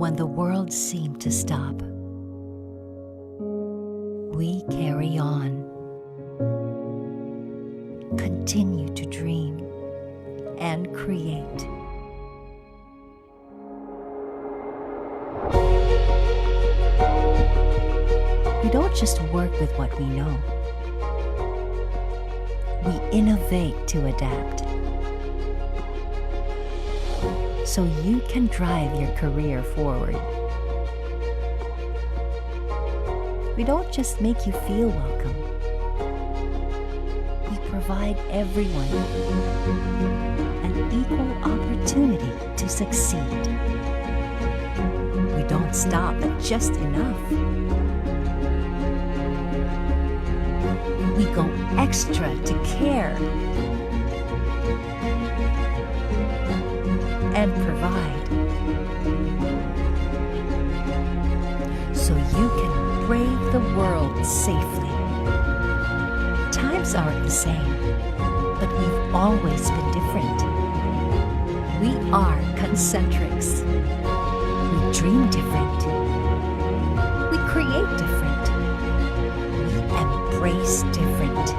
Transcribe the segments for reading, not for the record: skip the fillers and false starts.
when the world seemed to stop, we carry on. Continue to dream and create. We don't just work with what we know. We innovate to adapt, so you can drive your career forward. We don't just make you feel welcome. We provide everyone an equal opportunity to succeed. We don't stop at just enough. We go extra to care and provide, so you can brave the world safely. Times aren't the same, but we've always been different. We are Concentrix. We dream different. We create different. We embrace different.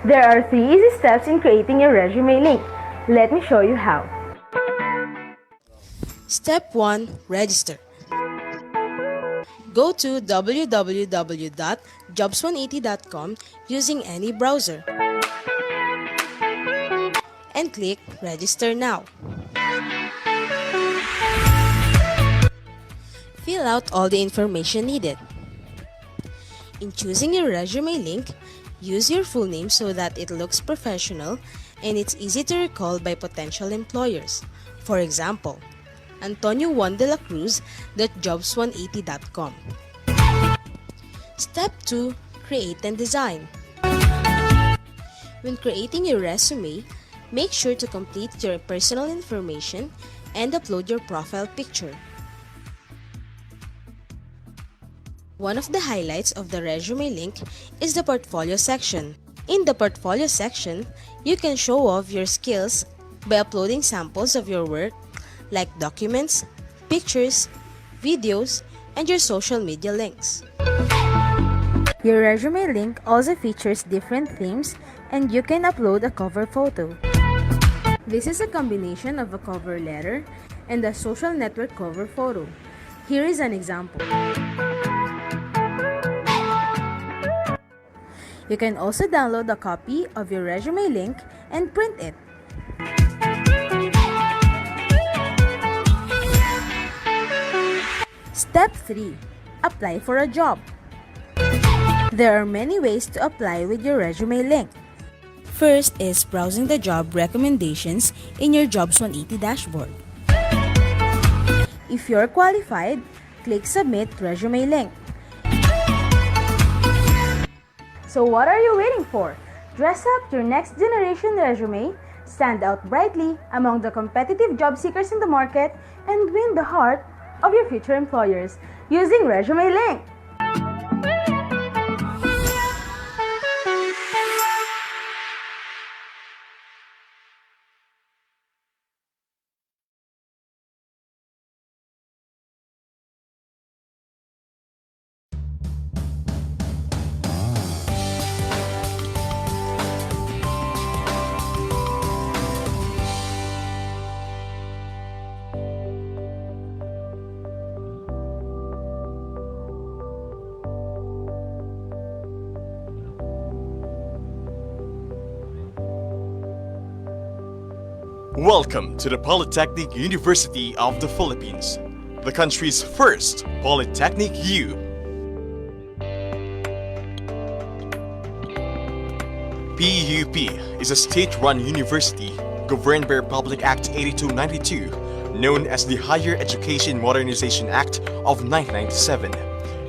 There are 3 easy steps in creating your resume link. Let me show you how. Step 1. Register. Go to www.jobs180.com using any browser and click Register Now. Fill out all the information needed. In choosing your resume link, use your full name so that it looks professional and it's easy to recall by potential employers. For example, Antonio Juan de la Cruz .jobs180.com. Step 2. Create and design. When creating your resume, make sure to complete your personal information and upload your profile picture. One of the highlights of the resume link is the portfolio section. In the portfolio section, you can show off your skills by uploading samples of your work like documents, pictures, videos, and your social media links. Your resume link also features different themes, and you can upload a cover photo. This is a combination of a cover letter and a social network cover photo. Here is an example. You can also download a copy of your resume link and print it. Step 3. Apply for a job. There are many ways to apply with your resume link. First is browsing the job recommendations in your Jobs 180 dashboard. If you're qualified, click Submit Resume Link. So what are you waiting for? Dress up your next generation resume, stand out brightly among the competitive job seekers in the market, and win the heart of your future employers using Resume Link. Welcome to the Polytechnic University of the Philippines, the country's first Polytechnic U. PUP is a state-run university governed by Republic Act 8292, known as the Higher Education Modernization Act of 1997,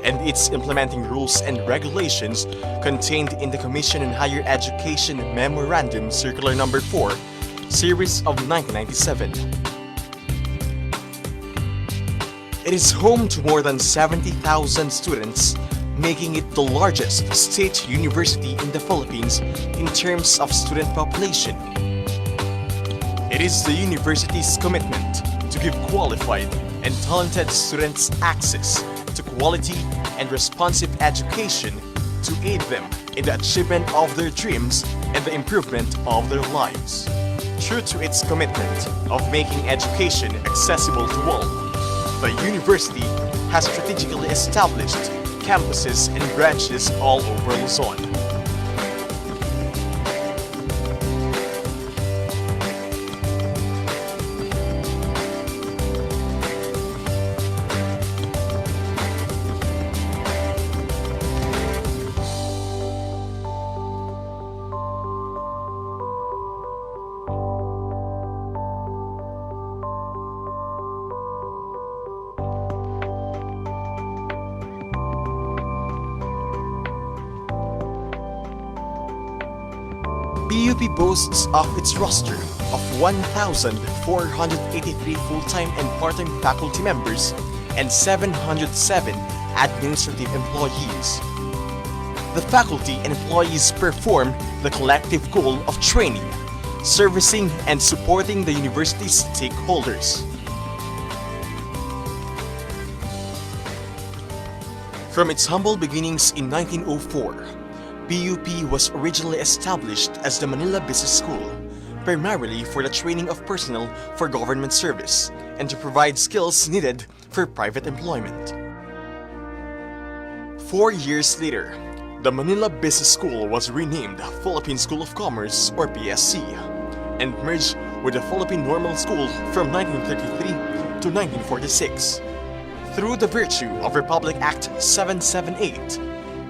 and its implementing rules and regulations contained in the Commission on Higher Education Memorandum Circular No. 4, Series of 1997. It is home to more than 70,000 students, making it the largest state university in the Philippines in terms of student population. It is the university's commitment to give qualified and talented students access to quality and responsive education to aid them in the achievement of their dreams and the improvement of their lives. True to its commitment of making education accessible to all, the university has strategically established campuses and branches all over Luzon. PUP boasts of its roster of 1,483 full-time and part-time faculty members and 707 administrative employees. The faculty and employees perform the collective goal of training, servicing, and supporting the university's stakeholders. From its humble beginnings in 1904, PUP was originally established as the Manila Business School, primarily for the training of personnel for government service and to provide skills needed for private employment. 4 years later, the Manila Business School was renamed Philippine School of Commerce or PSC and merged with the Philippine Normal School from 1933 to 1946. Through the virtue of Republic Act 778,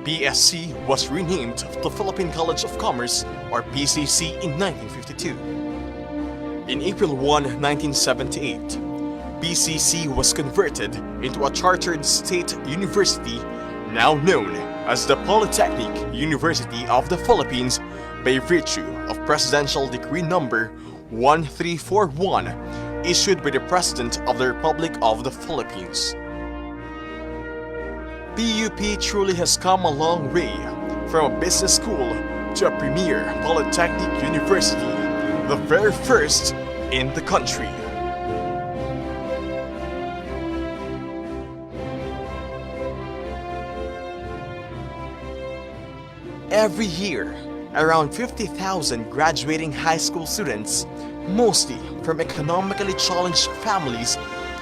PSC was renamed the Philippine College of Commerce or PCC in 1952. In April 1, 1978, PCC was converted into a chartered state university now known as the Polytechnic University of the Philippines by virtue of Presidential Decree No. 1341 issued by the President of the Republic of the Philippines. PUP truly has come a long way from a business school to a premier polytechnic university, the very first in the country. Every year, around 50,000 graduating high school students, mostly from economically challenged families,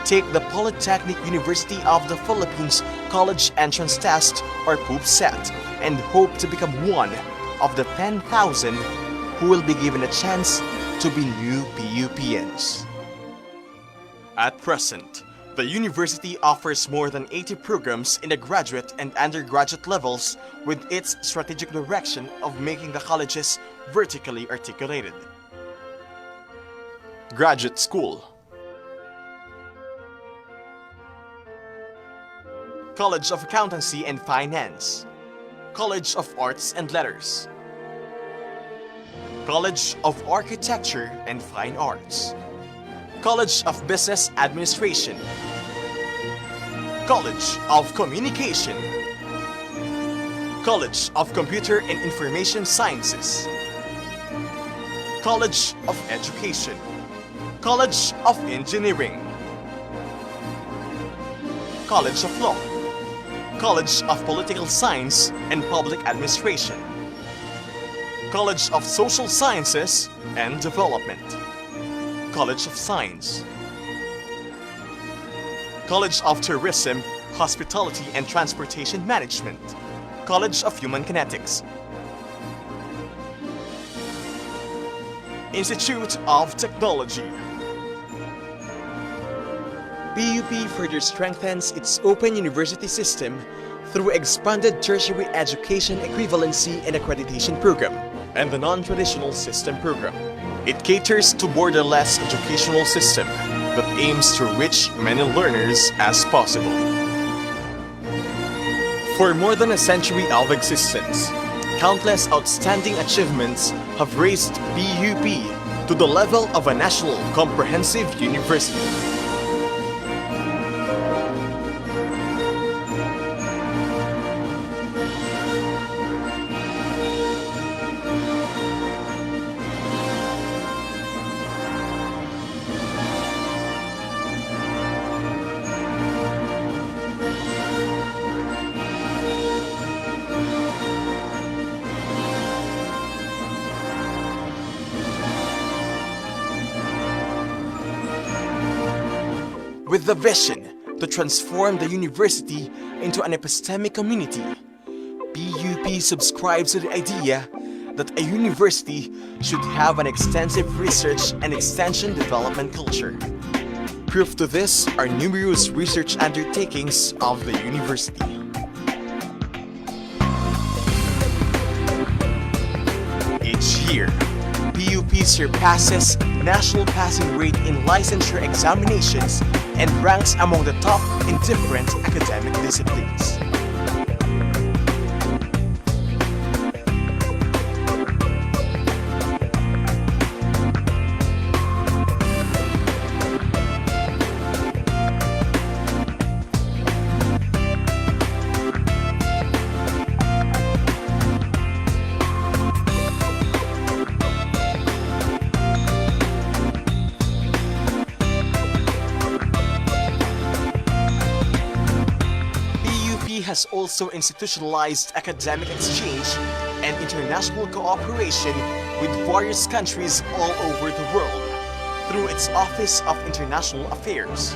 take the Polytechnic University of the Philippines College Entrance Test or PUP set and hope to become one of the 10,000 who will be given a chance to be new PUPians. At present, the university offers more than 80 programs in the graduate and undergraduate levels with its strategic direction of making the colleges vertically articulated. Graduate School, College of Accountancy and Finance, College of Arts and Letters, College of Architecture and Fine Arts, College of Business Administration, College of Communication, College of Computer and Information Sciences, College of Education, College of Engineering, College of Law, College of Political Science and Public Administration, College of Social Sciences and Development, College of Science, College of Tourism, Hospitality and Transportation Management, College of Human Kinetics, Institute of Technology. PUP further strengthens its open university system through expanded tertiary education equivalency and accreditation program And the non-traditional system program. It caters to borderless educational system that aims to reach many learners as possible. For more than a century of existence, countless outstanding achievements have raised PUP to the level of a national comprehensive university. With the vision to transform the university into an epistemic community, PUP subscribes to the idea that a university should have an extensive research and extension development culture. Proof to this are numerous research undertakings of the university. Each year, PUP surpasses national passing rate in licensure examinations and ranks among the top in different academic disciplines. Has also institutionalized academic exchange and international cooperation with various countries all over the world through its Office of International Affairs.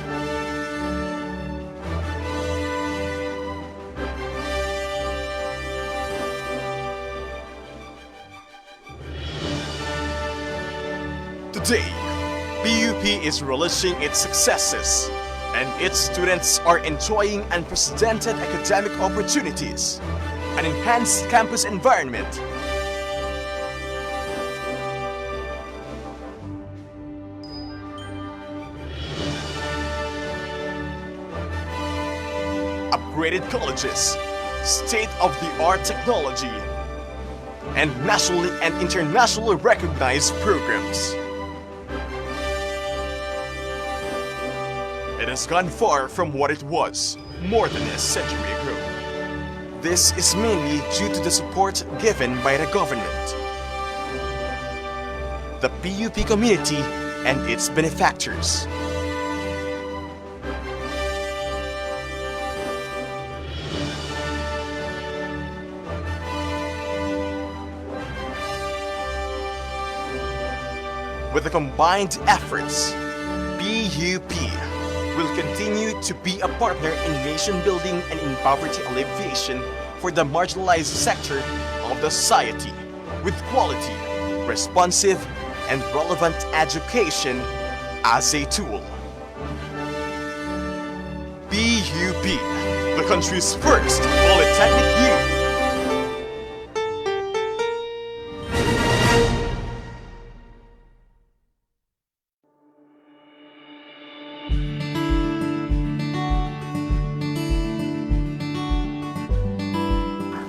Today, PUP is relishing its successes, and its students are enjoying unprecedented academic opportunities, an enhanced campus environment, upgraded colleges, state-of-the-art technology, and nationally and internationally recognized programs. It has gone far from what it was more than a century ago. This is mainly due to the support given by the government, the PUP community, and its benefactors. With the combined efforts, PUP will continue to be a partner in nation building and in poverty alleviation for the marginalized sector of the society with quality, responsive, and relevant education as a tool. PUP, the country's first polytechnic youth.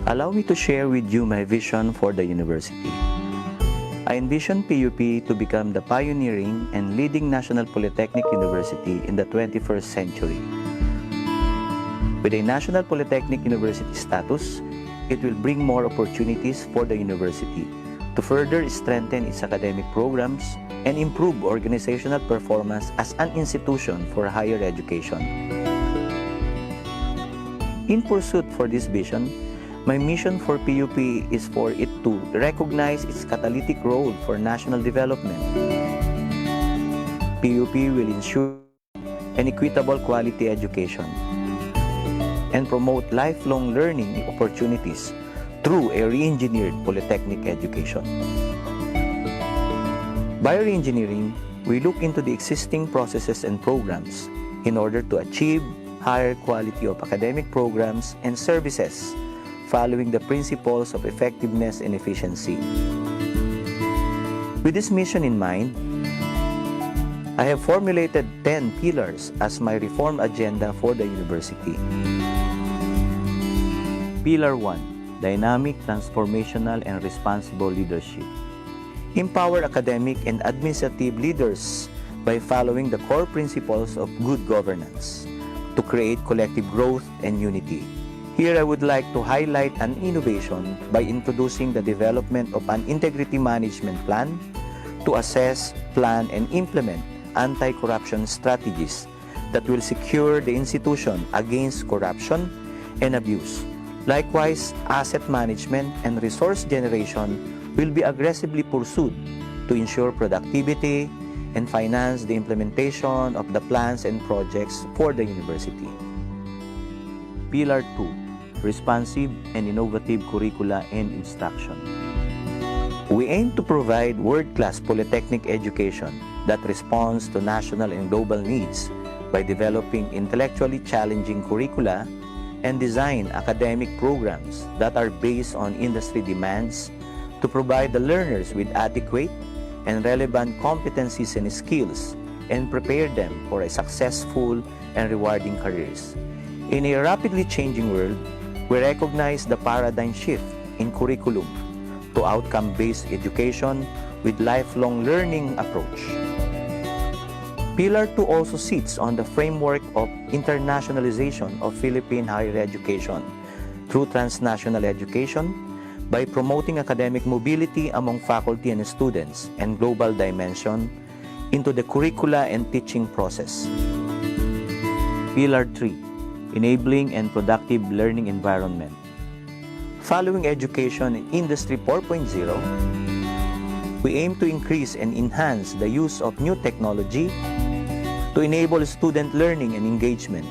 Allow me to share with you my vision for the university. I envision PUP to become the pioneering and leading national polytechnic university in the 21st century. With a national polytechnic university status, it will bring more opportunities for the university to further strengthen its academic programs and improve organizational performance as an institution for higher education. In pursuit for this vision, my mission for PUP is for it to recognize its catalytic role for national development. PUP will ensure an equitable quality education and promote lifelong learning opportunities through a re-engineered polytechnic education. Bioengineering, we look into the existing processes and programs in order to achieve higher quality of academic programs and services following the principles of effectiveness and efficiency. With this mission in mind, I have formulated 10 pillars as my reform agenda for the university. Pillar 1. Dynamic, transformational, and responsible leadership. Empower academic and administrative leaders by following the core principles of good governance to create collective growth and unity. Here I would like to highlight an innovation by introducing the development of an integrity management plan to assess, plan, and implement anti-corruption strategies that will secure the institution against corruption and abuse. Likewise, asset management and resource generation will be aggressively pursued to ensure productivity and finance the implementation of the plans and projects for the university. Pillar 2. Responsive and innovative curricula and instruction. We aim to provide world-class polytechnic education that responds to national and global needs by developing intellectually challenging curricula and design academic programs that are based on industry demands to provide the learners with adequate and relevant competencies and skills and prepare them for a successful and rewarding careers. In a rapidly changing world, we recognize the paradigm shift in curriculum to outcome-based education with lifelong learning approach. Pillar 2 also sits on the framework of internationalization of Philippine higher education through transnational education by promoting academic mobility among faculty and students and global dimension into the curricula and teaching process. Pillar 3. Enabling and productive learning environment. Following education in Industry 4.0, we aim to increase and enhance the use of new technology to enable student learning and engagement,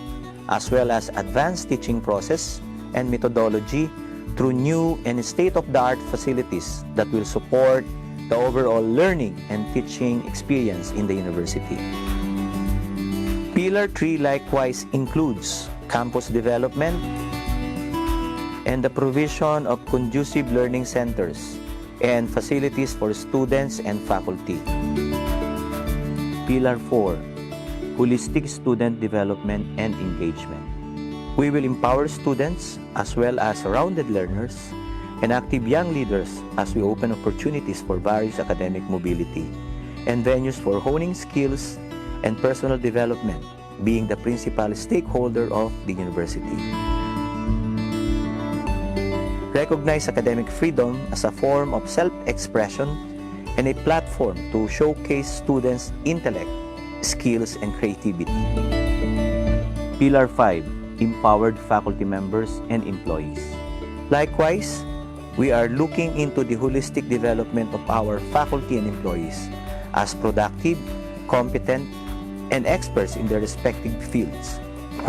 as well as advanced teaching process and methodology through new and state-of-the-art facilities that will support the overall learning and teaching experience in the university. Pillar 3 likewise includes campus development and the provision of conducive learning centers and facilities for students and faculty. Pillar 4. Holistic student development and engagement. We will empower students as well as rounded learners and active young leaders as we open opportunities for various academic mobility and venues for honing skills and personal development, being the principal stakeholder of the university. Recognize academic freedom as a form of self-expression and a platform to showcase students' intellect, skills, and creativity. Pillar 5. Empowered faculty members and employees. Likewise, we are looking into the holistic development of our faculty and employees as productive, competent, and experts in their respective fields.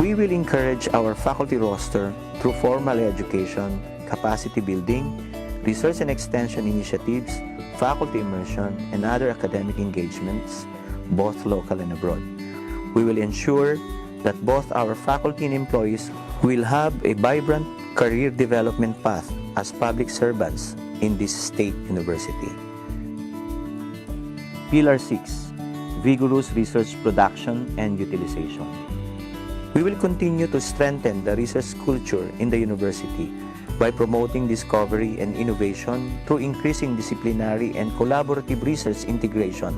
We will encourage our faculty roster through formal education, capacity building, research and extension initiatives, faculty immersion, and other academic engagements, both local and abroad. We will ensure that both our faculty and employees will have a vibrant career development path as public servants in this state university. Pillar 6. Vigorous research production and utilization. We will continue to strengthen the research culture in the university by promoting discovery and innovation through increasing disciplinary and collaborative research integration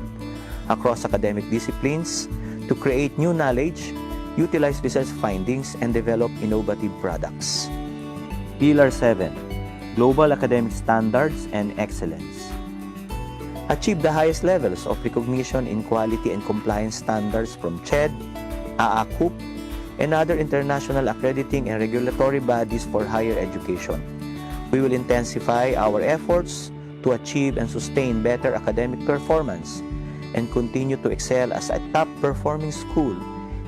across academic disciplines to create new knowledge, utilize research findings, and develop innovative products. Pillar 7. Global academic standards and excellence. Achieve the highest levels of recognition in quality and compliance standards from CHED, AACUP, and other international accrediting and regulatory bodies for higher education. We will intensify our efforts to achieve and sustain better academic performance and continue to excel as a top-performing school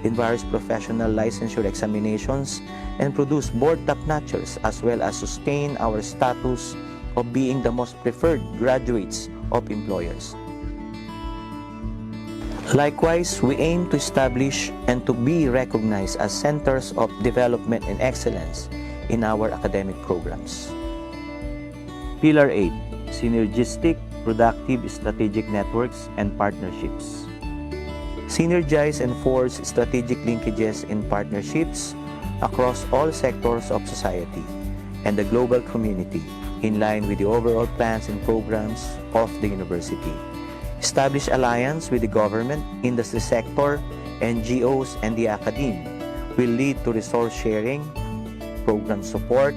in various professional licensure examinations and produce board top-notchers as well as sustain our status of being the most preferred graduates of employers. Likewise, we aim to establish and to be recognized as centers of development and excellence in our academic programs. Pillar 8. Synergistic, productive strategic networks and partnerships. Synergize and forge strategic linkages and partnerships across all sectors of society and the global community in line with the overall plans and programs of the university. Establish alliance with the government, industry sector, NGOs, and the academe will lead to resource sharing, program support,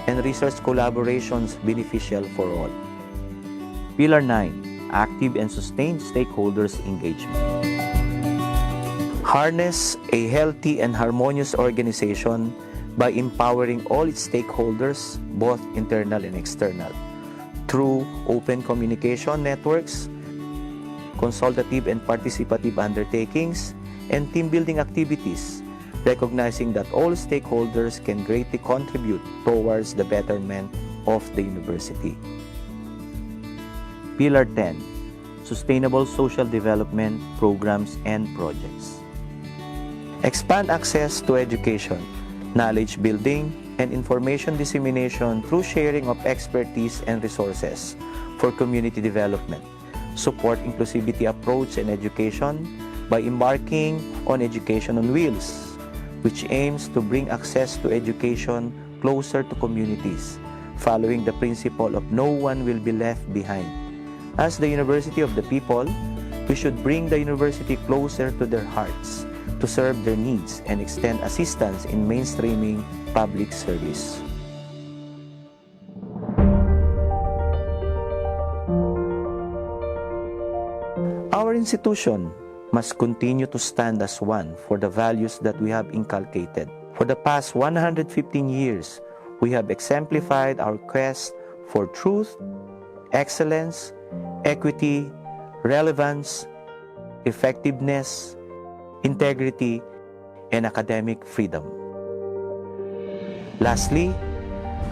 and research collaborations beneficial for all. Pillar 9. Active and sustained stakeholders engagement. Harness a healthy and harmonious organization by empowering all its stakeholders, both internal and external, through open communication networks, consultative and participative undertakings, and team-building activities, recognizing that all stakeholders can greatly contribute towards the betterment of the university. Pillar 10. Sustainable social development programs and projects. Expand access to education, knowledge building, and information dissemination through sharing of expertise and resources for community development. Support inclusivity approach in education by embarking on Education on Wheels, which aims to bring access to education closer to communities, following the principle of no one will be left behind. As the University of the People, we should bring the university closer to their hearts to serve their needs and extend assistance in mainstreaming public service. Our institution must continue to stand as one for the values that we have inculcated. For the past 115 years, we have exemplified our quest for truth, excellence, equity, relevance, effectiveness, integrity, and academic freedom. Lastly,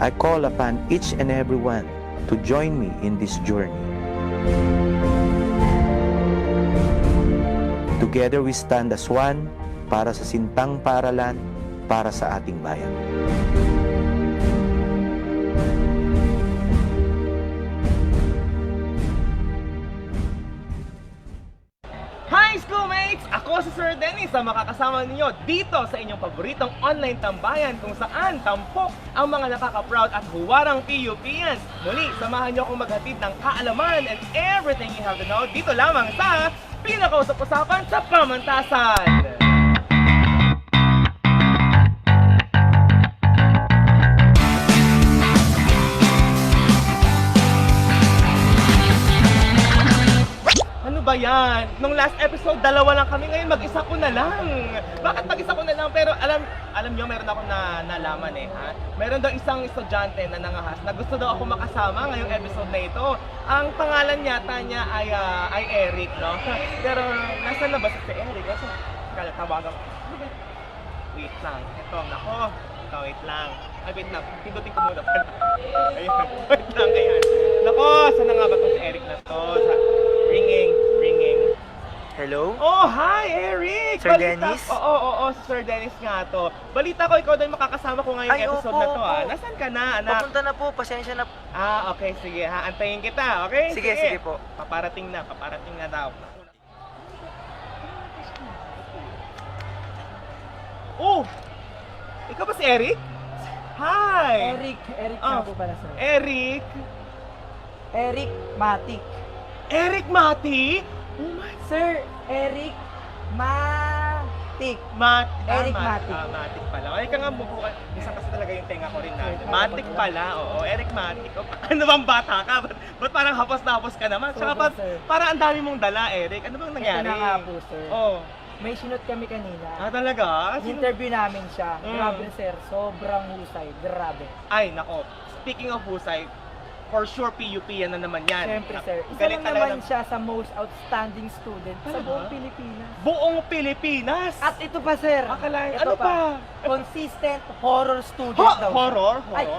I call upon each and everyone to join me in this journey. Together we stand as one para sa sintang paaralan para sa ating bayan. Hi schoolmates! Ako si Sir Dennis ang makakasama ninyo dito sa inyong paboritong online tambayan kung saan tampok ang mga nakaka-proud at huwarang PUPians. Muli, samahan niyo akong maghatid ng kaalaman and everything you have to know dito lamang sa Pinakausap-usapan sa Pamantasan! Ba yan? Nung last episode, dalawa lang kami. Ngayon, mag-isa ko na lang. Bakit mag-isa ko na lang? Pero alam nyo, meron ako nalaman eh. Ha? Meron daw isang estudyante na nangahas na gusto daw ako makasama ngayong episode na ito. Ang pangalan yata niya ay Eric, no? Pero nasaan na ba si Eric? Kaya tawagan ko. Wait lang. Ito, nako. Ito, wait lang. Ay, wait lang. Pindutin ko muna pala. Ayun. Wait lang, ayan. Nako, saan na nga ba itong si Eric na to? Ringing. Hello? Oh, hi Eric! Sir Dennis? Oo, Sir Dennis nga to. Balita ko, ikaw din makakasama ko ngayong episode na to. Nasaan ka na, anak? Papunta na po, pasensya na. Okay, sige ha. Antayin kita, okay? Sige po. Paparating na daw. Oh! Ikaw ba si Eric? Hi! Eric nga po pala sir. Eric Matic. Eric Mati? Oh my... Sir, Eric Matic. Eric Matic. Matic pala. Ay ka nga bubukan. Minsan kasi talaga yung tenga ko rin natin. Matic pala. Oo, Eric Matic. Ano bang bata ka? Ba't parang hapos na hapos ka naman? Tsaka parang ang dami mong dala, Eric. Ano bang nangyari? Ito na nga po, sir. Oh. May sinot kami kanina. Talaga? Interview namin siya. Grabe, sir. Sobrang husay. Grabe. Ay, nako. Speaking of husay, for sure PUP yan na naman yan. Siyempre, sir. Isa lang naman siya sa most outstanding student sa buong Pilipinas. Buong Pilipinas? At ito pa, sir. Akalain, ito ano pa? Consistent horror student daw. Horror? Ay,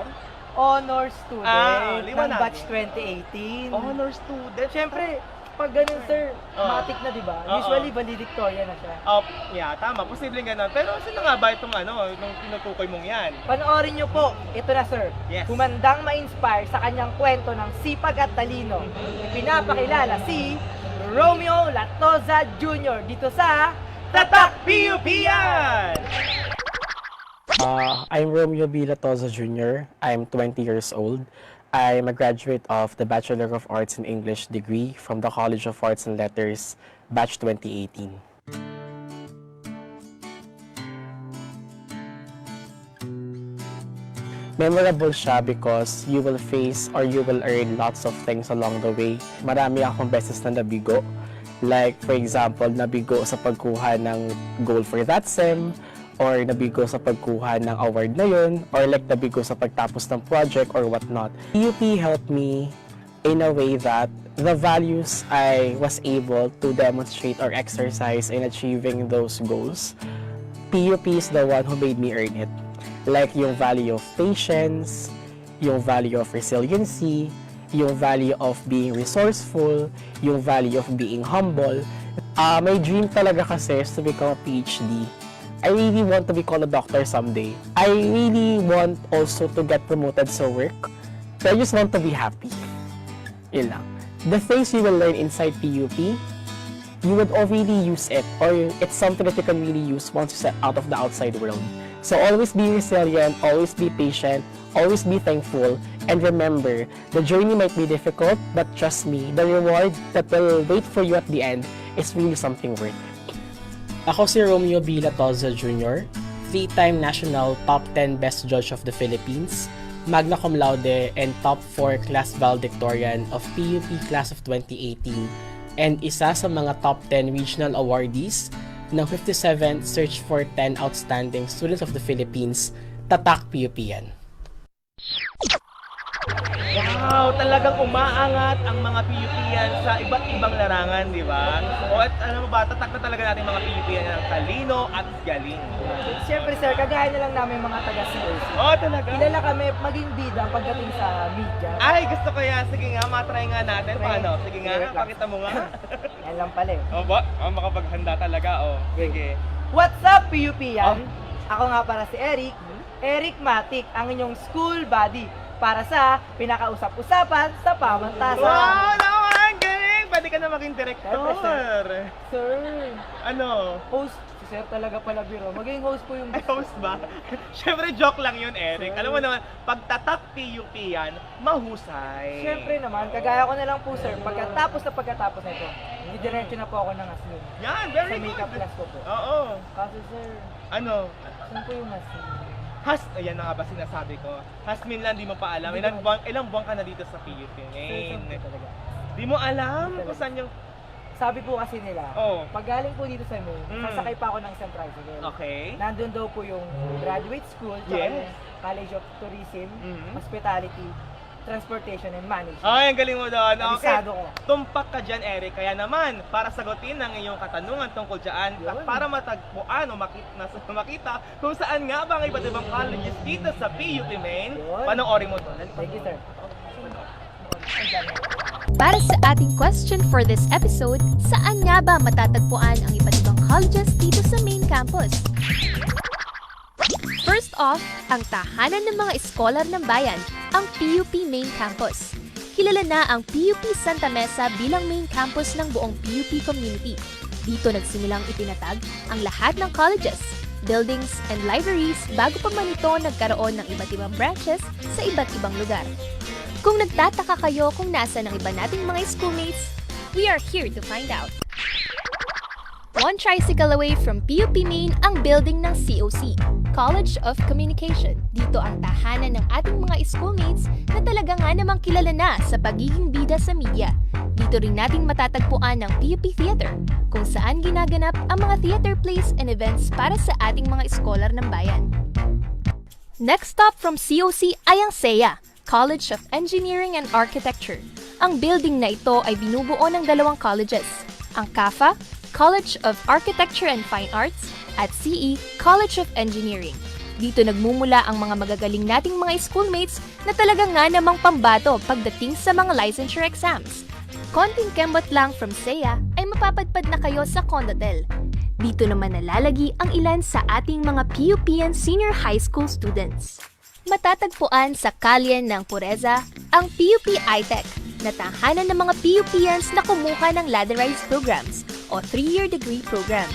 honor student ng liwanagin. batch 2018. Honor student? Siyempre, pag ganun, sir, Oo. matik na, di ba? Oo. Usually, valedictorian na siya. Oh, yeah, tama. Posibleng ganun. Pero sino nga ba itong nung tinutukoy mong yan? Panoorin niyo po, ito na, sir. Yes. Humandang ma-inspire sa kanyang kwento ng sipag at talino. Ipinapakilala si Romeo Latoza Jr. dito sa Tatak PUP yan! I'm Romeo B. Latoza Jr. I'm 20 years old. I'm a graduate of the Bachelor of Arts in English degree from the College of Arts and Letters, Batch 2018. Memorable siya because you will face or you will earn lots of things along the way. Marami akong beses na nabigo. Like, for example, nabigo sa pagkuha ng goal for that SEM, or nabigo sa pagkuha ng award na yun, or like nabigo sa pagtapos ng project or whatnot. PUP helped me in a way that the values I was able to demonstrate or exercise in achieving those goals, PUP is the one who made me earn it. Like yung value of patience, yung value of resiliency, yung value of being resourceful, yung value of being humble. My dream talaga kasi is to become a PhD. I really want to become a doctor someday. I really want also to get promoted sa work. So I just want to be happy. Yun lang. The things you will learn inside PUP, you would really use it, or it's something that you can really use once you set out of the outside world. So always be resilient, always be patient, always be thankful, and remember, the journey might be difficult, but trust me, the reward that will wait for you at the end is really something worth it. Ako si Romeo B. Latoza Jr., 3-time national top 10 best judge of the Philippines, magna cum laude and top 4 class valedictorian of PUP class of 2018, and isa sa mga top 10 regional awardees ng 57th Search for 10 Outstanding Students of the Philippines, Tatak PUP yan. Wow, talagang umaangat ang mga PUP-yan sa iba't ibang larangan, di ba? O at alam mo ba, tatak na talaga natin mga PUP-yan ng talino at galing. Siyempre, sir, kagaya na lang namin mga taga-COC. Oh, talaga? Kilala kami maging bida pagdating sa media. Ay, gusto ko yan. Sige nga, matry nga natin. Paano? Sige nga, pakita mo nga. Yan lang pala eh. O ba? Makapaghanda talaga, oh. Sige. What's up, PUP yan? Ako nga para si Eric. Eric Matic, ang inyong school buddy para sa pinakausap-usapan sa pamantasan. Wow, naman! Galing! Pwede ka na maging director. Sir, Ano? host. Si Sir talaga pala biro. Maging host po yung Ay, host ba? Siyempre, joke lang yun, Eric. Alam mo naman, pag tatak PUP yan, mahusay. Siyempre naman, kagaya ko na lang po, sir, pagkatapos na ito, hindi diretso na po ako ng asin. Yan, very Sa makeup good. class ko po. Oo. Kaso, sir, Ano? saan po yung asin? Ayan na nga ba sinasabi ko. Hasmin lang, di mo pa alam. Hindi Ilang buwan ka na dito sa PUP Sir, ngayon. saan po talaga? Di mo alam kung saan yung... Sabi po kasi nila, Oh. pag galing po dito sa main, sasakay pa ako ng isang tricycle. Okay. Nandun daw po yung graduate school, tsaka Yes. yung College of Tourism, Mhm. Hospitality, Transportation and Management. Ay, ang galing mo doon. Okay. Kabisado ko. Tumpak ka dyan, Eric. Kaya naman, para sagutin ang iyong katanungan tungkol dyan, at Yun. para matagpuan o makita kung saan nga ba ang iba't ibang colleges dito sa PUP Main, Yun. panoorin mo doon. Thank you, sir. Para sa ating question for this episode, saan nga ba matatagpuan ang iba't ibang colleges dito sa main campus? First off, ang tahanan ng mga eskolar ng bayan, ang PUP Main Campus. Kilala na ang PUP Santa Mesa bilang main campus ng buong PUP community. Dito nagsimulang itinatag ang lahat ng colleges, buildings, and libraries bago pa man ito nagkaroon ng iba't ibang branches sa iba't ibang lugar. Kung nagtataka kayo kung nasa ng iba nating mga schoolmates, we are here to find out. One tricycle away from PUP Main ang building ng COC, College of Communication. Dito ang tahanan ng ating mga schoolmates na talaga nga namang kilala na sa pagiging bida sa media. Dito rin natin matatagpuan ng PUP Theater, kung saan ginaganap ang mga theater plays and events para sa ating mga eskolar ng bayan. Next stop from COC ay ang SEA, College of Engineering and Architecture. Ang building na ito ay binubuo ng dalawang colleges, ang CAFA, College of Architecture and Fine Arts, at CE, College of Engineering. Dito nagmumula ang mga magagaling nating mga schoolmates na talaga nga namang pambato pagdating sa mga licensure exams. konting kembot lang from Saya ay mapapadpad na kayo sa Condotel. Dito naman nalalagi ang ilan sa ating mga PUPian senior high school students. Matatagpuan sa kalye ng Pureza ang PUP iTech, na tahanan ng mga PUPians na kumuha ng ladderized programs o 3-year degree programs.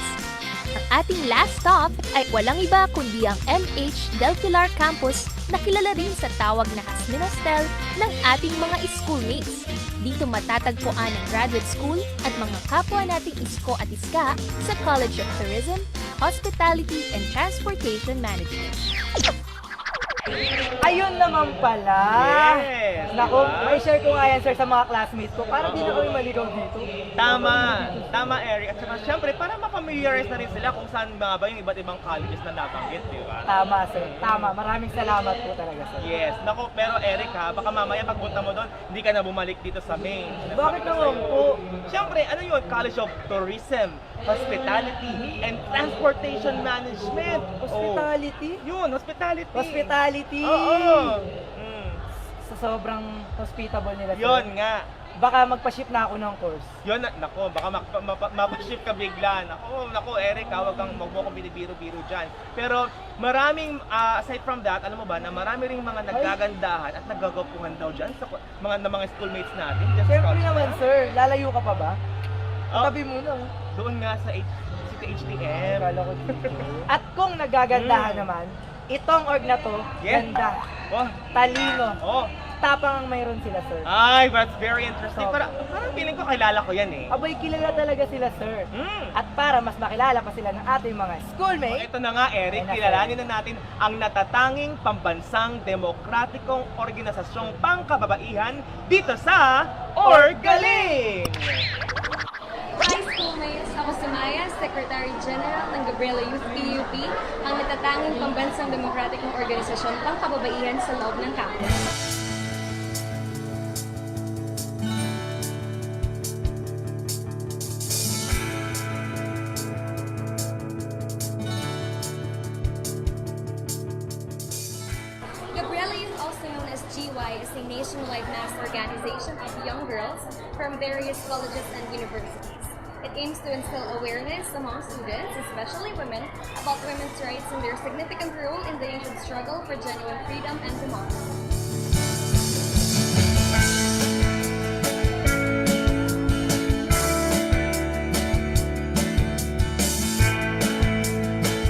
Ang ating last stop ay walang iba kundi ang MH Del Pilar Campus na kilala rin sa tawag na Hasmin Hostel ng ating mga schoolmates. Dito matatagpuan ang graduate school at mga kapwa nating isko at iska sa College of Tourism, Hospitality, and Transportation Management. Ayun naman pala. Yes, Naku, diba? may share ko nga yan, sir, sa mga classmates ko para di na kami maligaw dito. Tama Eric. At saka syempre, para ma-familiarize na rin sila kung saan mga ba yung iba't ibang colleges na nabanggit, di ba? Tama, sir. Tama. Maraming salamat po talaga, sir. Yes. Naku, pero Eric ha, baka mamaya pagpunta mo doon, hindi ka na bumalik dito sa main. Bakit naman po? Syempre, ano yun? College of Tourism, Hospitality, and Transportation Management. Hospitality? Yun, hospitality. Hospitality! Oo. Sa sobrang hospitable nila, sir. Yun nga. Baka magpa-ship na ako ng course. Yun, nako, baka mapaship ka bigla. Nako, Eric, wag mo akong binibiro-biro dyan. Pero maraming, aside from that, alam mo ba, na marami ring mga nagagandahan at nagagapuhan daw dyan sa mga schoolmates natin. Dyan sa Siyempre college naman, na. sir. Lalayo ka pa ba? Oh. Tabi muna. Doon nga sa City HTM. Kala ko dito. At kung nagagandahan naman, itong org na to, Yes. ganda, Oh, talino, oh. tapang ang mayroon sila, sir. Ay, that's very interesting. Parang feeling ko kilala ko yan eh. Abay, kilala talaga sila, sir. At para mas makilala pa sila ng ating mga schoolmates, Ito na nga, Eric, kilalanin na natin ang natatanging pambansang demokratikong organisasyong pangkababaihan dito sa Orgaling! Hi schoolmates! Ako si Maya, Secretary General ng Gabriela Youth PUP, ang natatanging pambansang demokratikong organisasyon pangkababaihan sa loob ng campus. Gabriela Youth, also known as GY, is a nationwide mass organization of young girls from various colleges and universities. It aims to instill awareness among students, especially women, about women's rights and their significant role in the nation's struggle for genuine freedom and democracy.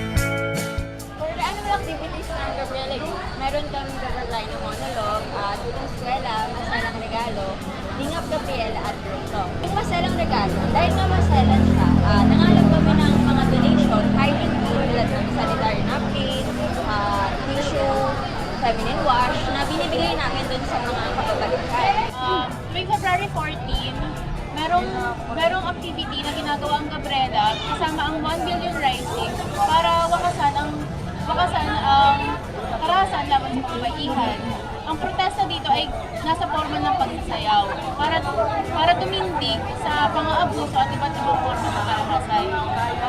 For the annual activities ng Gabriela Youth, meron kaming gagawin ng monologue, tutong eskwela, masalang regalo, Dingap Gabriela at Bruto. Yung masalang regalo, dahil nga masalan siya, nangalap kami ng mga donation, kahit hindi tulad ng sanitary napkin, tissue, feminine wash, na binibigay namin dun sa mga kababalikan. Tuwing February 14, merong activity na ginagawa ang Gabriela kasama ang 1 billion rising para wakasan ang karahasan laban sa kababaihan. Ang protesta dito ay nasa forma ng pagsasayaw para tumindig sa pang-aabuso at iba't ibang forma ng karahasan.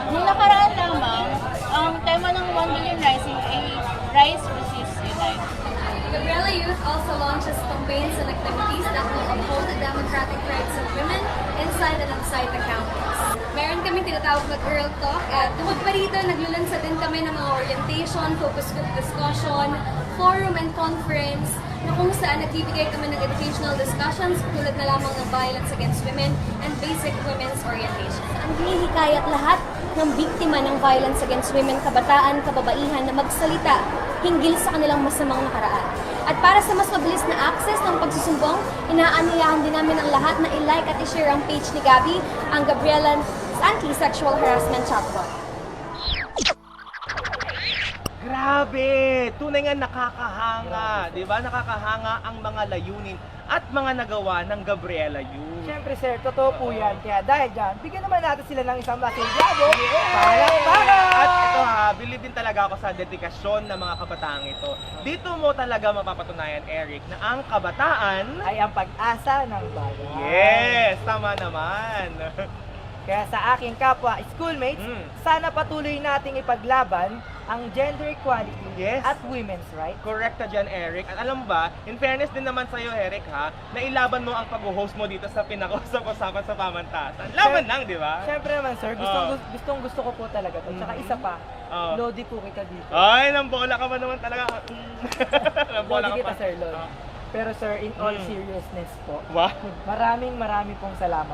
Nung nakaraan lamang, ang tema ng 1 billion rising ay Rise, Resist, Unite. Gabriela Youth also launches campaigns and activities that will uphold the democratic rights of women inside and outside the campus. Meron kaming tinatawag na Girl Talk at tungkol pa rito, naglulansa din kami ng mga orientation, focus group discussion, forum and conference na kung saan nagbibigay kami ng educational discussions tulad na lamang ng violence against women and basic women's orientation. Ang hinihikayat lahat ng biktima ng violence against women, kabataan, kababaihan na magsalita hinggil sa kanilang masamang nakaraan. At para sa mas mabilis na access ng pagsusumbong, inaanyayahan din namin ang lahat na i-like at i-share ang page ni Gabby, ang Gabriela's Anti-Sexual Harassment Chatbot. Grabe! Tunay nga nakakahanga, di ba? Nakakahanga ang mga layunin at mga nagawa ng Gabriela Youth. Siyempre, sir, totoo po yan. Kaya dahil dyan, bigyan naman natin sila ng isang masilyago. Palakpakan! At ito ha, believe din talaga ako sa dedikasyon ng mga kabataang ito. Dito mo talaga mapapatunayan, Eric, na ang kabataan ay ang pag-asa ng bayan. Yes! Tama naman! Kaya sa aking kapwa schoolmates, sana patuloy nating ipaglaban ang gender equality at women's rights. Correct ka dyan, Eric. At alam mo ba, in fairness din naman sa'yo, Eric, ha, nailaban mo ang pag-host mo dito sa pinag-usap-usapan sa pamantasan. Laban lang, di ba? Siyempre naman, sir. Gusto ko po talaga to. Tsaka isa pa, Lodi po kita dito. Ay, nambola ka ba naman talaga? Nambola Lodi ka kita, pa. sir, Lodi. Pero sir, in all seriousness po, Wow. maraming pong salamat.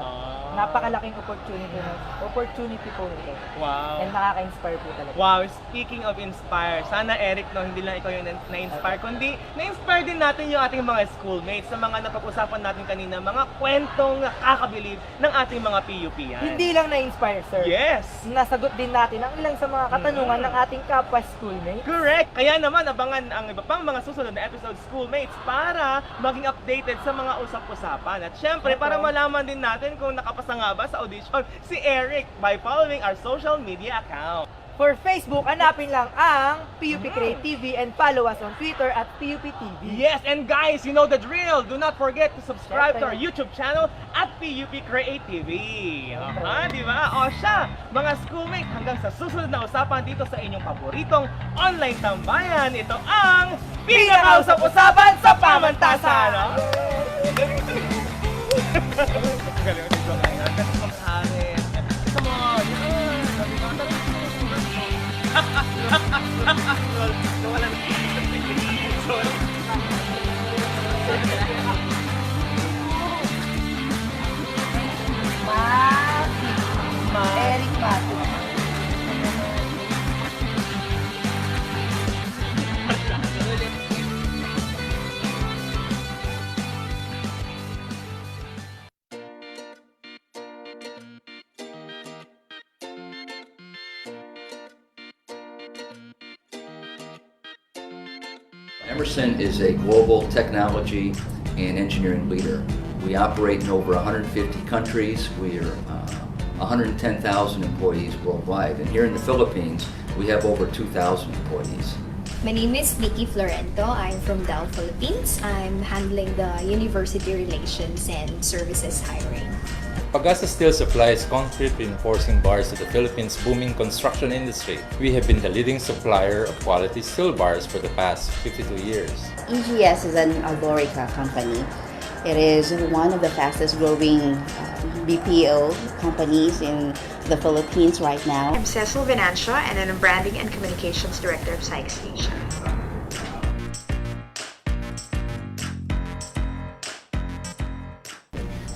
Napakalaking opportunity po nito. Wow. And nakaka-inspire po talaga. Wow, speaking of inspire, sana Eric, no, hindi lang ikaw yung na-inspire, kundi na-inspire din natin yung ating mga schoolmates sa mga napag-usapan natin kanina, mga kwentong nakakabilib ng ating mga PUP yan. Hindi lang na-inspire, sir. Yes! Nasagot din natin ang ilang sa mga katanungan ng ating kapwa schoolmates. Correct! Kaya naman, abangan ang iba pang mga susunod na episode, schoolmates, para maging updated sa mga usap-usapan. At syempre, para malaman din natin kung nakapasa nga ba sa audition si Eric by following our social media account. For Facebook, hanapin lang ang PUP Create TV and follow us on Twitter at PUP TV. Yes, and guys, you know the drill. Do not forget to subscribe to our YouTube channel at PUP Create TV. Di ba? O siya, mga schoolmates, hanggang sa susunod na usapan dito sa inyong paboritong online tambayan, ito ang Pinakausap-usapan sa Pamantasan! Galing dito ngayon. Kasi kumsarin. Come on! Eric Matic. Emerson is a global technology and engineering leader. We operate in over 150 countries. We are 110,000 employees worldwide. And here in the Philippines, we have over 2,000 employees. My name is Nikki Florento. I'm from Dell Philippines. I'm handling the university relations and services hiring. Pagasa Steel supplies concrete reinforcing bars to the Philippines' booming construction industry. We have been the leading supplier of quality steel bars for the past 52 years. EGS is an Alborica company. It is one of the fastest growing BPO companies in the Philippines right now. I'm Cecil Venancio and I'm a Branding and Communications Director of Sykes Asia.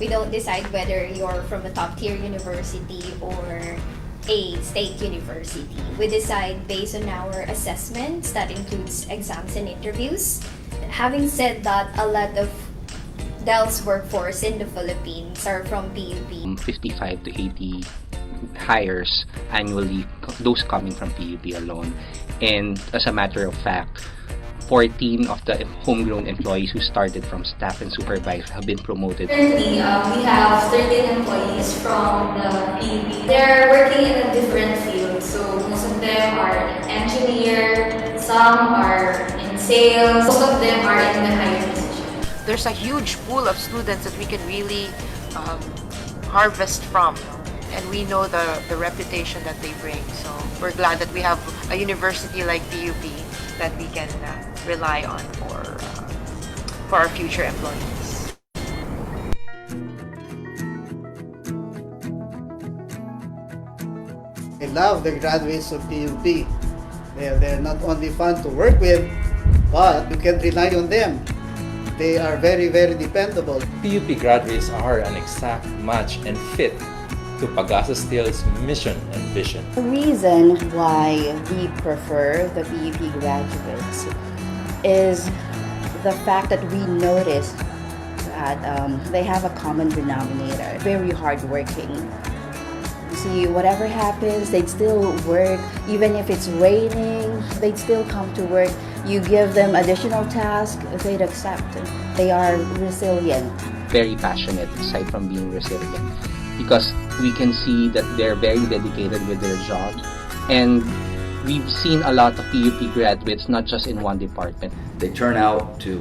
We don't decide whether you're from a top-tier university or a state university. We decide based on our assessments that includes exams and interviews. Having said that, a lot of Dell's workforce in the Philippines are from PUP. 55 to 80 hires annually, those coming from PUP alone. And as a matter of fact, 14 of the homegrown employees who started from staff and supervisors have been promoted. Currently, we have 13 employees from the PUP. They're working in a different field, so most of them are an engineer, some are in sales, most of them are in the higher position. There's a huge pool of students that we can really harvest from, and we know the reputation that they bring. So we're glad that we have a university like PUP that we can rely on for our future employees. I love the graduates of PUP. They're not only fun to work with, but you can rely on them. They are very, very dependable. PUP graduates are an exact match and fit to Pagasa Steel's mission and vision. The reason why we prefer the PUP graduates is the fact that we notice that they have a common denominator, very hardworking. You see, whatever happens, they'd still work. Even if it's raining, they'd still come to work. You give them additional tasks, they'd accept. They are resilient. Very passionate, aside from being resilient, because we can see that they're very dedicated with their job. And we've seen a lot of PUP graduates, not just in one department. They turn out to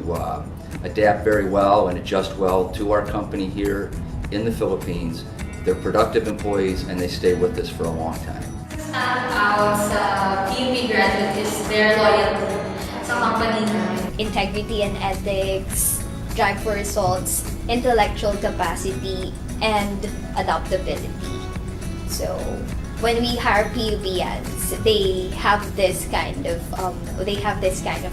adapt very well and adjust well to our company here in the Philippines, They're productive employees and they stay with us for a long time. Out sa PUP graduate is their loyalty sa company namin. Integrity and ethics, drive for results, intellectual capacity, and adaptability. So when we hire PUPians, they have this kind of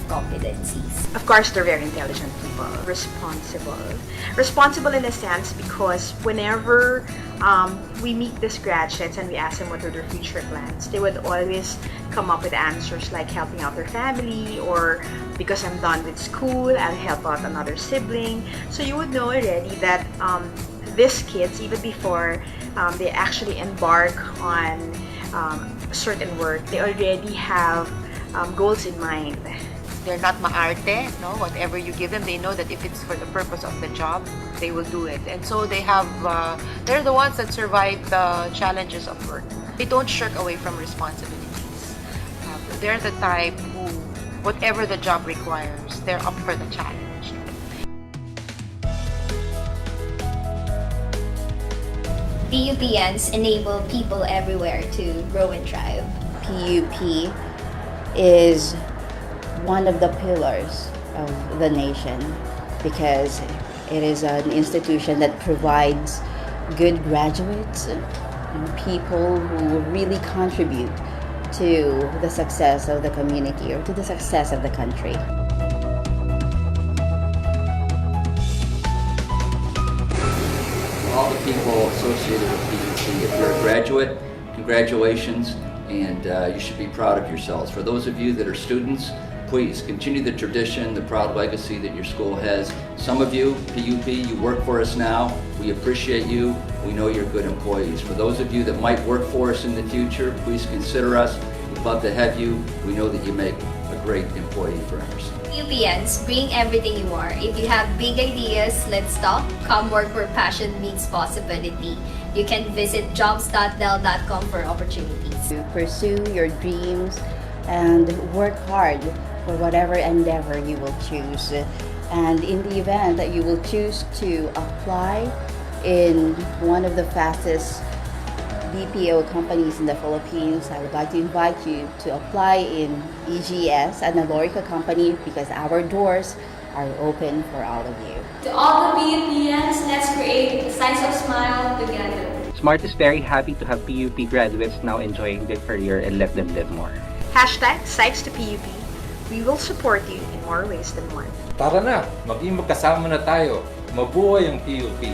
competencies. Of course, they're very intelligent people, responsible. Responsible in a sense because whenever we meet these graduates and we ask them what are their future plans, they would always come up with answers like helping out their family, or because I'm done with school, I'll help out another sibling. So you would know already that these kids, even before they actually embark on certain work, they already have goals in mind. They're not maarte, no? Whatever you give them, they know that if it's for the purpose of the job, they will do it. And so they have, they're the ones that survive the challenges of work. They don't shirk away from responsibilities. They're the type who, whatever the job requires, they're up for the challenge. PUPians enable people everywhere to grow and thrive. PUP is one of the pillars of the nation because it is an institution that provides good graduates, people who really contribute to the success of the community or to the success of the country. All the people associated with PUP, if you're a graduate, congratulations, and you should be proud of yourselves. For those of you that are students, please continue the tradition, the proud legacy that your school has. Some of you, PUP, you work for us now. We appreciate you. We know you're good employees. For those of you that might work for us in the future, please consider us. We'd love to have you. We know that you make a great employee for Emerson. PUPians, bring everything you are. If you have big ideas, let's talk. Come work where passion meets possibility. You can visit jobs.del.com for opportunities. To pursue your dreams and work hard for whatever endeavor you will choose. And in the event that you will choose to apply in one of the fastest BPO companies in the Philippines, I would like to invite you to apply in EGS, an Alorica company, because our doors are open for all of you. To all the PUPians, let's create signs of smile together. SMART is very happy to have PUP graduates now enjoying their career and let them live more. Hashtag Sites to PUP. We will support you in more ways than one. Tara na, maging magkasama na tayo. Mabuhay ang PUP.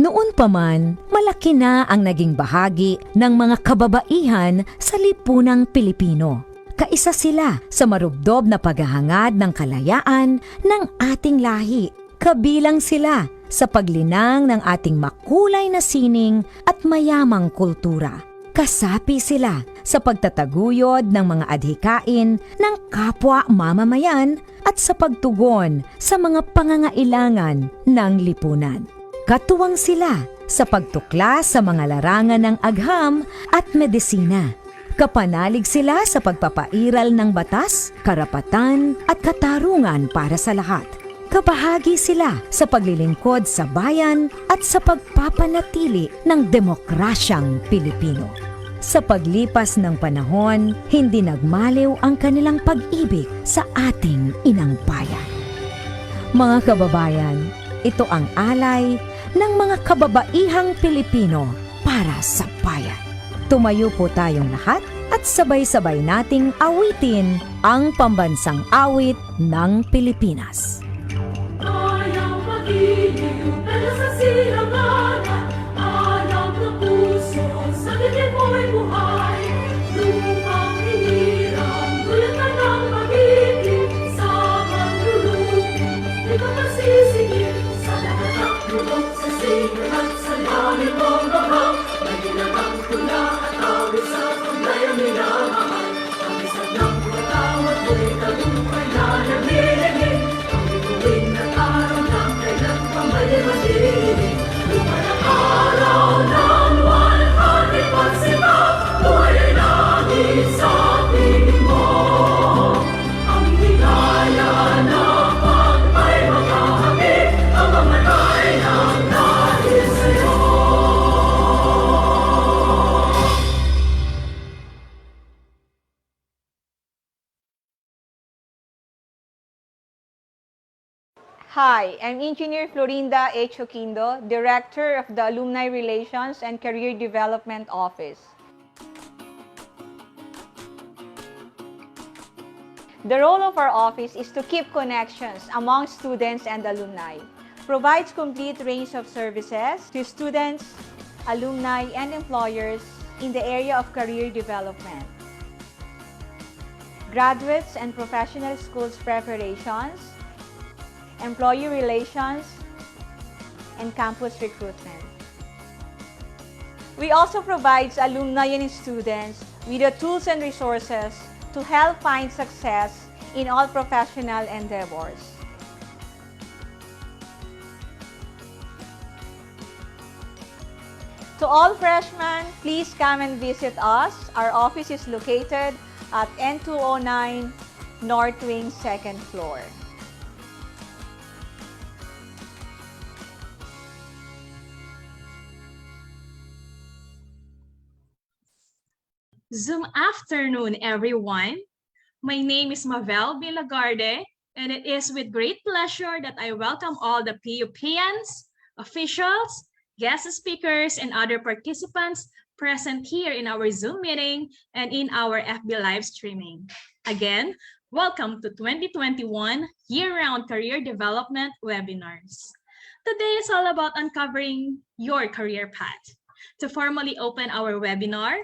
Noon pa man, malaki na ang naging bahagi ng mga kababaihan sa lipunang Pilipino. Kaisa sila sa marubdob na paghahangad ng kalayaan ng ating lahi. Kabilang sila sa paglinang ng ating makulay na sining at mayamang kultura. Kasapi sila sa pagtataguyod ng mga adhikain ng kapwa mamamayan at sa pagtugon sa mga pangangailangan ng lipunan. Katuwang sila sa pagtuklas sa mga larangan ng agham at medisina. Kapanalig sila sa pagpapairal ng batas, karapatan at katarungan para sa lahat. Kabahagi sila sa paglilingkod sa bayan at sa pagpapanatili ng demokrasyang Pilipino. Sa paglipas ng panahon, hindi nagmaliw ang kanilang pag-ibig sa ating inang bayan. Mga kababayan, ito ang alay ng mga kababaihang Pilipino para sa bayan. Tumayo po tayong lahat at sabay-sabay nating awitin ang pambansang awit ng Pilipinas. Ayaw magiliw, pero sa silanganan, ayaw ng puso, sa bibig mo'y buhay. Lupang hiniram, gulat ka ng pag-ibig, sa manlulupi, di ka masisigil. Sa lahat ng tulog, sa sigal at sa lalim mong babang, may ginagang tula at awit sa paglayang minamahal. Ang isang ng patawad mo'y tagumpay na nagdilimig. Tuwing nag-araw ng kailan pa may madilim. Lumay ang araw ng 100 pagsima, buhay ay langit sa piling mo. Ang higaya na pag may makahabit, ang mamatay ng dahil sa'yo. Hi, I'm Engineer Florinda H. Oquindo, Director of the Alumni Relations and Career Development Office. The role of our office is to keep connections among students and alumni, provides complete range of services to students, alumni, and employers in the area of career development, graduates and professional schools preparations, employee relations, and campus recruitment. We also provide alumni and students with the tools and resources to help find success in all professional endeavors. To all freshmen, please come and visit us. Our office is located at N209 North Wing, 2nd floor. Zoom afternoon, everyone. My name is Mavel Villagarde, and it is with great pleasure that I welcome all the PUPians, officials, guest speakers, and other participants present here in our Zoom meeting and in our FB live streaming. Again, welcome to 2021 Year-Round Career Development Webinars. Today is all about uncovering your career path. To formally open our webinar,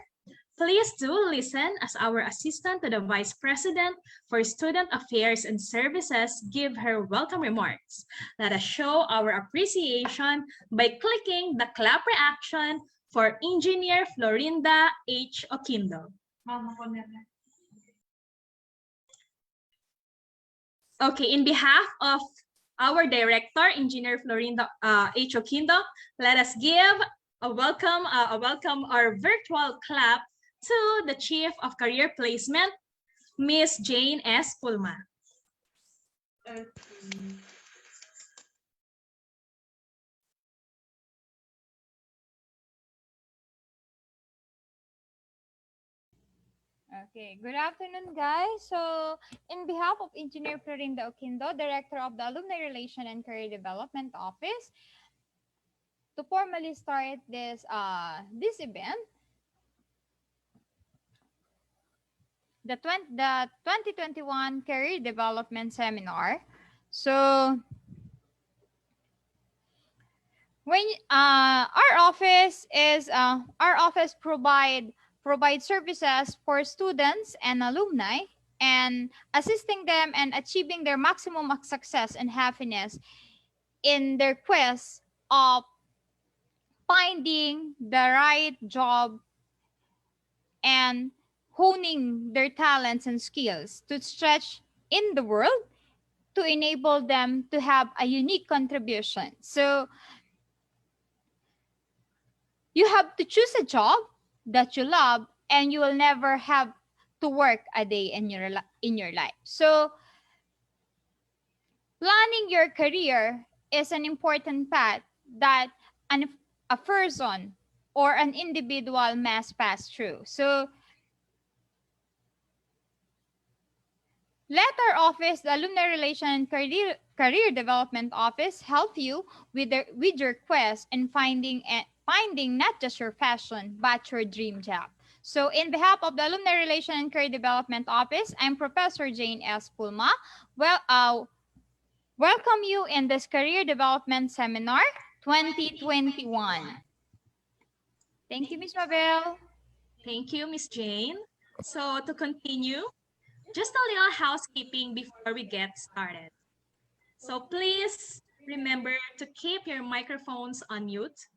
please do listen as our Assistant to the Vice President for Student Affairs and Services give her welcome remarks. Let us show our appreciation by clicking the clap reaction for Engineer Florinda H. Oquindo. Okay, in behalf of our Director, Engineer Florinda H. Oquindo, let us give a welcome our virtual clap to the Chief of Career Placement, Ms. Jane S. Pulma. Okay, good afternoon, guys. So, in behalf of Engineer Florinda Oquindo, Director of the Alumni Relation and Career Development Office, to formally start this event, the 2021 Career Development Seminar. So, when our office provide provide services for students and alumni, and assisting them in achieving their maximum of success and happiness in their quest of finding the right job and honing their talents and skills to stretch in the world to enable them to have a unique contribution. So you have to choose a job that you love, and you will never have to work a day in your life. So planning your career is an important path that a person or an individual must pass through. So let our office, the Alumni Relation and Career Development Office, help you with your quest in finding not just your passion, but your dream job. So in behalf of the Alumni Relation and Career Development Office, I'm Professor Jane S. Pulma. Welcome you in this Career Development Seminar 2021. Thank you, Ms. Mabel. Thank you, Miss Jane. So to continue, just a little housekeeping before we get started. So please remember to keep your microphones on mute.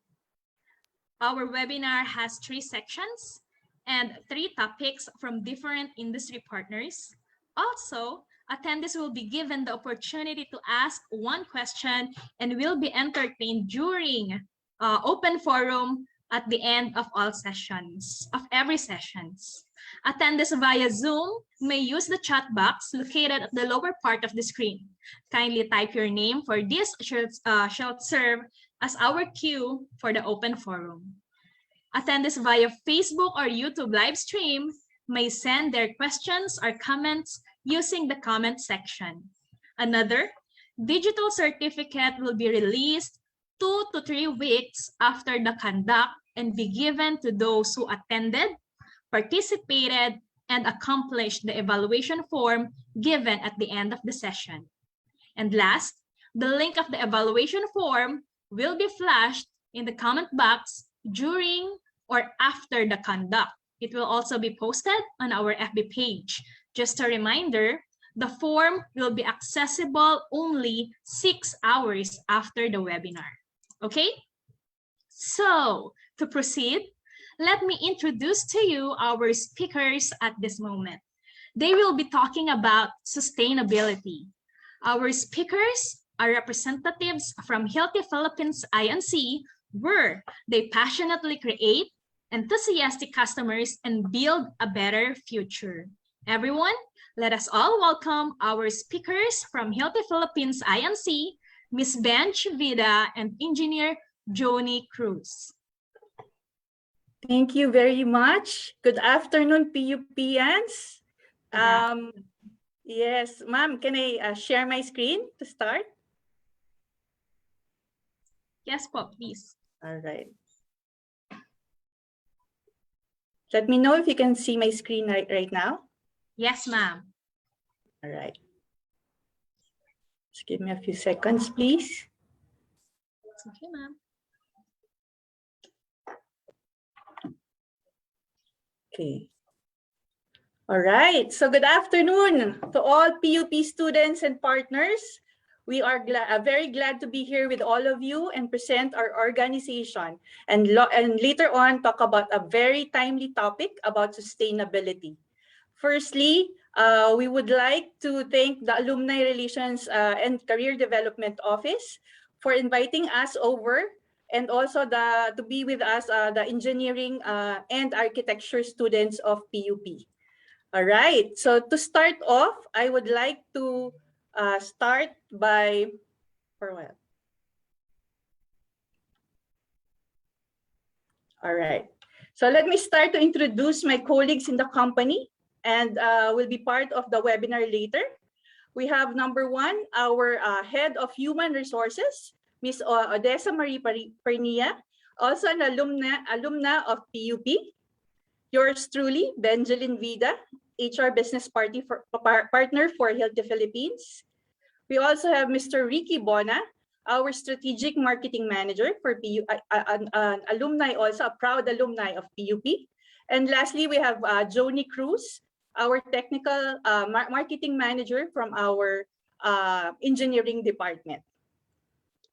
Our webinar has 3 sections and 3 topics from different industry partners. Also, attendees will be given the opportunity to ask 1 question and will be entertained during open forum at the end of every sessions. Attendees via Zoom may use the chat box located at the lower part of the screen. Kindly type your name, for this shall serve as our cue for the open forum. Attendees via Facebook or YouTube live stream may send their questions or comments using the comment section. Another digital certificate will be released 2 to 3 weeks after the conduct and be given to those who attended, participated, and accomplished the evaluation form given at the end of the session. And last, the link of the evaluation form will be flashed in the comment box during or after the conduct. It will also be posted on our FB page. Just a reminder, the form will be accessible only 6 hours after the webinar. Okay? So, to proceed, let me introduce to you our speakers at this moment. They will be talking about sustainability. Our speakers are representatives from Hilti Philippines INC, where they passionately create enthusiastic customers and build a better future. Everyone, let us all welcome our speakers from Hilti Philippines INC, Ms. Bench Vida and Engineer Joni Cruz. Thank you very much. Good afternoon, PUPians. Yes, ma'am, can I share my screen to start? Yes, po, please. All right. Let me know if you can see my screen right now. Yes, ma'am. All right. Just give me a few seconds, please. Okay, ma'am. Okay. All right. So good afternoon to all PUP students and partners. We are very glad to be here with all of you and present our organization and later on talk about a very timely topic about sustainability. Firstly, we would like to thank the Alumni Relations and Career Development Office for inviting us over, and also to be with us, the engineering and architecture students of PUP. All right, so to start off, I would like to start by, all right, so let me start to introduce my colleagues in the company and will be part of the webinar later. We have number 1, our Head of Human Resources, Ms. Odessa Marie Pernia, also an alumna of PUP. Yours truly, Benjamin Vida, HR Business Partner for Hilti Philippines. We also have Mr. Ricky Bona, our Strategic Marketing Manager for PUP, an alumni also, a proud alumni of PUP. And lastly, we have Joni Cruz, our technical marketing manager from our engineering department.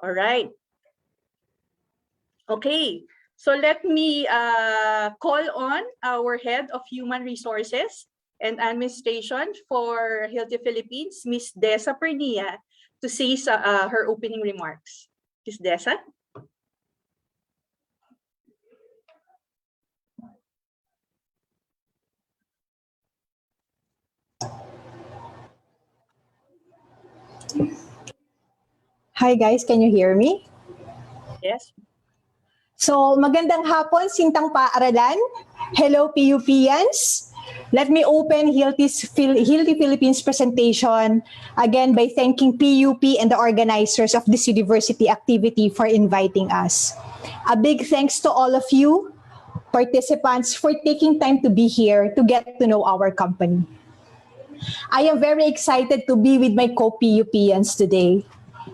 All right. Okay, so let me call on our head of human resources and administration for Hilti Philippines, Ms. Desa Pernia, to say her opening remarks. Ms. Desa? Hi guys, can you hear me? Yes. So, magandang hapon, Sintang Paaralan. Hello, PUPians. Let me open Hilti Philippines presentation again by thanking PUP and the organizers of this university activity for inviting us. A big thanks to all of you, participants, for taking time to be here to get to know our company. I am very excited to be with my co-PUPians today.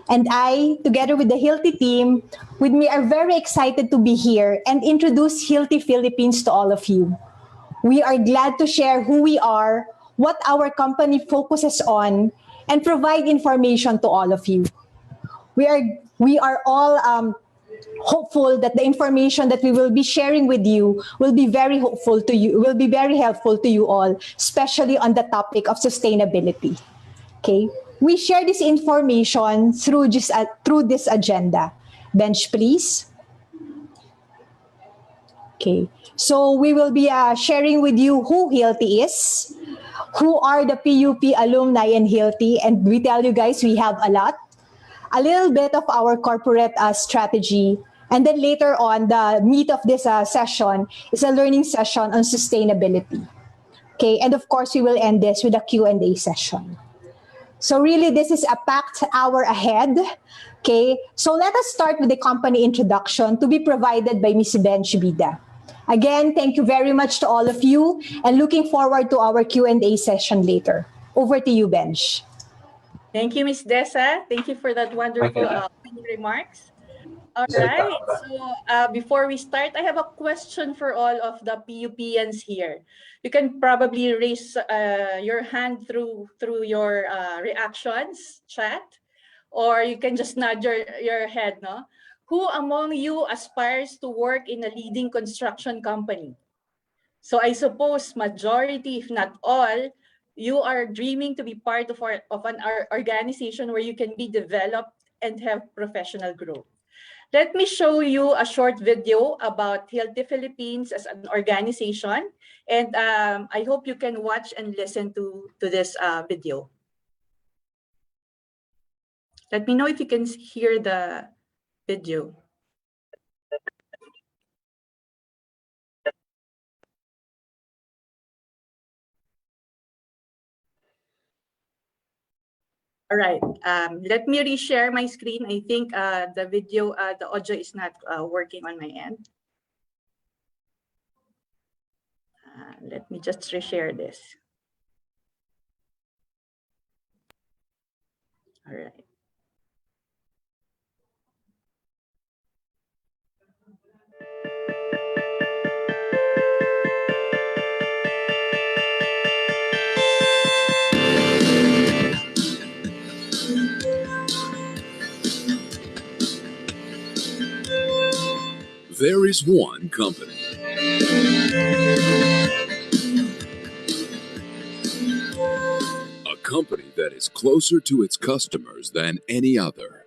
And I, together with the Hilti team, with me are very excited to be here and introduce Hilti Philippines to all of you. We are glad to share who we are, what our company focuses on, and provide information to all of you. We are all hopeful that the information that we will be sharing with you will be very helpful to you all, especially on the topic of sustainability. Okay, we share this information through this agenda. Bench, please. Okay, so we will be sharing with you who Hilti is, who are the PUP alumni in Hilti, and we tell you guys we have a lot. A little bit of our corporate strategy, and then later on, the meat of this session is a learning session on sustainability. Okay, and of course, we will end this with a Q&A session. So really, this is a packed hour ahead. Okay, so let us start with the company introduction to be provided by Ms. Bench Bida. Again, thank you very much to all of you, and looking forward to our Q&A session later. Over to you, Bench. Thank you, Ms. Desa. Thank you for that wonderful opening remarks. All right. So before we start, I have a question for all of the PUPians here. You can probably raise your hand through your reactions chat, or you can just nod your head. No, who among you aspires to work in a leading construction company? So I suppose majority, if not all, you are dreaming to be part of an organization where you can be developed and have professional growth. Let me show you a short video about Hilti Philippines as an organization, and I hope you can watch and listen to this video. Let me know if you can hear the video. All right, let me reshare my screen. I think the video, the audio is not working on my end. Let me just reshare this. All right. There is one company. A company that is closer to its customers than any other.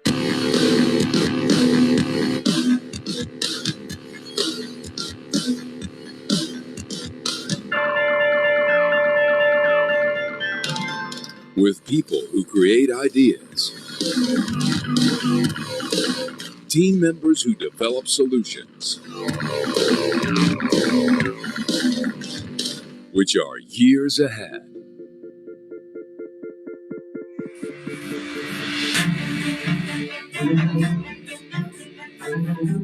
With people who create ideas, team members who develop solutions, which are years ahead.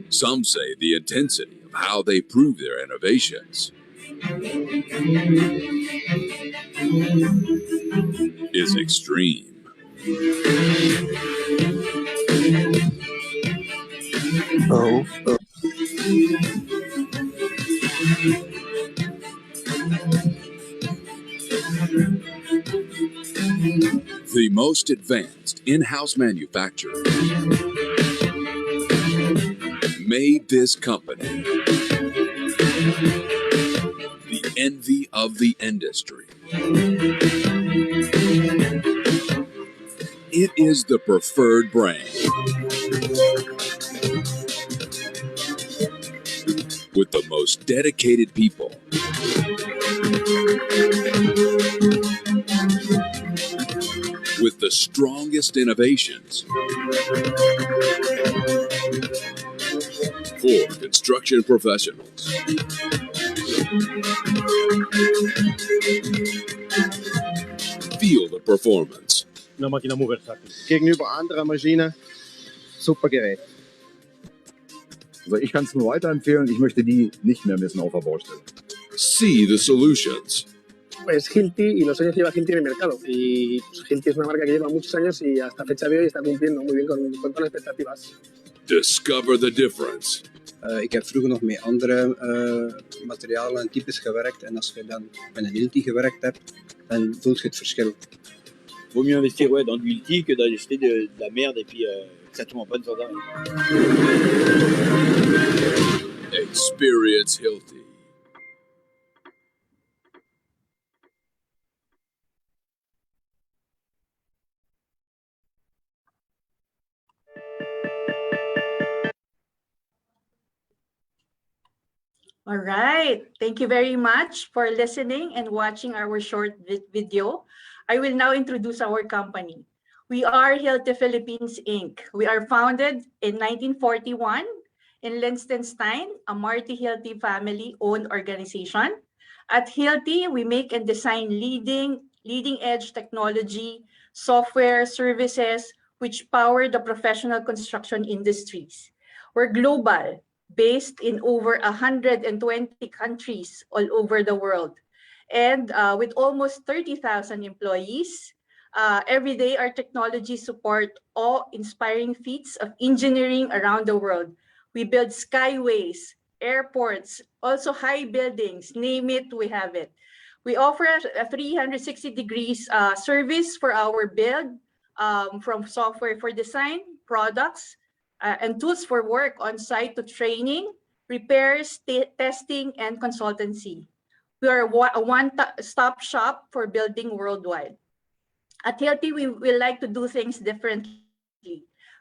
Some say the intensity of how they prove their innovations is extreme. The most advanced in-house manufacturer made this company the envy of the industry. It is the preferred brand with the most dedicated people, with the strongest innovations for construction professionals. Feel the performance. Una máquina muy versátil. Gegenüber anderer Maschine, super Gerät. Also ich kann es nur weiterempfehlen, ich möchte die nicht mehr missen auf der Baustelle. See the solutions. Pues Hilti y los años que lleva Hilti en el mercado. Y pues, Hilti es una marca que lleva muchos años y hasta fecha de hoy está cumpliendo muy bien con todas las expectativas. Discover the difference. Ik heb vroeger nog met andere materialen en types gewerkt. En als je dan met een Hilti gewerkt hebt, dan voelt je het verschil. Vaut mieux investir dans du Hilti que d'acheter de la merde et puis que ça tombe en panne sans arrêt. Experience Hilti. All right. Thank you very much for listening and watching our short video. I will now introduce our company. We are Hilti Philippines, Inc. We are founded in 1941 in Liechtenstein, a Marty Hilti family-owned organization. At Hilti, we make and design leading-edge technology, software, services, which power the professional construction industries. We're global, based in over 120 countries all over the world. And with almost 30,000 employees, every day our technologies support awe-inspiring feats of engineering around the world. We build skyways, airports, also high buildings, name it, we have it. We offer a 360 degrees service for our build, from software for design, products, and tools for work on site to training, repairs, testing, and consultancy. We are a one-stop shop for building worldwide. At Hilti, we like to do things differently.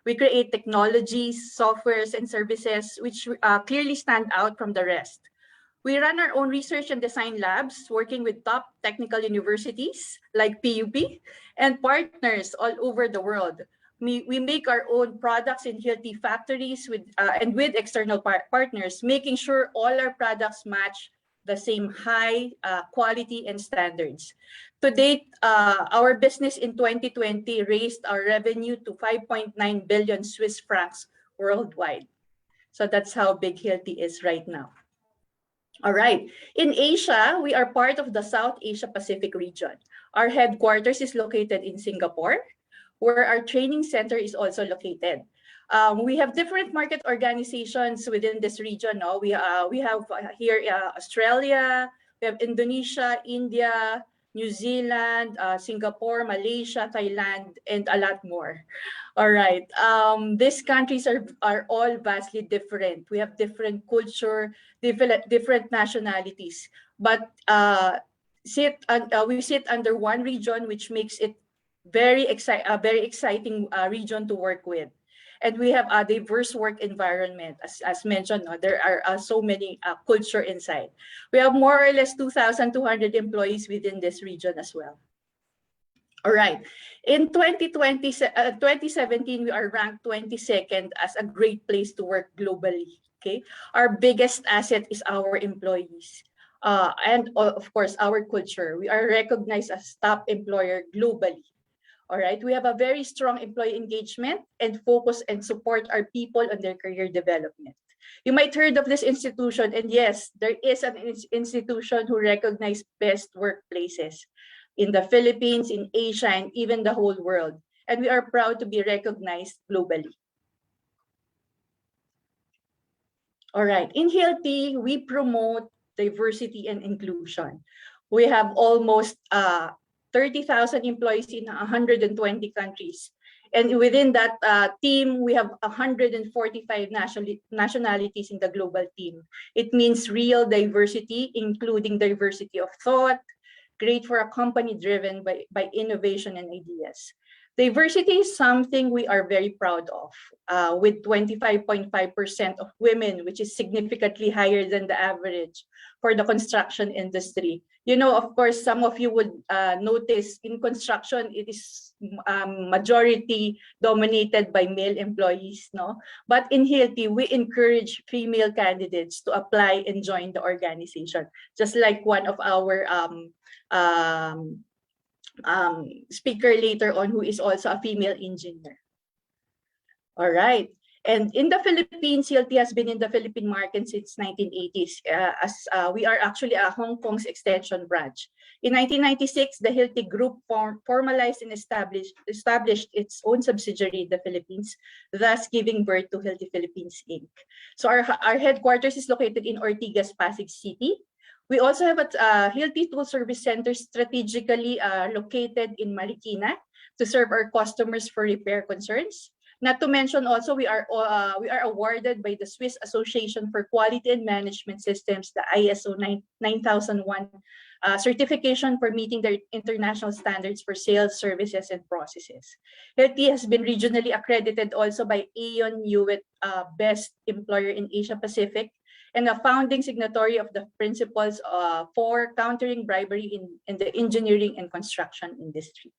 We create technologies, softwares, and services which clearly stand out from the rest. We run our own research and design labs, working with top technical universities like PUP and partners all over the world. We make our own products in Hilti factories and with external partners, making sure all our products match the same high quality and standards. To date, our business in 2020 raised our revenue to 5.9 billion Swiss francs worldwide. So that's how big Hilti is right now. All right. In Asia, we are part of the South Asia Pacific region. Our headquarters is located in Singapore, where our training center is also located. We have different market organizations within this region. No? We have here Australia, we have Indonesia, India, New Zealand, Singapore, Malaysia, Thailand, and a lot more. All right. These countries are all vastly different. We have different culture, different nationalities, but we sit under one region, which makes it very exciting region to work with. And we have a diverse work environment. As mentioned, no, there are so many culture inside. We have more or less 2,200 employees within this region as well. All right. In 2017, we are ranked 22nd as a great place to work globally. Okay. Our biggest asset is our employees. And of course, our culture. We are recognized as top employer globally. All right, we have a very strong employee engagement and focus and support our people on their career development. You might heard of this institution, and yes, there is an institution who recognizes best workplaces in the Philippines, in Asia, and even the whole world. And we are proud to be recognized globally. All right, in Hilti, we promote diversity and inclusion. We have almost 30,000 employees in 120 countries. And within that team, we have 145 nationalities in the global team. It means real diversity, including diversity of thought, great for a company driven by innovation and ideas. Diversity is something we are very proud of, with 25.5% of women, which is significantly higher than the average for the construction industry. You know, of course, some of you would notice in construction, it is majority dominated by male employees, no? But in Hilti, we encourage female candidates to apply and join the organization, just like one of our speaker later on, who is also a female engineer. All right. And in the Philippines, Hilti has been in the Philippine market since 1980s, as we are actually a Hong Kong's extension branch. In 1996, the Hilti Group formalized and established its own subsidiary in the Philippines, thus giving birth to Hilti Philippines, Inc. So our headquarters is located in Ortigas, Pasig City. We also have a Hilti Tool Service Center strategically located in Marikina to serve our customers for repair concerns. Not to mention also, we are awarded by the Swiss Association for Quality and Management Systems, the ISO 9001 certification for meeting their international standards for sales, services, and processes. Hilti has been regionally accredited also by Aon Hewitt Best Employer in Asia Pacific, and a founding signatory of the principles for countering bribery in the engineering and construction industry.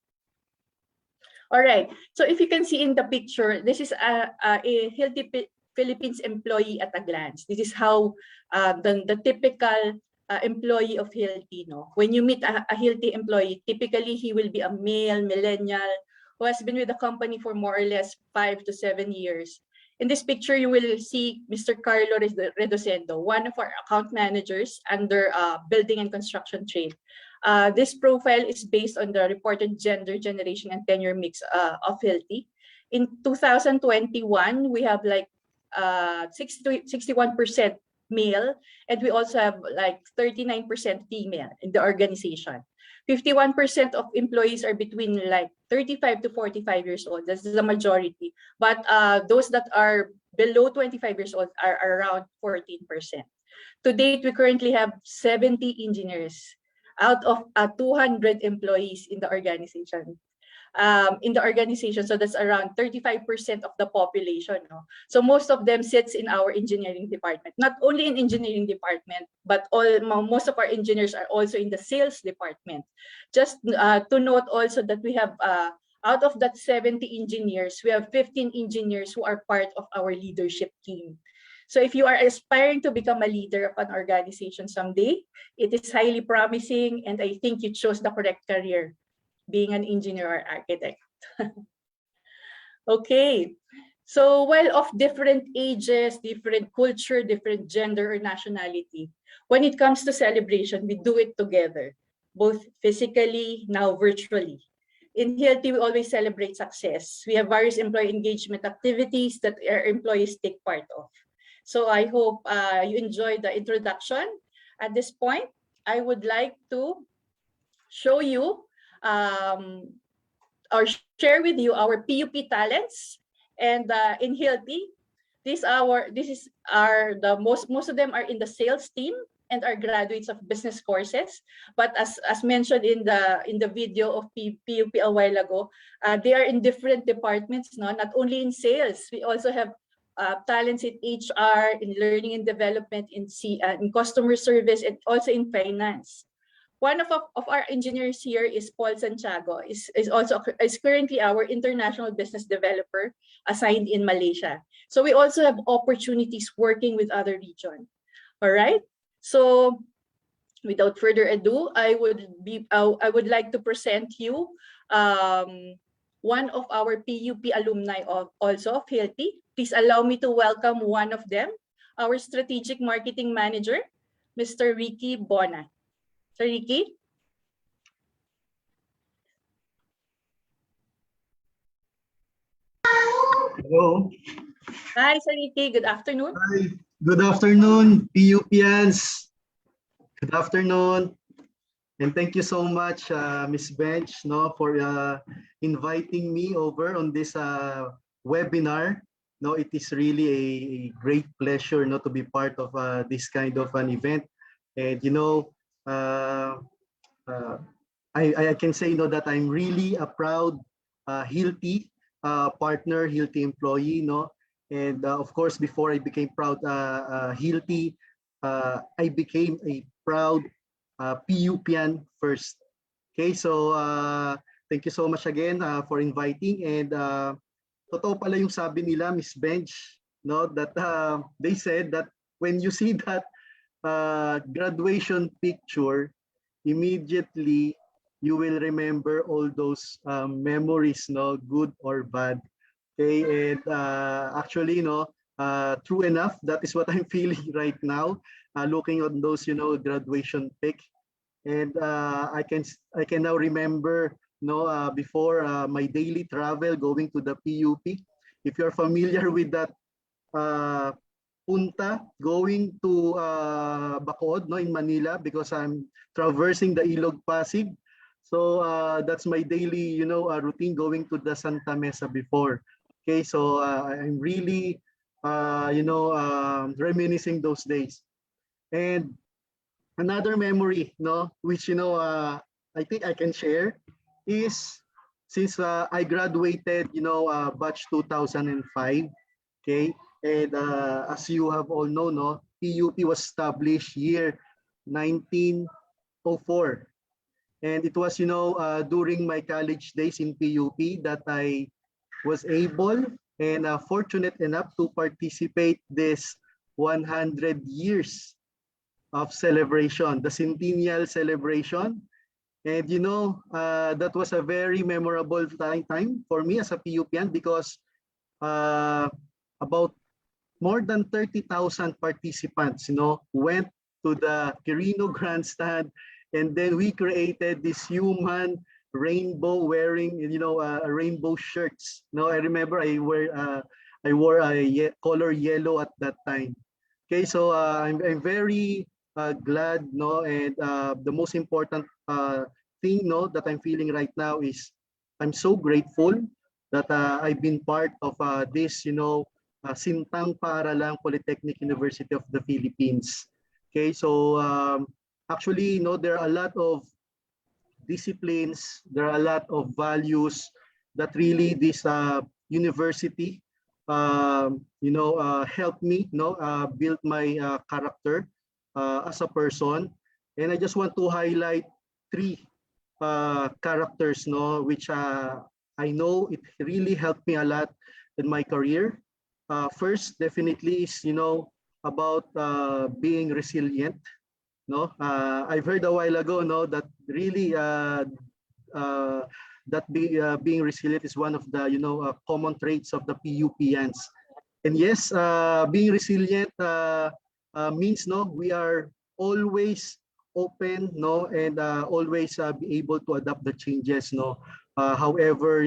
All right, so if you can see in the picture, this is a Hilti Philippines employee at a glance. This is how the typical employee of Hilti, no? When you meet a Hilti employee, typically he will be a male, millennial, who has been with the company for more or less 5 to 7 years. In this picture, you will see Mr. Carlo Redosendo, one of our account managers under building and construction trade. This profile is based on the reported gender, generation, and tenure mix of Hilti. In 2021, we have like 61% male, and we also have like 39% female in the organization. 51% of employees are between like 35 to 45 years old. That's the majority. But those that are below 25 years old are around 14%. To date, we currently have 70 engineers out of 200 employees in the organization. So that's around 35% of the population. No? So most of them sits in our engineering department. Not only in engineering department, but most of our engineers are also in the sales department. Just to note also that we have, out of that 70 engineers, we have 15 engineers who are part of our leadership team. So if you are aspiring to become a leader of an organization someday, it is highly promising, and I think you chose the correct career, being an engineer or architect. Okay, so well, of different ages, different culture, different gender or nationality, when it comes to celebration, we do it together, both physically, now virtually. In Hilti, we always celebrate success. We have various employee engagement activities that our employees take part of. So I hope you enjoyed the introduction. At this point, I would like to show you or share with you our PUP talents. And in Hilti, most of them are in the sales team and are graduates of business courses. But as mentioned in the video of PUP a while ago, they are in different departments, no? Not only in sales, we also have talents in HR, in learning and development, in customer service, and also in finance. One of our engineers here is Paul Santiago, is currently our international business developer assigned in Malaysia. So we also have opportunities working with other regions. All right. So without further ado, I would like to present you one of our PUP alumni also of Hilti. Please allow me to welcome one of them, our strategic marketing manager, Mr. Ricky Bona. Sir Ricky? Hello. Hi, Sir Ricky. Good afternoon. Hi. Good afternoon, PUPians. Good afternoon. And thank you so much, Ms. Bench, no, for inviting me over on this webinar. No, it is really a great pleasure, no, to be part of this kind of an event. And uh, uh, I can say, that I'm really a proud Hilti partner, Hilti employee, no. And of course, before I became proud Hilti, I became a proud PUPian first. Okay, so thank you so much again for inviting. And totoo pala yung sabi nila, Miss Bench, no, that they said that when you see that graduation picture, immediately you will remember all those memories, no, good or bad. Okay, and actually, true enough, that is what I'm feeling right now, looking on those, graduation pic. And I can now remember, before my daily travel going to the PUP. If you're familiar with that punta going to Bacood, no, in Manila, because I'm traversing the Ilog Pasig. So that's my daily, routine going to the Santa Mesa before. Okay, so I'm really, reminiscing those days. And another memory, no, which I think I can share is since I graduated, batch 2005. Okay, and as you have all known, no, PUP was established year 1904. And it was, during my college days in PUP that I was able and fortunate enough to participate this 100 years of celebration, the centennial celebration. And that was a very memorable time for me as a PUPian because about more than 30,000 participants, went to the Quirino Grandstand, and then we created this human rainbow wearing, rainbow shirts. I remember I wore a color yellow at that time. Okay, so I'm very glad, and the most important thing, that I'm feeling right now is I'm so grateful that I've been part of this, Sintang Paaralang Polytechnic University of the Philippines. Okay, so actually, there are a lot of disciplines, there are a lot of values that really this university, helped me, build my character as a person. And I just want to highlight three characters, which I know it really helped me a lot in my career. First, definitely is, about being resilient. I've heard a while ago, that really being resilient is one of the, common traits of the PUPians. And yes, being resilient means, we are always open, and always be able to adapt the changes, however,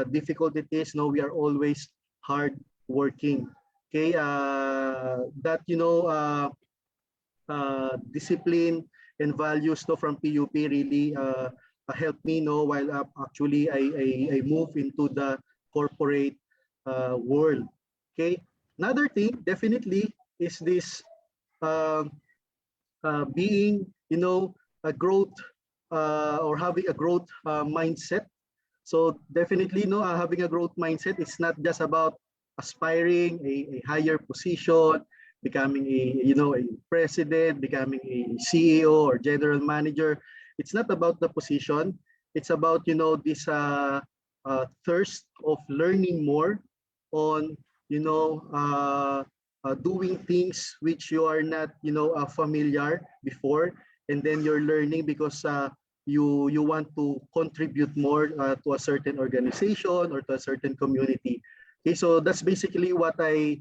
difficult it is, we are always hard working. Okay, that, discipline and values, from PUP really helped me, while actually I move into the corporate world. Okay, another thing definitely is this being, a growth or having a growth mindset. So definitely, having a growth mindset is not just about aspiring a higher position, becoming a president, becoming a CEO or general manager. It's not about the position. It's about, this thirst of learning more on, doing things which you are not, familiar before, and then you're learning because you want to contribute more to a certain organization or to a certain community. Okay, so that's basically what I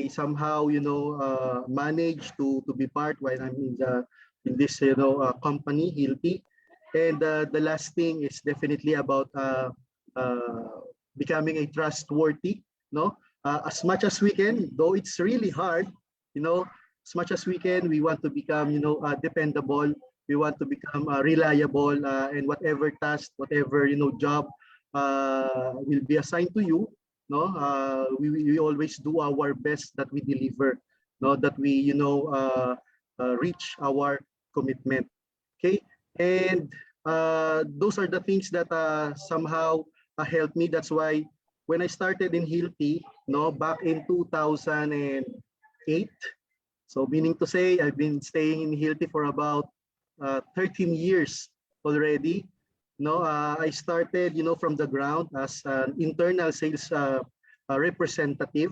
somehow, manage to be part while I'm in this, company, Hilti. And the last thing is definitely about becoming a trustworthy, as much as we can, though it's really hard, as much as we can, we want to become, dependable We want to become reliable, and whatever task, whatever job will be assigned to you, no, we always do our best that we deliver, no, that we reach our commitment. Okay, and those are the things that somehow helped me. That's why when I started in Hilti, no, back in 2008, so meaning to say I've been staying in Hilti for about 13 years already. No, I started, from the ground as an internal sales representative.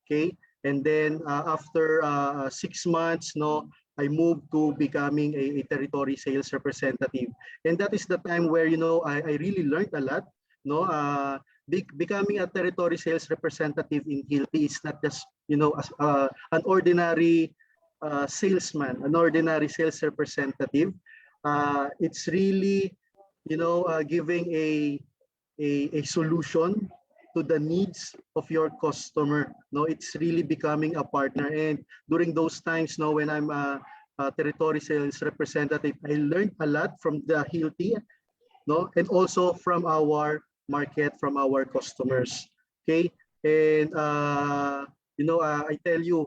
Okay, and then after 6 months, no, I moved to becoming a territory sales representative, and that is the time where I really learned a lot. No, becoming a territory sales representative in Hilti is not just an ordinary salesman, an ordinary sales representative. It's really giving a solution to the needs of your customer. No, it's really becoming a partner. And during those times, no, when I'm a territory sales representative, I learned a lot from the Hilti, no, and also from our market, from our customers. Okay, and I tell you,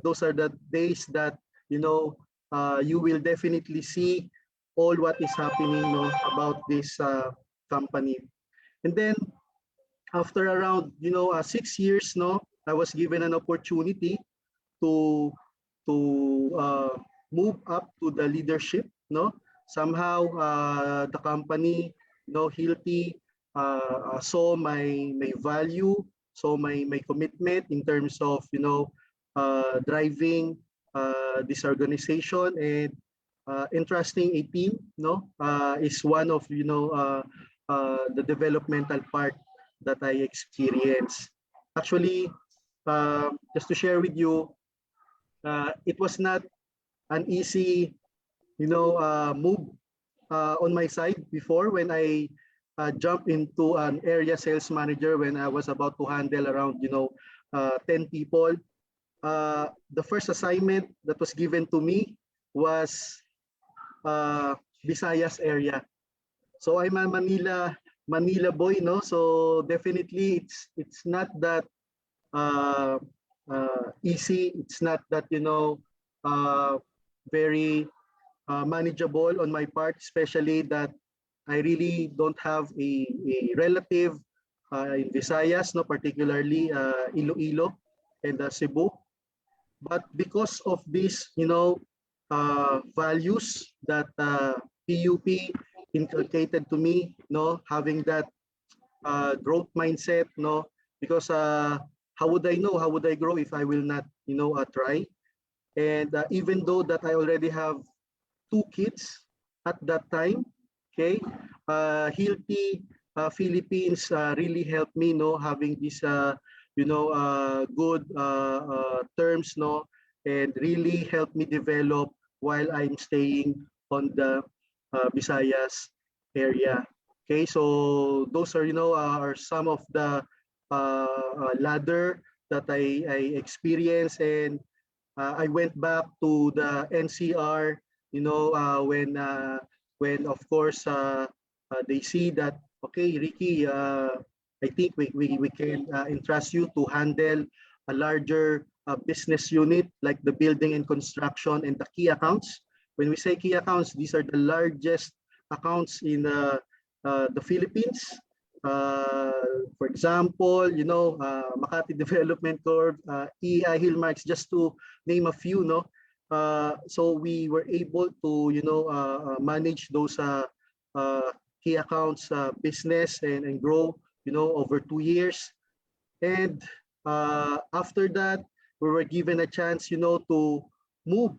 those are the days that you will definitely see all what is happening, no, about this company. And then after around 6 years, no, I was given an opportunity to move up to the leadership. No, somehow the company, Hilti, saw my value, saw my commitment in terms of driving this organization, and entrusting a team, no, is one of the developmental part that I experience. Actually, just to share with you, it was not an easy, move on my side before when I jumped into an area sales manager when I was about to handle around 10 people. The first assignment that was given to me was Visayas area. So I'm a Manila boy, no. So definitely it's not that easy. It's not that very manageable on my part, especially that I really don't have a relative in Visayas, no, particularly Iloilo and Cebu. But because of these, values that PUP inculcated to me, no, having that growth mindset, no, because how would I know? How would I grow if I will not, try? And even though that I already have 2 kids at that time, okay, Hilti Philippines really helped me, no, having this, good terms, no, and really helped me develop while I'm staying on the Visayas area. Okay, so those are are some of the ladder that I experienced, and I went back to the NCR, when of course they see that, okay, Ricky, I think we can entrust you to handle a larger business unit like the building and construction and the key accounts. When we say key accounts, these are the largest accounts in the Philippines. For example, Makati Development Corp, EI Hillmarks, just to name a few, no. So we were able to manage those key accounts business and grow over 2 years. And after that, we were given a chance to move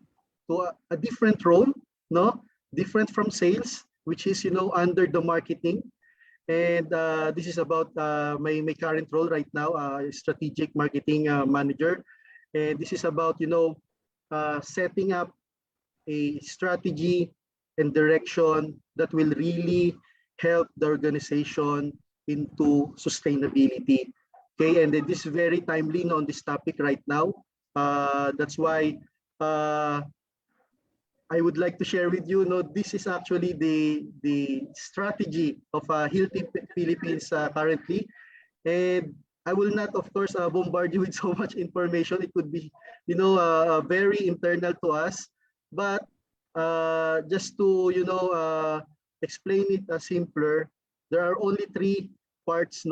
to a different role, no, different from sales, which is under the marketing. And this is about my current role right now, strategic marketing manager. And this is about setting up a strategy and direction that will really help the organization into sustainability. Okay, and this is very timely on this topic right now. That's why I would like to share with you, this is actually the strategy of Hilti Philippines currently. And I will not, of course, bombard you with so much information. It could be, very internal to us. But just to, explain it simpler, there are only three parts,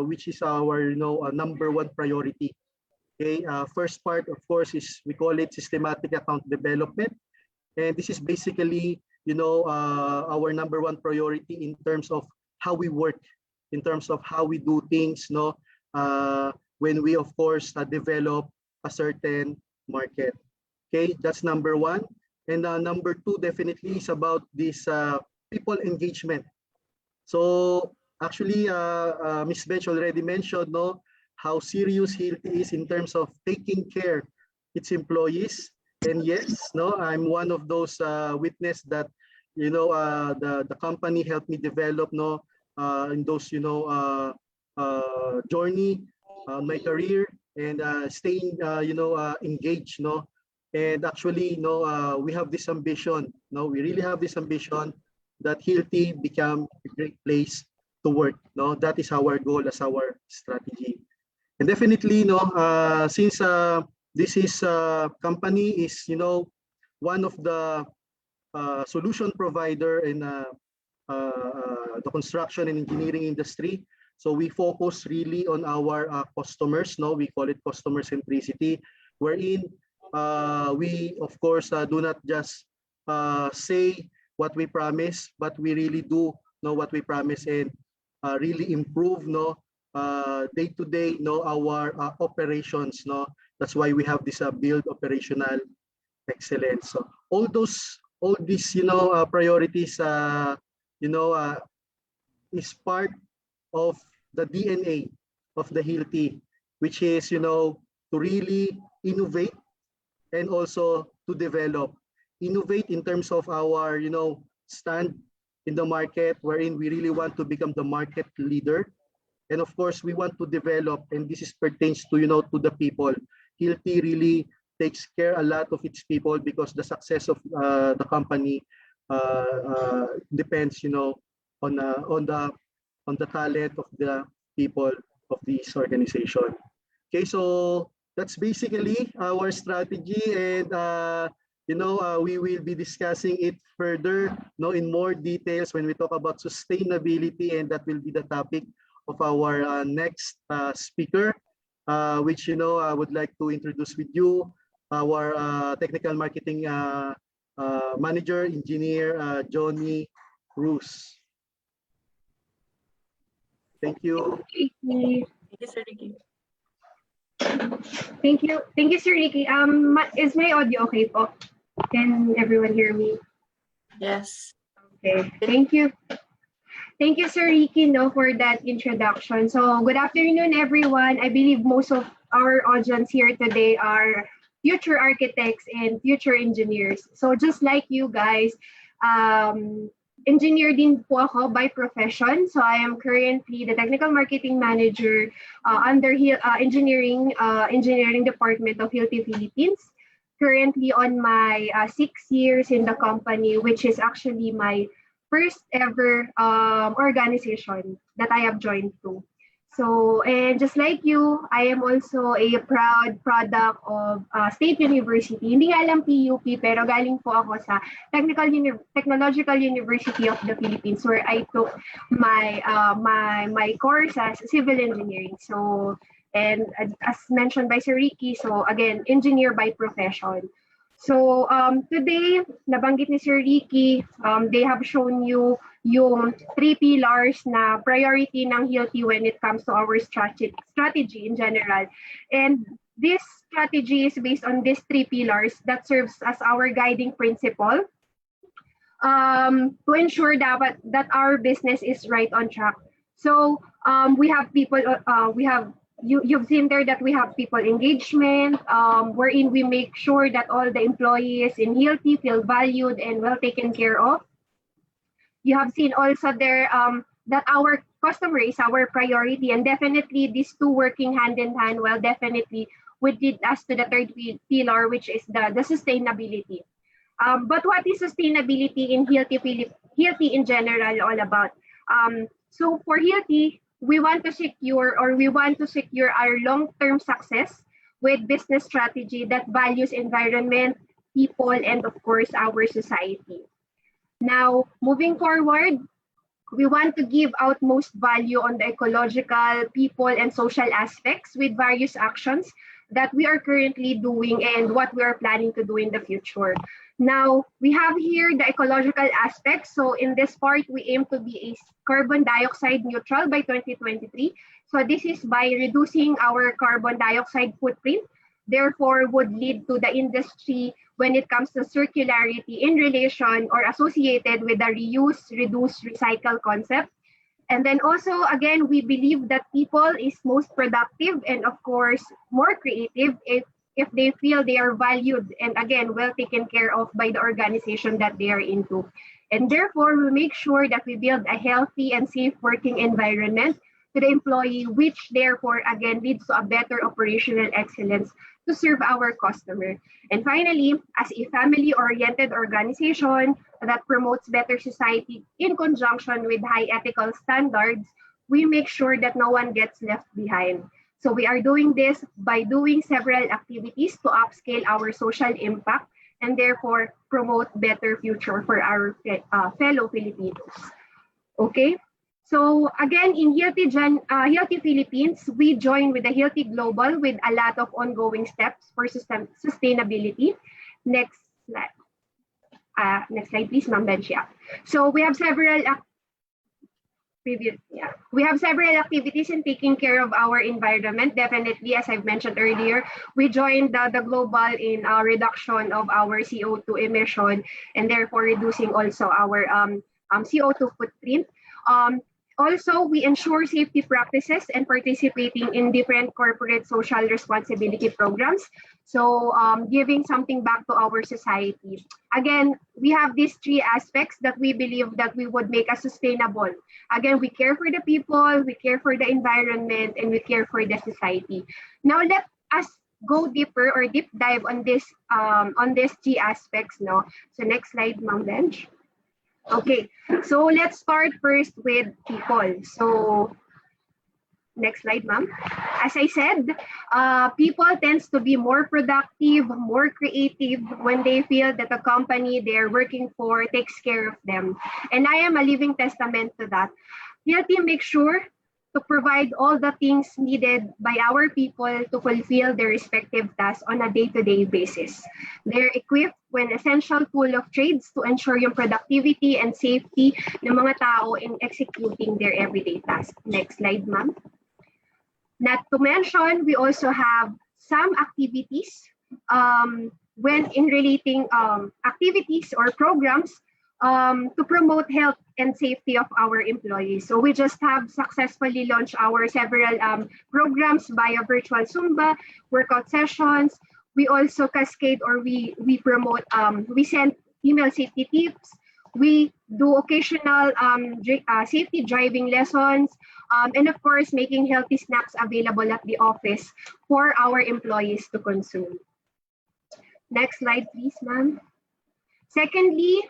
which is our, number one priority. Okay, first part, of course, is we call it systematic account development. And this is basically, our number one priority in terms of how we work, in terms of how we do things, when we, of course, develop a certain market. Okay, that's number one. And number two definitely is about this people engagement. So actually, Ms. Bench already mentioned, how serious Hilti is in terms of taking care its employees. And yes, I'm one of those witness that, the company helped me develop, in those, journey, my career, and staying, engaged, And actually, we have this ambition, we really have this ambition that Hilti become a great place to work. That is our goal as our strategy. And definitely, since this is company is, one of the solution provider in the construction and engineering industry. So we focus really on our customers. We call it customer centricity, wherein we, of course, do not just say what we promise, but we really do know what we promise and really improve day to day our operations. That's why we have this build operational excellence. So all these priorities is part of the DNA of the Hilti, which is to really innovate and also to develop. Innovate in terms of our stand in the market, wherein we really want to become the market leader. And of course, we want to develop, and this is pertains to to the people. Hilti really takes care a lot of its people because the success of the company depends, on the talent of the people of this organization. Okay, so that's basically our strategy, and we will be discussing it further, in more details when we talk about sustainability, and that will be the topic of our next speaker, which I would like to introduce with you our technical marketing manager, engineer Johnny Cruz. Thank you. Thank you, Sir Ricky. Thank you, Sir Ricky. Is my audio okay po? Can everyone hear me? Yes. Okay. Thank you. Thank you, Sir Ricky, for that introduction. So, good afternoon, everyone. I believe most of our audience here today are future architects and future engineers. So, just like you guys, engineer din po ako by profession. So, I am currently the technical marketing manager under engineering department of Hilti Philippines. Currently on my 6 years in the company, which is actually my first ever organization that I have joined to. So, and just like you, I am also a proud product of State University. Hindi nga lang PUP, pero galing po ako sa Technological University of the Philippines, where I took my my course as civil engineering. So, and as mentioned by Sir Ricky, so again, engineer by profession. So today, nabanggit ni Sir Ricky, they have shown you yung 3 pillars na priority ng Hilti when it comes to our strategy in general. And this strategy is based on these 3 pillars that serves as our guiding principle to ensure that our business is right on track. So we have people, you've seen there that we have people engagement, wherein we make sure that all the employees in Hilti feel valued and well taken care of. You have seen also there that our customer is our priority, and definitely these two working hand in hand, well, definitely would lead us to the third pillar, which is the sustainability. But what is sustainability in Hilti in general all about? So for Hilti, we want to secure our long-term success with business strategy that values environment, people, and of course our society. Now, moving forward, we want to give utmost value on the ecological, people, and social aspects with various actions that we are currently doing and what we are planning to do in the future. Now, we have here the ecological aspects. So in this part, we aim to be a carbon dioxide neutral by 2023. So this is by reducing our carbon dioxide footprint, therefore would lead to the industry when it comes to circularity in relation or associated with the reuse, reduce, recycle concept. And then also, again, we believe that people is most productive and of course more creative if they feel they are valued and again well taken care of by the organization that they are into. And therefore, we make sure that we build a healthy and safe working environment to the employee, which therefore again leads to a better operational excellence to serve our customer. And finally, as a family-oriented organization that promotes better society in conjunction with high ethical standards, we make sure that no one gets left behind. So we are doing this by doing several activities to upscale our social impact and therefore promote better future for our fellow Filipinos. Okay? So again, in Hilti Philippines, we join with the Hilti Global with a lot of ongoing steps for sustainability. Next slide. Next slide, please, Ma'am Benchia. So we have several activities in taking care of our environment. Definitely, as I've mentioned earlier, we joined the global in reduction of our CO2 emission and therefore reducing also our CO2 footprint. Also, we ensure safety practices and participating in different corporate social responsibility programs. So giving something back to our society. Again, we have these three aspects that we believe that we would make us sustainable. Again, we care for the people, we care for the environment, and we care for the society. Now let us go deeper or deep dive on these three aspects. No? So next slide, Ma'am Bench. Okay, so let's start first with people. So next slide, ma'am. As I said, people tends to be more productive, more creative when they feel that the company they're working for takes care of them. And I am a living testament to that. Hilti makes sure to provide all the things needed by our people to fulfill their respective tasks on a day-to-day basis. They're equipped with an essential pool of trades to ensure yung productivity and safety ng mga tao in executing their everyday tasks. Next slide, ma'am. Not to mention, we also have some activities when in relating activities or programs to promote health and safety of our employees. So we just have successfully launched our several programs via virtual Zumba, workout sessions. We also cascade or we promote, we send email safety tips. We do occasional safety driving lessons. And of course, making healthy snacks available at the office for our employees to consume. Next slide, please, ma'am. Secondly,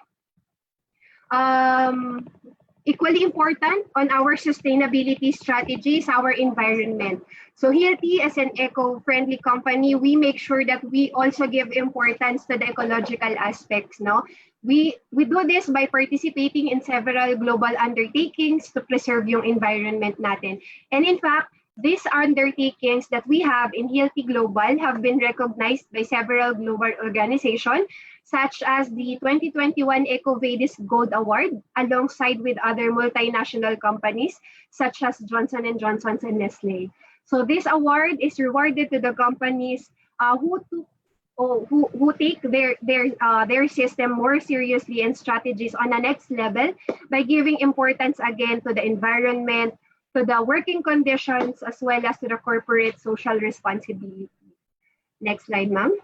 equally important on our sustainability strategy is our environment. So Hilti, as an eco-friendly company, we make sure that we also give importance to the ecological aspects. No, we do this by participating in several global undertakings to preserve yung environment natin. And in fact, these undertakings that we have in Hilti Global have been recognized by several global organizations, such as the 2021 EcoVadis Gold Award, alongside with other multinational companies, such as Johnson & Johnson and Nestle. So this award is rewarded to the companies who take their system more seriously and strategies on the next level by giving importance again to the environment, to the working conditions, as well as to the corporate social responsibility. Next slide, ma'am.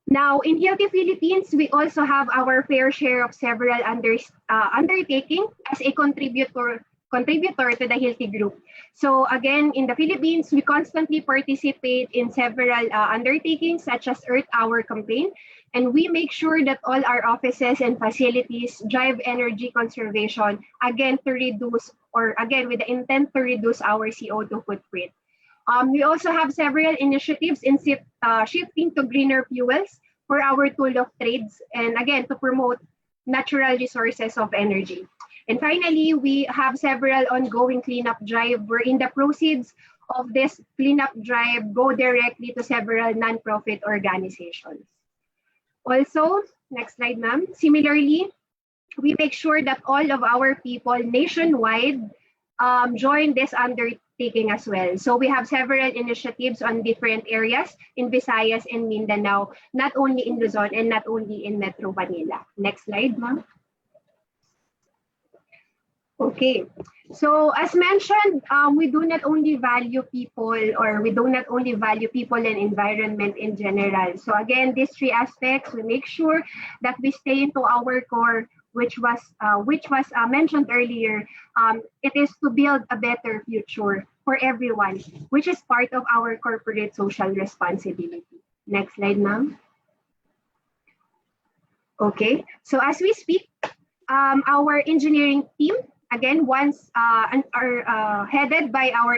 Now, in Hilti Philippines, we also have our fair share of several undertaking as a contributor contributor to the Hilti Group. So again, in the Philippines, we constantly participate in several undertakings such as Earth Hour campaign, and we make sure that all our offices and facilities drive energy conservation, again, to reduce, or again, with the intent to reduce our CO2 footprint. We also have several initiatives in shifting to greener fuels for our tool of trades, and again, to promote natural resources of energy. And finally, we have several ongoing cleanup drive wherein the proceeds of this cleanup drive go directly to several non-profit organizations. Also, next slide, ma'am. Similarly, we make sure that all of our people nationwide join this undertaking as well. So we have several initiatives on different areas in Visayas and Mindanao, not only in Luzon and not only in Metro Manila. Next slide, ma'am. Okay, so as mentioned, we do not only value people, or we do not only value people and environment in general. So again, these three aspects, we make sure that we stay into our core, which was mentioned earlier. It is to build a better future for everyone, which is part of our corporate social responsibility. Next slide, ma'am. Okay, so as we speak, our engineering team, again, are headed by our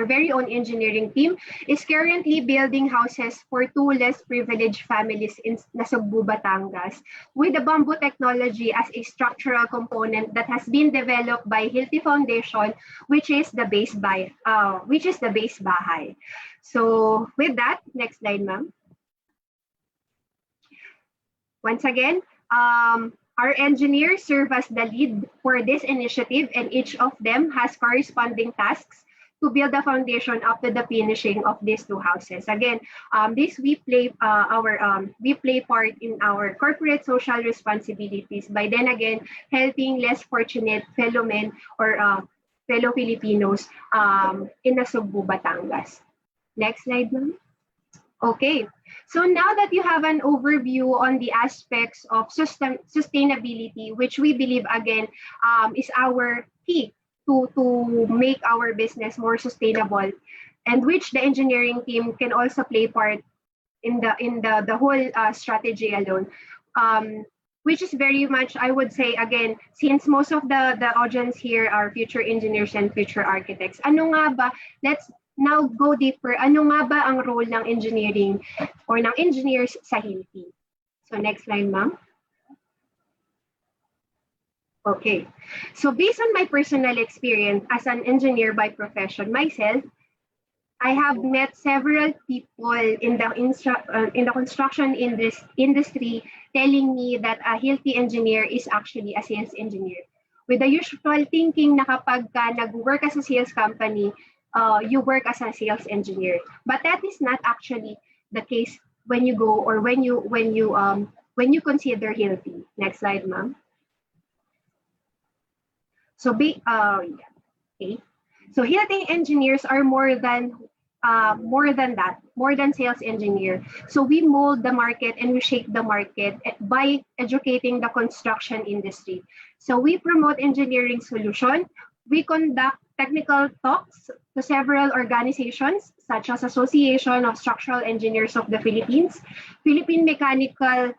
very own engineering team, is currently building houses for two less privileged families in Nasugbu, Batangas, with the bamboo technology as a structural component that has been developed by Hilti Foundation, which is the base bahay. So with that, next slide, ma'am. Once again, our engineers serve as the lead for this initiative, and each of them has corresponding tasks to build the foundation up to the finishing of these two houses. Again, we play part in our corporate social responsibilities by then again helping less fortunate fellow men or fellow Filipinos in Nasugbu, Batangas. Next slide, ma'am. Okay, so now that you have an overview on the aspects of sustainability, which we believe again is our key to make our business more sustainable, and which the engineering team can also play part in the whole strategy alone, which is very much, I would say again, since most of the audience here are future engineers and future architects, ano nga ba, let's now go deeper. Ano nga ba ang role ng engineering or ng engineers sa Hilti? So next slide, ma'am. Okay. So based on my personal experience as an engineer by profession myself, I have met several people in the construction industry telling me that a Hilti engineer is actually a sales engineer. With the usual thinking na kapag ka nag-work as a sales company, you work as a sales engineer, but that is not actually the case when you go or when you consider Hilti. Next slide, ma'am. So okay. So Hilti engineers are more than sales engineer. So we mold the market and we shape the market by educating the construction industry. So we promote engineering solution. We conduct technical talks to several organizations such as Association of Structural Engineers of the Philippines, Philippine Mechanical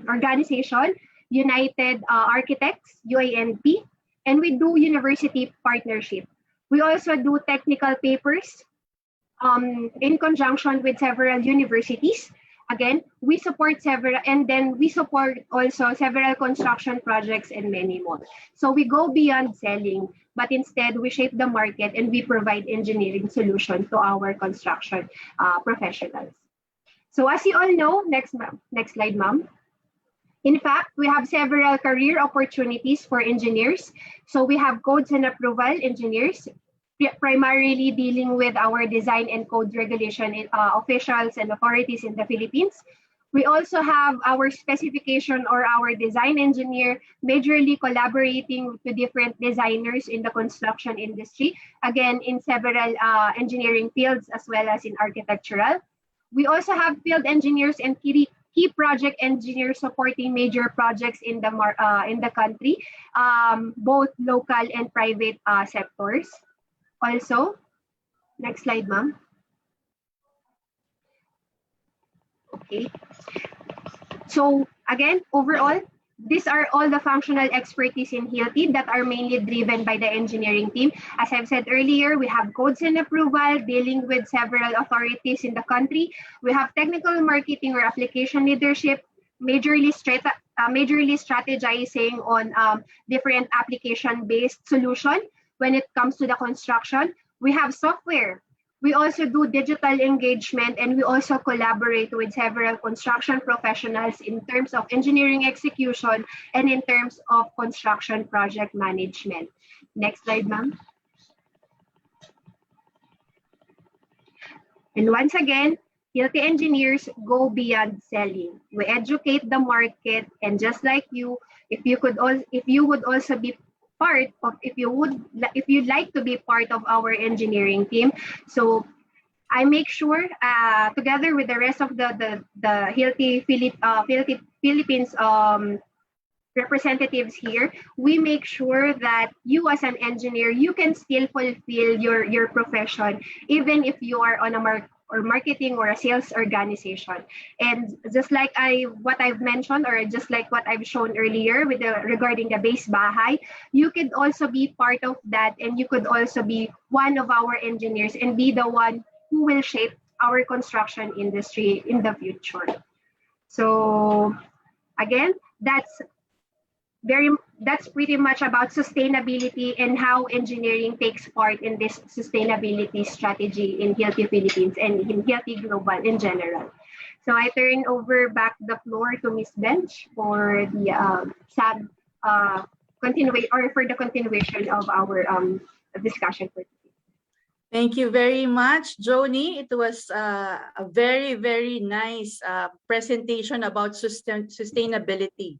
Organization, United Architects, UANP, and we do university partnership. We also do technical papers in conjunction with several universities. Again, we support several, and then we support also several construction projects and many more. So we go beyond selling, but instead we shape the market and we provide engineering solutions to our construction professionals. So as you all know, next slide, ma'am. In fact, we have several career opportunities for engineers. So we have codes and approval engineers, primarily dealing with our design and code regulation officials and authorities in the Philippines. We also have our specification or our design engineer, majorly collaborating with different designers in the construction industry, again, in several engineering fields as well as in architectural. We also have field engineers and key key project engineer supporting major projects in the country, both local and private sectors. Also, next slide, ma'am. Okay. So again, overall, these are all the functional expertise in Hilti that are mainly driven by the engineering team. As I've said earlier, we have codes and approval dealing with several authorities in the country. We have technical marketing or application leadership, majorly strategizing on different application-based solution when it comes to the construction. We have software. We also do digital engagement, and we also collaborate with several construction professionals in terms of engineering execution and in terms of construction project management. Next slide, ma'am. And once again, Hilti engineers go beyond selling. We educate the market, and just like you, if you would also be part of, if you'd like to be part of our engineering team, so I make sure together with the rest of the Hilti Philippines representatives here, we make sure that you as an engineer, you can still fulfill your profession even if you are on a marketing or a sales organization. And just like what I've mentioned, or just like what I've shown earlier with regarding the base bahay, you could also be part of that, and you could also be one of our engineers and be the one who will shape our construction industry in the future. So again, that's pretty much about sustainability and how engineering takes part in this sustainability strategy in Hilti Philippines and in Hilti Global in general. So I turn over back the floor to Ms. Bench for the continuation of our discussion for today. Thank you very much, Joni. It was a very, very nice presentation about sustainability.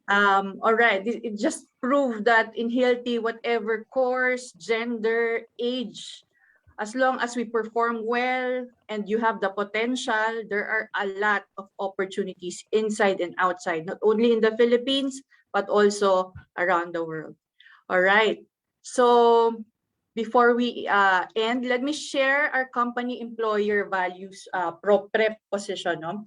All right, it just proved that in Hilti, whatever course, gender, age, as long as we perform well and you have the potential, there are a lot of opportunities inside and outside, not only in the Philippines, but also around the world. All right, so before we end, let me share our company employer values position. No?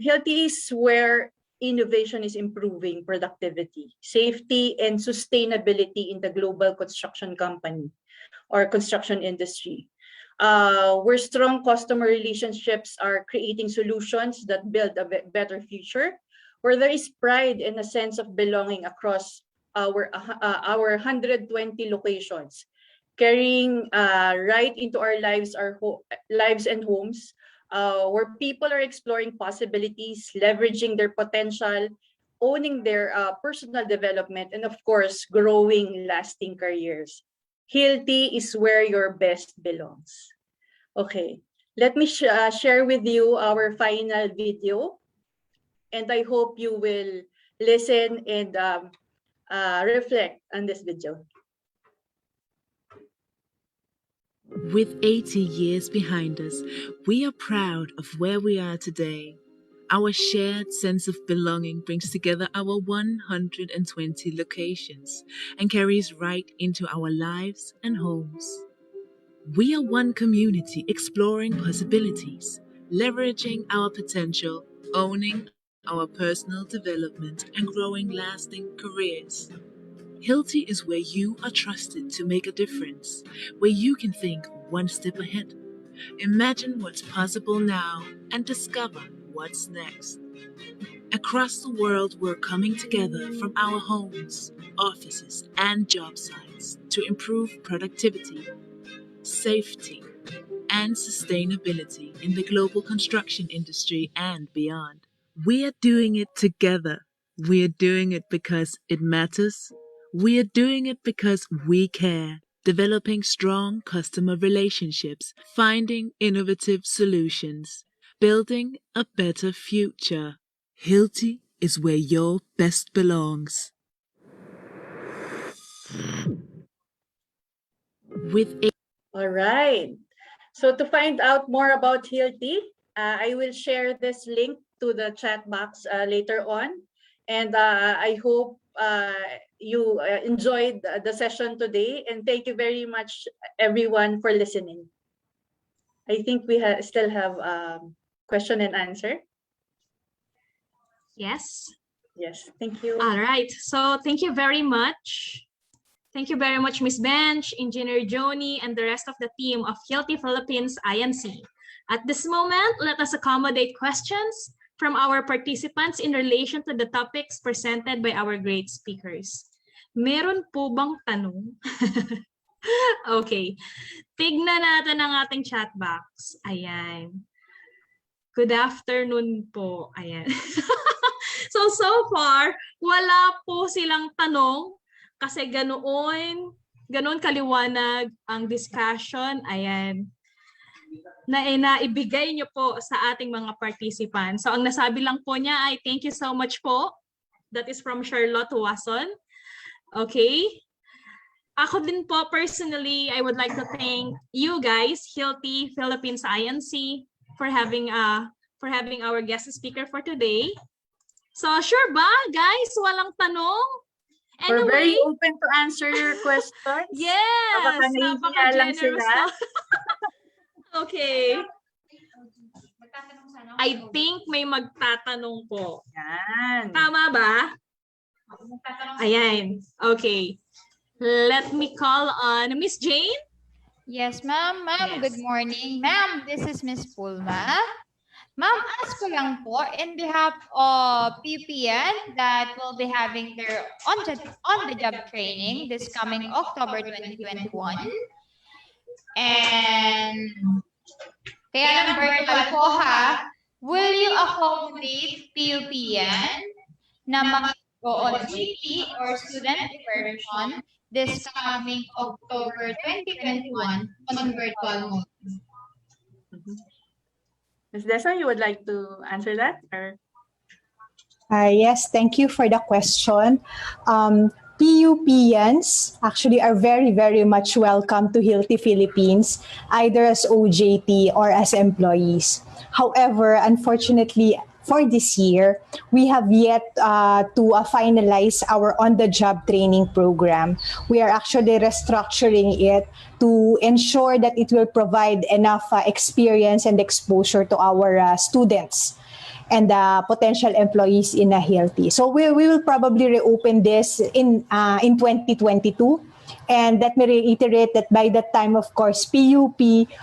Hilti is where innovation is improving productivity, safety, and sustainability in the global construction company or construction industry. Where strong customer relationships are creating solutions that build a better future, where there is pride and a sense of belonging across our 120 locations, carrying right into our lives, lives and homes, where people are exploring possibilities, leveraging their potential, owning their personal development, and of course, growing lasting careers. Hilti is where your best belongs. Okay, let me share with you our final video, and I hope you will listen and reflect on this video. With 80 years behind us, we are proud of where we are today. Our shared sense of belonging brings together our 120 locations and carries right into our lives and homes. We are one community exploring possibilities, leveraging our potential, owning our personal development, and growing lasting careers. Hilti is where you are trusted to make a difference, where you can think one step ahead. Imagine what's possible now and discover what's next. Across the world, we're coming together from our homes, offices, and job sites to improve productivity, safety, and sustainability in the global construction industry and beyond. We are doing it together. We are doing it because it matters. We are doing it because we care, developing strong customer relationships, finding innovative solutions, building a better future. Hilti is where your best belongs. All right. So to find out more about Hilti, I will share this link to the chat box later on. And I hope you enjoyed the session today. And thank you very much, everyone, for listening. I think we still have question and answer. Yes. Yes, thank you. All right. So thank you very much. Thank you very much, Ms. Bench, Engineer Joni, and the rest of the team of Hilti Philippines INC. At this moment, let us accommodate questions from our participants in relation to the topics presented by our great speakers. Meron po bang tanong? Okay. Tignan natin ang ating chat box. Ayan. Good afternoon po. Ayan. So far, wala po silang tanong kasi ganoon kaliwanag ang discussion. Ayan. Naibigay niyo po sa ating mga participants. So ang nasabi lang po niya ay thank you so much po. That is from Charlotte Wasson. Okay. Ako din po personally, I would like to thank you guys, Hilti Philippines INC, for having our guest speaker for today. So sure ba, guys? Walang tanong? We're very open to answer your questions. Yes! Napaka-generous. Okay. I think may magtatanong po. Yan. Tama ba? Ayan. Okay. Let me call on Miss Jane. Yes, ma'am. Ma'am, Yes. good morning. Ma'am, this is Miss Pulma. Ma'am, ask ko lang po, in behalf of PUPN that will be having their on-the-job training this coming October 2021. And kaya lang virtual po ha, will you accommodate PUPN na mag-OJT or student immersion this coming October 2021 on virtual mode? Ms. Dessa, you would like to answer that? Or? Yes, thank you for the question. PUPians actually are very, very much welcome to Hilti Philippines, either as OJT or as employees. However, unfortunately, for this year, we have yet to finalize our on-the-job training program. We are actually restructuring it to ensure that it will provide enough experience and exposure to our students and potential employees in Hilti. So we will probably reopen this in 2022. And let me reiterate that by that time, of course, PUPians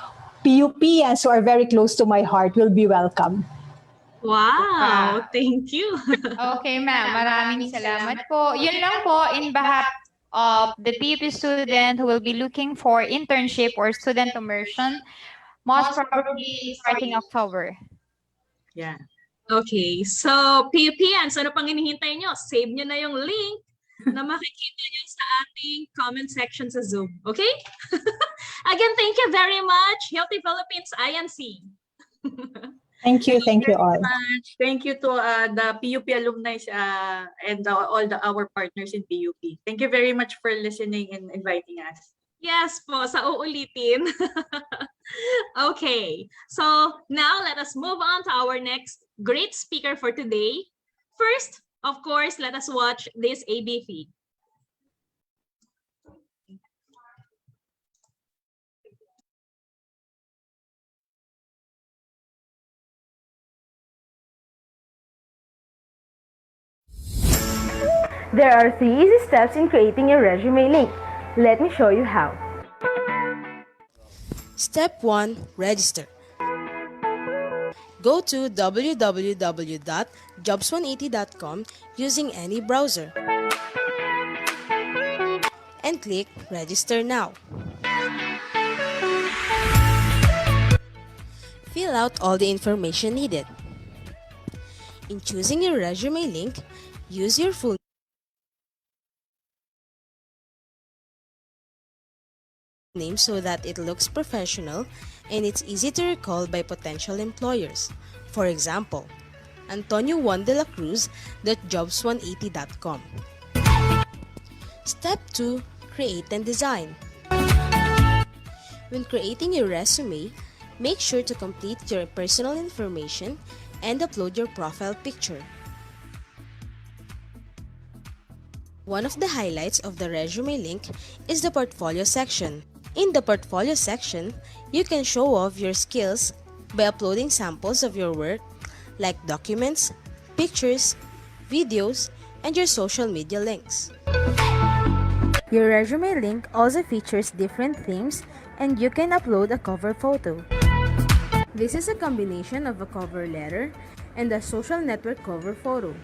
who are very close to my heart will be welcome. Wow, thank you. Okay, ma'am. Maraming salamat po. Yun lang po, in behalf of the PUP student who will be looking for internship or student immersion, most probably starting October. Yeah. Okay, so PUPians, ano pang hinihintay nyo? Save nyo na yung link na makikita nyo sa ating comment section sa Zoom. Okay? Again, thank you very much, Hilti Philippines INC. Thank you all. Thank you to the PUP alumni and all our partners in PUP. Thank you very much for listening and inviting us. Yes po, sa uulitin. Okay, so now let us move on to our next great speaker for today. First, of course, let us watch this AB feed. There are 3 easy steps in creating your resume link. Let me show you how. Step 1. Register. Go to www.jobs180.com using any browser and click Register Now. Fill out all the information needed. In choosing your resume link, use your full name so that it looks professional and it's easy to recall by potential employers. For example, Antonio Juan de la Cruz .jobs180.com. Step 2. Create and design. When creating your resume, make sure to complete your personal information and upload your profile picture. One of the highlights of the resume link is the portfolio section. In the portfolio section, you can show off your skills by uploading samples of your work like documents, pictures, videos, and your social media links. Your resume link also features different themes and you can upload a cover photo. This is a combination of a cover letter and a social network cover photo.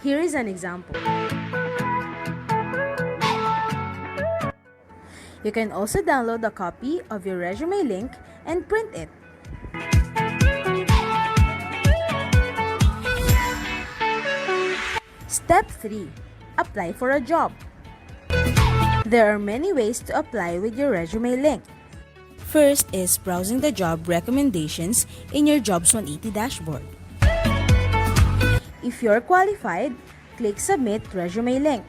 Here is an example. You can also download a copy of your resume link and print it. Step 3. Apply for a job. There are many ways to apply with your resume link. First is browsing the job recommendations in your Jobs 180 dashboard. If you're qualified, click Submit Resume Link.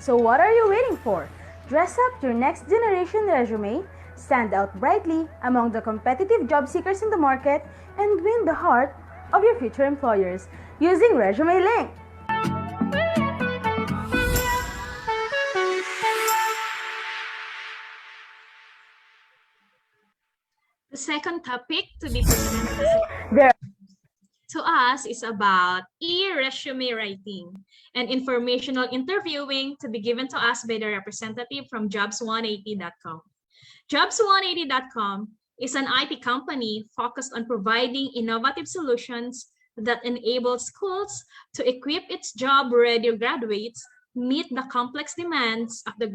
So what are you waiting for? Dress up your next generation resume, stand out brightly among the competitive job seekers in the market, and win the heart of your future employers using Resume Link. The second topic to be presented to us is about e-resume writing and informational interviewing to be given to us by the representative from jobs180.com. Jobs180.com is an IT company focused on providing innovative solutions that enable schools to equip its job-ready graduates meet the complex demands of the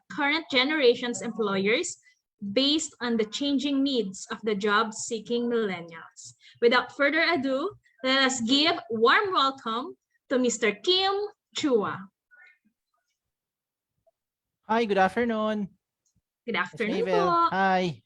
current generation's employers based on the changing needs of the job-seeking millennials. Without further ado, let us give warm welcome to Mr. Kim Chua. Hi, good afternoon. Good Ms. afternoon Mabel. po. Hi.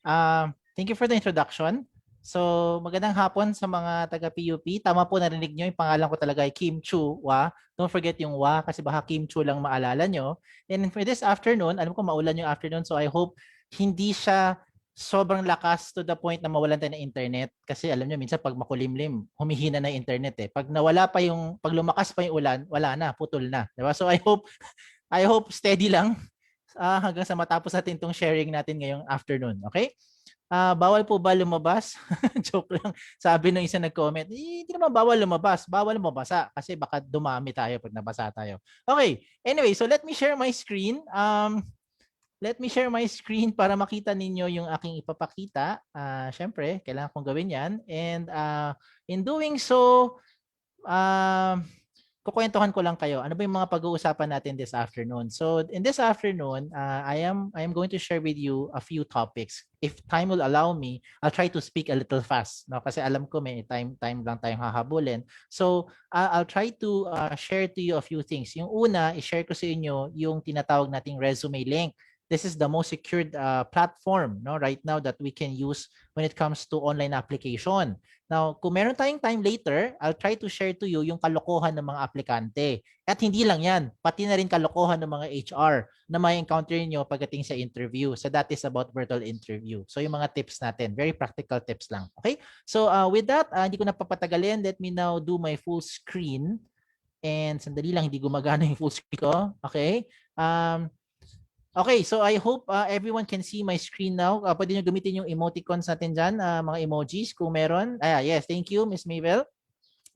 Thank you for the introduction. So, magandang hapon sa mga taga-PUP. Tama po, narinig nyo, yung pangalan ko talaga ay Kim Chua. Don't forget yung wa kasi baka Kim Chu lang maalala nyo. And for this afternoon, alam ko maulan yung afternoon, so I hope hindi siya sobrang lakas to the point na mawalan tayo ng internet. Kasi alam nyo, minsan pag makulimlim, humihina na yung internet eh. Pag pag lumakas pa yung ulan, wala na, putol na. Diba? So I hope steady lang hanggang sa matapos natin itong sharing natin ngayong afternoon. Okay? Bawal po ba lumabas? Joke lang. Sabi nung isa nag-comment, hindi naman bawal lumabas. Bawal lumabasa kasi baka dumami tayo pag nabasa tayo. Okay. Anyway, so let me share my screen. Let me share my screen para makita ninyo yung aking ipapakita. Syempre, kailangan kong gawin yan. And in doing so, kukwentuhan ko lang kayo. Ano ba yung mga pag-uusapan natin this afternoon? So in this afternoon, I am going to share with you a few topics. If time will allow me, I'll try to speak a little fast. No? Kasi alam ko may time lang tayong hahabulin. So I'll try to share to you a few things. Yung una, i-share ko sa inyo yung tinatawag nating resume link. This is the most secured platform right now that we can use when it comes to online application. Now, kung meron tayong time later, I'll try to share to you yung kalokohan ng mga aplikante. At hindi lang yan, pati na rin kalokohan ng mga HR na may encounter nyo pagdating sa interview. So that is about virtual interview. So yung mga tips natin, very practical tips lang. Okay? So with that, hindi ko na papatagalin. Let me now do my full screen. And sandali lang, hindi gumagana yung full screen ko. Okay? Okay, so I hope everyone can see my screen now. Pwede nyo gamitin yung emoticons natin dyan, mga emojis kung meron. Yes, thank you, Ms. Mabel.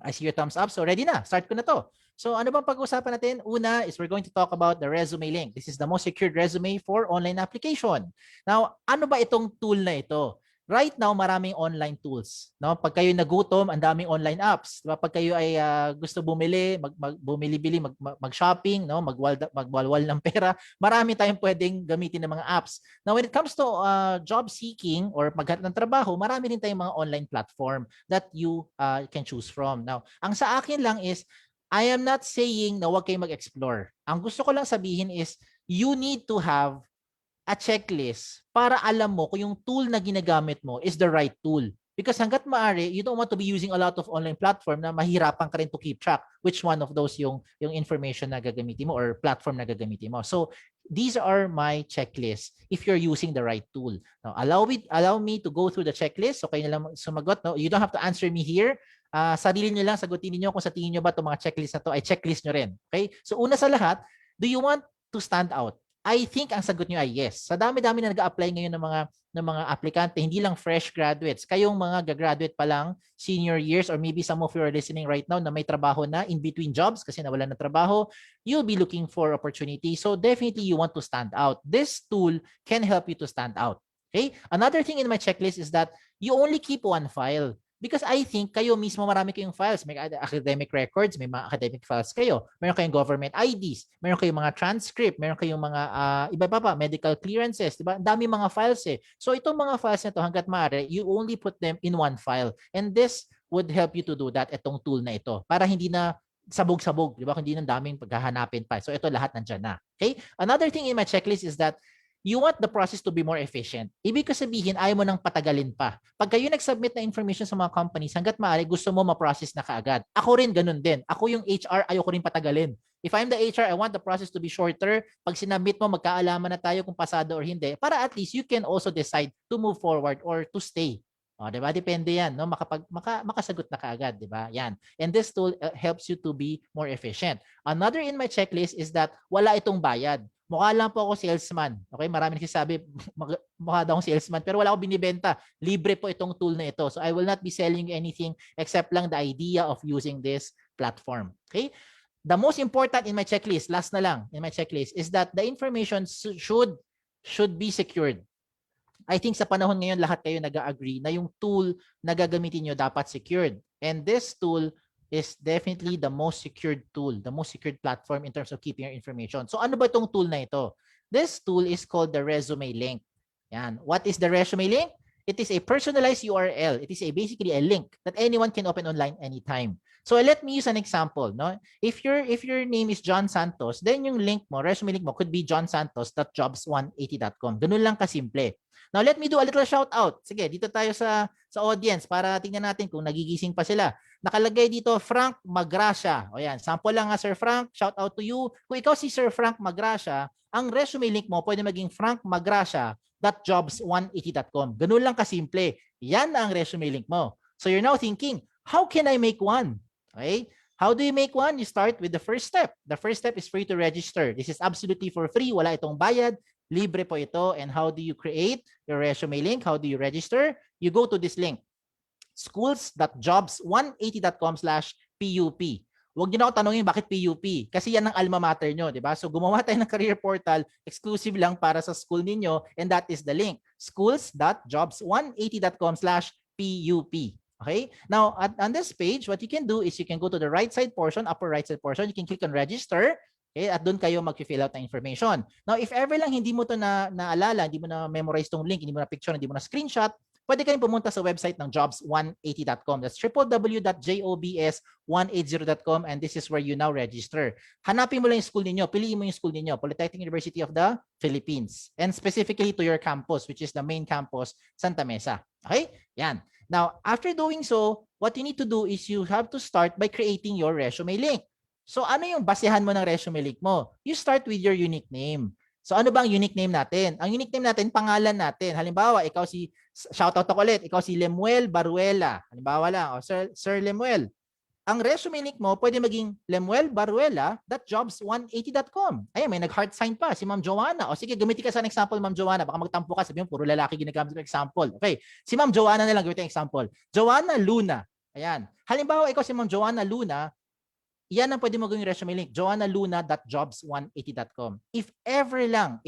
I see your thumbs up. So ready na, start ko na to. So ano bang pag-uusapan natin? Una is we're going to talk about the resume link. This is the most secured resume for online application. Now, ano ba itong tool na ito? Right now, maraming online tools. No? Pag kayo nagutom, ang daming online apps. Diba? Pag kayo ay gusto bumili, bumili-bili, mag-shopping, no? magwalwal ng pera, marami tayong pwedeng gamitin ng mga apps. Now, when it comes to job seeking or maghanap ng trabaho, marami rin tayong mga online platform that you can choose from. Now, ang sa akin lang is, I am not saying na huwag kayong mag-explore. Ang gusto ko lang sabihin is, you need to have a checklist para alam mo kung yung tool na ginagamit mo is the right tool. Because hanggat maaari, you don't want to be using a lot of online platform na mahirapan ka rin to keep track which one of those yung information na gagamitin mo or platform na gagamitin mo. So, these are my checklists if you're using the right tool. Now, allow me to go through the checklist. So kayo na lang sumagot. No? You don't have to answer me here. Sarili nyo lang, sagutin niyo kung sa tingin nyo ba itong mga checklist na to ay checklist nyo rin. Okay? So una sa lahat, do you want to stand out? I think ang sagot nyo ay yes. Sa dami-dami na nag-a-apply ngayon ng mga aplikante, hindi lang fresh graduates. Kayong mga gagraduate pa lang, senior years, or maybe some of you are listening right now na may trabaho na in between jobs kasi nawalan ng trabaho, you'll be looking for opportunity. So definitely you want to stand out. This tool can help you to stand out. Okay? Another thing in my checklist is that you only keep one file. Because I think kayo mismo marami kayong files. May academic records, may mga academic files kayo. Meron kayong government IDs, meron kayong mga transcript, meron kayong mga iba pa, medical clearances, diba? Dami mga files eh. So itong mga files na to hangga't maaari, you only put them in one file. And this would help you to do that, itong tool na ito. Para hindi na sabog-sabog, di ba? Hindi nang daming paghahanapin pa. So ito lahat nandiyan na. Okay? Another thing in my checklist is that you want the process to be more efficient. Ibig ko sabihin, ayaw mo nang patagalin pa. Pag kayo nag-submit na information sa mga companies, hanggat maaari, gusto mo ma-process na kaagad. Ako rin ganun din. Ako yung HR, ayoko rin patagalin. If I'm the HR, I want the process to be shorter. Pag sinabit mo, magkaalaman na tayo kung pasado or hindi. Para at least you can also decide to move forward or to stay. O, diba? Depende yan. No? Makasagot na kaagad. Diba? Yan. And this tool helps you to be more efficient. Another in my checklist is that wala itong bayad. Mukha lang po ako salesman. Okay, marami nagsasabi mukha daw akong salesman pero wala akong binibenta. Libre po itong tool na ito. So I will not be selling you anything except lang the idea of using this platform. Okay? The most important in my checklist, last na lang in my checklist, is that the information should be secured. I think sa panahon ngayon lahat kayo nag-agree na yung tool na gagamitin nyo dapat secured. And this tool is definitely the most secured tool, the most secured platform in terms of keeping your information. So ano ba itong tool na ito? This tool is called the resume link. Yan. What is the resume link? It is a personalized URL. It is basically a link that anyone can open online anytime. So let me use an example. No? If your name is John Santos, then yung link mo, resume link mo could be johnsantos.jobs180.com. Ganun lang kasimple. Now let me do a little shout out. Sige, dito tayo sa audience para tingnan natin kung nagigising pa sila. Nakalagay dito Frank Magracia. O yan, sample lang nga Sir Frank, shout out to you. Kung ikaw si Sir Frank Magracia, ang resume link mo pwede maging frankmagracia.jobs180.com. Ganun lang kasimple. Yan ang resume link mo. So you're now thinking, how can I make one? Okay? How do you make one? You start with the first step. The first step is for you to register. This is absolutely for free. Wala itong bayad. Libre po ito. And how do you create your resume link? How do you register? You go to this link, schools.jobs180.com/PUP. Huwag niyo na ako tanongin bakit PUP. Kasi yan ang alma mater nyo, di ba? So gumawa tayo ng career portal, exclusive lang para sa school ninyo, and that is the link, schools.jobs180.com/PUP. Okay? Now, on this page, what you can do is you can go to the right side portion, upper right side portion, you can click on register. Okay, at doon kayo mag-fill out ng information. Now, if ever lang hindi mo to naalala, hindi mo na memorize tong link, hindi mo na picture, hindi mo na screenshot, pwede kayong pumunta sa website ng jobs180.com. That's www.jobs180.com, and this is where you now register. Hanapin mo lang yung school niyo, piliin mo yung school niyo, Polytechnic University of the Philippines, and specifically to your campus, which is the main campus, Santa Mesa. Okay? Yan. Now, after doing so, what you need to do is you have to start by creating your resume link. So ano yung basehan mo ng resume link mo? You start with your unique name. So ano ba ang unique name natin? Ang unique name natin, pangalan natin. Halimbawa, ikaw si, shoutout ako ulit, ikaw si Lemuel Baruela. Halimbawa lang, Sir Lemuel. Ang resume link mo, pwede maging lemuelbaruela.jobs180.com. Ayun, may nag-heart sign pa, si Ma'am Joanna. O sige, gamitin ka sa example, Ma'am Joanna. Baka magtampo ka, sabi mo, puro lalaki ginagamit ng example. Okay, si Ma'am Joanna na lang, gamitin ang example. Joanna Luna. Ayan. Halimbawa, ikaw si Ma'am Joanna Luna, yan ang pwede mo gawing resume link, joannaluna.jobs180.com. If ever lang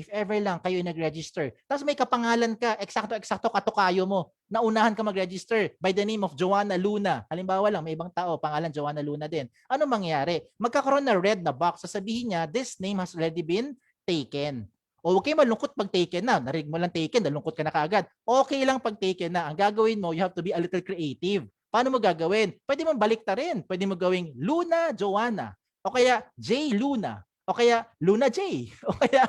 kayo nag-register, tapos may kapangalan ka, eksakto katukayo mo, naunahan ka mag-register by the name of Joanna Luna. Halimbawa lang, may ibang tao, pangalan Joanna Luna din. Ano mangyayari? Magkakaroon na red na box. Sasabihin niya, this name has already been taken. O okay, malungkot pag taken na. Narinig mo lang taken, nalungkot ka na kaagad. Okay lang pag taken na. Ang gagawin mo, you have to be a little creative. Paano mo gagawin? Pwede mo baliktarin. Pwede mo gawing Luna Joanna, o kaya J Luna, o kaya Luna J, o kaya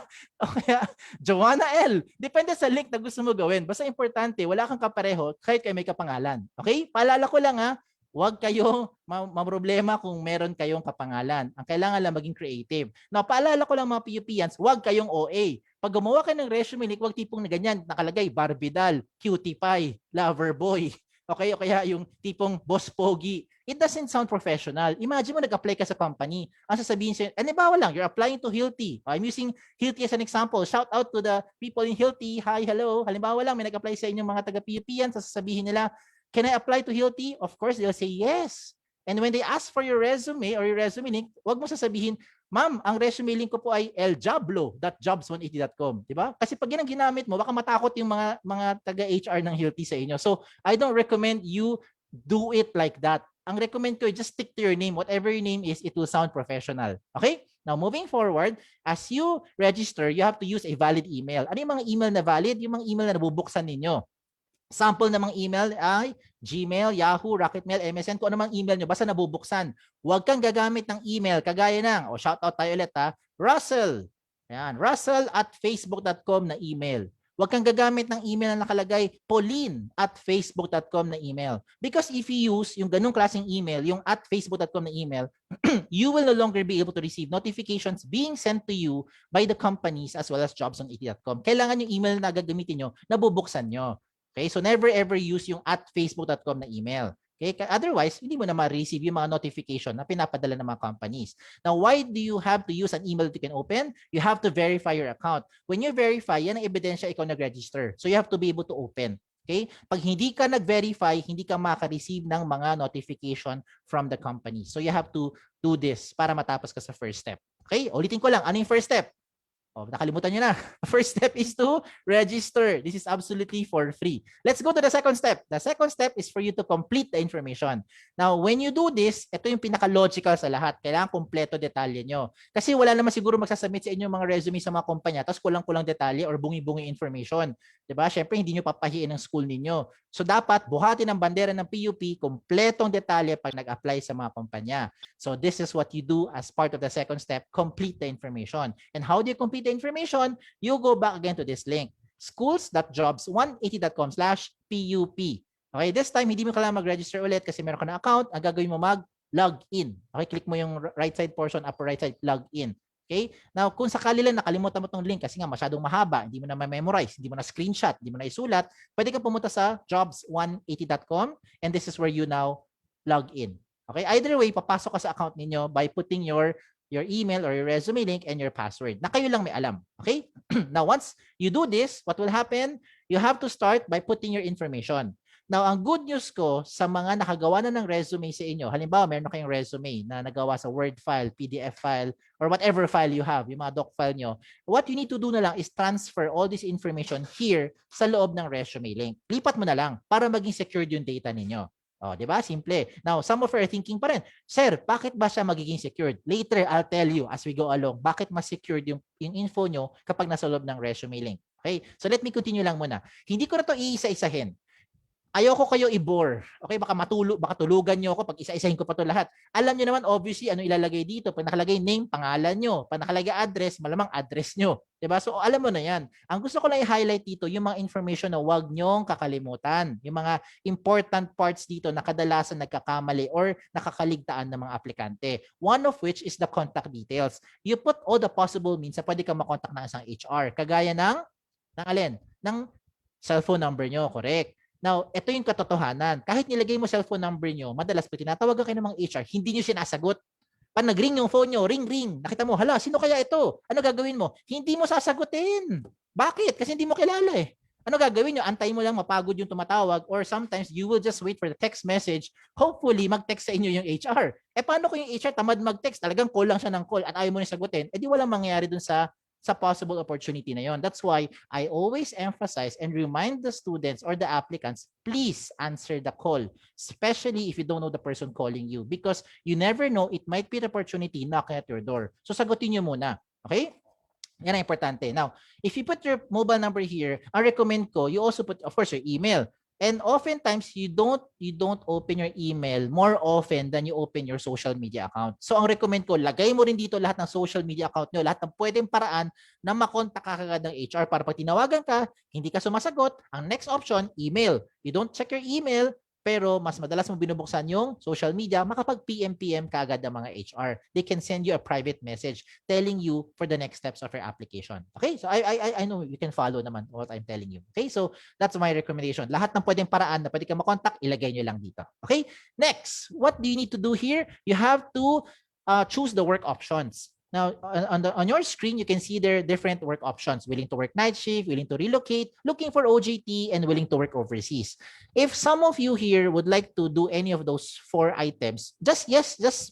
Joanna L. Depende sa link na gusto mo gawin. Basta importante, wala kang kapareho kahit kayo may kapangalan. Okay? Paalala ko lang ha, Huwag kayong problema kung meron kayong kapangalan. Ang kailangan lang maging creative. Now, paalala ko lang mga PUPians, huwag kayong OA. Pag gumawa kayo ng resume link, huwag tipong na ganyan, nakalagay, Barbidal, Cutie Pie, Lover Boy. Okay, o kaya yung tipong boss pogi. It doesn't sound professional. Imagine mo nag-apply ka sa company. Ang sasabihin sa'yo, halimbawa lang, you're applying to Hilti. I'm using Hilti as an example. Shout out to the people in Hilti. Hi, hello. Halimbawa lang, may nag-apply sa inyong mga taga-PUPian. Sasabihin nila, can I apply to Hilti? Of course, they'll say yes. And when they ask for your resume or your resume link, wag mo sasabihin, ma'am, ang resume link ko po ay eljablo.jobs180.com, di ba? Kasi pag yan ang ginamit mo, baka matakot yung mga taga-HR ng Hilti sa inyo. So, I don't recommend you do it like that. Ang recommend ko, just stick to your name. Whatever your name is, it will sound professional. Okay? Now, moving forward, as you register, you have to use a valid email. Ano yung mga email na valid? Yung mga email na nabubuksan ninyo. Sample ng mga email ay Gmail, Yahoo, Rocketmail, MSN, kung ano mang email nyo, basta nabubuksan. Huwag kang gagamit ng email, kagaya ng, shoutout tayo ulit Russell. Ayan, russell@facebook.com na email. Huwag kang gagamit ng email na nakalagay Pauline@facebook.com na email. Because if you use yung ganung klaseng email, yung @facebook.com na email, you will no longer be able to receive notifications being sent to you by the companies as well as jobs180.com. Kailangan yung email na gagamitin nyo, nabubuksan nyo. Okay, so never ever use yung @facebook.com na email. Okay, otherwise, hindi mo na ma-receive yung mga notification na pinapadala ng mga companies. Now, why do you have to use an email that you can open? You have to verify your account. When you verify, yan ang ebidensya ikaw nag-register. So you have to be able to open. Okay? Pag hindi ka nag-verify, hindi ka maka-receive ng mga notification from the company. So you have to do this para matapos ka sa first step. Okay? Ulitin ko lang, ano yung first step? Oh, nakalimutan nyo na. First step is to register. This is absolutely for free. Let's go to the second step. The second step is for you to complete the information. Now, when you do this, ito yung pinaka-logical sa lahat. Kailangan kompleto detalye nyo. Kasi wala naman siguro magsasubmit sa inyo mga resume sa mga kumpanya tapos kulang-kulang detalye or bungi-bungi information. Diba? Syempre, hindi nyo papahiin ng school ninyo. So, dapat buhatin ang bandera ng PUP, kompletong detalye pag nag-apply sa mga kumpanya. So, this is what you do as part of the second step, complete the information. And how do you complete the information? You go back again to this link, schools.jobs180.com/PUP. Okay, this time hindi mo kailangan mag-register ulit kasi meron ka na account. Ang gagawin mo mag-login. Okay, click mo yung right side portion, upper right side, login. Okay, now kung sakali lang nakalimutan mo tong link kasi nga masyadong mahaba, hindi mo na ma-memorize, hindi mo na screenshot, hindi mo na isulat, pwede kang pumunta sa jobs180.com and this is where you now log in. Okay, either way, papasok ka sa account ninyo by putting your email or your resume link and your password. Na kayo lang may alam. Okay? Now, once you do this, what will happen? You have to start by putting your information. Now, ang good news ko sa mga nakagawa na ng resume sa inyo, halimbawa, meron kayong resume na nagawa sa Word file, PDF file, or whatever file you have, yung mga doc file nyo, what you need to do na lang is transfer all this information here sa loob ng resume link. Lipat mo na lang para maging secured yung data ninyo. Oh, 'di ba? Simple. Now, some of you are thinking pa rin, "Sir, bakit ba siya magiging secured?" Later, I'll tell you as we go along, bakit mas secured yung info nyo kapag nasa loob ng resume link. Okay? So let me continue lang muna. Hindi ko na 'to iisa-isahin. Ayoko kayo i-bore. Okay, baka tulugan nyo ako pag isa-isahin ko pa 'to lahat. Alam niyo naman obviously ano ilalagay dito. Pag nakalagay name, pangalan nyo. Pag nakalagay address, malamang address nyo. 'Di ba? So alam mo na 'yan. Ang gusto ko lang i-highlight dito yung mga information na wag nyong kakalimutan. Yung mga important parts dito na kadalasan nagkakamali or nakakaligtaan ng mga aplikante. One of which is the contact details. You put all the possible means na pwede kang makontak ng isang HR. Kagaya ng alin? Ng cellphone number nyo, correct? Now, ito yung katotohanan. Kahit nilagay mo cellphone number nyo, madalas pag tinatawagan kayo ng mga HR, hindi nyo sinasagot. Pag nag-ring yung phone nyo, ring. Nakita mo, hala, sino kaya ito? Ano gagawin mo? Hindi mo sasagutin. Bakit? Kasi hindi mo kilala eh. Ano gagawin nyo? Antayin mo lang mapagod yung tumatawag or sometimes you will just wait for the text message. Hopefully, mag-text sa inyo yung HR. Paano kung yung HR tamad mag-text? Talagang call lang siya ng call at ayaw mo na sagutin. Di walang mangyayari dun sa possible opportunity na yon. That's why I always emphasize and remind the students or the applicants, please answer the call, especially if you don't know the person calling you because you never know, it might be the opportunity knocking at your door. So sagutin nyo muna. Okay? Yan ang importante. Now, if you put your mobile number here, I recommend ko, you also put, of course, your email. And oftentimes, you don't open your email more often than you open your social media account. So, ang recommend ko, lagay mo rin dito lahat ng social media account nyo, lahat ng pwedeng paraan na makontak ka kagad ng HR para pag tinawagan ka, hindi ka sumasagot, ang next option, email. You don't check your email, pero mas madalas mo binubuksan yung social media, makapag-PM ka agad ng mga HR. They can send you a private message telling you for the next steps of your application. Okay? So I know you can follow naman what I'm telling you. Okay? So that's my recommendation. Lahat ng pwedeng paraan na pwede ka makontak, ilagay nyo lang dito. Okay? Next, what do you need to do here? You have to choose the work options. Now, on your screen, you can see there different work options: willing to work night shift, willing to relocate, looking for OJT, and willing to work overseas. If some of you here would like to do any of those 4 items, just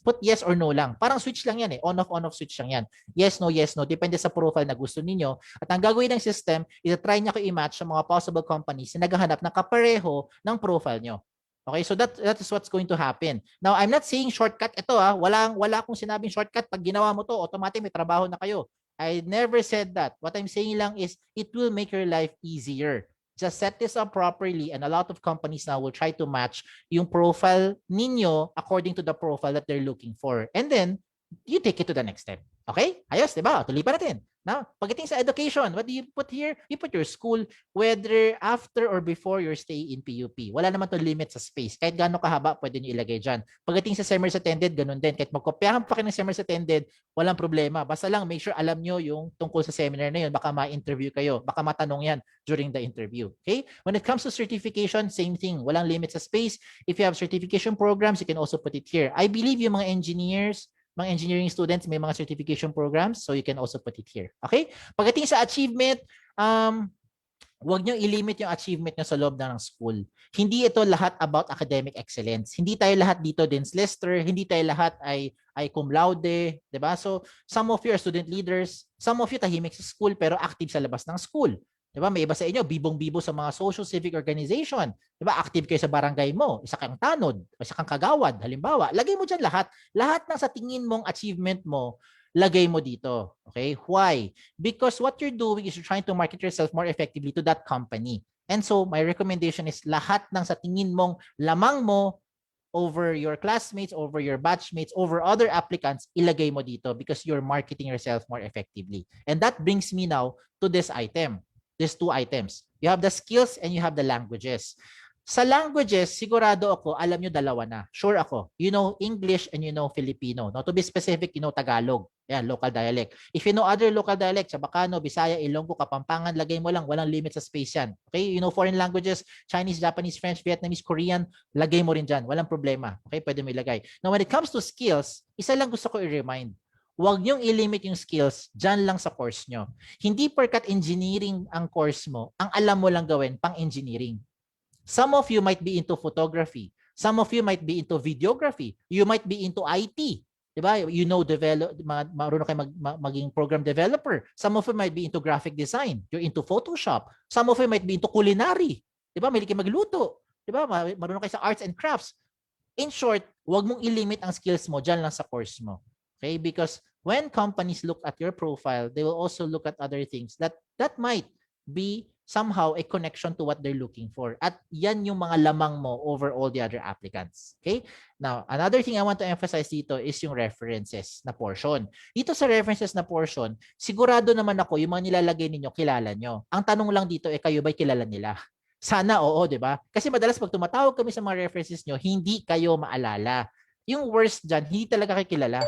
put yes or no lang. Parang switch lang yan eh. On-off switch lang yan. Yes, no. Depende sa profile na gusto ninyo. At ang gagawin ng system, i-try niya ko i-match sa mga possible companies na naghahanap ng kapareho ng profile nyo. Okay, so that is what's going to happen. Now, I'm not saying shortcut ito wala akong sinabing shortcut. Pag ginawa mo to, automatic may trabaho na kayo. I never said that. What I'm saying lang is it will make your life easier. Just set this up properly, and a lot of companies now will try to match yung profile ninyo according to the profile that they're looking for. And then you take it to the next step. Okay? Ayos, diba? Tuloy pa natin. Now, pagdating sa education, what do you put here? You put your school, whether after or before your stay in PUP. Wala naman to limit sa space. Kahit gaano kahaba, pwede nyo ilagay dyan. Pagdating sa seminars attended, ganun din. Kahit magkopyahan pa kayo ng seminars attended, walang problema. Basta lang, make sure alam nyo yung tungkol sa seminar na yun. Baka ma-interview kayo. Baka matanong yan during the interview. Okay? When it comes to certification, same thing. Walang limit sa space. If you have certification programs, you can also put it here. I believe yung mga engineering students may mga certification programs, so you can also put it here. Okay? Pagdating sa achievement, huwag nyo ilimit yung achievement nyo sa loob ng school. Hindi ito lahat about academic excellence. Hindi tayo lahat dito Dean's Lister, hindi tayo lahat ay cum laude, 'di ba? So some of you are student leaders, some of you tahimik sa school pero active sa labas ng school. Diba? May iba sa inyo, bibong-bibo sa mga social civic organization. Diba? Active kayo sa barangay mo, isa kang tanod, isa kang kagawad, halimbawa. Lagay mo dyan lahat. Lahat ng sa tingin mong achievement mo, lagay mo dito. Okay? Why? Because what you're doing is you're trying to market yourself more effectively to that company. And so, my recommendation is lahat ng sa tingin mong lamang mo over your classmates, over your batchmates, over other applicants, ilagay mo dito because you're marketing yourself more effectively. And that brings me now to this item. These 2 items. You have the skills and you have the languages. Sa languages, sigurado ako, alam nyo dalawa na. Sure ako. You know English and you know Filipino. Now, to be specific, you know Tagalog. Yan, local dialect. If you know other local dialects, Chabacano, Bisaya, Ilonggo, Kapampangan, lagay mo lang. Walang limit sa space yan. Okay? You know foreign languages, Chinese, Japanese, French, Vietnamese, Korean, lagay mo rin dyan. Walang problema. Okay? Pwede mo ilagay. Now, when it comes to skills, isa lang gusto ko i-remind. Huwag niyong i-limit yung skills dyan lang sa course nyo. Hindi porkat engineering ang course mo, ang alam mo lang gawin pang engineering. Some of you might be into photography. Some of you might be into videography. You might be into IT. Diba? You know, marunong kayo maging program developer. Some of you might be into graphic design. You're into Photoshop. Some of you might be into culinary. Diba? Mahilig kayo magluto. Diba? Marunong kayo sa arts and crafts. In short, huwag mong i-limit ang skills mo dyan lang sa course mo. Okay? Because when companies look at your profile, they will also look at other things that might be somehow a connection to what they're looking for. At yan yung mga lamang mo over all the other applicants. Okay? Now, another thing I want to emphasize dito is yung references na portion. Dito sa references na portion, sigurado naman ako yung mga nilalagay ninyo, kilala nyo. Ang tanong lang dito, kayo ba'y kilala nila? Sana oo, di ba? Kasi madalas pag tumatawag kami sa mga references nyo, hindi kayo maalala. Yung worst dyan, hindi talaga kayo kilala.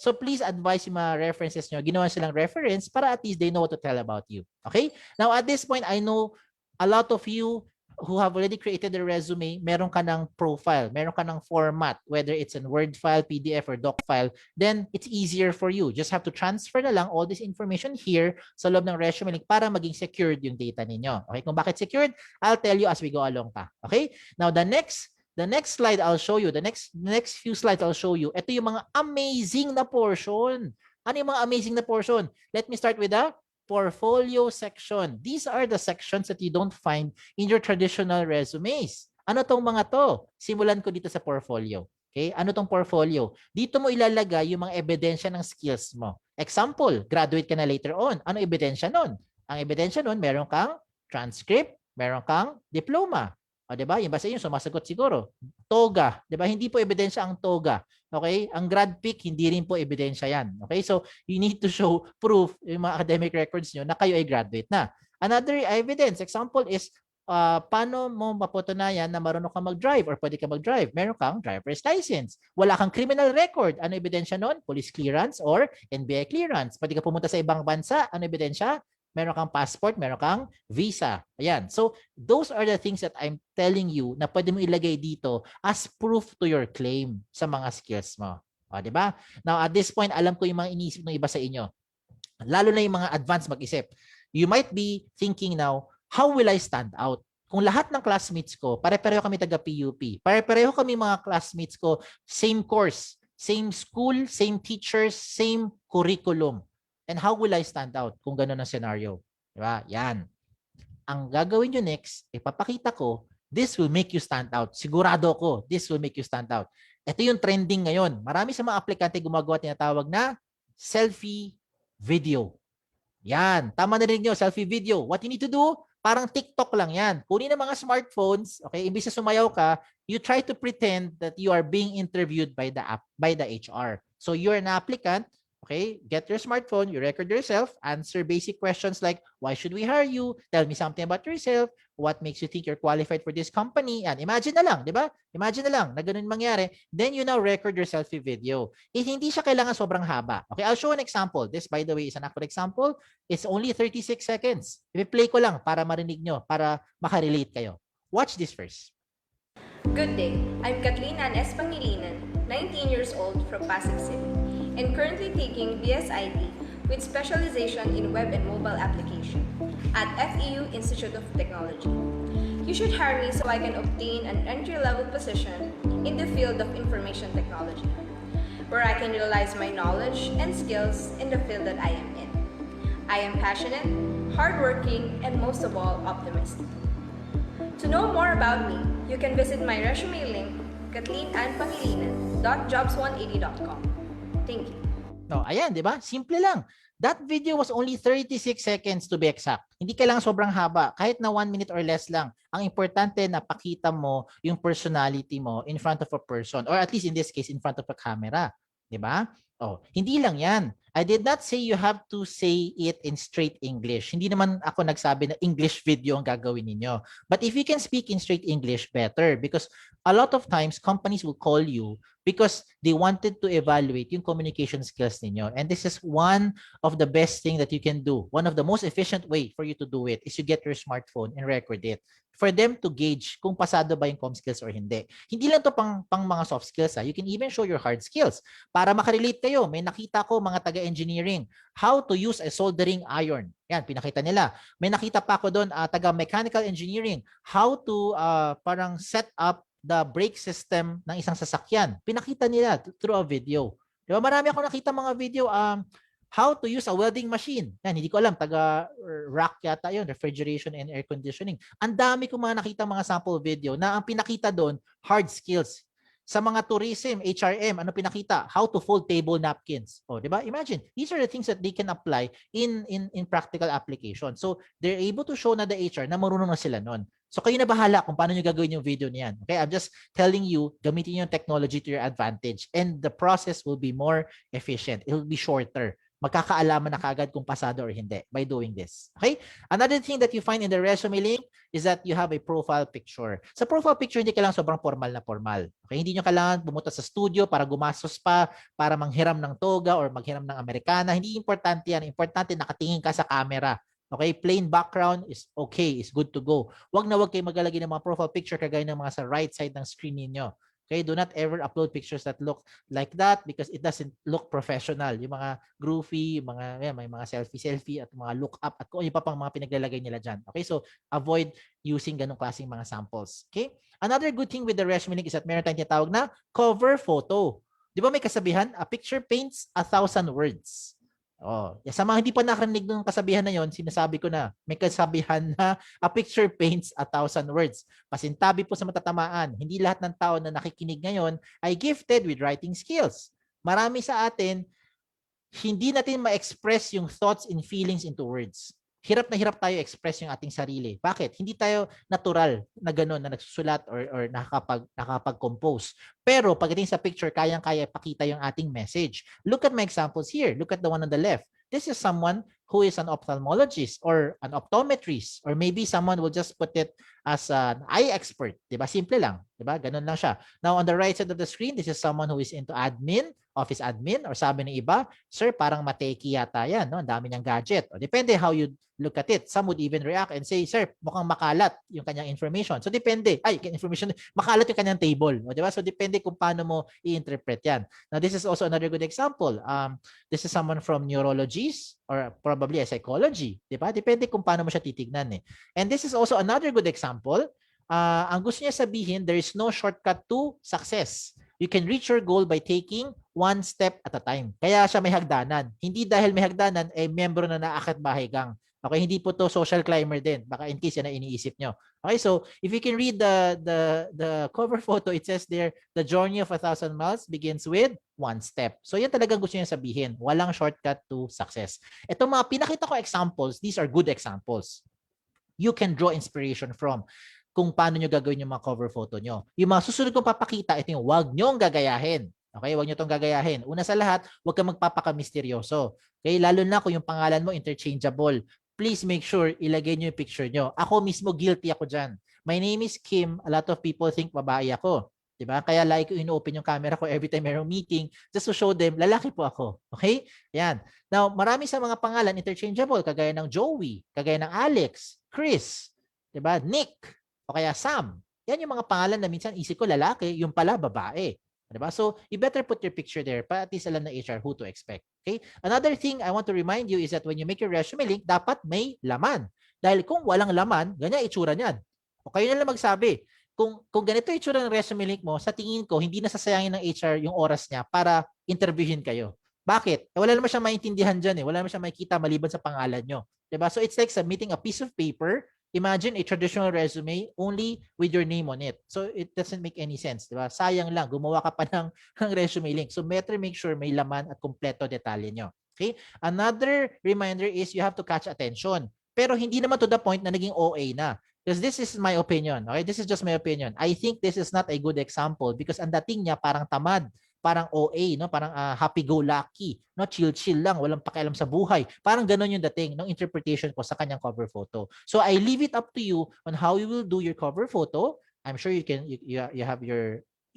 So please advise yung mga references nyo, ginawa silang reference para at least they know what to tell about you. Okay? Now at this point, I know a lot of you who have already created a resume, meron ka ng profile, meron ka ng format, whether it's in Word file, PDF, or doc file, then it's easier for you. Just have to transfer na lang all this information here sa loob ng resume link para maging secured yung data ninyo. Okay? Kung bakit secured, I'll tell you as we go along pa. Okay? Now the next slide I'll show you, the next few slides I'll show you, ito yung mga amazing na portion. Ano yung mga amazing na portion? Let me start with the portfolio section. These are the sections that you don't find in your traditional resumes. Ano tong mga to? Simulan ko dito sa portfolio. Okay? Ano tong portfolio? Dito mo ilalagay yung mga ebidensya ng skills mo. Example, graduate ka na later on. Ano ebidensya nun? Ang ebidensya nun, meron kang transcript, meron kang diploma. O, diba? Yung basta yun, sumasagot siguro. TOGA. Diba? Hindi po ebidensya ang TOGA. Okay? Ang grad pick, hindi rin po ebidensya yan. Okay? So, you need to show proof yung mga academic records nyo na kayo ay graduate na. Another evidence, example is paano mo mapatunayan na marunong kang mag-drive or pwede ka mag-drive? Meron kang driver's license. Wala kang criminal record. Ano ebidensya nun? Police clearance or NBI clearance. Pwede ka pumunta sa ibang bansa. Ano ebidensya? Meron kang passport, meron kang visa. Ayan. So, those are the things that I'm telling you na pwede mo ilagay dito as proof to your claim sa mga skills mo. O, di ba? Now, at this point, alam ko yung mga iniisip ng iba sa inyo. Lalo na yung mga advanced mag-isip. You might be thinking now, how will I stand out? Kung lahat ng classmates ko, pare-pareho kami taga-PUP, pare-pareho kami mga classmates ko, same course, same school, same teachers, same curriculum. And how will I stand out kung gano'n ang scenario? Diba? Yan. Ang gagawin nyo next, ipapakita ko, this will make you stand out. Sigurado ko, this will make you stand out. Ito yung trending ngayon. Marami sa mga aplikante gumagawa tinatawag na selfie video. Yan. Tama na rin nyo, selfie video. What you need to do? Parang TikTok lang yan. Kunin ng mga smartphones, okay, imbis na sumayaw ka, you try to pretend that you are being interviewed by the HR. So you're an applicant, okay, get your smartphone, you record yourself, answer basic questions like, why should we hire you? Tell me something about yourself. What makes you think you're qualified for this company? And imagine na lang, di ba? Imagine na lang na ganun mangyari. Then you now record your selfie video. Hindi siya kailangan sobrang haba. Okay, I'll show an example. This, by the way, is an actual example. It's only 36 seconds. I-play ko lang para marinig nyo, para makarelate kayo. Watch this first. Good day. I'm Kathleen Anes Pangilinan, 19 years old from Pasig City, and currently taking BSIT with specialization in web and mobile application at FEU Institute of Technology. You should hire me so I can obtain an entry-level position in the field of information technology, where I can utilize my knowledge and skills in the field that I am in. I am passionate, hardworking, and most of all, optimistic. To know more about me, you can visit my resume link, kathleenanpangilinan.jobs180.com. Thank you. No, ayan, di ba? Simple lang. That video was only 36 seconds to be exact. Hindi kailangan sobrang haba. Kahit na 1 minute or less lang. Ang importante na pakita mo yung personality mo in front of a person, or at least in this case, in front of a camera. Di ba? Oh, hindi lang yan. I did not say you have to say it in straight English. Hindi naman ako nagsabi na English video ang gagawin ninyo. But if you can speak in straight English, better. Because a lot of times, companies will call you because they wanted to evaluate yung communication skills ninyo. And this is one of the best thing that you can do. One of the most efficient way for you to do it is you get your smartphone and record it. For them to gauge kung pasado ba yung com skills or hindi. Hindi lang to pang mga soft skills. You can even show your hard skills. Para makarelate kayo, may nakita ko mga taga-engineering, how to use a soldering iron. Yan, pinakita nila. May nakita pa ako doon, taga-mechanical engineering, how to parang set up the brake system ng isang sasakyan. Pinakita nila through a video. Diba? Marami ako nakita mga video, how to use a welding machine. Yan, hindi ko alam, taga-rack yata yun, refrigeration and air conditioning. Ang dami ko mga nakita mga sample video na ang pinakita doon, hard skills. Sa mga tourism, HRM, ano pinakita? How to fold table napkins. Oh, di ba? Imagine, these are the things that they can apply in practical application. So, they're able to show na the HR na marunong na sila nun. So, kayo na bahala kung paano nyo gagawin yung video niyan. Okay, I'm just telling you, gamitin yung technology to your advantage and the process will be more efficient. It will be shorter. Magkakaalaman na kagad kung pasado or hindi by doing this. Okay? Another thing that you find in the resume link is that you have a profile picture. Sa profile picture, hindi kailangan sobrang formal na formal. Okay? Hindi nyo kailangan pumunta sa studio para gumastos pa, para manghiram ng toga or maghiram ng Amerikana. Hindi importante yan. Importante nakatingin ka sa camera. Okay? Plain background is okay, is good to go. Wag na wag kayo magalagay ng mga profile picture kagaya ng mga sa right side ng screen ninyo. Okay, do not ever upload pictures that look like that because it doesn't look professional. Yung mga groovy, may mga selfie at mga look up at kung ano pa pang mga pinaglalagay nila dyan. Okay, so avoid using ganong klaseng mga samples. Okay, another good thing with the resume link is that meron tayong tinatawag na cover photo. Di ba may kasabihan? A picture paints 1,000 words. Oh, sa mga hindi pa nakarinig ng kasabihan na yon, sinasabi ko na, may kasabihan na a picture paints 1,000 words. Pasintabi po sa matatamaan, hindi lahat ng tao na nakikinig ngayon ay gifted with writing skills. Marami sa atin, hindi natin ma-express yung thoughts and feelings into words. Hirap na hirap tayo express yung ating sarili. Bakit? Hindi tayo natural na gano'n na nagsusulat or nakakapag-compose. Pero pagdating sa picture, kayang-kaya pakita yung ating message. Look at my examples here. Look at the one on the left. This is someone who is an ophthalmologist or an optometrist, or maybe someone will just put it as an eye expert, 'di ba? Simple lang, 'di ba? Ganun lang siya. Now on the right side of the screen, this is someone who is into admin, office admin, or sabi ng iba, sir, parang mateki yata yan, no? Ang dami niyang gadget. O depende how you look at it. Some would even react and say, sir, mukhang makalat yung kanyang information. So depende. Information, makalat yung kanyang table. O, di ba? So depende kung paano mo i-interpret yan. Now this is also another good example. This is someone from neurologies or probably a psychology. Di ba? Depende kung paano mo siya titignan. And this is also another good example. Ang gusto niya sabihin, there is no shortcut to success. You can reach your goal by taking one step at a time. Kaya siya may hagdanan. Hindi dahil may hagdanan, membro na naakyat bahay gang. Okay, hindi po to social climber din. Baka in case yan na iniisip nyo. Okay, so if you can read the cover photo, it says there, the journey of 1,000 miles begins with one step. So yan talagang gusto niya sabihin. Walang shortcut to success. Ito mga pinakita ko examples, these are good examples. You can draw inspiration from kung paano nyo gagawin yung mga cover photo nyo. Yung mga susunod kong papakita, ito yung wag nyong gagayahin. Okay, wag nyo itong gagayahin. Una sa lahat, wag kang magpapaka-misteryoso. Okay, lalo na kung yung pangalan mo interchangeable. Please make sure ilagay nyo yung picture nyo. Ako mismo, guilty ako dyan. My name is Kim. A lot of people think babae ako. Diba? Kaya like ino-open yung camera ko every time mayroong meeting just to show them, lalaki po ako. Okay? Yan. Now, marami sa mga pangalan interchangeable, kagaya ng Joey, kagaya ng Alex, Chris, diba? Nick, o kaya Sam. Yan yung mga pangalan na minsan isip ko lalaki, yung pala babae. Diba? So, you better put your picture there para at least alam na HR who to expect. Okay? Another thing I want to remind you is that when you make your resume link, dapat may laman. Dahil kung walang laman, ganyan itsura niyan. O kayo na lang magsabi. Kung ganito itsura ng resume link mo, sa tingin ko, hindi nasasayangin ng HR yung oras niya para interviewin kayo. Bakit? Wala naman siyang maintindihan dyan. Wala naman siyang makikita maliban sa pangalan nyo. Diba? So, it's like submitting a piece of paper. Imagine a traditional resume only with your name on it. So it doesn't make any sense, di ba? Sayang lang, gumawa ka pa ng resume link. So better make sure may laman at kumpleto detalye nyo. Okay? Another reminder is you have to catch attention. Pero hindi naman to the point na naging OA na. Because this is my opinion. Okay? This is just my opinion. I think this is not a good example because ang dating niya parang tamad. Parang OA, no? Parang happy-go-lucky, no? Chill-chill lang, walang pakialam sa buhay. Parang gano'n yung dating ng interpretation ko sa kanyang cover photo. So I leave it up to you on how you will do your cover photo. I'm sure you can you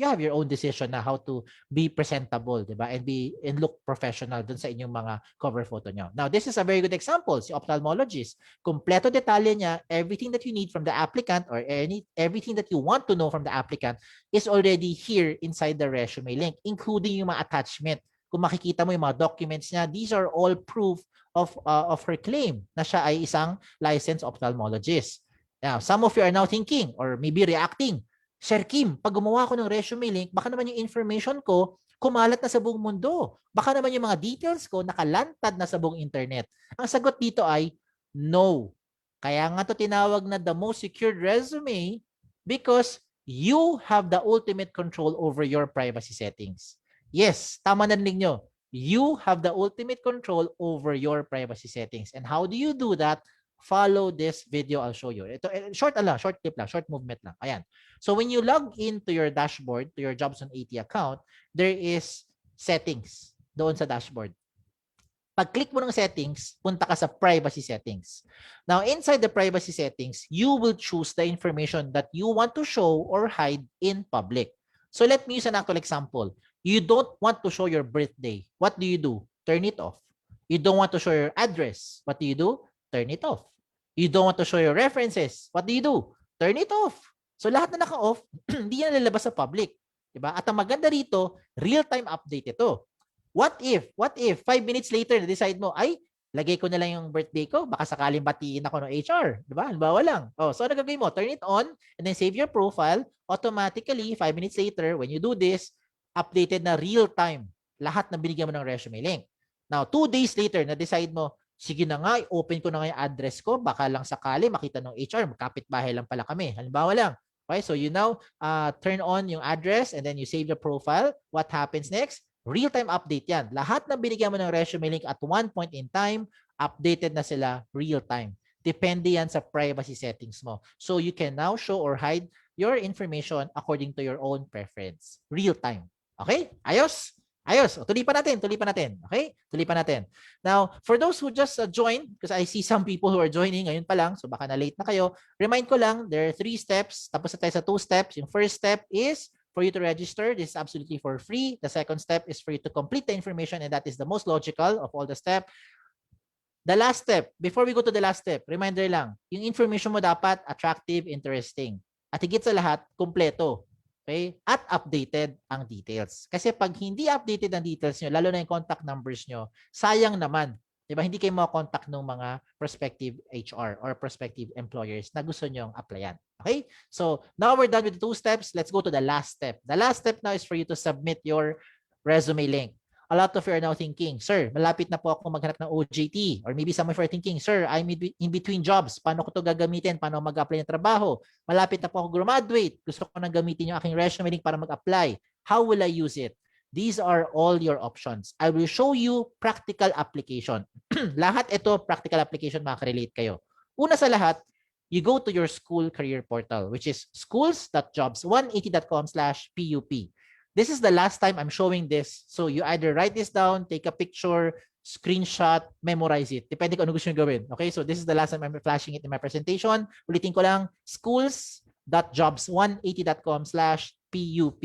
have your own decision na how to be presentable, 'di ba? And look professional dun sa inyong mga cover photo nyo. Now, this is a very good example. Si ophthalmologist, kompleto detalye niya, everything that you need from the applicant or everything that you want to know from the applicant is already here inside the resume link, including yung mga attachment. Kung makikita mo yung mga documents niya, these are all proof of her claim na siya ay isang licensed ophthalmologist. Now, some of you are now thinking or maybe reacting, Sir Kim, pag gumawa ko ng resume link, baka naman yung information ko kumalat na sa buong mundo. Baka naman yung mga details ko nakalantad na sa buong internet. Ang sagot dito ay no. Kaya nga to tinawag na the most secured resume because you have the ultimate control over your privacy settings. Yes, tama na rin nyo. You have the ultimate control over your privacy settings. And how do you do that? Follow this video, I'll show you. Ito, short clip lang, short movement lang. Ayan. So when you log into your dashboard, to your Jobs on AT account, there is settings doon sa dashboard. Pag-click mo ng settings, punta ka sa privacy settings. Now, inside the privacy settings, you will choose the information that you want to show or hide in public. So let me use an actual example. You don't want to show your birthday. What do? Turn it off. You don't want to show your address. What do? Turn it off. You don't want to show your references. What do? Turn it off. So lahat na naka-off, hindi yan lalabas sa public. Diba? At ang maganda rito, real-time update ito. What if 5 minutes later, na-decide mo, ay, lagay ko na lang yung birthday ko, baka sakaling batiin ako ng HR. Diba? Halimbawa lang. Oh, so ano gagawin mo? Turn it on, and then save your profile. Automatically, 5 minutes later, when you do this, updated na real-time. Lahat na binigyan mo ng resume link. Now, 2 days later, na-decide mo, sige na nga, open ko na nga yung address ko, baka lang sakali makita ng HR, magkapit-bahay lang pala kami. Halimbawa lang. Okay, so you now turn on yung address and then you save the profile. What happens next? Real-time update yan. Lahat na binigyan mo ng resume link at one point in time, updated na sila real-time. Depende yan sa privacy settings mo. So you can now show or hide your information according to your own preference. Real-time. Okay? Ayos? Ayos. O, tuloy pa natin. Okay? Tuloy pa natin. Now, for those who just joined, because I see some people who are joining ngayon pa lang, so baka na-late na kayo, remind ko lang, there are 3 steps. Tapos na tayo sa 2 steps. Yung first step is for you to register. This is absolutely for free. The second step is for you to complete the information, and that is the most logical of all the steps. The last step, before we go to the last step, reminder lang, yung information mo dapat attractive, interesting. At higit sa lahat, kumpleto. Okay? At updated ang details. Kasi pag hindi updated ang details nyo, lalo na yung contact numbers nyo, sayang naman. Diba? Hindi kayo makakontakt ng mga prospective HR or prospective employers na gusto nyong applyan. Okay? So, now we're done with the 2 steps. Let's go to the last step. The last step now is for you to submit your resume link. A lot of you are now thinking, sir, malapit na po ako maghanap ng OJT. Or maybe some of you are thinking, sir, I'm in between jobs. Paano ko ito gagamitin? Paano mag-apply ng trabaho? Malapit na po ako graduate. Gusto ko nang gamitin yung aking resume link para mag-apply. How will I use it? These are all your options. I will show you practical application. Lahat ito, practical application, makaka-relate kayo. Una sa lahat, you go to your school career portal, which is schools.jobs180.com/PUP. This is the last time I'm showing this. So you either write this down, take a picture, screenshot, memorize it. Depende kung ano gusto nyo gawin. Okay, so this is the last time I'm flashing it in my presentation. Ulitin ko lang, schools.jobs180.com/PUP.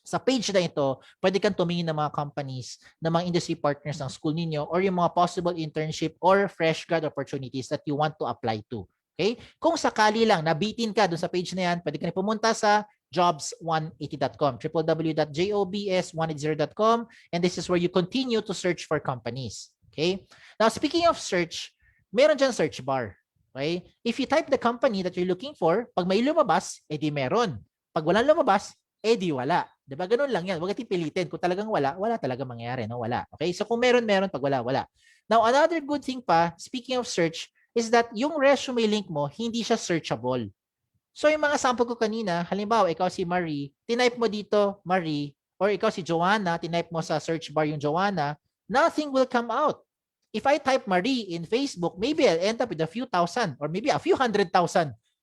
Sa page na ito, pwede kang tumingin ng mga companies, ng mga industry partners ng school ninyo, or yung mga possible internship or fresh grad opportunities that you want to apply to. Okay? Kung sakali lang nabitin ka doon sa page na yan, pwede ka na pumunta sa jobs180.com, www.jobs180.com, and this is where you continue to search for companies. Okay? Now, speaking of search, meron dyan search bar. Okay? If you type the company that you're looking for, pag may lumabas, edi meron. Pag walang lumabas, edi wala. Diba? Ganun lang yan. Huwag natin pilitin. Kung talagang wala, wala talaga mangyayari. No? Wala. Okay? So kung meron, meron. Pag wala, wala. Now, another good thing pa, speaking of search, is that yung resume link mo, hindi siya searchable. So yung mga sample ko kanina, halimbawa ikaw si Marie, tinype mo dito Marie, or ikaw si Joanna, tinype mo sa search bar yung Joanna, nothing will come out. If I type Marie in Facebook, maybe I'll end up with a few thousand or maybe a few 100,000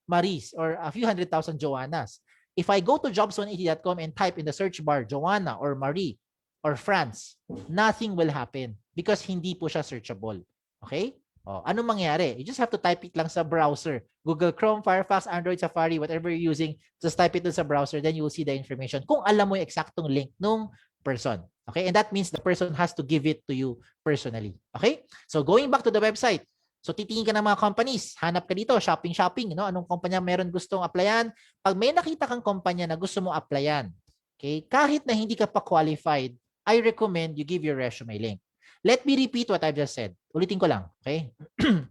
Maries or a few 100,000 Joannas. If I go to jobs180.com and type in the search bar Joanna or Marie or France, nothing will happen because hindi po siya searchable. Okay? Oh, anong mangyari? You just have to type it lang sa browser. Google Chrome, Firefox, Android, Safari, whatever you're using, just type it sa browser, then you will see the information kung alam mo yung eksaktong link nung person. Okay? And that means the person has to give it to you personally. Okay? So going back to the website, so titingin ka ng mga companies, hanap ka dito, shopping, no? Anong kumpanya meron gustong applyan? Pag may nakita kang kumpanya na gusto mo applyan, okay? Kahit na hindi ka pa qualified, I recommend you give your resume link. Let me repeat what I've just said. Ulitin ko lang, okay?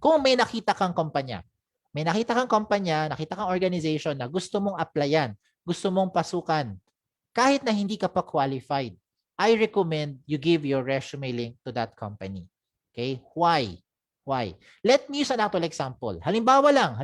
Kung may nakita kang kumpanya, nakita kang organization na gusto mong applyan, gusto mong pasukan, kahit na hindi ka pa qualified, I recommend you give your resume link to that company. Okay? Why? Let me use an actual example. Halimbawa lang,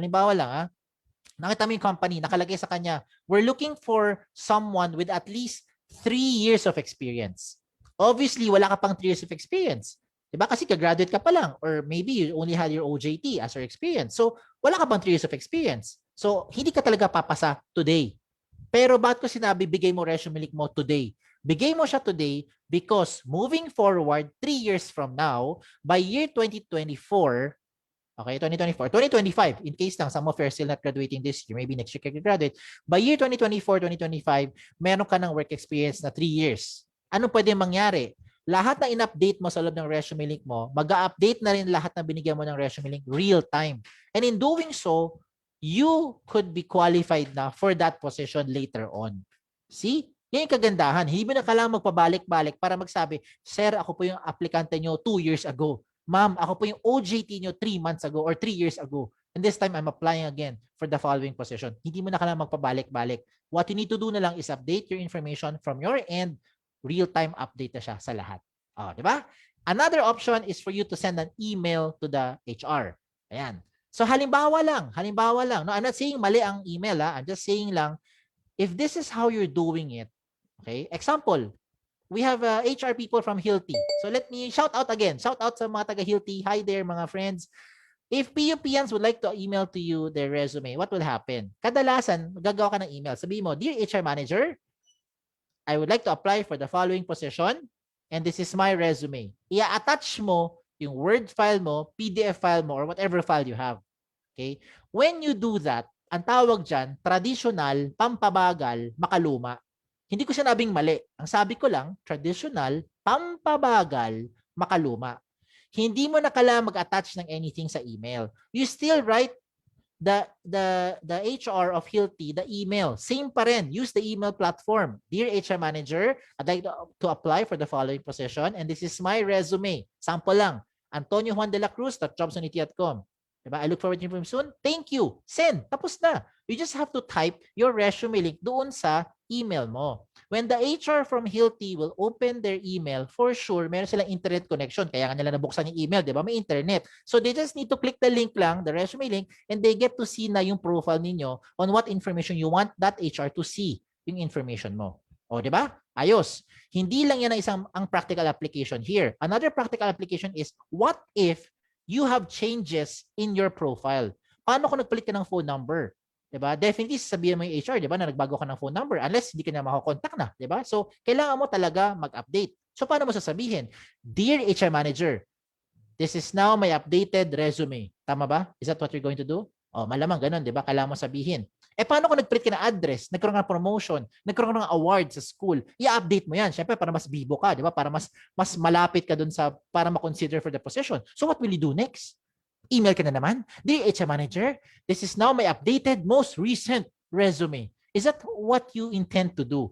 nakita mo yung company, nakalagay sa kanya, we're looking for someone with at least 3 years of experience. Obviously, wala ka pang 3 years of experience. Diba? Kasi ka-graduate ka pa lang or maybe you only had your OJT as your experience. So, wala ka pang 3 years of experience. So, hindi ka talaga papasa today. Pero bakit ko sinabi, bigay mo resume link mo today? Bigay mo siya today because moving forward, 3 years from now, by year 2024, okay, 2025, in case lang, some of you are still not graduating this year, maybe next year ka graduate, by year 2024, 2025, meron ka ng work experience na 3 years. Ano pwede mangyari? Lahat na in-update mo sa loob ng resume link mo, mag-update na rin lahat na binigyan mo ng resume link real time. And in doing so, you could be qualified na for that position later on. See? Yan yung kagandahan. Hindi mo na kailangan magpabalik-balik para magsabi, sir, ako po yung aplikante nyo 2 years ago. Ma'am, ako po yung OJT nyo 3 months ago or 3 years ago. And this time, I'm applying again for the following position. Hindi mo na kailangan magpabalik-balik. What you need to do na lang is update your information from your end. Real-time update na siya sa lahat. Di ba? Another option is for you to send an email to the HR. Ayan. So halimbawa lang. No, I'm not saying mali ang email. I'm just saying lang, if this is how you're doing it, okay? Example, we have HR people from Hilti. So let me shout out again. Shout out sa mga taga Hilti. Hi there, mga friends. If PUPians would like to email to you their resume, what will happen? Kadalasan, gagawa ka ng email. Sabihin mo, Dear HR Manager, I would like to apply for the following position and this is my resume. I-attach mo yung Word file mo, PDF file mo, or whatever file you have. Okay? When you do that, ang tawag dyan, traditional, pampabagal, makaluma. Hindi ko sinabing mali. Ang sabi ko lang, traditional, pampabagal, makaluma. Hindi mo na kailangan mag-attach ng anything sa email. You still write the HR of Hilti, the email. Same pa rin. Use the email platform. Dear HR Manager, I'd like to apply for the following position and this is my resume. Sample lang. Antonio Juan de la Cruz.jobsunity.com. Diba? I look forward to you soon. Thank you. Send. Tapos na. You just have to type your resume link doon sa email mo. When the HR from Hilti will open their email, for sure, meron silang internet connection. Kaya nga nila nabuksan yung email, di ba? May internet. So they just need to click the link lang, the resume link, and they get to see na yung profile ninyo on what information you want that HR to see yung information mo. O, di ba? Ayos. Hindi lang yan ang practical application here. Another practical application is, what if you have changes in your profile? Paano kung nagpalit ka ng phone number? Diba? Definitely sabihin mo yung HR, diba, na nagbago ka ng phone number unless hindi ka na makakontakt na, diba? So, kailangan mo talaga mag-update. So, paano mo sasabihin? Dear HR Manager, this is now my updated resume. Tama ba? Is that what you're going to do? Oh, malamang ganun, diba? Kailangan mo sabihin. Paano kung nag-print ka na address, nagkaroon ka ng promotion, nagkaroon ka ng award sa school, i-update mo yan. Siyempre, para mas bibo ka, diba? Para mas malapit ka dun sa, para ma-consider for the position. So, what will you do next? Email ka na naman. Dear HR Manager, this is now my updated, most recent resume. Is that what you intend to do?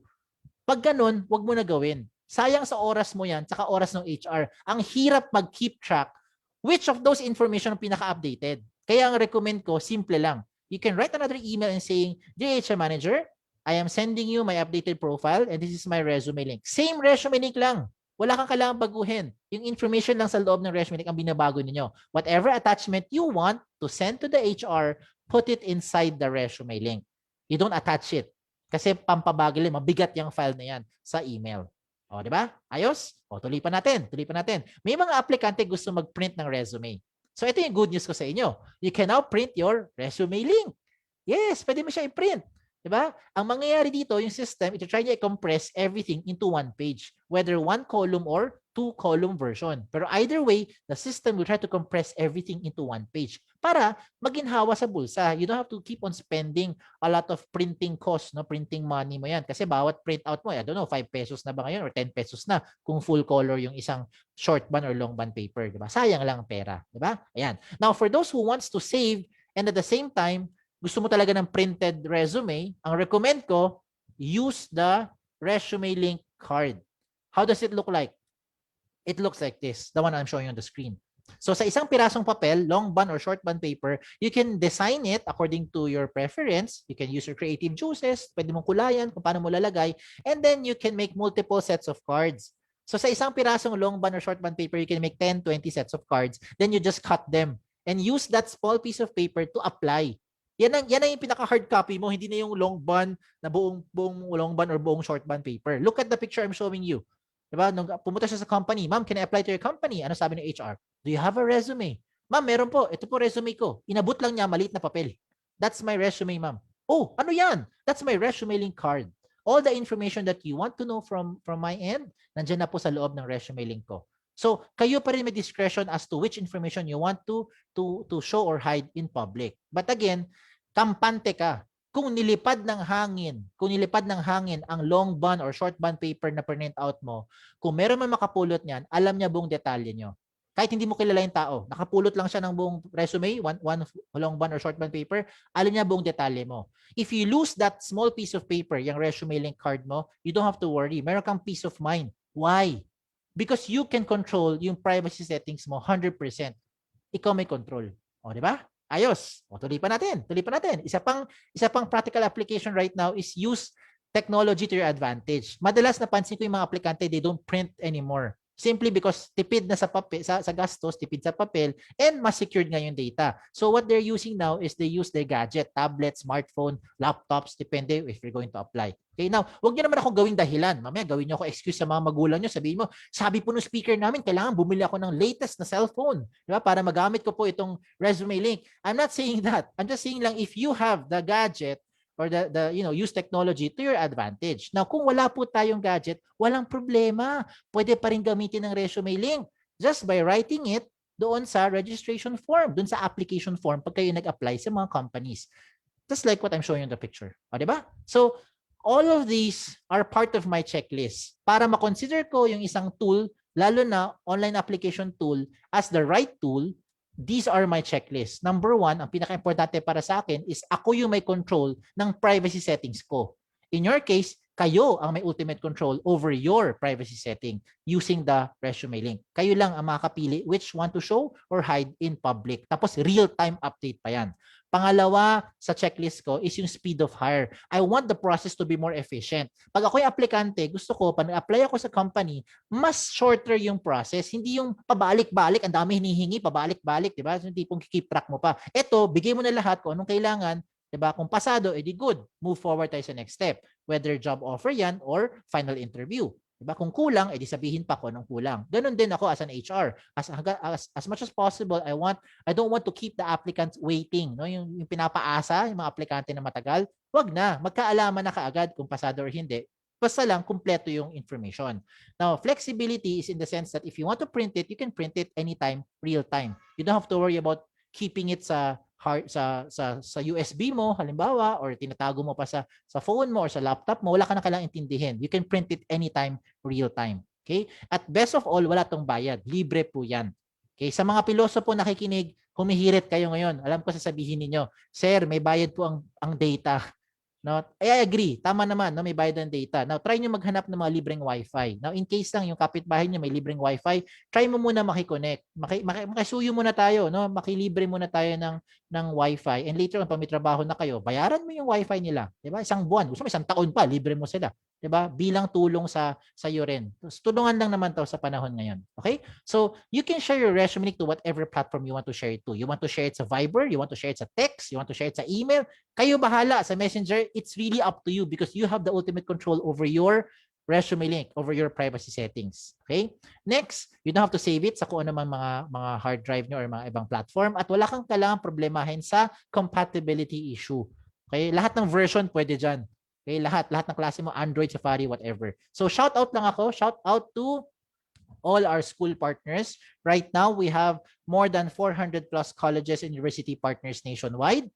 Pag ganun, wag mo na gawin. Sayang sa oras mo yan, saka oras ng HR. Ang hirap mag-keep track which of those information ang pinaka-updated. Kaya ang recommend ko, simple lang. You can write another email and saying, Dear HR Manager, I am sending you my updated profile and this is my resume link. Same resume link lang. Wala kang kailangang baguhin. Yung information lang sa loob ng resume link ang binabago ninyo. Whatever attachment you want to send to the HR, put it inside the resume link. You don't attach it. Kasi pampabagal, mabigat yung file na yan sa email. O, di ba? Ayos? O, tuloy pa natin. May mga aplikante gusto mag-print ng resume. So, ito yung good news ko sa inyo. You can now print your resume link. Yes, pwede mo siya i-print. Diba? Ang mangyayari dito, yung system, ito try niya i-compress everything into one page, whether one column or two column version. Pero either way, the system will try to compress everything into one page para maginhawa sa bulsa. You don't have to keep on spending a lot of printing costs, no? Printing money mo yan. Kasi bawat print out mo, I don't know, 5 pesos na ba ngayon or 10 pesos na kung full color yung isang short band or long band paper. Diba? Sayang lang pera. Diba? Ayan. Now, for those who wants to save and at the same time, gusto mo talaga ng printed resume, ang recommend ko, use the resume link card. How does it look like? It looks like this, the one I'm showing on the screen. So sa isang pirasong papel, long band or short band paper, you can design it according to your preference. You can use your creative juices, pwede mong kulayan kung paano mo lalagay, and then you can make multiple sets of cards. So sa isang pirasong long band or short band paper, you can make 10, 20 sets of cards. Then you just cut them and use that small piece of paper to apply. Yan ang yung pinaka-hard copy mo, hindi na yung long band na buong long band or buong short band paper. Look at the picture I'm showing you. Diba? Nung pumunta siya sa company, ma'am, can I apply to your company? Ano sabi ng HR? Do you have a resume? Ma'am, meron po. Ito po resume ko. Inabot lang niya maliit na papel. That's my resume, ma'am. Oh, ano yan? That's my resume link card. All the information that you want to know from my end, nandiyan na po sa loob ng resume link ko. So, kayo pa rin may discretion as to which information you want to show or hide in public. But again, kampante ka. Kung nilipad ng hangin ang long band or short band paper na print out mo, kung meron man makapulot niyan, alam niya buong detalye nyo. Kahit hindi mo kilala yung tao, nakapulot lang siya ng buong resume, one long band or short band paper, alam niya buong detalye mo. If you lose that small piece of paper, yung resume link card mo, you don't have to worry. Meron kang peace of mind. Why? Because you can control yung privacy settings mo 100%. Ikaw may control. O, di ba? Ayos. O, tuloy pa natin. Isa pang practical application right now is use technology to your advantage. Madalas napansin ko yung mga aplikante, they don't print anymore. Simply because tipid na sa papel, sa gastos, tipid sa papel, and mas secured nga yung data. So what they're using now is they use their gadget, tablet, smartphone, laptops, depende if you're going to apply. Okay, now, huwag niyo naman akong gawing dahilan. Mamaya, gawin niyo ako excuse sa mga magulang niyo. Sabihin mo, sabi po ng speaker namin, kailangan bumili ako ng latest na cellphone. Diba? Para magamit ko po itong resume link. I'm not saying that. I'm just saying lang, if you have the gadget or use technology to your advantage. Now, kung wala po tayong gadget, walang problema. Pwede pa rin gamitin ng resume link just by writing it doon sa registration form, doon sa application form pag kayo nag-apply sa mga companies. Just like what I'm showing you in the picture. O, diba? So, all of these are part of my checklist para ma-consider ko yung isang tool, lalo na online application tool, as the right tool. These are my checklist. Number one, ang pinaka-importante para sa akin is ako yung may control ng privacy settings ko. In your case, kayo ang may ultimate control over your privacy setting using the resume link. Kayo lang ang makakapili which one to show or hide in public. Tapos real-time update pa yan. Pangalawa sa checklist ko is yung speed of hire. I want the process to be more efficient. Pag ako'y aplikante, gusto ko, pag apply ako sa company, mas shorter yung process. Hindi yung pabalik-balik, ang dami hinihingi, pabalik-balik, di ba? Hindi pong keep track mo pa. Ito, bigay mo na lahat kung anong kailangan, di ba? Kung pasado, edi good. Move forward tayo sa next step. Whether job offer yan or final interview. Diba? Kung kulang, edi sabihin pa ko nung kulang. Ganon din ako as an HR. As much as possible, I don't want to keep the applicants waiting. No? Yung pinapaasa, yung mga aplikante na matagal, wag na. Magkaalaman na kaagad kung pasado or hindi. Basta lang, kumpleto yung information. Now, flexibility is in the sense that if you want to print it, you can print it anytime, real time. You don't have to worry about keeping it sa USB mo halimbawa, or tinatago mo pa sa phone mo or sa laptop mo, wala ka na kailangang intindihin. You can print it anytime, real time. Okay? At best of all, wala tong bayad. Libre po yan. Okay? Sa mga piloso po nakikinig, humihirit kayo ngayon. Alam ko sasabihin ninyo, sir, may bayad po ang data. No? I agree. Tama naman, no? May bayad ng data. Now, try nyo maghanap ng mga libreng wifi. Now, in case lang yung kapitbahay nyo may libreng wifi, try mo muna makiconnect. Makisuyo muna tayo, no? Makilibre muna tayo ng wifi. And later on, pag may trabaho na kayo, bayaran mo yung wifi nila. Diba? Isang buwan. Gusto mo, isang taon pa, libre mo sila. Diba? Bilang tulong sa iyo rin. Tulungan lang naman to sa panahon ngayon. Okay? So, you can share your resume link to whatever platform you want to share it to. You want to share it sa Viber, you want to share it sa text, you want to share it sa email. Kayo bahala sa Messenger. It's really up to you because you have the ultimate control over your resume link, over your privacy settings. Okay? Next, you don't have to save it sa kung ano man mga hard drive nyo or mga ibang platform at wala kang kailangang problemahin sa compatibility issue. Okay? Lahat ng version pwede dyan. Okay, lahat ng klase mo, Android, Safari, whatever. So shout out lang ako, shout out to all our school partners. Right now, we have more than 400 plus colleges and university partners nationwide,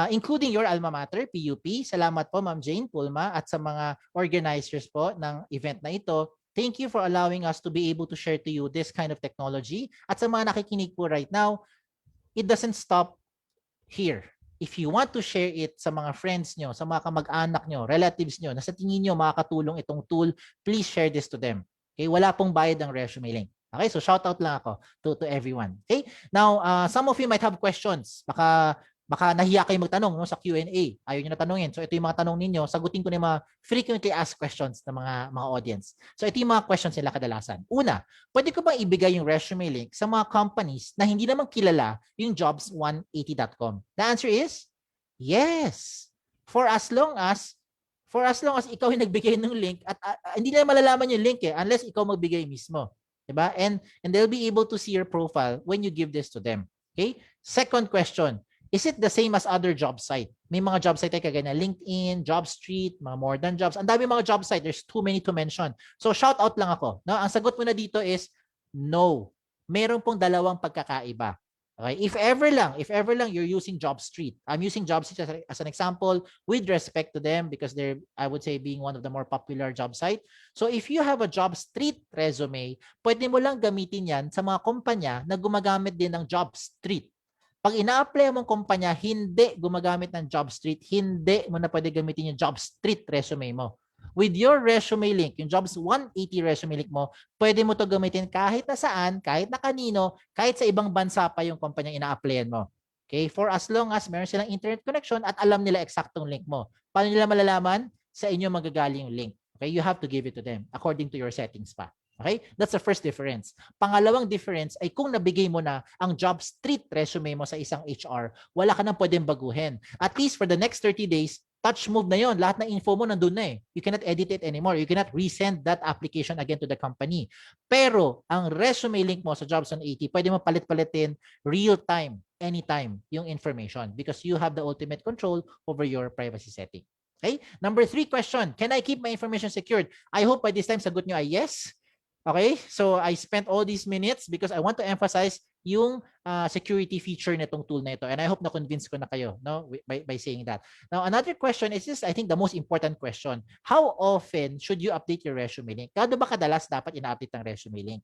including your alma mater, PUP. Salamat po, Ma'am Jane, Pulma, at sa mga organizers po ng event na ito. Thank you for allowing us to be able to share to you this kind of technology. At sa mga nakikinig po right now, it doesn't stop here. If you want to share it sa mga friends nyo, sa mga kamag-anak nyo, relatives nyo, na sa tingin nyo makakatulong itong tool, please share this to them. Okay? Wala pong bayad ang resume link. Okay? So shout out lang ako to everyone. Okay? Now, some of you might have questions. Baka nahiya kayo magtanong no, sa Q&A. Ayaw nyo na tanongin. So ito yung mga tanong ninyo. Sagutin ko na yung mga frequently asked questions ng mga audience. So ito yung mga questions nila kadalasan. Una, pwede ko bang ibigay yung resume link sa mga companies na hindi naman kilala yung jobs180.com? The answer is yes. For as long as ikaw yung nagbigay ng link at hindi nila malalaman yung link unless ikaw magbigay mismo. Diba? And they'll be able to see your profile when you give this to them. Okay? Second question. Is it the same as other job site? May mga job site kagaya na LinkedIn, JobStreet, mga more than jobs. Ang dami mga job site. There's too many to mention. So shout out lang ako. No? Ang sagot mo na dito is no. Meron pong dalawang pagkakaiba. Okay? If ever lang you're using JobStreet. I'm using JobStreet as an example with respect to them because they're, I would say, being one of the more popular job site. So if you have a JobStreet resume, pwede mo lang gamitin yan sa mga kumpanya na gumagamit din ng JobStreet. Pag ina-apply mong kumpanya, hindi gumagamit ng JobStreet, hindi mo na pwede gamitin yung JobStreet resume mo. With your resume link, yung Jobs 180 resume link mo, pwede mo to gamitin kahit na saan, kahit na kanino, kahit sa ibang bansa pa yung kumpanya ina-applyan mo. Okay? For as long as meron silang internet connection at alam nila eksaktong link mo. Paano nila malalaman? Sa inyo magagaling yung link. Okay? You have to give it to them according to your settings pa. Okay? That's the first difference. Pangalawang difference ay kung nabigay mo na ang JobStreet resume mo sa isang HR, wala ka nang pwedeng baguhin. At least for the next 30 days, touch move na yon. Lahat ng info mo nandun na eh. You cannot edit it anymore. You cannot resend that application again to the company. Pero ang resume link mo sa Jobs 180, pwede mo palit-palitin real time, anytime yung information because you have the ultimate control over your privacy setting. Okay? Number 3 question, can I keep my information secured? I hope by this time sagot nyo ay yes. Okay? So I spent all these minutes because I want to emphasize yung security feature nitong tool na ito. And I hope na-convince ko na kayo, no, by saying that. Now, another question is this, I think the most important question. How often should you update your resume link? Kado ba kadalas dapat ina-update ang resume link?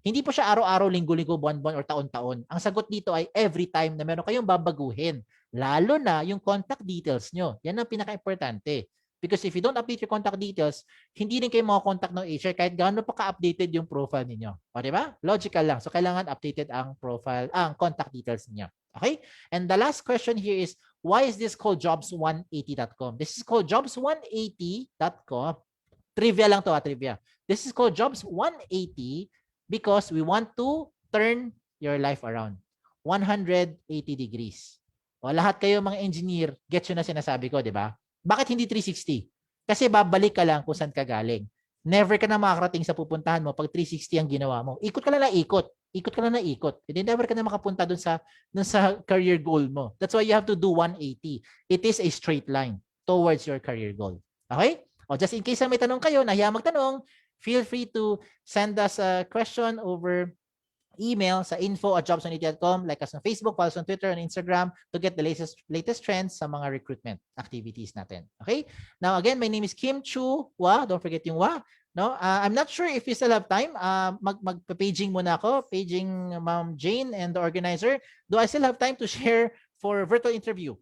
Hindi po siya araw-araw, linggo-linggo, buwan-buwan, or taon-taon. Ang sagot dito ay every time na meron kayong babaguhin. Lalo na yung contact details nyo. Yan ang pinaka-importante. Because if you don't update your contact details, hindi rin kayo makakontakt ng HR kahit gaano pa ka-updated yung profile ninyo. O, di ba? Logical lang. So, kailangan updated ang profile, ang contact details niyo. Okay? And the last question here is, why is this called jobs180.com? This is called jobs180.com. Trivia lang to, trivia. This is called jobs180 because we want to turn your life around 180 degrees. O, lahat kayo mga engineer, get yun na sinasabi ko, di ba? Bakit hindi 360? Kasi babalik ka lang kung saan ka galing. Never ka na makakarating sa pupuntahan mo pag 360 ang ginawa mo. Ikot ka lang na ikot. Ikot ka lang na ikot. Hindi never ka na makapunta dun sa career goal mo. That's why you have to do 180. It is a straight line towards your career goal. Okay? O just in case may tanong kayo, nahiya magtanong, feel free to send us a question over email sa info@jobs180.com, like us on Facebook, follow us on Twitter and Instagram to get the latest trends sa mga recruitment activities natin. Okay? Now again, my name is Kim Chu Wa. Don't forget yung Wa. No, I'm not sure if you still have time. Magpa-paging muna ako, paging Ma'am Jane and the organizer. Do I still have time to share for virtual interview?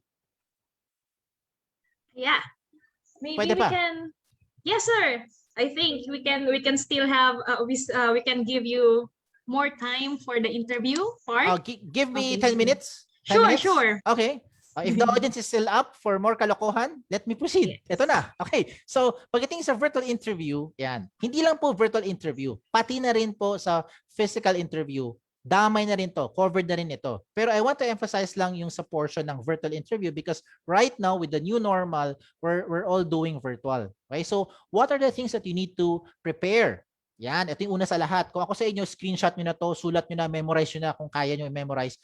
Yeah. Maybe Pwede we pa? can. Yes, sir. I think we can still have we can give you more time for the interview part. Give me 10 minutes. 10 Sure, minutes? sure. Okay. If the audience is still up for more kalokohan, let me proceed. Ito na. Okay. So, pagdating sa virtual interview, yan. Hindi lang po virtual interview, pati na rin po sa physical interview, damay na rin to, covered na rin ito. Pero I want to emphasize lang yung sa portion ng virtual interview because right now with the new normal, we're all doing virtual. Okay? So, what are the things that you need to prepare? Yan, ito yung una sa lahat. Kung ako sa inyo, screenshot nyo na to, sulat nyo na, memorize nyo na kung kaya nyo i-memorize.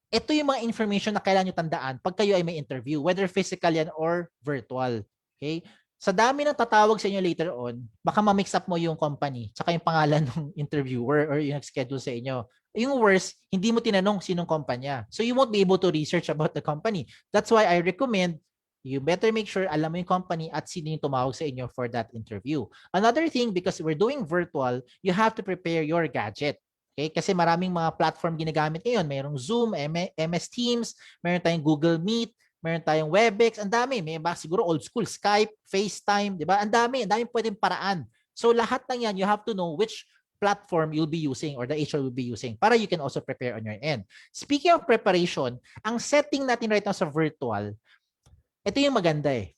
Ito yung mga information na kailangan nyo tandaan pag kayo ay may interview, whether physical yan or virtual. Okay? Sa dami ng tatawag sa inyo later on, baka ma-mix up mo yung company tsaka yung pangalan ng interviewer or yung schedule sa inyo. Yung worst, hindi mo tinanong sinong kumpanya. So you won't be able to research about the company. That's why I recommend you better make sure alam mo yung company at sino yung tumawag sa inyo for that interview. Another thing, because we're doing virtual, you have to prepare your gadget. Okay? Kasi maraming mga platform ginagamit ngayon. Mayroong Zoom, MS Teams, meron tayong Google Meet, meron tayong Webex, ang dami. May ba siguro old school, Skype, FaceTime, di ba? Ang dami pwedeng paraan. So lahat ng yan, you have to know which platform you'll be using or the HR will be using para you can also prepare on your end. Speaking of preparation, ang setting natin right now sa virtual, ito yung maganda eh.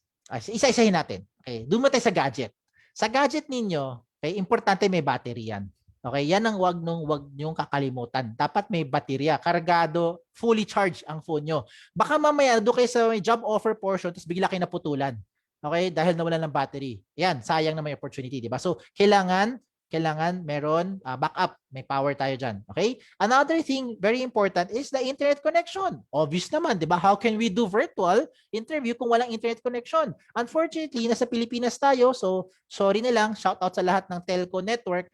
Isa-isahin natin. Okay, doon mo tayo sa gadget. Sa gadget ninyo, okay, importante may battery yan. Okay, yan ang wag niyong kakalimutan. Dapat may baterya, kargado, fully charged ang phone nyo. Baka mamaya doon kayo sa may job offer portion tapos bigla kayo naputulan. Okay, dahil nawalan ng battery. Yan, sayang na may opportunity, di ba? So, kailangan meron backup, may power tayo dyan. Okay? Another thing, very important, is the internet connection. Obvious naman, di ba? How can we do virtual interview kung walang internet connection? Unfortunately, nasa Pilipinas tayo, so sorry na lang, shout out sa lahat ng telco network,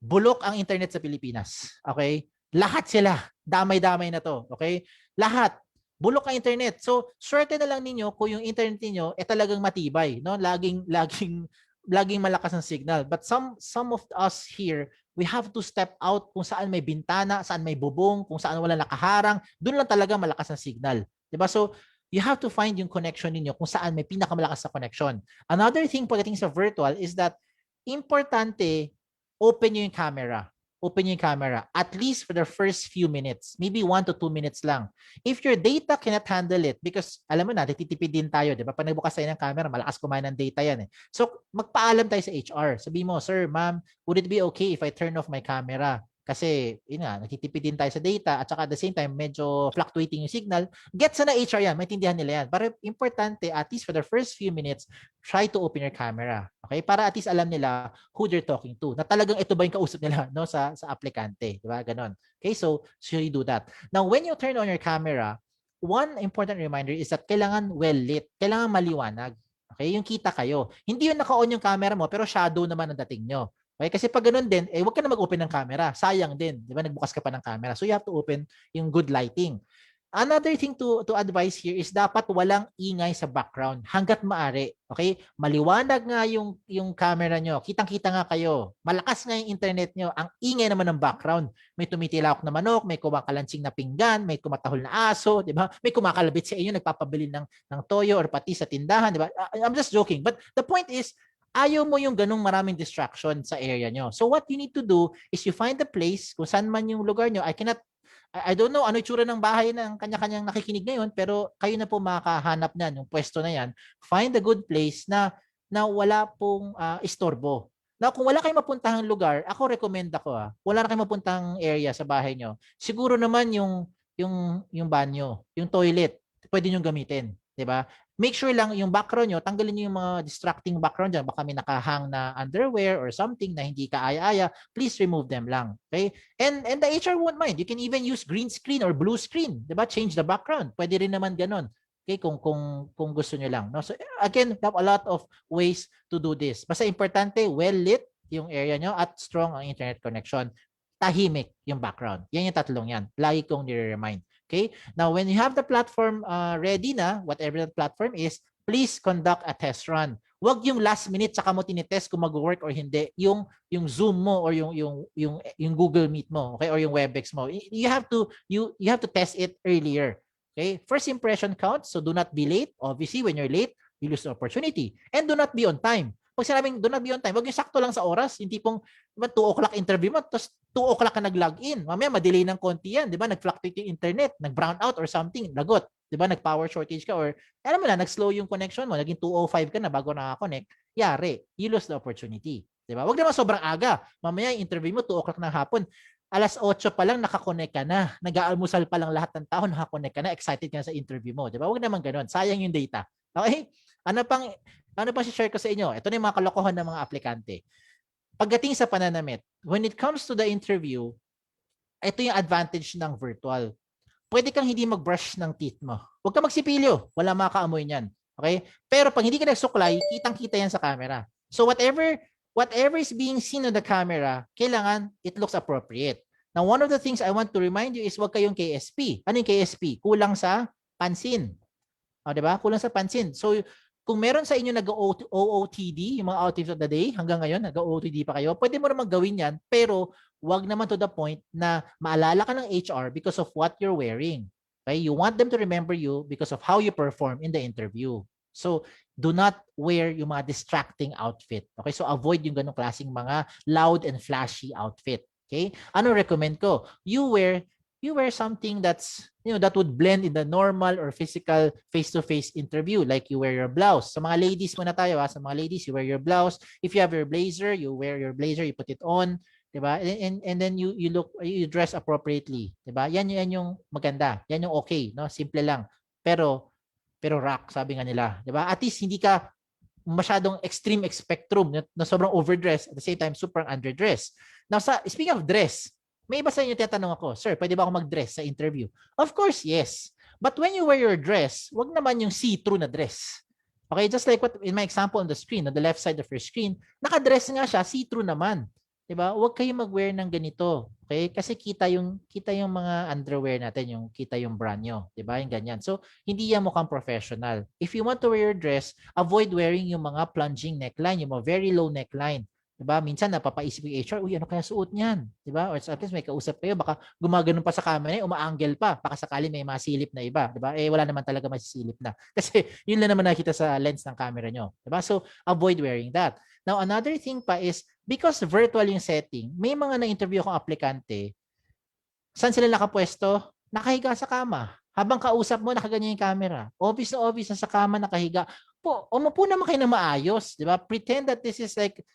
bulok ang internet sa Pilipinas. Okay? Lahat sila, damay-damay na to. Okay? Lahat. Bulok ang internet. So, swerte na lang ninyo kung yung internet niyo talagang matibay, no? Laging malakas ang signal. But some of us here, we have to step out kung saan may bintana, saan may bubong, kung saan wala nakaharang, doon lang talaga malakas ang signal. Diba? So, you have to find yung connection ninyo kung saan may pinakamalakas na connection. Another thing pagdating sa virtual is that importante, open nyo yung camera. Open yung camera, at least for the first few minutes, maybe 1 to 2 minutes lang. If your data cannot handle it, because alam mo na, titipid din tayo, di ba? Pag nagbukas tayo ng camera, malakas kumain ng data yan eh. So, magpaalam tayo sa HR. Sabi mo, sir, ma'am, would it be okay if I turn off my camera? Kasi, yun nga, nagtitipid din tayo sa data at saka at the same time, medyo fluctuating yung signal. Gets na HR yan, maintindihan nila yan. Pero importante, at least for the first few minutes, try to open your camera. Okay? Para at least alam nila who they're talking to. Na talagang ito ba yung kausap nila no, sa aplikante. Diba? Ganon. Okay, so you do that. Now, when you turn on your camera, one important reminder is that kailangan well lit. Kailangan maliwanag. Okay, yung kita kayo. Hindi yung naka-on yung camera mo, pero shadow naman ang dating nyo. Okay, kasi pag ganun din, huwag ka na mag-open ng camera. Sayang din, di ba? Nagbukas ka pa ng camera. So you have to open yung good lighting. Another thing to advise here is dapat walang ingay sa background hanggat maaari. Okay? Maliwanag nga yung camera nyo. Kitang-kita nga kayo. Malakas nga yung internet nyo. Ang ingay naman ng background. May tumitilawak na manok, may kumakalansing na pinggan, may kumatahol na aso, di ba? May kumakalabit sa inyo, nagpapabili ng toyo or pati sa tindahan, di ba? I'm just joking. But the point is, ayaw mo yung ganung maraming distraction sa area nyo. So what you need to do is you find the place kung saan man yung lugar nyo. I don't know ano itsura ng bahay ng kanya-kanyang nakikinig ngayon, pero kayo na po makakahanap niyan, yung pwesto na yan. Find a good place na wala pong istorbo. Now, kung wala kayong mapuntahang lugar, ako recommend ako wala na kayong mapuntahang area sa bahay nyo. Siguro naman yung banyo, yung toilet, pwede nyo gamitin, 'di ba? Make sure lang yung background nyo, tanggalin nyo yung mga distracting background dyan. Baka may nakahang na underwear or something na hindi ka aya-aya. Please remove them lang. Okay? And the HR won't mind. You can even use green screen or blue screen. Diba? Change the background. Pwede rin naman ganun. Okay? Kung gusto nyo lang. No? So again, have a lot of ways to do this. Basta importante, well lit yung area nyo at strong ang internet connection. Tahimik yung background. Yan yung tatlong yan. Lagi kong nire-remind. Okay? Now, when you have the platform ready na, whatever that platform is, please conduct a test run. Huwag yung last minute saka mo tinitest kung mag-work or hindi. Yung Zoom mo or yung Google Meet mo, okay? Or yung WebEx mo. You have to test it earlier. Okay? First impression counts, so do not be late. Obviously, when you're late, you lose the opportunity. And do not be on time. Pag sinabing do not be on time, huwag yung sakto lang sa oras. Yung tipong 2 o'clock interview mo, tapos 2 o'clock ka nag-login. Mamaya, madelay ng konti yan. Di ba? Nag-fluctuate yung internet, nag-brown out or something, lagot. Di ba? Nag-power shortage ka or alam mo na, nag-slow yung connection mo, naging 2:05 ka na bago nakakonect. Yari, you lose the opportunity. Di ba? Huwag naman sobrang aga. Mamaya, yung interview mo, 2 o'clock ng hapon. Alas 8 pa lang nakakonect ka na. Nag-aalmusal pa lang lahat ng tao, nakakonect ka na, excited ka na sa interview mo. Di ba? Huwag naman ganun. Sayang yung data. Okay? Ano pang share ko sa inyo? Ito na yung mga kalokohan ng mga aplikante. Pagdating sa pananamit, when it comes to the interview, ito yung advantage ng virtual. Pwede kang hindi mag-brush ng teeth mo. Huwag kang magsipilyo. Wala makakaamoy niyan. Okay? Pero pag hindi ka nagsuklay, kitang-kita yan sa camera. So whatever is being seen on the camera, kailangan it looks appropriate. Now, one of the things I want to remind you is huwag kayong KSP. Ano yung KSP? Kulang sa pansin. O, diba? Kulang sa pansin. So, kung meron sa inyo nag-OOTD, yung mga outings of the day, hanggang ngayon, nag-OOTD pa kayo, pwede mo naman gawin yan, pero wag naman to the point na maalala ka ng HR because of what you're wearing. Okay? You want them to remember you because of how you perform in the interview. So, do not wear yung mga distracting outfit. Okay? So, avoid yung ganong klaseng mga loud and flashy outfit. Okay? Ano recommend ko? You wear something that's, that would blend in the normal or physical face-to-face interview. Like you wear your blouse. Sa mga ladies muna tayo, sa mga ladies, you wear your blouse. If you have your blazer, you wear your blazer, you put it on. Diba? And then you dress appropriately. Diba? Yan yung maganda. Yan yung okay. No? Simple lang. Pero rock, sabi nga nila. Diba? At least hindi ka masyadong extreme spectrum na sobrang overdress at the same time super underdress. Now, speaking of dress, may iba sa inyo tinatanong ako, sir, pwede ba ako mag-dress sa interview? Of course, yes. But when you wear your dress, wag naman yung see-through na dress. Okay, just like what in my example on the screen, on the left side of your screen, naka-dress nga siya, see-through naman. Diba? Huwag kayong mag-wear ng ganito. Okay? Kasi kita yung mga underwear natin, kita yung brand nyo. Diba? Yung ganyan. So, hindi yan mukhang professional. If you want to wear your dress, avoid wearing yung mga plunging neckline, yung mga very low neckline. Diba? Minsan napapaisip yung HR, uy, ano kaya suot niyan? Diba? Or at least may kausap kayo, baka gumaganon pa sa camera, uma-angle pa, baka sakali may masilip na iba. Diba? Wala naman talaga masisilip na. Kasi yun lang naman nakita sa lens ng camera nyo. Diba? So, avoid wearing that. Now, another thing pa is, because virtual yung setting, may mga na-interview akong aplikante, saan sila nakapwesto? Nakahiga sa kama. Habang kausap mo, nakaganyan yung camera. Obvious na sa kama, nakahiga. Umupo naman kayo na maayos. Diba? Pretend that this is like,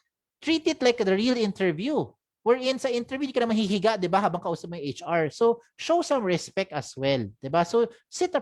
treat it like the real interview. wherein sa interview, hindi ka na mahihiga, di ba, habang kausap mo yung HR. So, show some respect as well, di ba? So, sit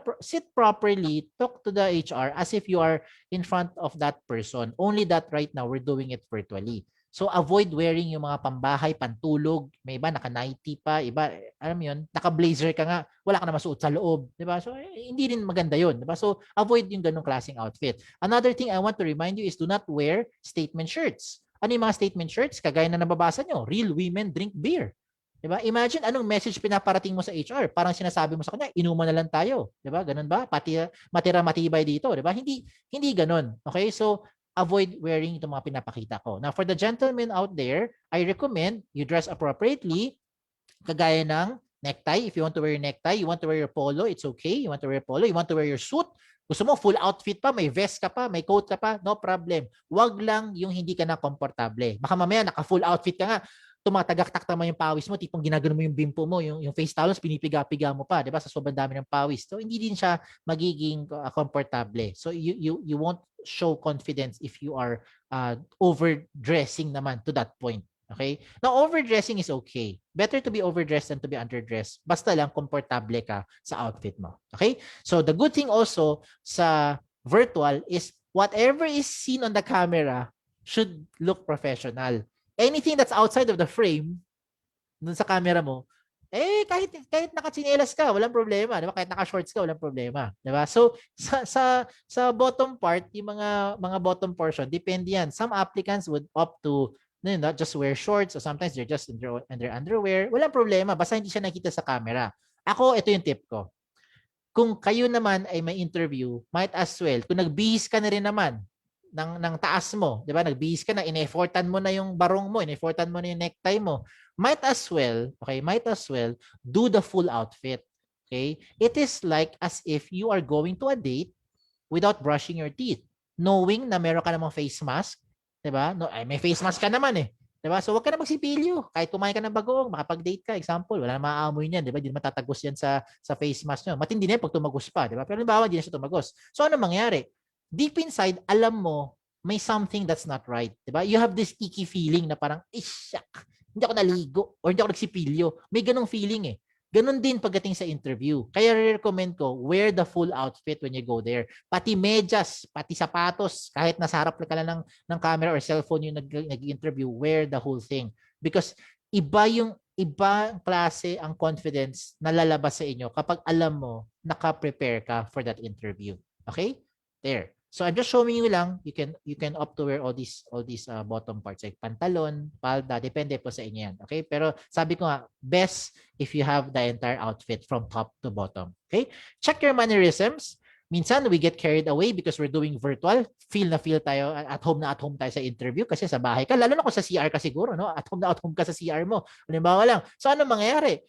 properly, talk to the HR as if you are in front of that person. Only that right now, we're doing it virtually. So, avoid wearing yung mga pambahay, pantulog. May iba, naka-nightie pa. Iba, alam mo yun, naka-blazer ka nga, wala ka na masuot sa loob. Di ba? So, hindi rin maganda yun. Di ba? So, avoid yung ganong klaseng outfit. Another thing I want to remind you is do not wear statement shirts. Ano yung mga statement shirts? Kagaya na nababasa nyo, real women drink beer. Diba? Imagine anong message pinaparating mo sa HR. Parang sinasabi mo sa kanya, inuman na lang tayo. Diba? Ganun ba? Pati matira matibay dito. Diba? Hindi ganun. Okay? So, avoid wearing itong mga pinapakita ko. Now, for the gentlemen out there, I recommend you dress appropriately. Kagaya ng necktie. If you want to wear your necktie, you want to wear your polo, it's okay. You want to wear your polo, you want to wear your suit. Gusto mo full outfit pa, may vest ka pa, may coat ka pa, no problem. Wag lang yung hindi ka na komportable. Baka mamaya naka full outfit ka nga, tumatagak-tak naman yung pawis mo, tipong ginagano mo yung bimpo mo, yung face towels, pinipiga-piga mo pa, di ba? Sa sobrang dami ng pawis. So, hindi din siya magiging komportable. So, you won't show confidence if you are overdressing naman to that point. Okay? Now, overdressing is okay. Better to be overdressed than to be underdressed. Basta lang komportable ka sa outfit mo. Okay? So, the good thing also sa virtual is whatever is seen on the camera should look professional. Anything that's outside of the frame, dun sa camera mo, kahit nakatsinelas ka, walang problema, di ba? Kahit naka-shorts ka, walang problema, di ba? So sa bottom part, yung mga bottom portion, depende yan. Some applicants would opt to not just wear shorts, or sometimes they're just in their underwear. Walang problema, basta hindi siya nakita sa camera. Ako, ito yung tip ko. Kung kayo naman ay may interview, might as well, kung nagbihis ka na rin naman ng taas mo, di ba? Nagbihis ka na, in-effortan mo na yung barong mo, in-effortan mo na yung necktie mo, might as well do the full outfit. Okay? It is like as if you are going to a date without brushing your teeth, knowing na meron ka namang face mask, di ba? No, may face mask ka naman eh. Di ba? So, wag ka na magsipilyo. Kahit kumain ka ng bagoong, makapag-date ka, example, wala na maaamoy niyan, di ba? Hindi matatagos yan sa face mask nyo. Matindi na yan pag tumagos pa, di ba? Pero halimbawa, hindi na siya tumagos. So, ano mangyari? Deep inside, alam mo, may something that's not right. Diba? You have this icky feeling na parang, shuck, hindi ako naligo or hindi ako nagsipilyo. May ganong feeling eh. Ganon din pagdating sa interview. Kaya recommend ko, wear the full outfit when you go there. Pati medyas, pati sapatos, kahit nasa harap ka lang ng camera or cellphone yung nag-interview, wear the whole thing. Because ibang klase ang confidence na lalabas sa inyo kapag alam mo, naka-prepare ka for that interview. Okay? There. So I'm just showing you lang, you can opt to wear all these bottom parts like pantalon, palda, depende po sa inyo yan. Okay? Pero sabi ko nga, best if you have the entire outfit from top to bottom. Okay? Check your mannerisms. Minsan we get carried away because we're doing virtual. Feel tayo at home tayo sa interview kasi sa bahay ka. Lalo na kung sa CR ka siguro, no? At home ka sa CR mo. Halimbawa lang. So ano mangyayari?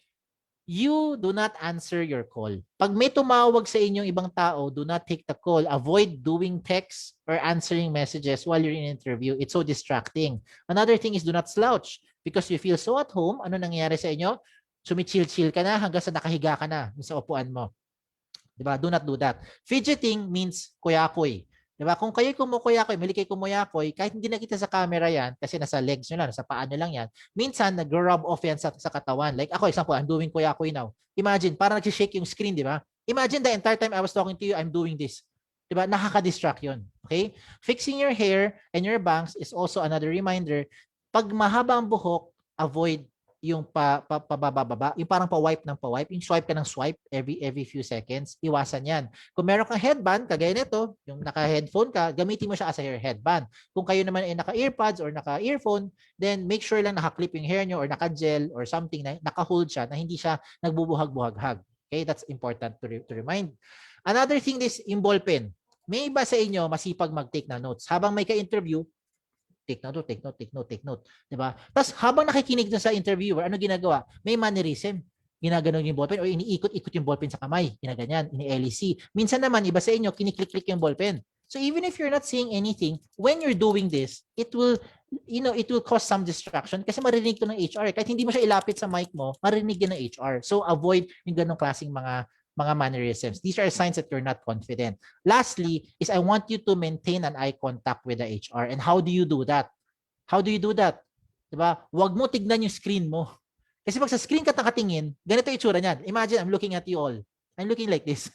You do not answer your call. Pag may tumawag sa inyong ibang tao, do not take the call. Avoid doing texts or answering messages while you're in an interview. It's so distracting. Another thing is do not slouch because you feel so at home. Ano nangyayari sa inyo? Sumichill-chill ka na hanggang sa nakahiga ka na sa upuan mo. Diba? Do not do that. Fidgeting means kuyakoy. Diba? Kung kayo kumukuyakoy, mali kayo kumuyakoy, kahit hindi nakita sa camera yan, kasi nasa legs nyo lang, nasa paa nyo lang yan, minsan nag-rub off yan sa katawan. Like ako, example, I'm doing kuyakoy now. Imagine, parang nag-shake yung screen, di ba? Imagine the entire time I was talking to you, I'm doing this. Diba? Nakaka-distract yun. Okay? Fixing your hair and your bangs is also another reminder. Pag mahaba ang buhok, avoid yung pababa, yung parang pa-wipe, yung swipe ka ng swipe every few seconds, iwasan yan. Kung meron kang headband, kagaya nito, yung naka-headphone ka, gamitin mo siya as a hair headband. Kung kayo naman ay naka-earpods or naka-earphone, then make sure lang naka-clip yung hair nyo or naka-gel or something na naka-hold siya, na hindi siya nagbubuhag-buhag-hag. Okay, that's important to remind. Another thing is yung ballpen. May iba sa inyo masipag mag-take na notes. Habang may ka-interview, take note. Diba? Tapos habang nakikinig na sa interviewer, ano ginagawa? May mannerism. Ginaganon yung ballpen o iniikot-ikot yung ballpen sa kamay. Ginaganyan, ini-LEC. Minsan naman, iba sa inyo, kiniklik-klik yung ballpen. So even if you're not saying anything, when you're doing this, it will cause some distraction kasi marinig to ng HR. Kahit hindi mo siya ilapit sa mic mo, marinig din ng HR. So avoid yung ganong klaseng mga mannerisms. These are signs that you're not confident. Lastly, is I want you to maintain an eye contact with the HR. And how do you do that? Diba? Huwag mo tignan yung screen mo. Kasi pag sa screen ka nakatingin, ganito yung itsura niyan. Imagine, I'm looking at you all. I'm looking like this.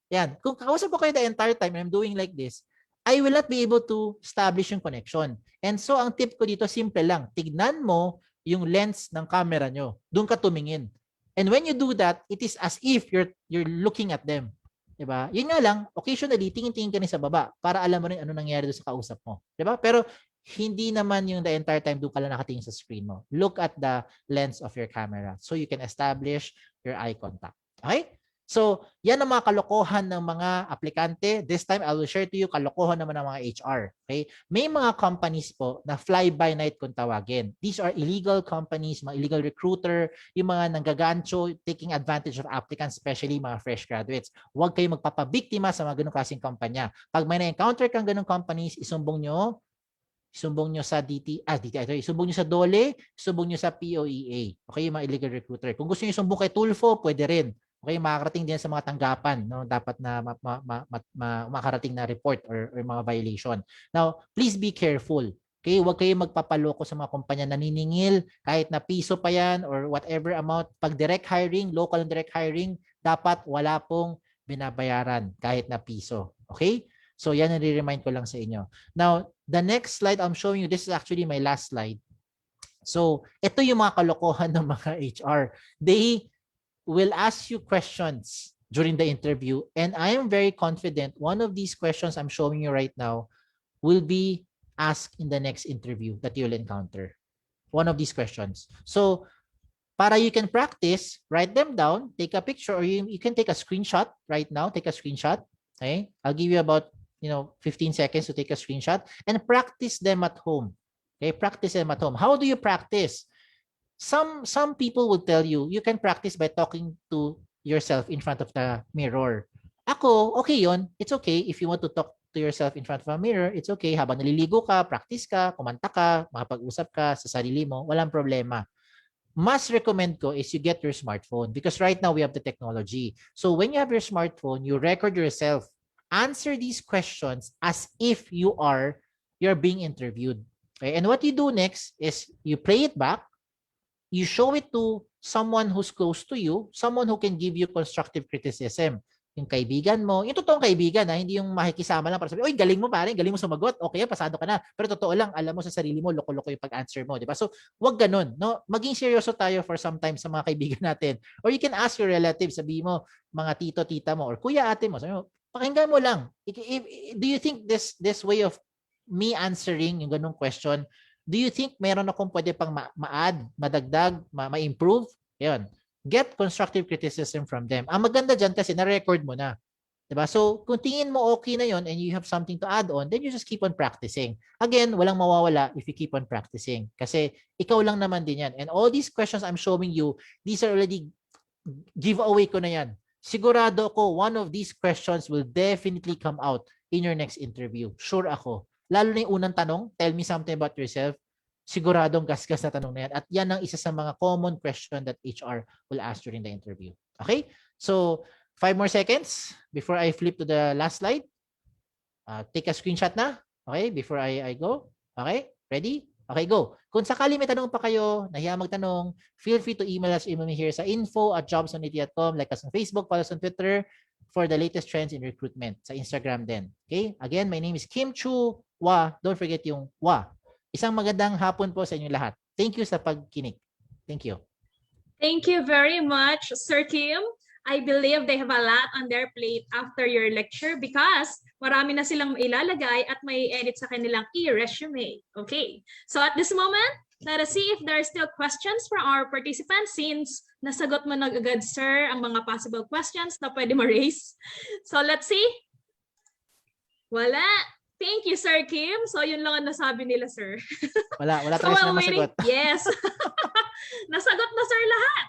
Yan. Kung kausap ko kayo the entire time and I'm doing like this, I will not be able to establish yung connection. And so, ang tip ko dito, simple lang. Tignan mo yung lens ng camera nyo. Doon ka tumingin. And when you do that, it is as if you're looking at them. Diba? Yun nga lang, occasionally, tingin-tingin ka rin sa baba para alam mo rin ano nangyari doon sa kausap mo. Diba? Pero hindi naman yung the entire time doon ka lang nakatingin sa screen mo. Look at the lens of your camera so you can establish your eye contact. Okay? So, yan ang mga kalokohan ng mga aplikante. This time, I will share to you kalokohan naman ng mga HR. Okay? May mga companies po na fly-by-night kung tawagin. These are illegal companies, mga illegal recruiter, yung mga nanggagancho, taking advantage of applicants, especially mga fresh graduates. Huwag kayong magpapabiktima sa mga ganung klaseng kampanya. Pag may na-encounter kang ganung companies, isumbong nyo sa isumbong nyo sa DOLE, isumbong nyo sa POEA. Okay, yung mga illegal recruiter. Kung gusto nyo isumbong kay Tulfo, pwede rin. Okay, makakarating din sa mga tanggapan, no? Dapat na makarating na report or mga violation. Now, please be careful. Okay, huwag kayong magpapaloko sa mga kumpanya naniningil kahit na piso pa yan or whatever amount. Pag direct hiring, local and direct hiring, dapat wala pong binabayaran kahit na piso. Okay? So yan ang re-remind ko lang sa inyo. Now, the next slide I'm showing you, this is actually my last slide. So, ito yung mga kalokohan ng mga HR. They will ask you questions during the interview, and I am very confident one of these questions I'm showing you right now will be asked in the next interview that you'll encounter. One of these questions. So, para you can practice, write them down, take a picture, or you can take a screenshot right now. Take a screenshot. Okay? I'll give you about 15 seconds to take a screenshot and practice them at home. Okay? Practice them at home. How do you practice? Some people will tell you can practice by talking to yourself in front of the mirror. Ako, okay yon. It's okay if you want to talk to yourself in front of a mirror. It's okay. Habang naliligo ka, practice ka, kumanta ka, makapag-usap ka sa sarili mo, walang problema. Mas recommend ko is you get your smartphone because right now we have the technology. So when you have your smartphone, you record yourself. Answer these questions as if you're being interviewed. Okay? And what you do next is you play it back. You show it to someone who's close to you, someone who can give you constructive criticism. Yung kaibigan mo, yung totoong kaibigan, hindi yung makikisama lang para sabi, oy, galing mo pare, galing mo sumagot, okay, pasado ka na. Pero totoo lang, alam mo sa sarili mo, loko-loko yung pag-answer mo, di ba? So, wag ganun, no? Maging seryoso tayo for some time sa mga kaibigan natin. Or you can ask your relatives, sabi mo, mga tito, tita mo, or kuya, ate mo, sabi mo, pakinggan mo lang. Do you think this way of me answering yung ganung question, do you think meron akong pwede pang ma-add, madagdag, ma-improve? Yun. Get constructive criticism from them. Ang maganda dyan kasi na-record mo na. Diba? So, kung tingin mo okay na yon and you have something to add on, then you just keep on practicing. Again, walang mawawala if you keep on practicing. Kasi ikaw lang naman din yan. And all these questions I'm showing you, these are already giveaway ko na yan. Sigurado ako, one of these questions will definitely come out in your next interview. Sure ako. Lalo na yung unang tanong, tell me something about yourself. Siguradong gasgas na tanong na yan. At yan ang isa sa mga common question that HR will ask during the interview. Okay? So, 5 more seconds before I flip to the last slide. Take a screenshot na. Okay? Before I go. Okay? Ready? Okay, go. Kung sakali may tanong pa kayo, nahiya magtanong, feel free to email me here sa info@jobs180.com, like us on Facebook, follow us on Twitter for the latest trends in recruitment. Sa Instagram din. Okay? Again, my name is Kim Chu Wa. Don't forget yung Wa. Isang magandang hapon po sa inyo lahat. Thank you sa pagkinig. Thank you. Thank you very much, Sir Kim. I believe they have a lot on their plate after your lecture because marami na silang ilalagay at may edit sa kanilang e-resume. Okay. So at this moment, let us see if there are still questions from our participants since nasagot mo na agad, sir, ang mga possible questions na pwede ma-raise. So let's see. Wala. Thank you, Sir Kim. So, yun lang ang nasabi nila, sir. Wala so, tayo na masagot. Yes. Nasagot na, sir, lahat.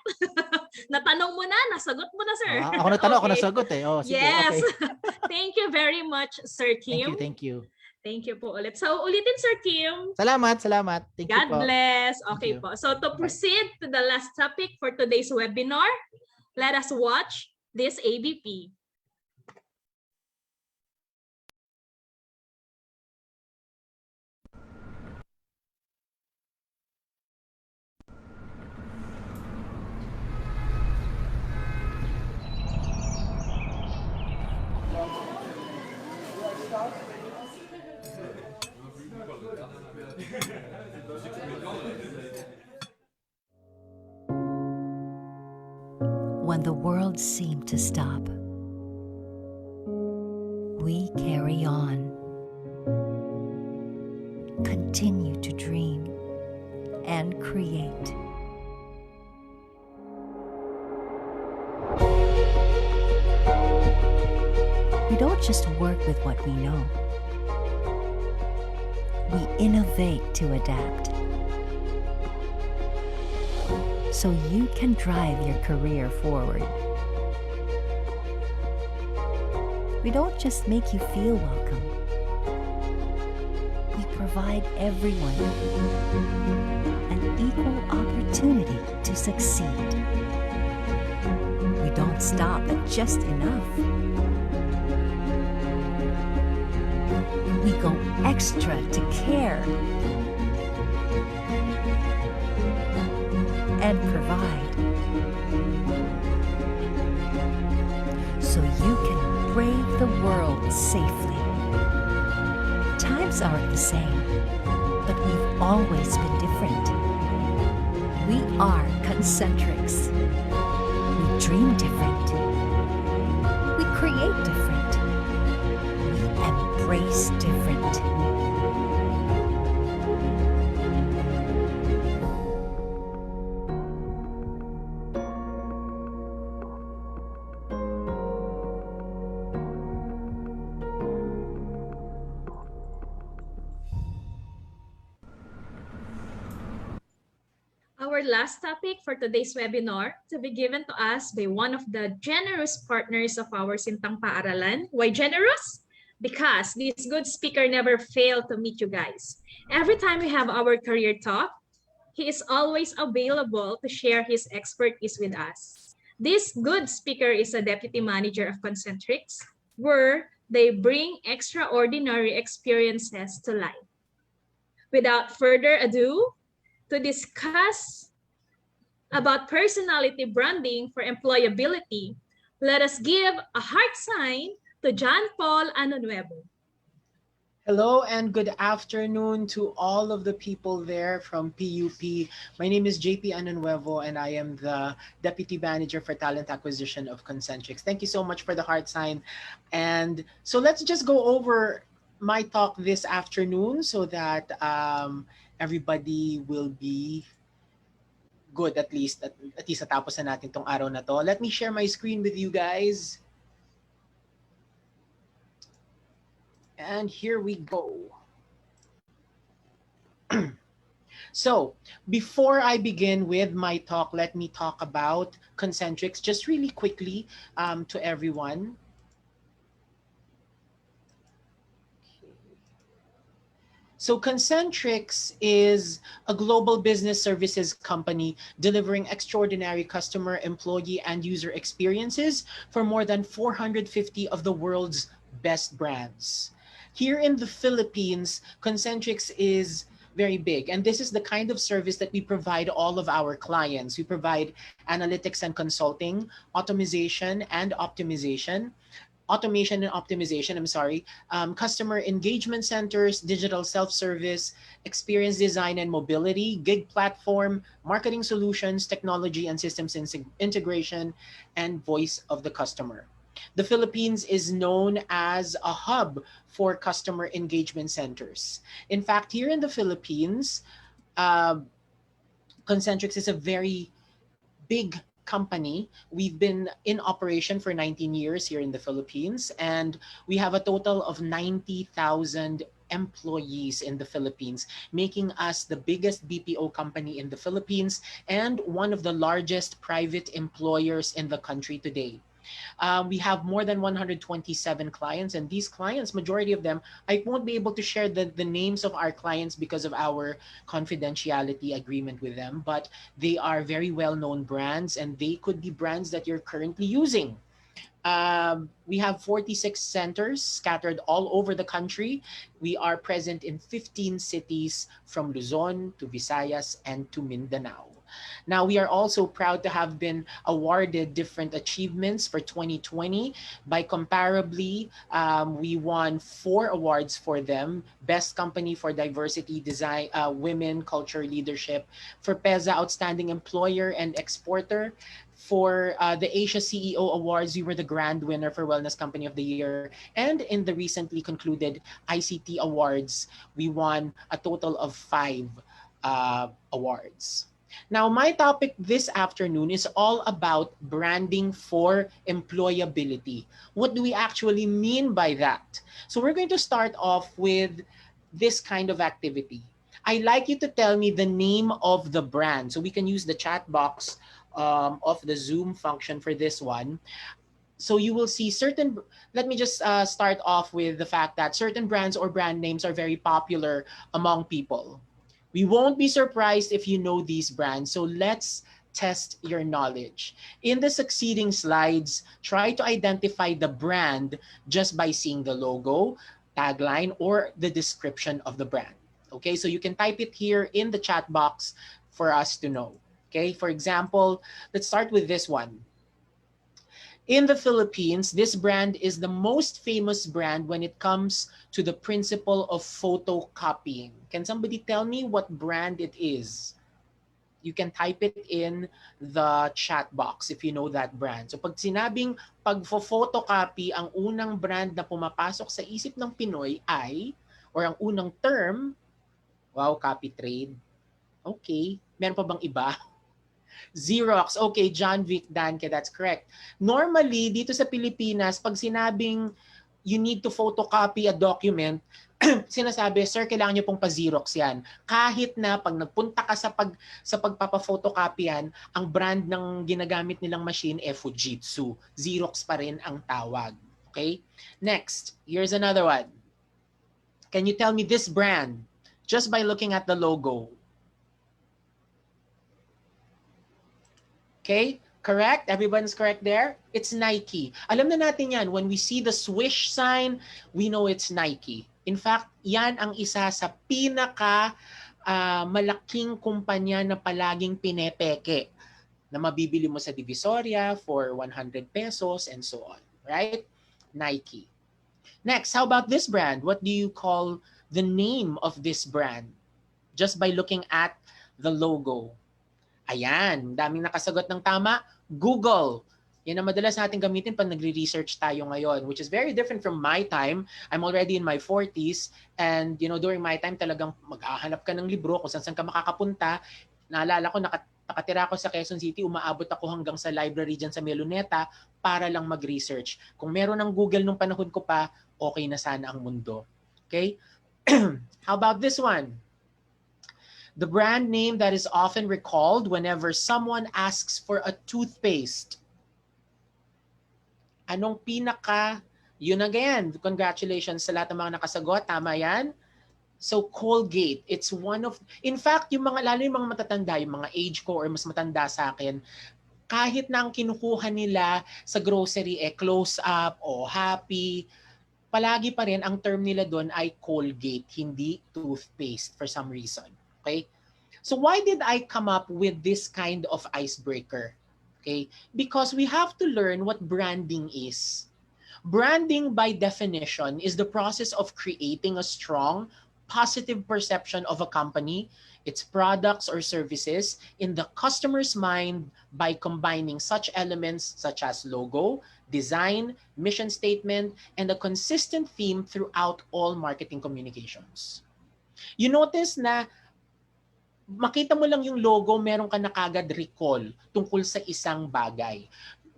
Natanong mo na, nasagot mo na, sir. Ako natanong, ako nasagot eh. Oh, sige, yes. Okay. Thank you very much, Sir Kim. Thank you. Thank you po ulit. So, ulitin, Sir Kim. Salamat. Thank you God po. bless. Okay po. So, to proceed to the last topic for today's webinar, let us watch this ABP. When the world seemed to stop, we carry on. Continue to dream and create. We don't just work with what we know. We innovate to adapt. So you can drive your career forward. We don't just make you feel welcome. We provide everyone an equal opportunity to succeed. We don't stop at just enough. We go extra to care and provide, so you can brave the world safely. Times aren't the same, but we've always been different. We are Concentrix. We dream different. We create different. We embrace different. Our last topic for today's webinar to be given to us by one of the generous partners of our Sintang Paaralan. Why generous? Because this good speaker never failed to meet you guys. Every time we have our career talk, he is always available to share his expertise with us. This good speaker is a deputy manager of Concentrix, where they bring extraordinary experiences to life. Without further ado, to discuss about personality branding for employability, let us give a heart sign to John Paul Anonuevo. Hello and good afternoon to all of the people there from PUP. My name is JP Anonuevo and I am the Deputy Manager for Talent Acquisition of Concentrix. Thank you so much for the heart sign. And so let's just go over my talk this afternoon so that everybody will be good at least natapos na natin tong araw na to. Let me share my screen with you guys. And here we go. So before I begin with my talk, let me talk about Concentrix just really quickly to everyone. So Concentrix is a global business services company delivering extraordinary customer, employee, and user experiences for more than 450 of the world's best brands. Here in the Philippines, Concentrix is very big, and this is the kind of service that we provide all of our clients. We provide analytics and consulting, automation and optimization, customer engagement centers, digital self-service, experience design and mobility, gig platform, marketing solutions, technology and systems integration, and voice of the customer. The Philippines is known as a hub for customer engagement centers. In fact, here in the Philippines, Concentrix is a very big company. We've been in operation for 19 years here in the Philippines, and we have a total of 90,000 employees in the Philippines, making us the biggest BPO company in the Philippines and one of the largest private employers in the country today. We have more than 127 clients, and these clients, majority of them, I won't be able to share the names of our clients because of our confidentiality agreement with them, but they are very well-known brands, and they could be brands that you're currently using. We have 46 centers scattered all over the country. We are present in 15 cities from Luzon to Visayas and to Mindanao. Now, we are also proud to have been awarded different achievements for 2020. By comparably, we won 4 awards for them. Best Company for Diversity, Design, Women, Culture, Leadership. For PEZA, Outstanding Employer and Exporter. For the Asia CEO Awards, we were the grand winner for Wellness Company of the Year. And in the recently concluded ICT Awards, we won a total of 5 awards. Now, my topic this afternoon is all about branding for employability. What do we actually mean by that? So we're going to start off with this kind of activity. I'd like you to tell me the name of the brand. So we can use the chat box of the Zoom function for this one. So you will see certain, let me just start off with the fact that certain brands or brand names are very popular among people. We won't be surprised if you know these brands. So let's test your knowledge. In the succeeding slides, try to identify the brand just by seeing the logo, tagline, or the description of the brand. Okay, so you can type it here in the chat box for us to know. Okay, for example, let's start with this one. In the Philippines, this brand is the most famous brand when it comes to the principle of photocopying. Can somebody tell me what brand it is? You can type it in the chat box if you know that brand. So pag sinabing pag-photocopy, ang unang brand na pumapasok sa isip ng Pinoy ay, or ang unang term, wow, copy trade. Okay, meron pa bang iba? Xerox. Okay, John Vic Danke, that's correct. Normally, dito sa Pilipinas, pag sinabing you need to photocopy a document, sinasabi, sir, kailangan nyo pong pa-Xerox yan. Kahit na pag nagpunta ka sa pagpapa-photocopy yan, ang brand ng ginagamit nilang machine Fujitsu. Xerox pa rin ang tawag. Okay? Next, here's another one. Can you tell me this brand just by looking at the logo? Okay, correct? Everyone's correct there? It's Nike. Alam na natin yan. When we see the swish sign, we know it's Nike. In fact, yan ang isa sa pinaka malaking kumpanya na palaging pinepeke na mabibili mo sa Divisoria for 100 pesos and so on. Right? Nike. Next, how about this brand? What do you call the name of this brand? Just by looking at the logo. Ayan, daming nakasagot ng tama. Google. Yan ang madalas natin gamitin pag nagre-research tayo ngayon, which is very different from my time. I'm already in my 40s and during my time talagang mag-ahanap ka ng libro kung saan ka makakapunta. Naalala ko, nakatira ako sa Quezon City, umaabot ako hanggang sa library dyan sa Meloneta para lang mag-research. Kung meron ng Google nung panahon ko pa, okay na sana ang mundo. Okay? How about this one? The brand name that is often recalled whenever someone asks for a toothpaste. Anong pinaka? Yun again. Congratulations sa lahat ng mga nakasagot. Tama yan. So Colgate, it's one of, in fact, lalo yung mga matatanda, yung mga age ko or mas matanda sa akin, kahit na ang kinukuha nila sa grocery close up o happy, palagi pa rin ang term nila doon ay Colgate, hindi toothpaste for some reason. Okay? So why did I come up with this kind of icebreaker? Okay? Because we have to learn what branding is. Branding, by definition, is the process of creating a strong, positive perception of a company, its products or services in the customer's mind by combining such elements such as logo, design, mission statement, and a consistent theme throughout all marketing communications. You notice na makita mo lang yung logo, meron ka na kagad recall tungkol sa isang bagay.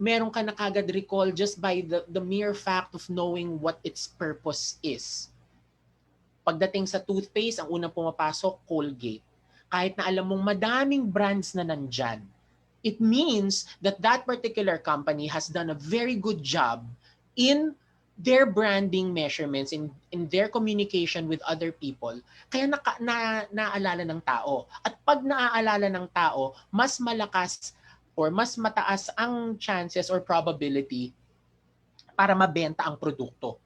Meron ka na kagad recall just by the mere fact of knowing what its purpose is. Pagdating sa toothpaste, ang unang pumapasok, Colgate. Kahit na alam mong madaming brands na nandyan, it means that that particular company has done a very good job in their branding measurements, in their communication with other people, kaya naaalala ng tao. At pag naaalala ng tao, mas malakas or mas mataas ang chances or probability para mabenta ang produkto.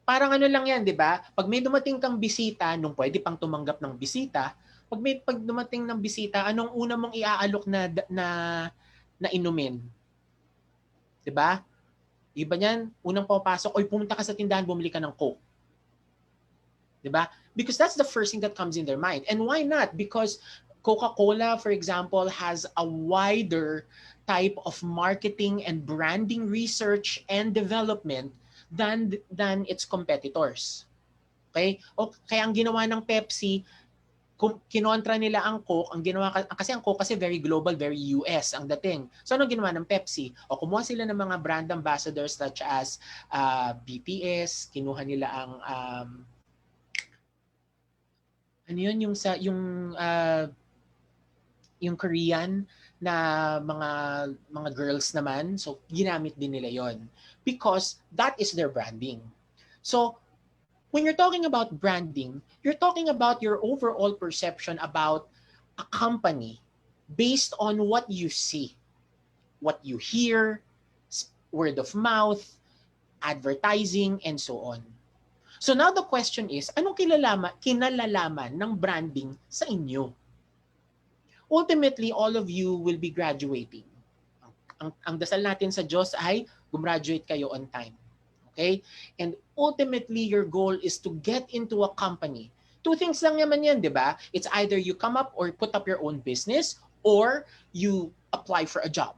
Parang ano lang yan, di ba? Pag may dumating kang bisita, nung pwede pang tumanggap ng bisita, pag dumating ng bisita, anong una mong iaalok na inumin? 'Di ba? Iba niyan, unang papasok, oy pumunta ka sa tindahan, bumili ka ng Coke. 'Di ba? Because that's the first thing that comes in their mind. And why not? Because Coca-Cola, for example, has a wider type of marketing and branding research and development than its competitors. Okay? O kaya ang ginawa ng Pepsi, kung kinontra nila ang Coke, ang ginawa kasi ang Coke kasi very global, very US ang dating. So anong ginawa ng Pepsi? O kumuha sila ng mga brand ambassadors such as BTS, kinuha nila ang ano yun yung Korean na mga girls naman. So ginamit din nila yon because that is their branding. So when you're talking about branding, you're talking about your overall perception about a company based on what you see, what you hear, word of mouth, advertising, and so on. So now the question is, anong kinalalaman ng branding sa inyo? Ultimately, all of you will be graduating. Ang dasal natin sa Diyos ay gumraduate kayo on time. Okay? And ultimately, your goal is to get into a company. Two things lang naman yan, di ba? It's either you come up or put up your own business or you apply for a job.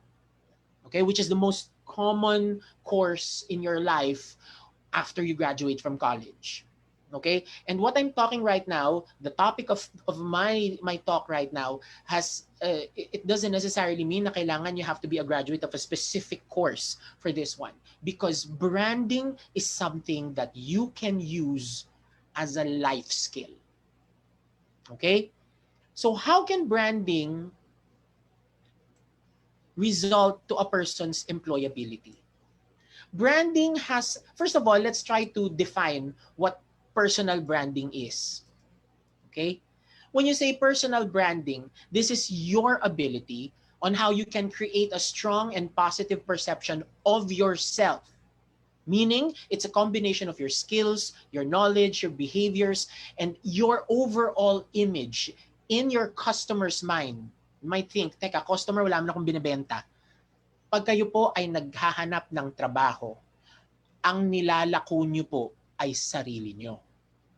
Okay? Which is the most common course in your life after you graduate from college. Okay? And what I'm talking right now, the topic of my talk right now has, it doesn't necessarily mean na kailangan you have to be a graduate of a specific course for this one. Because branding is something that you can use as a life skill. Okay? So how can branding result to a person's employability? Branding has, first of all, let's try to define what personal branding is. Okay? When you say personal branding, this is your ability on how you can create a strong and positive perception of yourself. Meaning, it's a combination of your skills, your knowledge, your behaviors, and your overall image in your customer's mind. You might think, teka, customer, wala naman akong binibenta. Pag kayo po ay naghahanap ng trabaho, ang nilalako nyo po ay sarili nyo.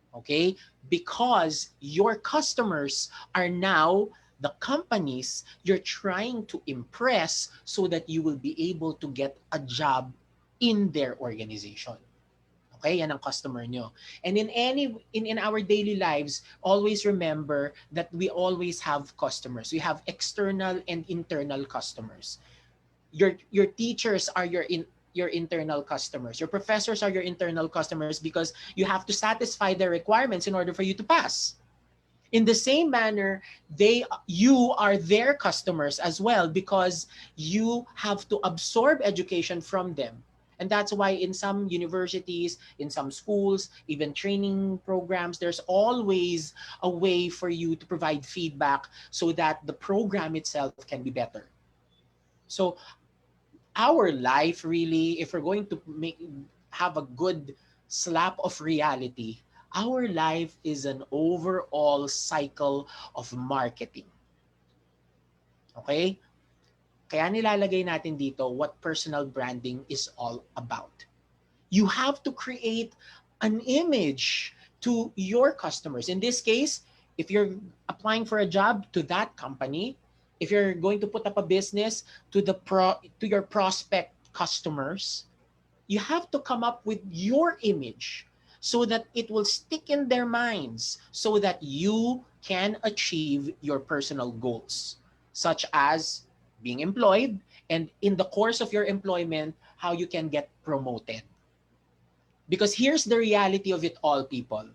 Okay? Because your customers are now the companies you're trying to impress so that you will be able to get a job in their organization. Okay? Yan ang customer nyo. And in our daily lives, always remember that we always have customers. We have external and internal customers. Your teachers are your internal customers. Your professors are your internal customers because you have to satisfy their requirements in order for you to pass. In the same manner, you are their customers as well because you have to absorb education from them. And that's why in some universities, in some schools, even training programs, there's always a way for you to provide feedback so that the program itself can be better. So our life really, if we're going to have a good slap of reality, our life is an overall cycle of marketing. Okay? Kaya nilalagay natin dito what personal branding is all about. You have to create an image to your customers. In this case, if you're applying for a job to that company, if you're going to put up a business to your prospect customers, you have to come up with your image so that it will stick in their minds so that you can achieve your personal goals, such as being employed, and in the course of your employment, how you can get promoted. Because here's the reality of it all, people.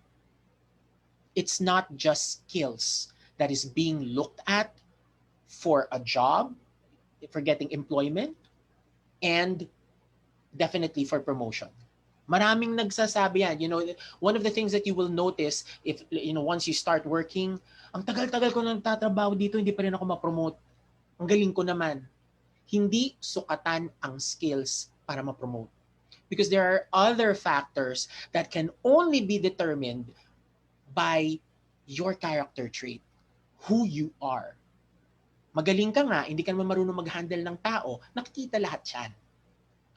It's not just skills that is being looked at for a job, for getting employment, and definitely for promotion. Maraming nagsasabi yan. You know, one of the things that you will notice if, once you start working, ang tagal-tagal ko nang tatrabaho dito, hindi pa rin ako ma-promote. Ang galing ko naman. Hindi sukatan ang skills para ma-promote. Because there are other factors that can only be determined by your character trait. who you are. Magaling ka nga, hindi ka naman marunong mag-handle ng tao, nakikita lahat yan.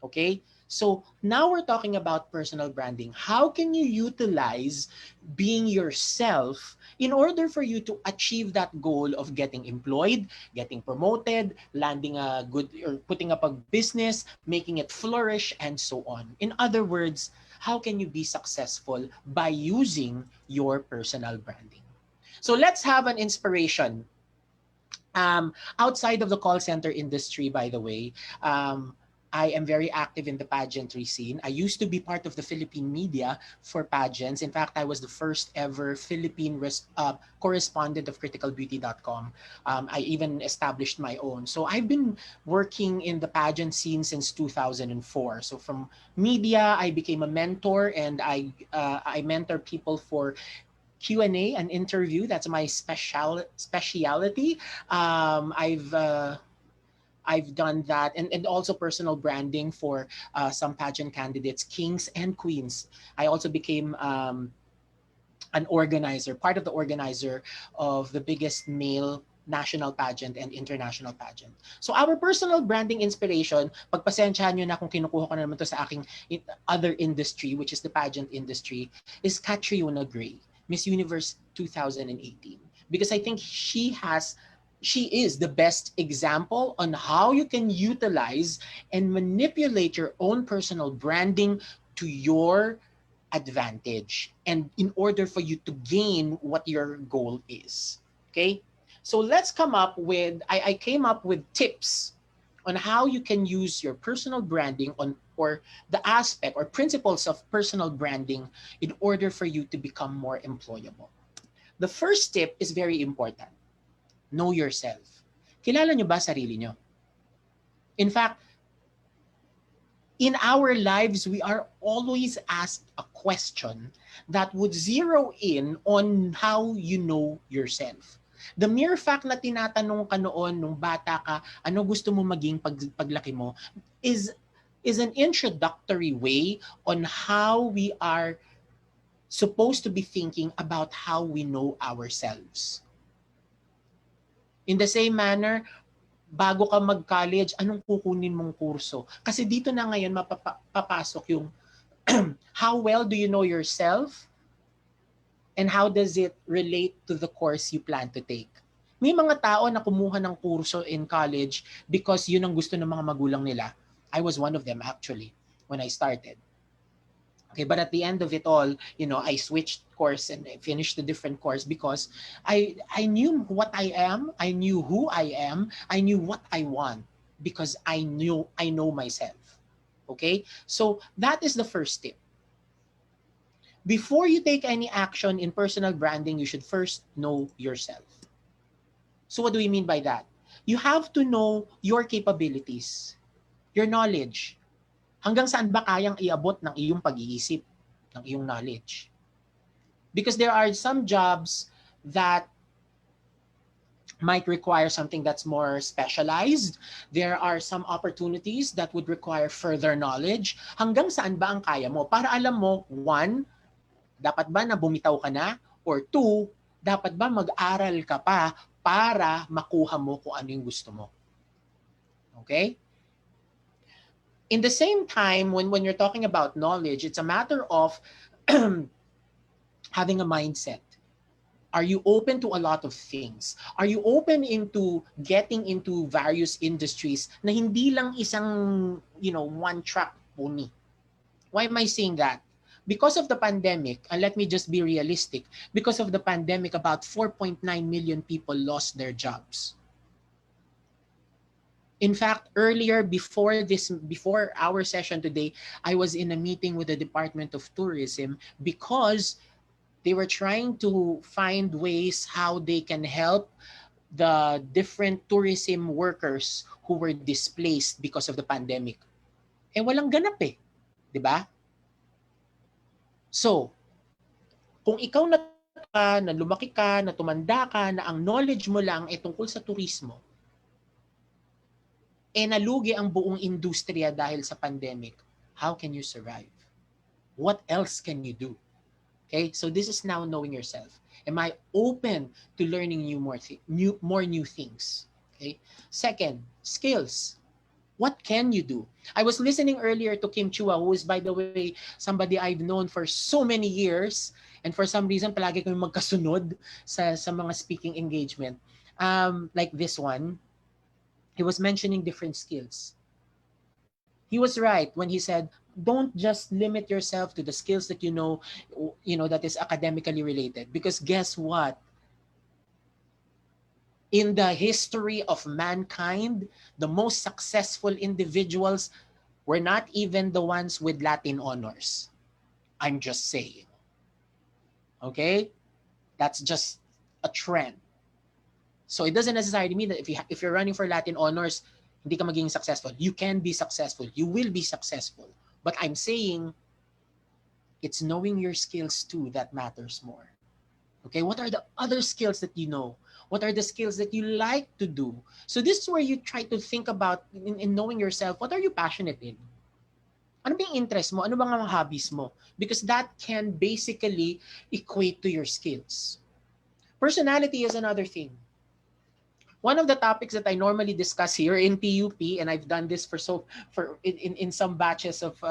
Okay? So now we're talking about personal branding. How can you utilize being yourself in order for you to achieve that goal of getting employed, getting promoted, landing a good or putting up a business, making it flourish, and so on. In other words, how can you be successful by using your personal branding? So let's have an inspiration. Outside of the call center industry, by the way, I am very active in the pageantry scene. I used to be part of the Philippine media for pageants. In fact, I was the first ever Philippine correspondent of criticalbeauty.com. I even established my own. So I've been working in the pageant scene since 2004. So from media, I became a mentor, and I mentor people for Q&A, an interview. That's my specialty. I've done that, and also personal branding for some pageant candidates, kings and queens. I also became an organizer, part of the organizer of the biggest male national pageant and international pageant. So our personal branding inspiration, pagpasensyahan nyo na kung kinukuha ko na naman to sa aking other industry, which is the pageant industry, is Catriona Gray, Miss Universe 2018. Because I think she is the best example on how you can utilize and manipulate your own personal branding to your advantage, and in order for you to gain what your goal is. Okay, so let's come up with, I came up with tips on how you can use your personal branding or the aspect or principles of personal branding in order for you to become more employable. The first tip is very important. Know yourself. Kilala nyo ba sarili nyo? In fact, in our lives, we are always asked a question that would zero in on how you know yourself. The mere fact na tinatanong ka noon nung bata ka, ano gusto mo maging paglaki mo, is an introductory way on how we are supposed to be thinking about how we know ourselves. In the same manner, bago ka mag-college, anong kukunin mong kurso? Kasi dito na ngayon mapapasok yung how well do you know yourself and how does it relate to the course you plan to take? May mga tao na kumuha ng kurso in college because yun ang gusto ng mga magulang nila. I was one of them actually when I started. Okay, but at the end of it all, I switched course and I finished a different course because I knew what I am, I knew who I am, I knew what I want because I know myself. Okay, so that is the first tip. Before you take any action in personal branding, you should first know yourself. So what do we mean by that? You have to know your capabilities, your knowledge. Hanggang saan ba kayang iabot ng iyong pag-iisip, ng iyong knowledge? Because there are some jobs that might require something that's more specialized. There are some opportunities that would require further knowledge. Hanggang saan ba ang kaya mo? Para alam mo, one, dapat ba na bumitaw ka na? Or two, dapat ba mag-aral ka pa para makuha mo kung ano yung gusto mo? Okay? In the same time, when you're talking about knowledge, it's a matter of having a mindset. Are you open to a lot of things? Are you open into getting into various industries na hindi lang isang, one-track pony? Why am I saying that? Because of the pandemic, and let me just be realistic, because of the pandemic, about 4.9 million people lost their jobs. In fact, earlier before our session today, I was in a meeting with the Department of Tourism because they were trying to find ways how they can help the different tourism workers who were displaced because of the pandemic. Eh walang ganap eh, 'di ba? So, kung ikaw na lumaki ka, na tumanda ka, na ang knowledge mo lang ay tungkol sa turismo, nalugi ang buong industriya dahil sa pandemic, how can you survive? What else can you do? Okay, so this is now knowing yourself. Am I open to learning more new things? Okay. Second, skills. What can you do? I was listening earlier to Kim Chua, who is, by the way, somebody I've known for so many years. And for some reason, palagi kami magkasunod sa mga speaking engagement. Like this one, he was mentioning different skills. He was right when he said, don't just limit yourself to the skills that you know that is academically related. Because guess what? In the history of mankind, the most successful individuals were not even the ones with Latin honors. I'm just saying. Okay? That's just a trend. So it doesn't necessarily mean that if you're running for Latin honors, hindi ka magiging successful. You can be successful. You will be successful. But I'm saying it's knowing your skills too that matters more. Okay? What are the other skills that you know? What are the skills that you like to do? So this is where you try to think about in knowing yourself, what are you passionate in? Ano ba yung interest mo? Ano ba ang hobbies mo? Because that can basically equate to your skills. Personality is another thing. One of the topics that I normally discuss here in PUP, and I've done this in some batches of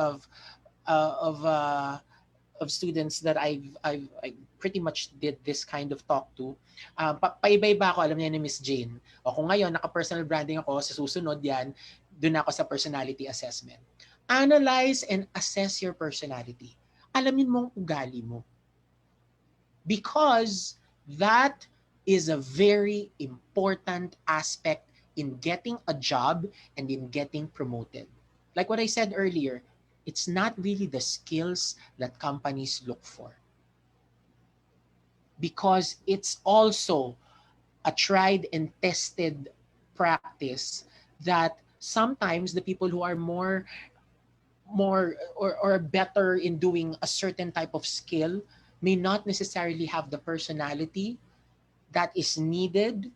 students that I pretty much did this kind of talk to. Paiba-iba ako, alam niya ni Miss Jane. O kung ngayon, naka-personal branding ako, sa susunod yan, dun ako sa personality assessment. Analyze and assess your personality. Alamin mo ang ugali mo. Because that is a very important aspect in getting a job and in getting promoted. Like what I said earlier, it's not really the skills that companies look for. Because it's also a tried and tested practice that sometimes the people who are more or better in doing a certain type of skill may not necessarily have the personality that is needed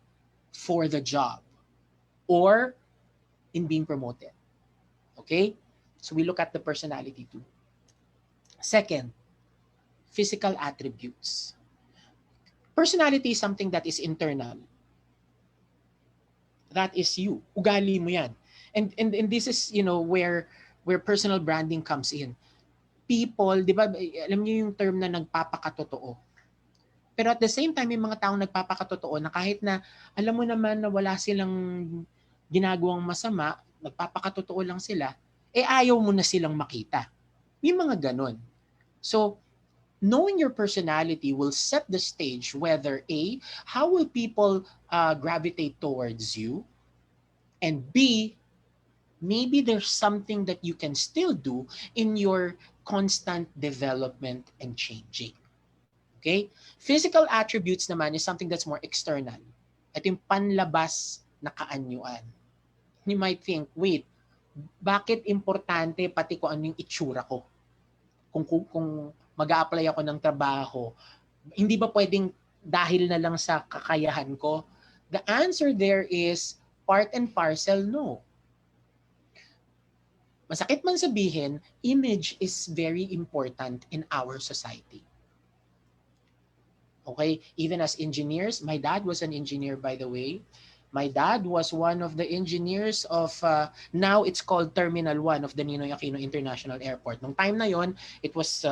for the job or in being promoted. Okay? So we look at the personality too. Second, physical attributes. Personality is something that is internal. That is you. Ugali mo yan. And this is, where personal branding comes in. People, di ba, alam niyo yung term na nagpapakatotoo. Pero at the same time, may mga taong nagpapakatotoo na kahit na alam mo naman na wala silang ginagawang masama, nagpapakatotoo lang sila, ayaw mo na silang makita. May mga ganon. So, knowing your personality will set the stage whether A, how will people gravitate towards you? And B, maybe there's something that you can still do in your constant development and changing. Okay? Physical attributes naman is something that's more external. Ito yung panlabas na kaanyuan. You might think, wait, bakit importante pati kung ano yung itsura ko? Kung mag-a-apply ako ng trabaho, hindi ba pwedeng dahil na lang sa kakayahan ko? The answer there is part and parcel, no. Masakit man sabihin, image is very important in our society. Okay, even as engineers, my dad was an engineer, by the way. My dad was one of the engineers of, now it's called Terminal 1 of the Ninoy Aquino International Airport. Nung time na yon, it was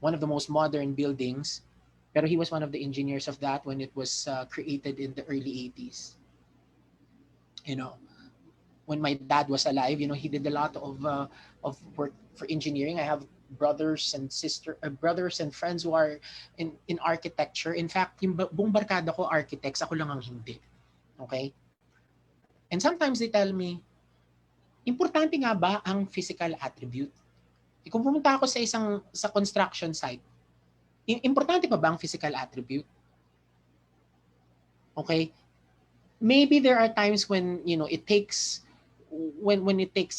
one of the most modern buildings. Pero he was one of the engineers of that when it was created in the early 80s. When my dad was alive, he did a lot of work for engineering. I have brothers and friends who are in architecture. In fact, yung buong barkada ko architects, ako lang ang hindi. Okay? And sometimes they tell me, importante nga ba ang physical attribute? Kung pumunta ako sa construction site, importante pa ba ang physical attribute? Okay? Maybe there are times when, it takes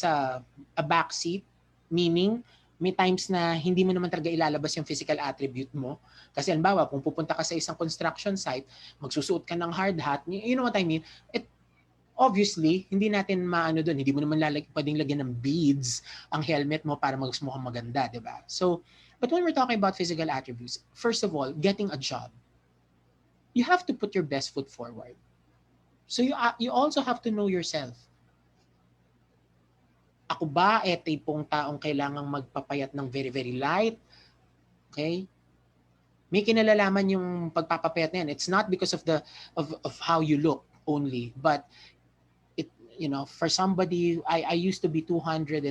a backseat, meaning may times na hindi mo naman talaga ilalabas yung physical attribute mo. Kasi halimbawa, kung pupunta ka sa isang construction site, magsusuot ka ng hard hat, you know what I mean? Obviously, hindi natin maano doon. Hindi mo naman pwedeng lagyan ng beads ang helmet mo para mukhang maganda, di ba? So, But when we're talking about physical attributes, first of all, getting a job, you have to put your best foot forward. So you also have to know yourself. Ako ba tipong taong kailangang magpapayat ng very, very light? Okay? May kinalalaman yung pagpapapayat na yan. It's not because of of how you look only, but for somebody, I used to be 270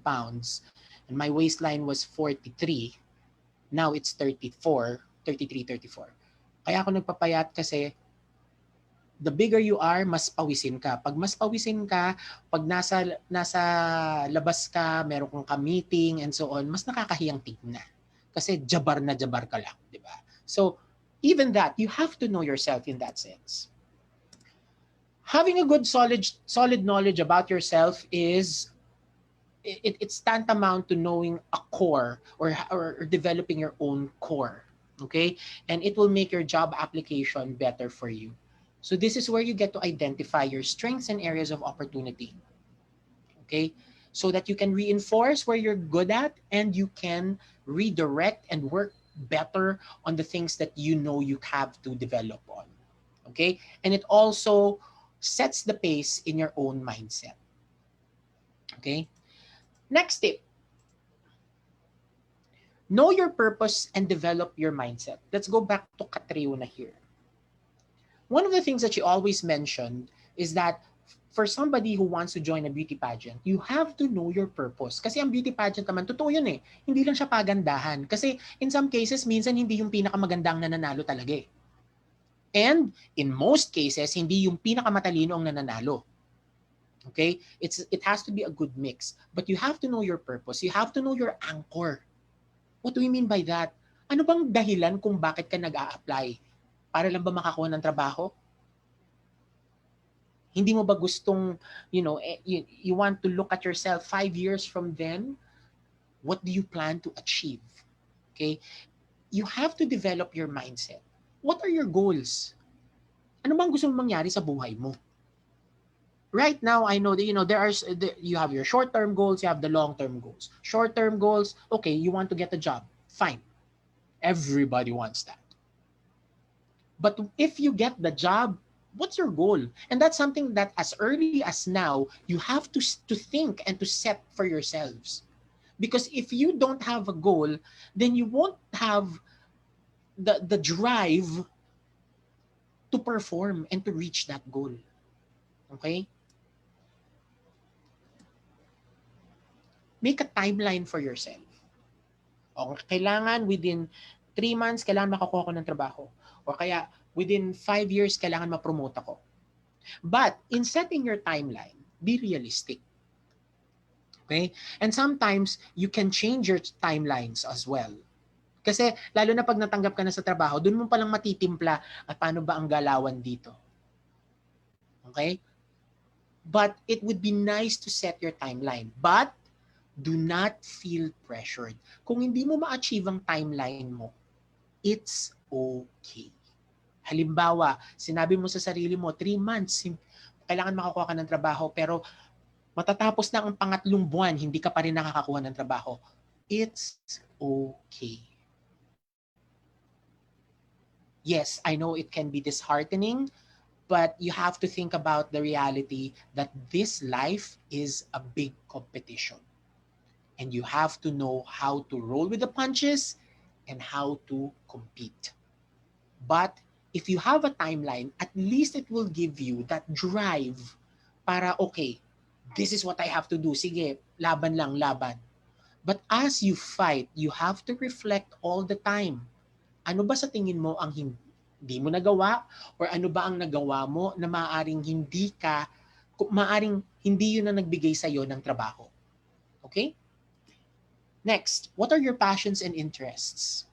pounds and my waistline was 43. Now it's 34, 33, 34. Kaya ako nagpapayat kasi the bigger you are, mas pawisin ka. Pag mas pawisin ka, pag nasa labas ka, meron kang ka-meeting and so on, mas nakakahiyang tignan. Kasi jabar na jabar ka lang, di ba? So, even that, you have to know yourself in that sense. Having a good solid knowledge about yourself is it's tantamount to knowing a core or developing your own core, okay? And it will make your job application better for you. So this is where you get to identify your strengths and areas of opportunity, okay? So that you can reinforce where you're good at and you can redirect and work better on the things that you know you have to develop on, okay? And it also sets the pace in your own mindset, okay? Next tip. Know your purpose and develop your mindset. Let's go back to Catriona here. One of the things that she always mentioned is that for somebody who wants to join a beauty pageant, you have to know your purpose. Kasi ang beauty pageant naman, totoo yun eh. Hindi lang siya pagandahan. Kasi in some cases, minsan hindi yung pinakamagandang nananalo talaga eh. And in most cases, hindi yung pinakamatalino ang nananalo. Okay? It has to be a good mix. But you have to know your purpose. You have to know your anchor. What do we mean by that? Ano bang dahilan kung bakit ka nag-a-apply? Para lang ba makakuha ng trabaho? Hindi mo ba gustong, you want to look at yourself 5 years from then? What do you plan to achieve? Okay? You have to develop your mindset. What are your goals? Ano bang gusto mong mangyari sa buhay mo? Right now, I know that, you have your short-term goals, you have the long-term goals. Short-term goals, okay, you want to get a job. Fine. Everybody wants that. But if you get the job, what's your goal? And that's something that as early as now, you have to think and to set for yourselves. Because if you don't have a goal, then you won't have the drive to perform and to reach that goal. Okay? Make a timeline for yourself. O kailangan within 3 months, kailangan makakuha ko ng trabaho. O kaya within 5 years, kailangan ma-promote ako. But in setting your timeline, be realistic. Okay? And sometimes, you can change your timelines as well. Kasi lalo na pag natanggap ka na sa trabaho, dun mo palang matitimpla at paano ba ang galawan dito. Okay? But it would be nice to set your timeline. But do not feel pressured. Kung hindi mo ma-achieve ang timeline mo, it's okay. Halimbawa, sinabi mo sa sarili mo, 3 months, kailangan makakuha ka ng trabaho, pero matatapos na ang pangatlong buwan, hindi ka pa rin nakakakuha ng trabaho. It's okay. Yes, I know it can be disheartening, but you have to think about the reality that this life is a big competition. And you have to know how to roll with the punches and how to compete. But if you have a timeline, at least it will give you that drive para, okay, this is what I have to do. Sige, laban lang, laban. But as you fight, you have to reflect all the time. Ano ba sa tingin mo ang hindi mo nagawa? Or ano ba ang nagawa mo na maaring hindi yun na nagbigay sa'yo ng trabaho? Okay? Next, what are your passions and interests?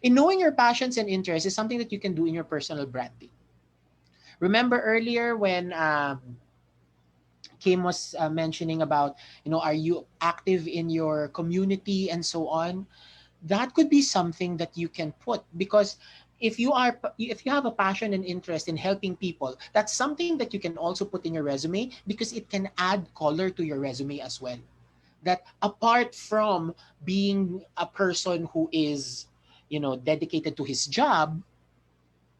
In knowing your passions and interests is something that you can do in your personal branding. Remember earlier when Kim was mentioning about, are you active in your community and so on? That could be something that you can put, because if you have a passion and interest in helping people, that's something that you can also put in your resume because it can add color to your resume as well. that apart from being a person who is, dedicated to his job,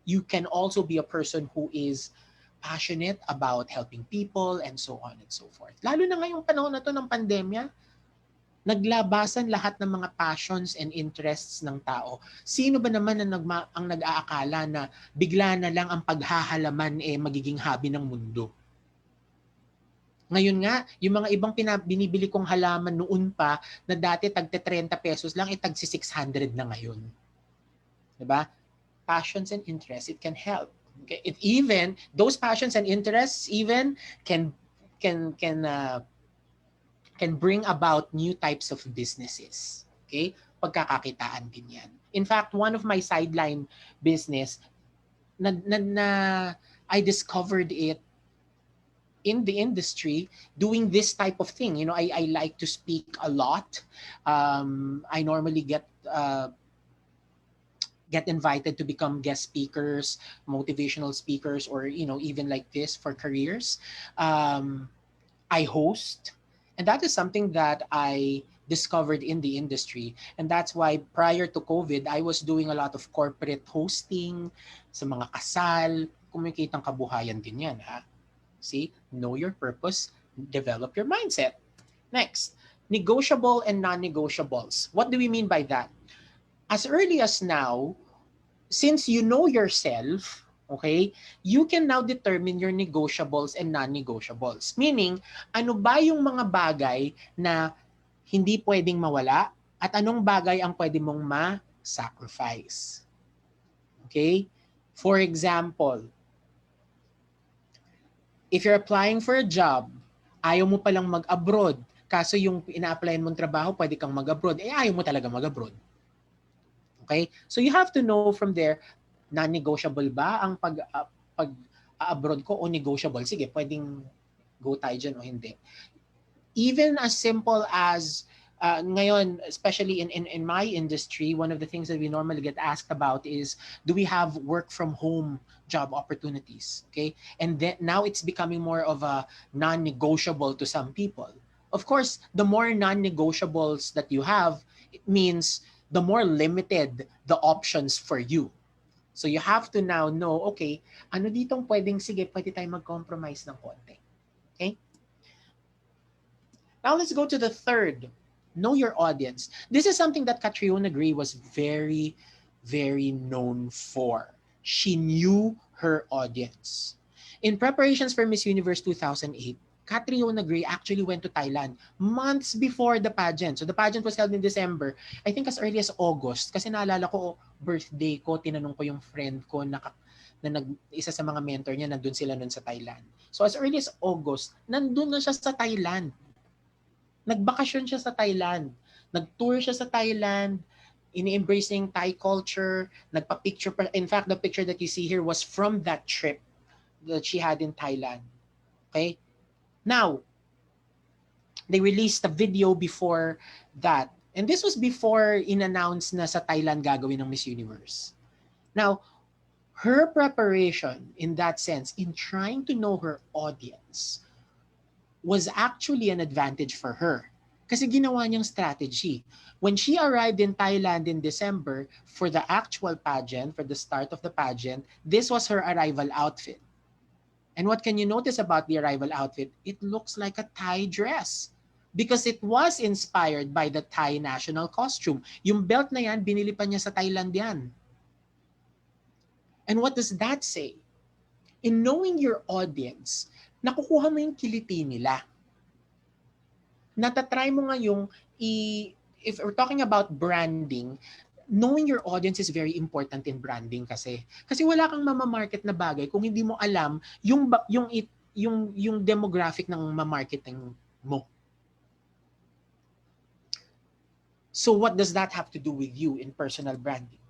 you can also be a person who is passionate about helping people and so on and so forth. Lalo na ngayong panahon na to ng pandemya, naglabasan lahat ng mga passions and interests ng tao. Sino ba naman ang nag-aakala na bigla na lang ang paghahalaman magiging hobby ng mundo? Ngayon nga, yung mga ibang binibili kong halaman noon pa na dati tagte 30 pesos lang, tagsi 600 na ngayon. Diba? Passions and interests, it can help. Okay? It even, those passions and interests even can bring about new types of businesses. Okay? Pagkakakitaan din yan. In fact, one of my sideline business, I discovered it in the industry doing this type of thing. I like to speak a lot. I normally get invited to become guest speakers, motivational speakers, or even like this for careers. I host, and that is something that I discovered in the industry, and that's why prior to COVID, I was doing a lot of corporate hosting sa mga kasal. Kumikitang kabuhayan din yan, ha? See, know your purpose, develop your mindset. Next, negotiable and non-negotiables. What do we mean by that? As early as now, since you know yourself, okay, you can now determine your negotiables and non-negotiables. Meaning, ano ba yung mga bagay na hindi pwedeng mawala at anong bagay ang pwede mong ma-sacrifice. Okay? For example, if you're applying for a job, ayaw mo palang mag-abroad, kaso yung ina-applyan mong trabaho, pwede kang mag-abroad, ayaw mo talaga mag-abroad. Okay? So you have to know from there, non-negotiable ba ang pag-abroad ko o negotiable? Sige, pwedeng go tayo dyan o hindi. Even as simple as, ngayon, especially in my industry, one of the things that we normally get asked about is, do we have work from home job opportunities? Okay? And then now it's becoming more of a non-negotiable to some people. Of course, the more non-negotiables that you have, it means the more limited the options for you. So you have to now know, okay, ano ditong pwede tayo mag-compromise ng konti. Okay? Now let's go to the third. Know your audience. This is something that Catriona Gray was very, very known for. She knew her audience. In preparations for Miss Universe 2008, Catriona Gray actually went to Thailand months before the pageant. So the pageant was held in December, I think as early as August. Kasi naalala ko, birthday ko, tinanong ko yung friend ko na isa sa mga mentor niya, nandun sila nun sa Thailand. So as early as August, nandun na siya sa Thailand. Nagbakasyon siya sa Thailand. Nag-tour siya sa Thailand, ini-embracing Thai culture, nagpa-picture. In fact, the picture that you see here was from that trip that she had in Thailand. Okay? Now, they released a video before that. And this was before in-announce na sa Thailand gagawin ng Miss Universe. Now, her preparation in that sense, in trying to know her audience, was actually an advantage for her. Kasi ginawa niyang strategy. When she arrived in Thailand in December for the actual pageant, for the start of the pageant, this was her arrival outfit. And what can you notice about the arrival outfit? It looks like a Thai dress because it was inspired by the Thai national costume. Yung belt na yan, binili pa niya sa Thailand yan. And what does that say? In knowing your audience, nakukuha mo yung kiliti nila. Natatry mo nga yung, if we're talking about branding, knowing your audience is very important in branding kasi. Kasi wala kang mamamarket na bagay kung hindi mo alam yung demographic ng mamarketing mo. So what does that have to do with you in personal branding?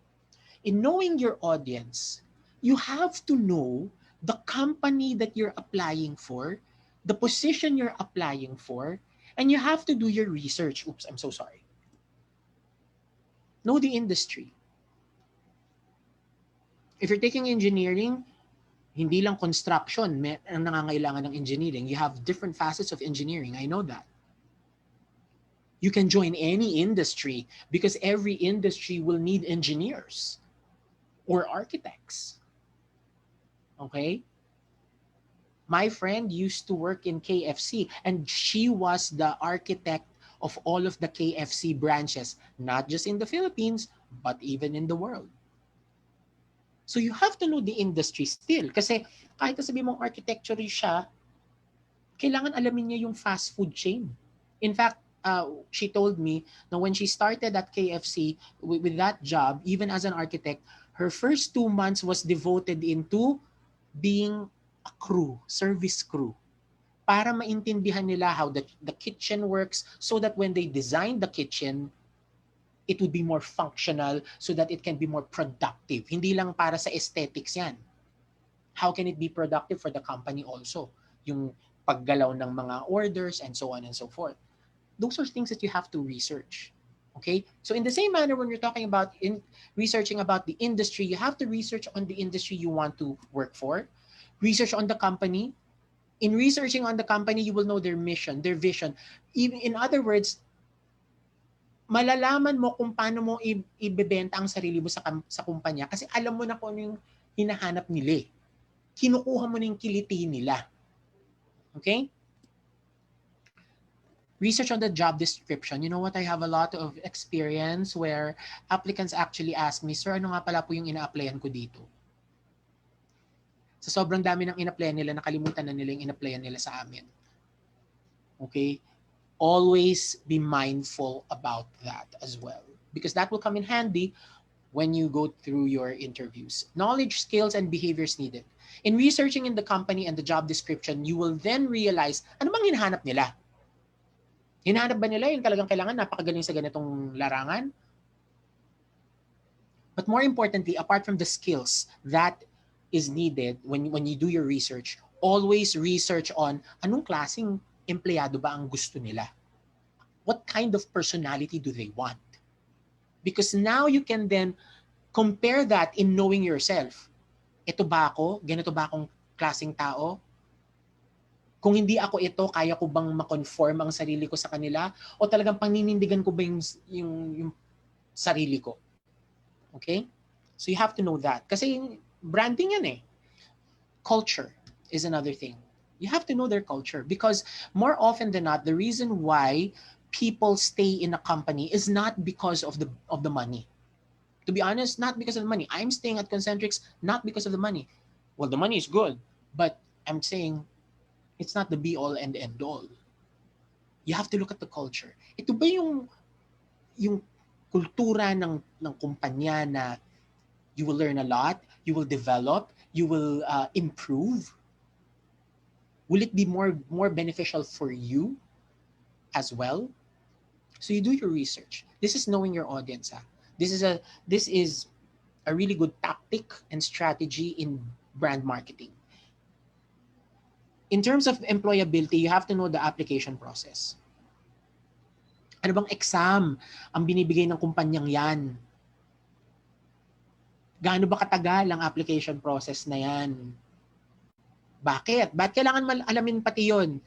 In knowing your audience, you have to know the company that you're applying for, the position you're applying for, and you have to do your research. Oops, I'm so sorry. Know the industry. If you're taking engineering, hindi lang construction ang nangangailangan ng engineering. You have different facets of engineering. I know that. You can join any industry because every industry will need engineers or architects. Okay? My friend used to work in KFC and she was the architect of all of the KFC branches, not just in the Philippines, but even in the world. So you have to know the industry still. Kasi kahit sabi mong architecture siya, kailangan alamin niya yung fast food chain. In fact, she told me that when she started at KFC with that job, even as an architect, her first 2 months was devoted into being a crew, service crew, para maintindihan nila how the kitchen works so that when they design the kitchen, it would be more functional so that it can be more productive. Hindi lang para sa aesthetics yan. How can it be productive for the company also? Yung paggalaw ng mga orders and so on and so forth. Those are things that you have to research. Okay? So in the same manner, when you're talking about researching about the industry, you have to research on the industry you want to work for. Research on the company. In researching on the company, you will know their mission, their vision. Even in other words, malalaman mo kung paano mo ibebenta ang sarili mo sa kumpanya kasi alam mo na kung ano yung hinahanap nila. Kinukuha mo na yung kiliti nila. Okay? Research on the job description. You know what? I have a lot of experience where applicants actually ask me, sir, ano nga pala po yung ina-applyan ko dito? Sa sobrang dami ng ina-applyan nila, nakalimutan na nila yung ina-applyan nila sa amin. Okay? Always be mindful about that as well. Because that will come in handy when you go through your interviews. Knowledge, skills, and behaviors needed. In researching in the company and the job description, you will then realize, ano bang hinahanap nila? Hinahanap ba nila yung talagang kailangan napakagaling sa ganitong larangan? But more importantly, apart from the skills that is needed when you do your research, always research on anong klaseng empleyado ba ang gusto nila? What kind of personality do they want? Because now you can then compare that in knowing yourself. Ito ba ako? Ganito ba akong klaseng tao? Kung hindi ako ito, kaya ko bang ma-conform ang sarili ko sa kanila? O talagang paninindigan ko ba yung sarili ko? Okay? So you have to know that. Kasi branding yan eh. Culture is another thing. You have to know their culture because more often than not, the reason why people stay in a company is not because of the money. To be honest, not because of the money. I'm staying at Concentrix not because of the money. Well, the money is good, but I'm saying it's not the be-all and end-all. You have to look at the culture. Ito ba yung kultura ng kumpanya na you will learn a lot, you will develop, you will improve? Will it be more beneficial for you as well? So you do your research. This is knowing your audience. This is a really good tactic and strategy in brand marketing. In terms of employability, you have to know the application process. Ano bang exam ang binibigay ng kumpanyang yan? Gaano ba katagal ang application process na yan? Bakit? Bakit kailangan alamin pati yun?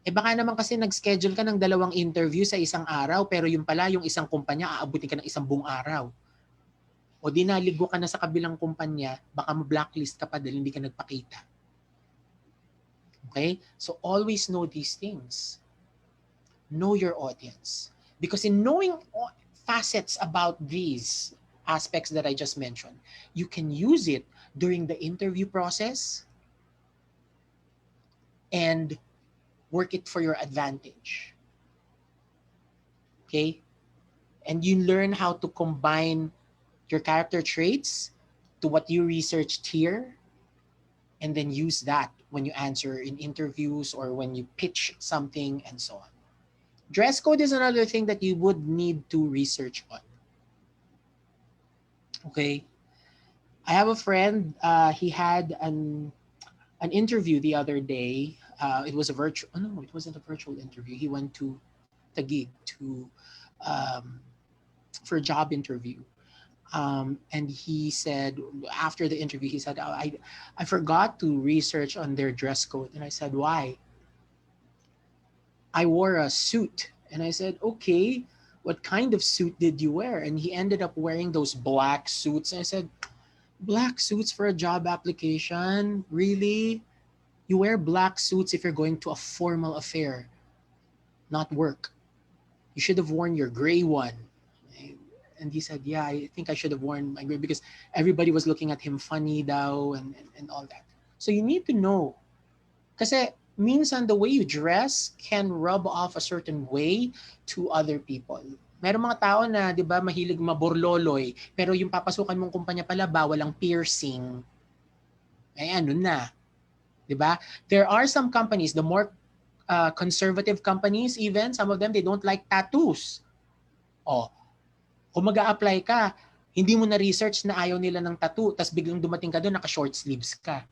Baka naman kasi nag-schedule ka ng 2 interview sa isang araw, pero yung pala, yung isang kumpanya, aabutin ka ng 1 buong araw. O di naligo ka na sa kabilang kumpanya, baka ma-blacklist ka pa dahil hindi ka nagpakita. Okay? So always know these things. Know your audience. Because in knowing facets about these aspects that I just mentioned, you can use it during the interview process and work it for your advantage. Okay? And you learn how to combine your character traits to what you researched here and then use that when you answer in interviews or when you pitch something and so on. Dress code is another thing that you would need to research on. Okay? I have a friend, he had an interview the other day. It was a virtual, no, it wasn't a virtual interview. He went to Taguig for a job interview. And he said, after the interview, he said, I forgot to research on their dress code. And I said, why? I wore a suit And I said, okay, what kind of suit did you wear? And he ended up wearing those black suits. And I said, black suits for a job application? Really? You wear black suits if you're going to a formal affair, not work. You should have worn your gray one. And he said, yeah, I think I should have worn my gray because everybody was looking at him funny daw and all that. So you need to know. Kasi minsan the way you dress can rub off a certain way to other people. Meron mga tao na, di ba, mahilig maborloloy, pero yung papasukan mong kumpanya pala, bawal ang piercing. Eh, ano na. Di ba? There are some companies, the more conservative companies even, some of them, they don't like tattoos. Oh, kung mag-a-apply ka, hindi mo na-research na ayaw nila ng tattoo, tapos biglang dumating ka doon, naka-short sleeves ka.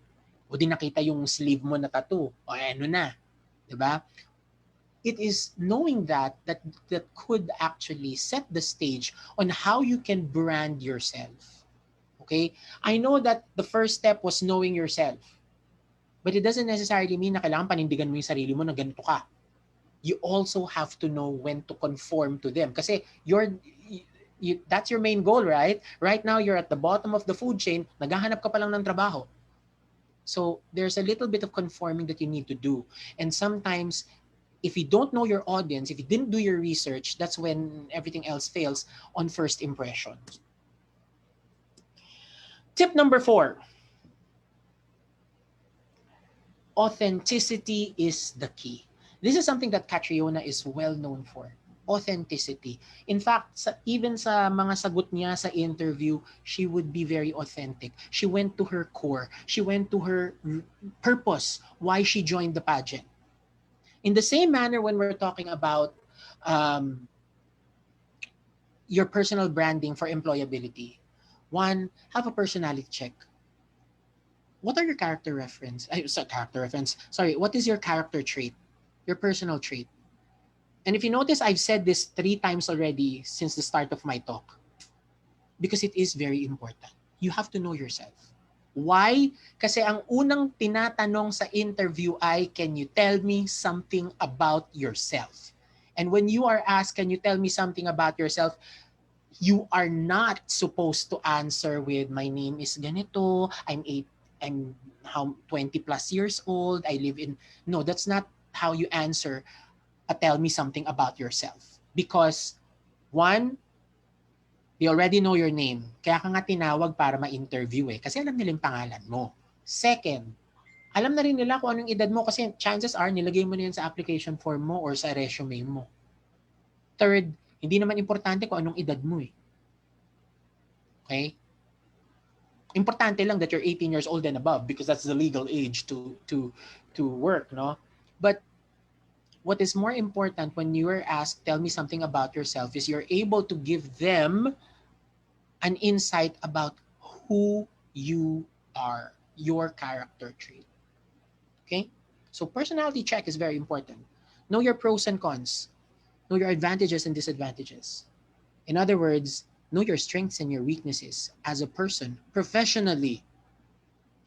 O di nakita yung sleeve mo na tattoo. O ano na. Diba? It is knowing that could actually set the stage on how you can brand yourself. Okay? I know that the first step was knowing yourself. But it doesn't necessarily mean na kailangan panindigan mo yung sarili mo na ganito ka. You also have to know when to conform to them. Kasi that's your main goal, right? Right now, you're at the bottom of the food chain, naghahanap ka pa lang ng trabaho. So there's a little bit of conforming that you need to do. And sometimes, if you don't know your audience, if you didn't do your research, that's when everything else fails on first impression. Tip number 4. Authenticity is the key. This is something that Catriona is well known for. Authenticity. In fact, even sa mga sagot niya sa interview, she would be very authentic. She went to her core. She went to her purpose, why she joined the pageant. In the same manner, when we're talking about your personal branding for employability, one, have a personality check. What are your character reference? What is your character trait? Your personal trait. And if you notice, I've said this 3 times already since the start of my talk. Because it is very important. You have to know yourself. Why? Kasi ang unang tinatanong sa interview ay, can you tell me something about yourself? And when you are asked, can you tell me something about yourself? You are not supposed to answer with, my name is ganito, I'm 20 plus years old, I live in... No, that's not how you answer tell me something about yourself. Because, one, they already know your name. Kaya ka nga tinawag para ma-interview eh. Kasi alam nila yung pangalan mo. Second, alam na rin nila kung anong edad mo kasi chances are nilagay mo na yan sa application form mo or sa resume mo. Third, hindi naman importante kung anong edad mo eh. Okay? Importante lang that you're 18 years old and above because that's the legal age to work, no? But what is more important when you are asked, tell me something about yourself, is you're able to give them an insight about who you are, your character trait. Okay? So personality check is very important. Know your pros and cons. Know your advantages and disadvantages. In other words, know your strengths and your weaknesses as a person, professionally.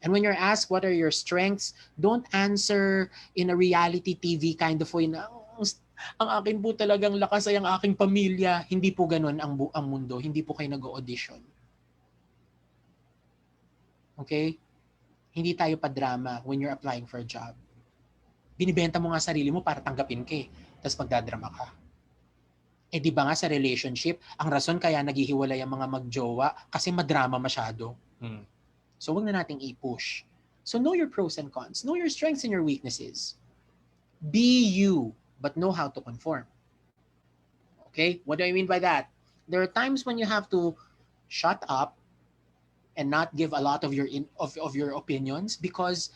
And when you're asked what are your strengths, don't answer in a reality TV kind of way na, ang akin po talagang lakas ay ang aking pamilya. Hindi po ganun ang mundo. Hindi po kayo nag-audition. Okay? Hindi tayo pa-drama when you're applying for a job. Binibenta mo nga sarili mo para tanggapin ka eh. Tapos magdadrama ka. Eh di ba nga sa relationship, ang rason kaya naghihiwalay ang mga magjowa kasi madrama masyado. So wag na nating i-push. So know your pros and cons. Know your strengths and your weaknesses. Be you, but know how to conform. Okay? What do I mean by that? There are times when you have to shut up and not give a lot of your opinions because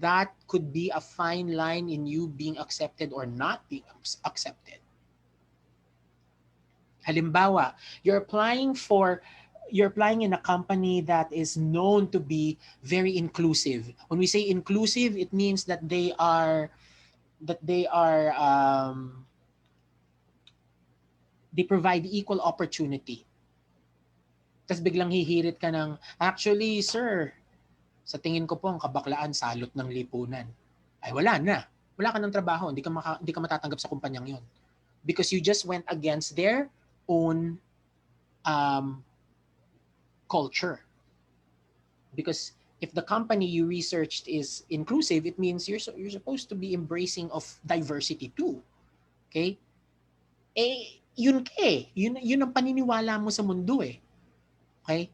that could be a fine line in you being accepted or not being accepted. Halimbawa, you're applying in a company that is known to be very inclusive. When we say inclusive, it means that they provide equal opportunity. Tapos biglang hihirit ka ng, actually, sir, sa tingin ko po ang kabaklaan salot ng lipunan. Ay wala na. Wala ka ng trabaho, hindi ka matatanggap sa kumpanyang 'yon. because you just went against their own culture. Because if the company you researched is inclusive, it means you're supposed to be embracing of diversity too. Okay? Yun ka eh. Yun ang paniniwala mo sa mundo eh. Okay?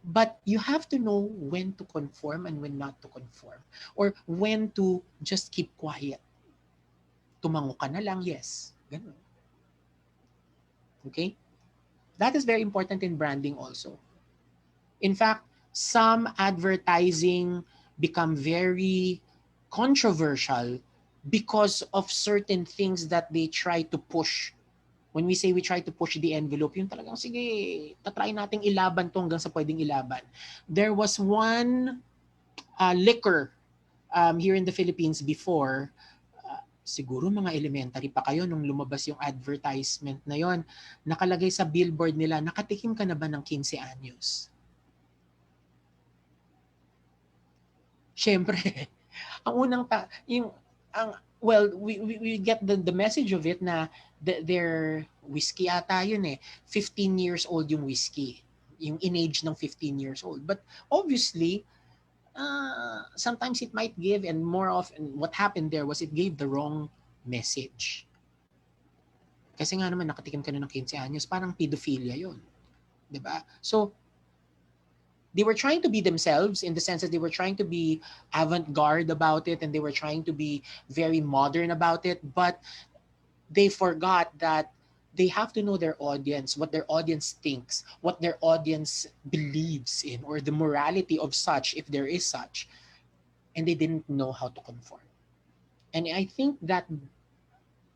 But you have to know when to conform and when not to conform. Or when to just keep quiet. Tumango ka na lang, yes. Ganun. Okay? That is very important in branding also. In fact, some advertising become very controversial because of certain things that they try to push. When we say we try to push the envelope, yung talagang, sige, tatry nating ilaban to hanggang sa pwedeng ilaban. There was one liquor here in the Philippines before, siguro mga elementary pa kayo nung lumabas yung advertisement na yon, nakalagay sa billboard nila, nakatikim ka na ba ng 15 anyos? Siyempre, ang unang we get the message of it na their whiskey ata yun eh. 15 years old yung whiskey. Yung in-age ng 15 years old. But obviously, sometimes it might give, and more often what happened there was it gave the wrong message. Kasi nga naman nakatikim ka na ng 15 anyos, parang pedophilia yun. Diba? So, they were trying to be themselves in the sense that they were trying to be avant-garde about it and they were trying to be very modern about it, but they forgot that they have to know their audience, what their audience thinks, what their audience believes in, or the morality of such, if there is such. And they didn't know how to conform. And I think that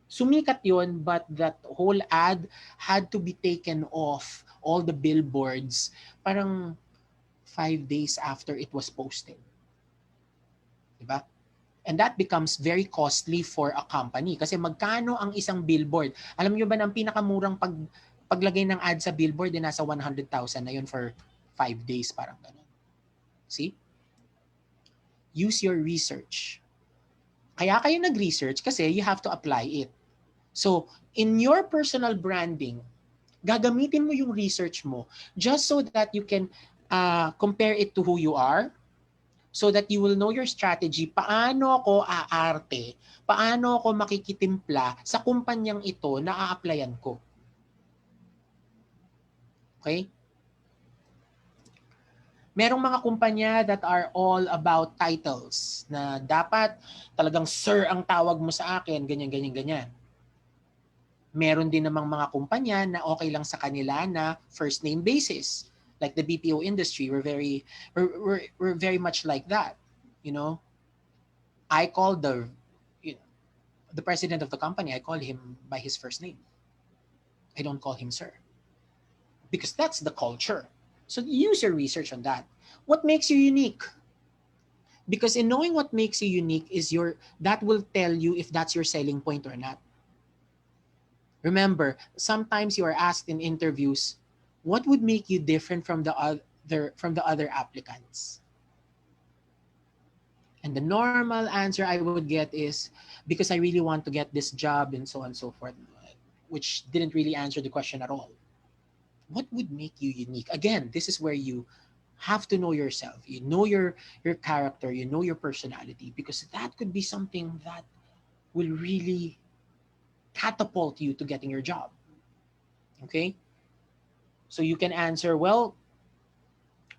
sumikat yun, but that whole ad had to be taken off all the billboards. Parang 5 days after it was posted. Diba? And that becomes very costly for a company. Kasi magkano ang isang billboard? Alam niyo ba na ang pinakamurang paglagay ng ad sa billboard, nasa 100,000 na yun for 5 days, parang ganun. See? Use your research. Kaya kayo nag-research kasi you have to apply it. So, in your personal branding, gagamitin mo yung research mo just so that you can compare it to who you are, so that you will know your strategy. Paano ako aarte? Paano ako makikitimpla sa kumpanyang ito na a-applyan ko? Okay? Merong mga kumpanya that are all about titles na dapat talagang sir ang tawag mo sa akin, ganyan, ganyan, ganyan. Meron din namang mga kumpanya na okay lang sa kanila na first name basis. Like the BPO industry, we're very much like that. You know, I call the president of the company, I call him by his first name. I don't call him sir. Because that's the culture. So use your research on that. What makes you unique? Because in knowing what makes you unique that will tell you if that's your selling point or not. Remember, sometimes you are asked in interviews, what would make you different from the other applicants? And the normal answer I would get is, because I really want to get this job and so on and so forth, which didn't really answer the question at all. What would make you unique? Again, this is where you have to know yourself. You know your character, you know your personality, because that could be something that will really catapult you to getting your job. Okay? So you can answer, well,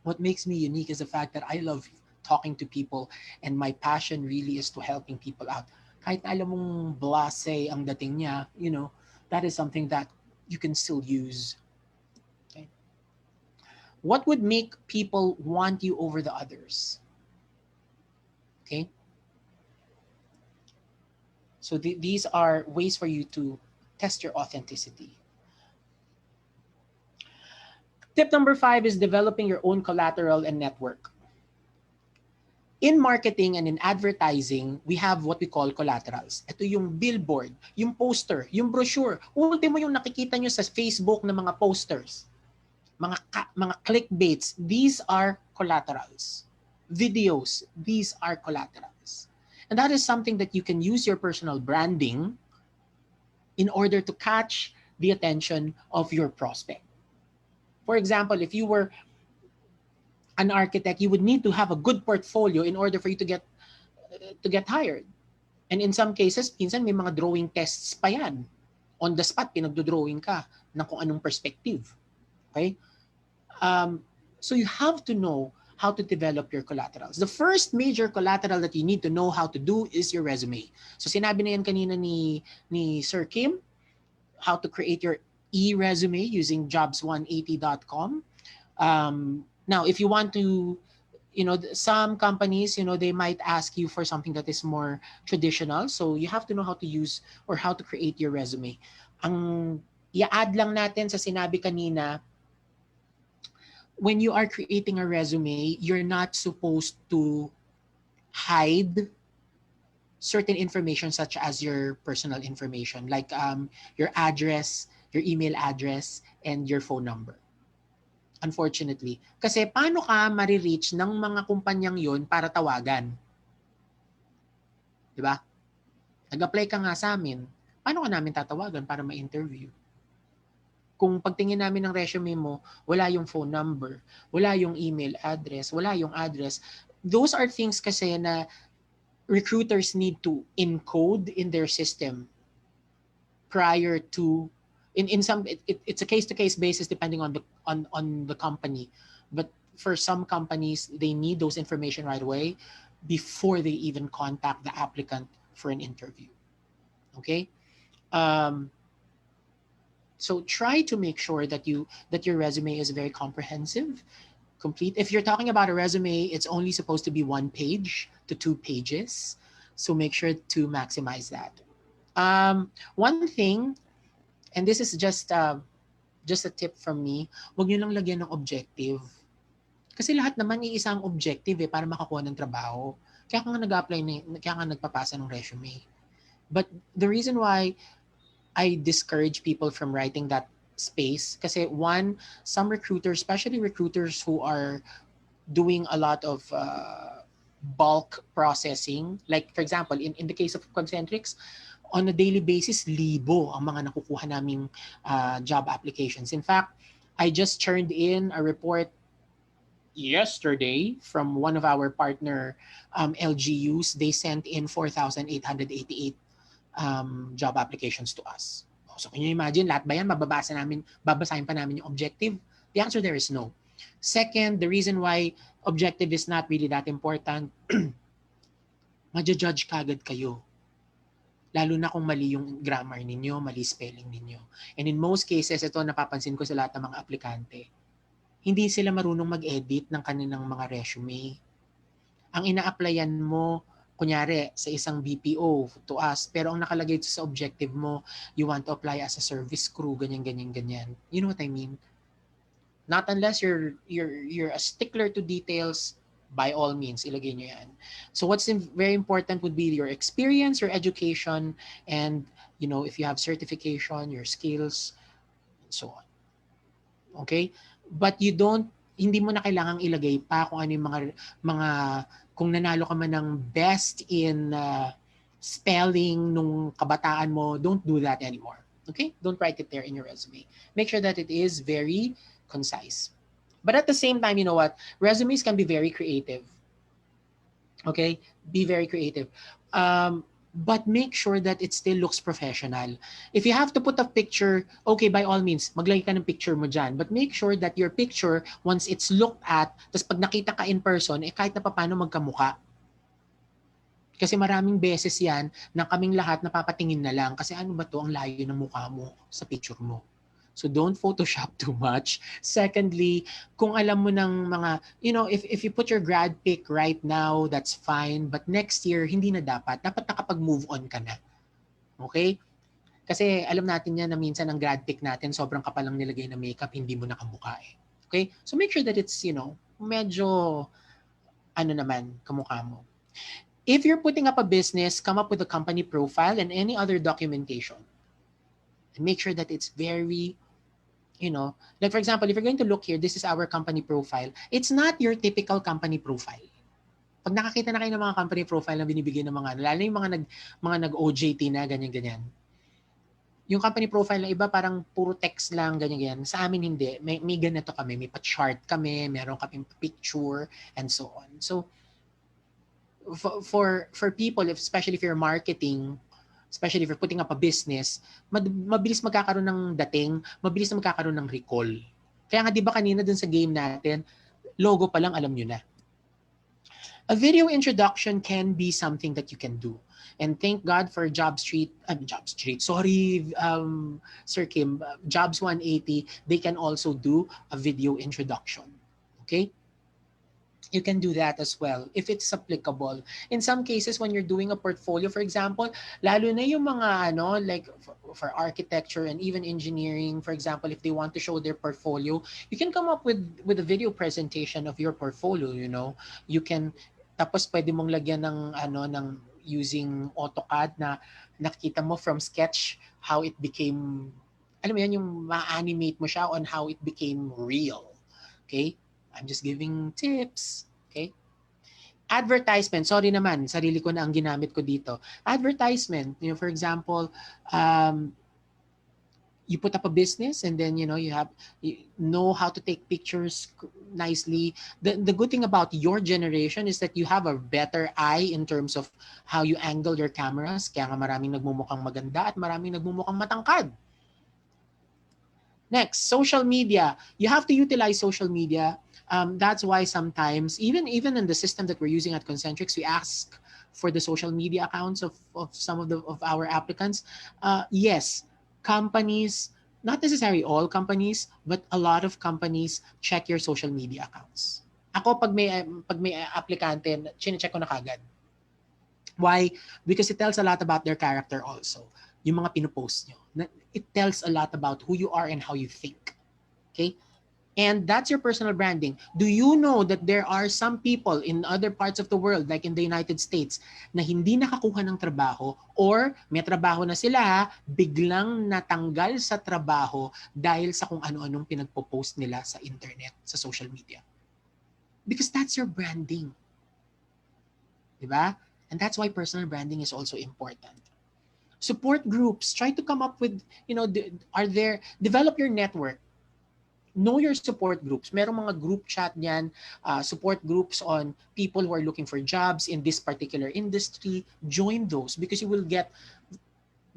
what makes me unique is the fact that I love talking to people and my passion really is to helping people out. Kahit alam mong blasé ang dating niya, you know, that is something that you can still use. Okay? What would make people want you over the others? Okay? So these are ways for you to test your authenticity. Tip number 5 is developing your own collateral and network. In marketing and in advertising, we have what we call collaterals. Ito yung billboard, yung poster, yung brochure. Ultimo yung nakikita nyo sa Facebook na mga posters, mga clickbaits. These are collaterals. Videos, these are collaterals. And that is something that you can use your personal branding in order to catch the attention of your prospect. For example, if you were an architect, you would need to have a good portfolio in order for you to get hired. And in some cases, minsan may mga drawing tests pa yan. On the spot, pinagdo-drawing ka ng kung anong perspective. Okay? So you have to know how to develop your collaterals. The first major collateral that you need to know how to do is your resume. So sinabi na yan kanina ni Sir Kim, how to create your e-resume using jobs180.com. Now, if you want to, some companies, they might ask you for something that is more traditional. So you have to know how to use or how to create your resume. Ang i-add lang natin sa sinabi kanina, when you are creating a resume, you're not supposed to hide certain information such as your personal information, like your address, your email address, and your phone number. Unfortunately. Kasi paano ka marireach ng mga kumpanyang yon para tawagan? Diba? Nag-apply ka nga sa amin, paano ka namin tatawagan para ma-interview? Kung pagtingin namin ng resume mo, wala yung phone number, wala yung email address, wala yung address. Those are things kasi na recruiters need to encode in their system prior to, in some, it's a case-to-case basis depending on the company. But for some companies, they need those information right away before they even contact the applicant for an interview. Okay? So try to make sure that your resume is very comprehensive, complete. If you're talking about a resume, it's only supposed to be 1 page to 2 pages. So make sure to maximize that. One thing, and this is just a tip from me, huwag nyo lang lagyan ng objective. Kasi lahat naman iisang objective para makakuha ng trabaho. Kaya ka nga nag-apply, kaya ka nagpapasa ng resume. But the reason why I discourage people from writing that space, kasi one, some recruiters, especially recruiters who are doing a lot of bulk processing, like for example, in the case of Concentrix, on a daily basis, libo ang mga nakukuha naming job applications. In fact, I just turned in a report yesterday from one of our partner LGUs. They sent in 4,888 job applications to us. So can you imagine, lahat ba yan babasahin pa namin yung objective? The answer there is no. Second, the reason why objective is not really that important, ma-judge kagad kayo. Lalo na kung mali yung grammar ninyo, mali spelling ninyo. And in most cases, ito napapansin ko sa lahat ng mga aplikante, hindi sila marunong mag-edit ng kanilang mga resume. Ang ina-applyan mo, kunyari, sa isang BPO to us, pero ang nakalagay sa objective mo, you want to apply as a service crew, ganyan. You know what I mean? Not unless you're a stickler to details, by all means, ilagay nyo yan. So what's very important would be your experience, your education, and if you have certification, your skills, and so on. Okay? But hindi mo na kailangang ilagay pa kung ano yung mga kung nanalo ka man ng best in spelling nung kabataan mo, don't do that anymore. Okay? Don't write it there in your resume. Make sure that it is very concise. But at the same time, you know what? Resumes can be very creative. Okay? Be very creative. But make sure that it still looks professional. If you have to put a picture, okay, by all means, maglagay ka ng picture mo dyan. But make sure that your picture, once it's looked at, tapos pag nakita ka in person, kahit na paano magkamukha. Kasi maraming beses yan na kaming lahat napapatingin na lang kasi ano ba to, ang layo ng mukha mo sa picture mo. So don't Photoshop too much. Secondly, kung alam mo ng mga, if you put your grad pic right now, that's fine. But next year, hindi na dapat. Dapat nakapag-move on ka na. Okay? Kasi alam natin yan na minsan ang grad pic natin, sobrang kapal lang nilagay na makeup, hindi mo nakamukha eh. Okay? So make sure that it's, medyo, kamukha mo. If you're putting up a business, come up with a company profile and any other documentation. And make sure that it's very, like for example, if you're going to look here, this is our company profile. It's not your typical company profile. Pag nakakita na kayo ng mga company profile na binibigay ng mga, lalo yung mga nag-OJT na, ganyan. Yung company profile ng iba parang puro text lang, ganyan-ganyan. Sa amin hindi. May ganito kami. May pa-chart kami, meron kami picture, and so on. So, for people, especially if you're marketing, especially if you're putting up a business, mabilis magkakaroon ng dating, mabilis na magkakaroon ng recall. Kaya nga, di ba kanina dun sa game natin, logo pa lang alam nyo na. A video introduction can be something that you can do. And thank God for sorry, Sir Kim, Jobs 180, they can also do a video introduction. Okay? You can do that as well if it's applicable. In some cases, when you're doing a portfolio, for example, lalo na yung mga like for architecture and even engineering, for example, if they want to show their portfolio, you can come up with a video presentation of your portfolio. You can, tapos pwede mong lagyan ng using AutoCAD na nakita mo from sketch how it became, alam mo yan, yung ma-animate mo siya on how it became real. Okay? I'm just giving tips. Okay? Advertisement. Sorry naman, sarili ko na ang ginamit ko dito. Advertisement. For example, you put up a business and then, you know how to take pictures nicely. The good thing about your generation is that you have a better eye in terms of how you angle your cameras. Kaya nga maraming nagmumukhang maganda at maraming nagmumukhang matangkad. Next, social media. You have to utilize social media. That's why sometimes, even in the system that we're using at Concentrix, we ask for the social media accounts of some of our applicants. Yes, companies, not necessarily all companies, but a lot of companies check your social media accounts. Ako, pag may aplikante, chine-check ko na kagad. Why? Because it tells a lot about their character also. Yung mga pinupost nyo. It tells a lot about who you are and how you think. Okay? And that's your personal branding. Do you know that there are some people in other parts of the world, like in the United States, na hindi nakakuha ng trabaho or may trabaho na sila, biglang natanggal sa trabaho dahil sa kung ano-anong pinagpo-post nila sa internet, sa social media. Because that's your branding. Diba? And that's why personal branding is also important. Support groups. Try to come up with, develop your network. Know your support groups. Merong mga group chat niyan, support groups on people who are looking for jobs in this particular industry. Join those because you will get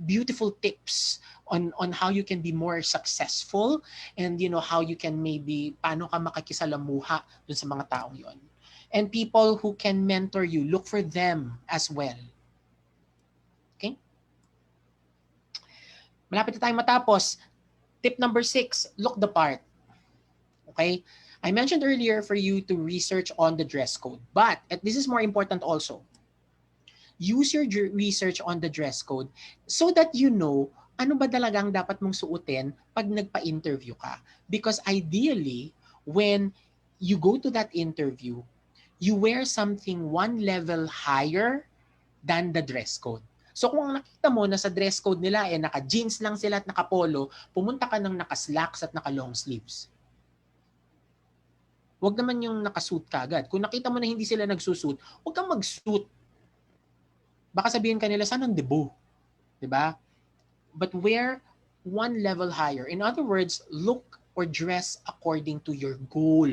beautiful tips on how you can be more successful and how you can maybe paano ka makakisalamuha dun sa mga taong yon. And people who can mentor you, look for them as well. Okay? Malapit na tayong matapos. Tip number 6, look the part. Okay? I mentioned earlier for you to research on the dress code. But this is more important also. Use your research on the dress code so that you know ano ba talagang dapat mong suotin pag nagpa-interview ka. Because ideally, when you go to that interview, you wear something one level higher than the dress code. So kung nakita mo na sa dress code nila naka-jeans lang sila at naka-polo, pumunta ka ng naka-slacks at naka-long sleeves. Huwag naman yung nakasuit ka agad. Kung nakita mo na hindi sila nagsusuit, huwag kang mag-suit. Baka sabihin ka nila, saan ang debo? Diba? But wear one level higher. In other words, look or dress according to your goal.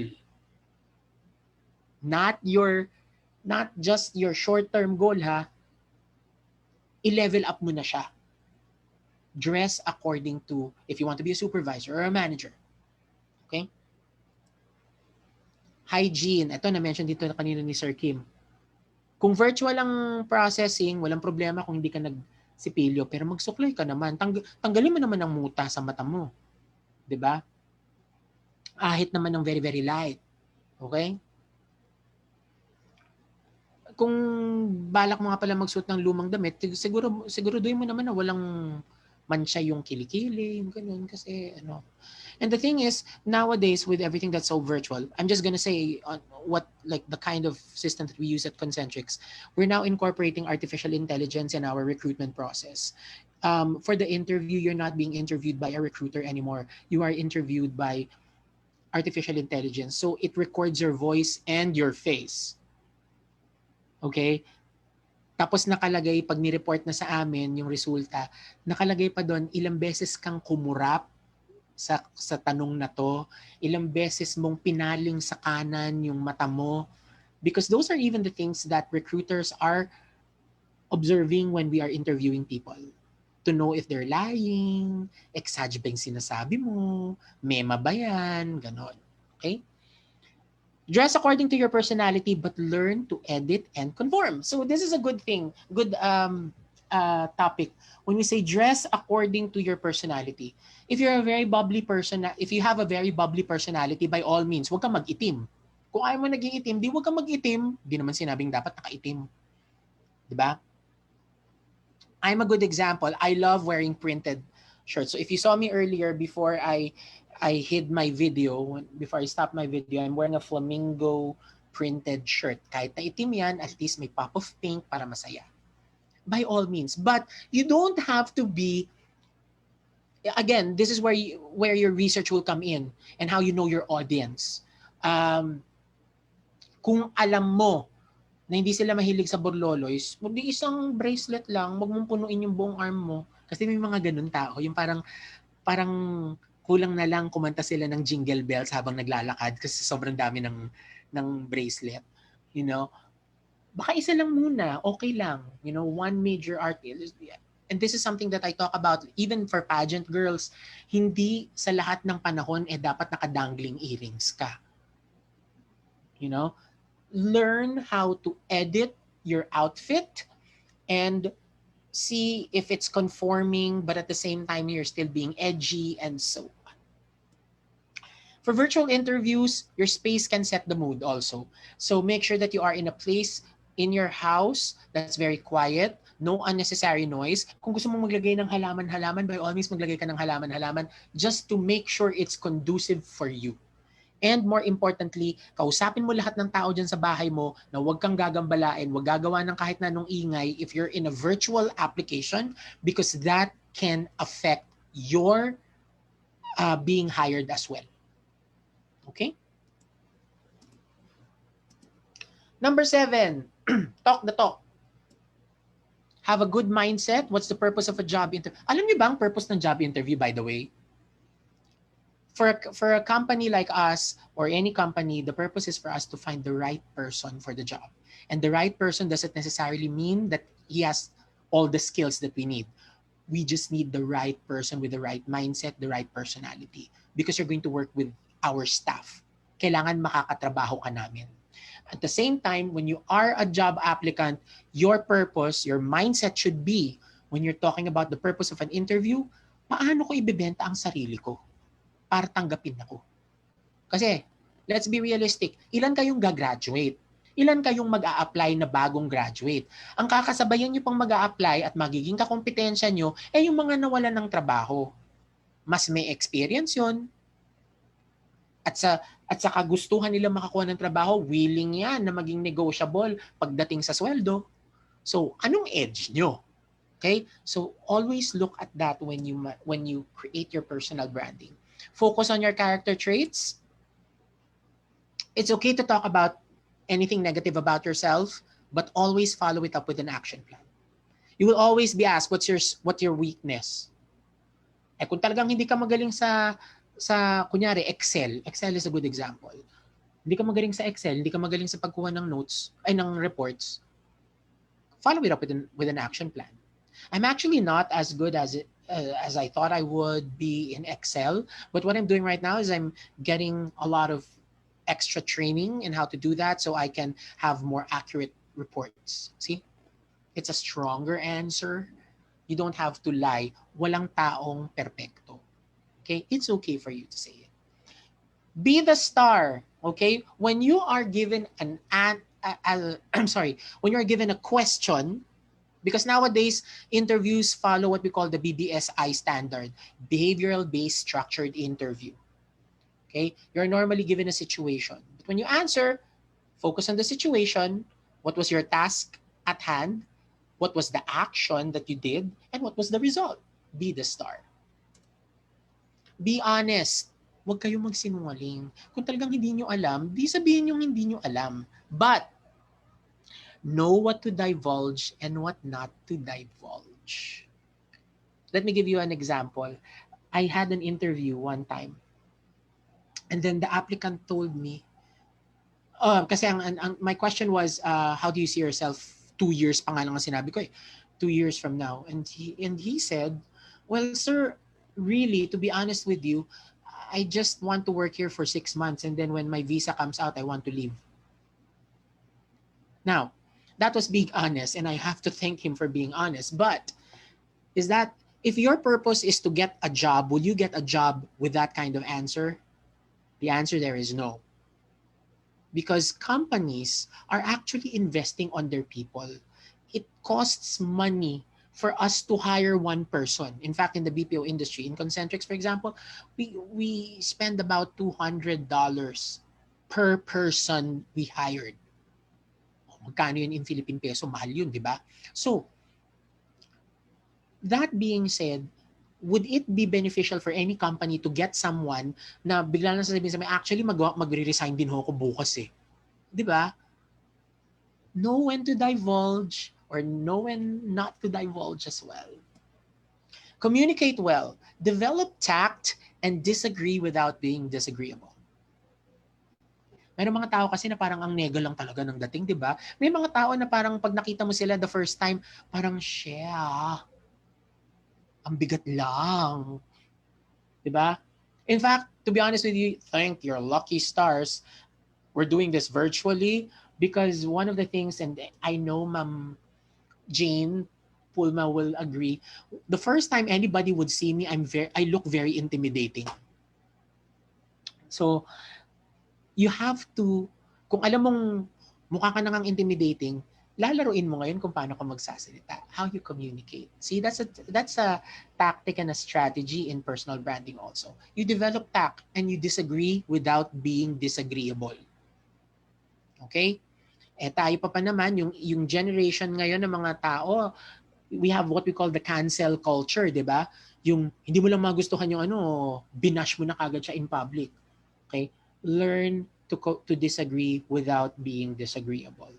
Not just your short-term goal, ha? I-level up mo na siya. Dress according to, if you want to be a supervisor or a manager. Okay? Hygiene. Ito, na-mention dito kanina ni Sir Kim. Kung virtual ang processing, walang problema kung hindi ka nagsipilyo. Pero magsuklay ka naman. Tanggalin mo naman ang muta sa mata mo. 'Di ba? Ahit naman ng very, very light. Okay? Kung balak mo nga pala magsuot ng lumang damit, siguruduhin mo naman na walang mansya yung kilikili, yung ganun, kasi And the thing is, nowadays with everything that's so virtual, I'm just gonna say the kind of system that we use at Concentrix, we're now incorporating artificial intelligence in our recruitment process. For the interview, you're not being interviewed by a recruiter anymore. You are interviewed by artificial intelligence. So it records your voice and your face. Okay? Tapos nakalagay, pag ni-report na sa amin yung resulta, nakalagay pa doon, ilang beses kang kumurap sa tanong na to, ilang beses mong pinaling sa kanan yung mata mo. Because those are even the things that recruiters are observing when we are interviewing people. To know if they're lying, exaggerate ba yung sinasabi mo, mema ba yan, ganon. Okay? Dress according to your personality, but learn to edit and conform. So this is a good thing, good topic. When we say dress according to your personality, if you're a very bubbly person, if you have a very bubbly personality, by all means, huwag kang mag-itim. Kung ayaw mo naging itim, di huwag kang mag-itim. Di naman sinabing dapat nakaitim. Diba? I'm a good example. I love wearing printed shirts. So if you saw me earlier before I hid my video, before I stopped my video, I'm wearing a flamingo printed shirt. Kahit na itim yan, at least may pop of pink para masaya. By all means. But you don't have to be, again, this is where your research will come in and how you know your audience. Kung alam mo na hindi sila mahilig sa borloloys, magdi isang bracelet lang, wag mong punuin yung buong arm mo. Kasi may mga ganun tao, yung parang kulang na lang kumanta sila ng jingle bells habang naglalakad kasi sobrang dami ng bracelet. You know, baka isa lang muna, okay lang. You know, one major artist. And this is something that I talk about even for pageant girls. Hindi sa lahat ng panahon dapat nakadangling earrings ka. You know, learn how to edit your outfit and see if it's conforming, but at the same time, you're still being edgy and so on. For virtual interviews, your space can set the mood also. So make sure that you are in a place in your house that's very quiet, no unnecessary noise. Kung gusto mong maglagay ng halaman-halaman, by all means, maglagay ka ng halaman-halaman just to make sure it's conducive for you. And more importantly, kausapin mo lahat ng tao dyan sa bahay mo na huwag kang gagambalain, huwag gagawa ng kahit na anong ingay if you're in a virtual application because that can affect your being hired as well. Okay? Number 7, talk the talk. Have a good mindset. What's the purpose of a job interview? Alam niyo ba ang purpose ng job interview, by the way? For a company like us or any company, the purpose is for us to find the right person for the job. And the right person doesn't necessarily mean that he has all the skills that we need. We just need the right person with the right mindset, the right personality. Because you're going to work with our staff. Kailangan makakatrabaho ka namin. At the same time, when you are a job applicant, your purpose, your mindset should be, when you're talking about the purpose of an interview, paano ko ibebenta ang sarili ko para tanggapin ako? Kasi, let's be realistic, ilan kayong gagraduate? Ilan kayong mag-a-apply na bagong graduate? Ang kakasabayan nyo pang mag-a-apply at magiging kakompetensya nyo ay yung mga nawalan ng trabaho. Mas may experience yun. At sa kagustuhan nila makakuha ng trabaho, willing yan na maging negotiable pagdating sa sweldo. So, anong edge nyo? Okay? So, always look at that when you create your personal branding. Focus on your character traits. It's okay to talk about anything negative about yourself, but always follow it up with an action plan. You will always be asked, what's your weakness? Kung talagang hindi ka magaling sa kunyari, Excel is a good example. Hindi ka magaling sa Excel, hindi ka magaling sa pagkuha ng notes, ng reports, follow it up with an action plan. I'm actually not as good as I thought I would be in Excel, but what I'm doing right now is I'm getting a lot of extra training in how to do that so I can have more accurate reports. See? It's a stronger answer. You don't have to lie. Walang taong perpekto. Okay? It's okay for you to say it. Be the star. Okay? When you are given when you're given a question, because nowadays interviews follow what we call the BBSI standard, behavioral-based structured interview. Okay? You're normally given a situation. But when you answer, focus on the situation. What was your task at hand? What was the action that you did? And what was the result? Be the star. Be honest. Huwag kayong magsinungaling. Kung talagang hindi nyo alam, di sabihin yung hindi nyo alam. But Know what to divulge and what not to divulge. Let me give you an example. I had an interview one time, and then the applicant told me, kasi my question was, how do you see yourself 2 years pa nga lang ang sinabi ko eh, 2 years from now. And he said, well, sir, really, to be honest with you, I just want to work here for 6 months, and then when my visa comes out, I want to leave. Now, that was being honest, and I have to thank him for being honest. But is that, if your purpose is to get a job, will you get a job with that kind of answer? The answer there is no. Because companies are actually investing on their people. It costs money for us to hire one person. In fact, in the BPO industry, in Concentrix, for example, we spend about $200 per person we hired. Magkano yun in Philippine peso? Mahal yun, di ba? So, that being said, would it be beneficial for any company to get someone na bigla na sasabihin sa may, actually magre-resign din ho ako bukas eh. Di ba? Know when to divulge or know when not to divulge as well. Communicate well. Develop tact and disagree without being disagreeable. May mga tao kasi na parang ang nego lang talaga ng dating, di ba? May mga tao na parang pag nakita mo sila the first time, parang siya, ang bigat lang. Di ba? In fact, to be honest with you, thank your lucky stars, we're doing this virtually because one of the things, and I know Ma'am Jane Pulma will agree, the first time anybody would see me, I look very intimidating. So, you have to, kung alam mong mukha ka nang intimidating, lalaruin mo ngayon kung paano ka magsasalita, how you communicate. See, that's a tactic and a strategy in personal branding also. You develop tact and you disagree without being disagreeable. Okay? Tayo pa naman, yung generation ngayon ng mga tao, we have what we call the cancel culture, di ba? Yung hindi mo lang magustuhan yung binash mo na kagad siya in public. Okay? Learn to disagree without being disagreeable.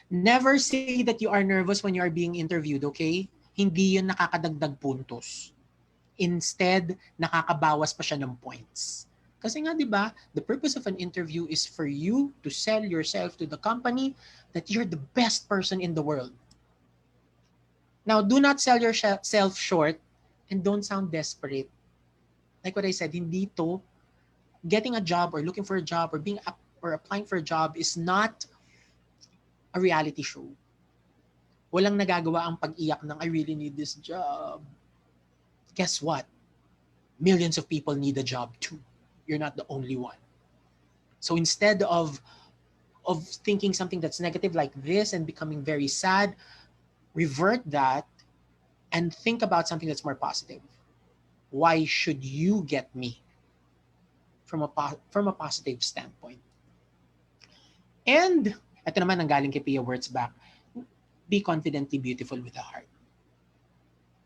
Never say that you are nervous when you are being interviewed, okay? Hindi yun nakakadagdag puntos. Instead, nakakabawas pa siya ng points. Kasi nga, di ba, the purpose of an interview is for you to sell yourself to the company that you're the best person in the world. Now, do not sell yourself short and don't sound desperate. Like what I said, hindi to, getting a job or looking for a job or applying for a job is not a reality show. Walang nagagawa ang pag-iyak ng I really need this job. Guess what? Millions of people need a job too. You're not the only one. So instead of thinking something that's negative like this and becoming very sad, revert that and think about something that's more positive. Why should you get me? From a positive standpoint. And ito naman ang galing kay Pia words back. Be confidently beautiful with a heart.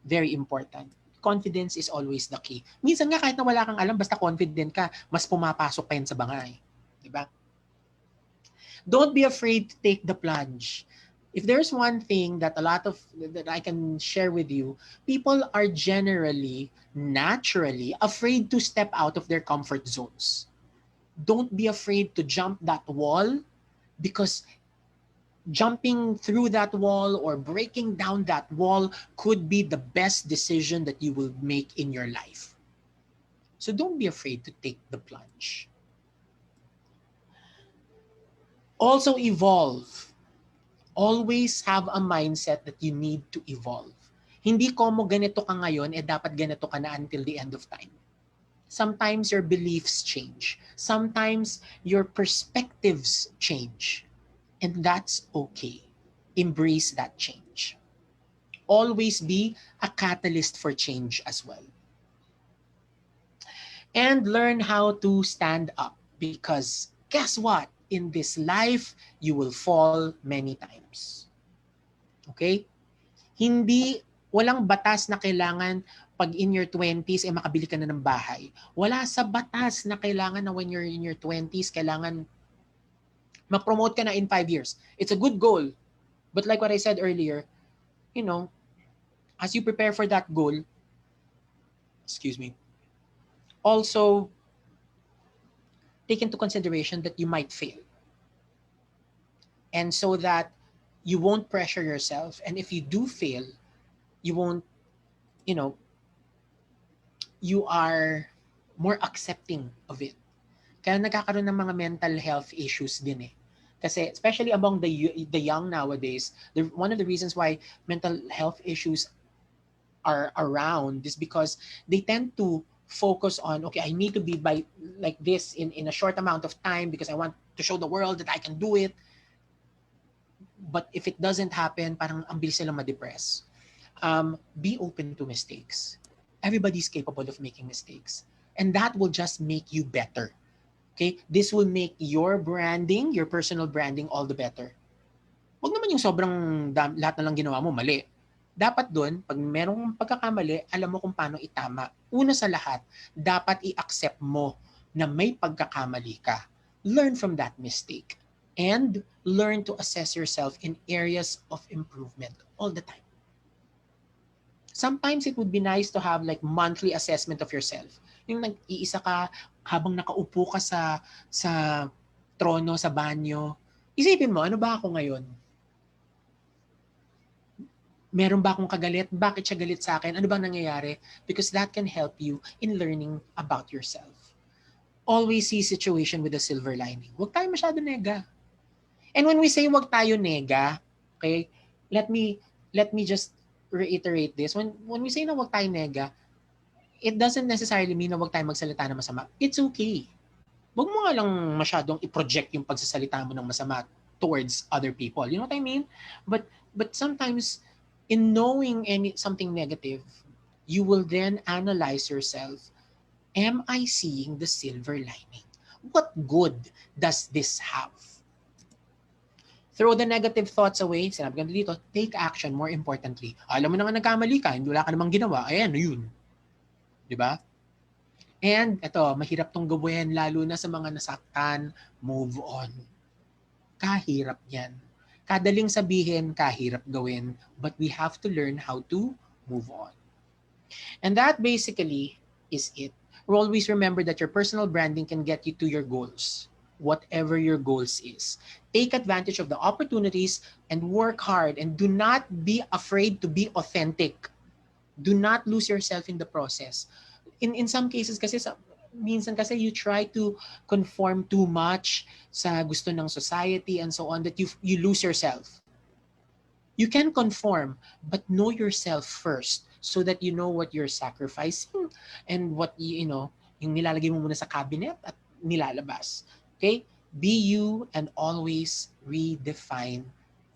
Very important. Confidence is always the key. Minsan nga kahit na wala kang alam, basta confident ka, mas pumapasok pa yan sa bangay. Diba? Don't be afraid to take the plunge. If there's one thing that that I can share with you, people are generally, naturally afraid to step out of their comfort zones. Don't be afraid to jump that wall, because jumping through that wall or breaking down that wall could be the best decision that you will make in your life. So don't be afraid to take the plunge. Also evolve. Always have a mindset that you need to evolve. Hindi como ganito ka ngayon, dapat ganito ka na until the end of time. Sometimes your beliefs change. Sometimes your perspectives change. And that's okay. Embrace that change. Always be a catalyst for change as well. And learn how to stand up, because guess what? In this life, you will fall many times. Okay? Walang batas na kailangan pag in your 20s, makabili ka na ng bahay. Wala sa batas na kailangan na when you're in your 20s, kailangan Ma-promote ka na in 5 years. It's a good goal. But like what I said earlier, you know, as you prepare for that goal, excuse me, also take into consideration that you might fail. And so that you won't pressure yourself. And if you do fail, you won't, you know, you are more accepting of it. Kaya nagkakaroon ng mga mental health issues din eh. Kasi especially among the young nowadays, one of the reasons why mental health issues are around is because they tend to focus on, okay, I need to be by like this in a short amount of time because I want to show the world that I can do it. But if it doesn't happen, parang ang bilis silang ma-depress. Be open to mistakes. Everybody's capable of making mistakes. And that will just make you better. Okay? This will make your branding, your personal branding, all the better. Huwag naman yung sobrang lahat na lang ginawa mo, mali. Dapat doon, pag merong pagkakamali, alam mo kung paano itama. Una sa lahat, dapat i-accept mo na may pagkakamali ka. Learn from that mistake. And learn to assess yourself in areas of improvement all the time. Sometimes it would be nice to have like monthly assessment of yourself. Yung nag-iisa ka habang nakaupo ka sa trono, sa banyo. Isipin mo, ano ba ako ngayon? Meron ba akong kagalit? Bakit siya galit sa akin? Ano bang nangyayari? Because that can help you in learning about yourself. Always see situation with a silver lining. Huwag tayo masyado nega. And when we say wag tayo nega, okay, let me just reiterate this. When we say na wag tayo nega, it doesn't necessarily mean na wag tayo magsalita na masama. It's okay. Wag mo nga lang masyadong i-project yung pagsasalita mo ng masama towards other people. You know what I mean? But sometimes in knowing something negative, you will then analyze yourself. Am I seeing the silver lining? What good does this have? Throw the negative thoughts away. Sinabi ko dito, take action more importantly. Alam mo na nga nagkamali ka, hindi wala ka namang ginawa, ayan, yun. Diba? And ito, mahirap tong gawin, lalo na sa mga nasaktan, move on. Kahirap yan. Kadaling sabihin, kahirap gawin, but we have to learn how to move on. And that basically is it. Always remember that your personal branding can get you to your goals. Whatever your goals is. Take advantage of the opportunities and work hard, and do not be afraid to be authentic. Do not lose yourself in the process. In some cases kasi minsan kasi you try to conform too much sa gusto ng society and so on that you lose yourself. You can conform, but know yourself first so that you know what you're sacrificing and what yung nilalagay mo muna sa cabinet at nilalabas. Okay? Be you and always redefine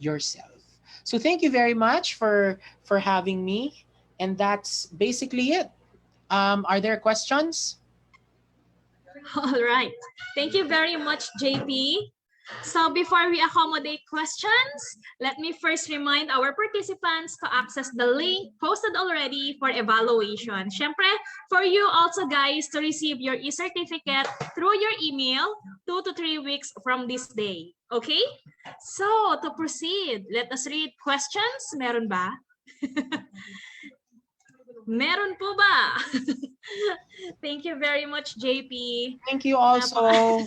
yourself. So thank you very much for having me. And that's basically it. Are there questions? All right. Thank you very much, JP. So before we accommodate questions, let me first remind our participants to access the link posted already for evaluation. Syempre, for you also guys to receive your e-certificate through your email 2 to 3 weeks from this day. Okay? So to proceed, let us read questions. Meron ba? Meron po ba? Thank you very much, JP. Thank you also.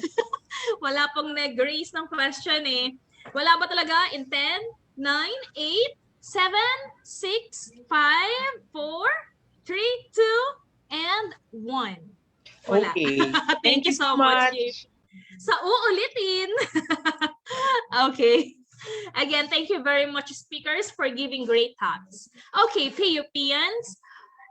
Wala pong nag-raise ng question eh. Wala ba talaga in 10, 9, 8, 7, 6, 5, 4, 3, 2, and 1. Wala. Okay. Thank you so much. Sa uulitin. Okay. Again, thank you very much, speakers, for giving great talks. Okay, PUPians,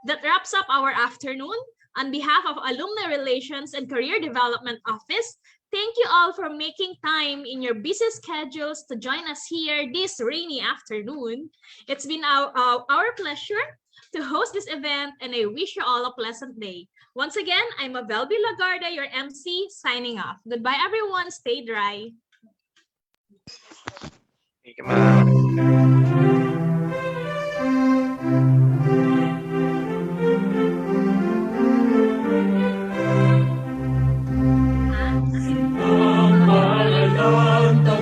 that wraps up our afternoon. On behalf of Alumni Relations and Career Development Office, thank you all for making time in your busy schedules to join us here this rainy afternoon. It's been our pleasure to host this event, and I wish you all a pleasant day. Once again, I'm Avelby Lagarde, your MC, signing off. Goodbye, everyone. Stay dry. Thank you, ma'am. Ang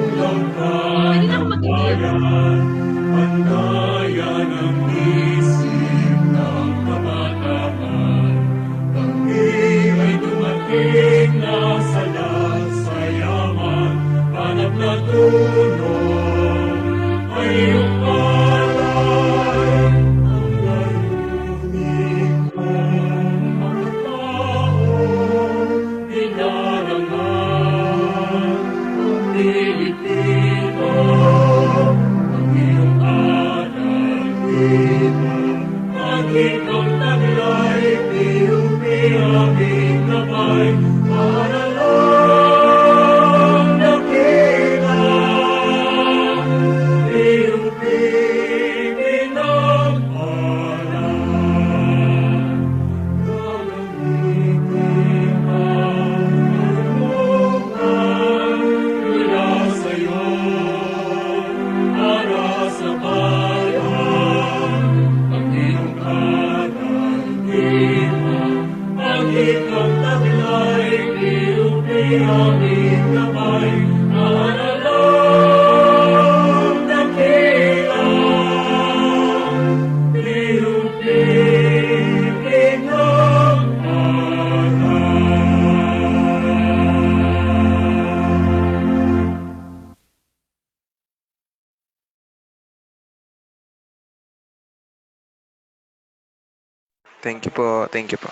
Thank you po, thank you po.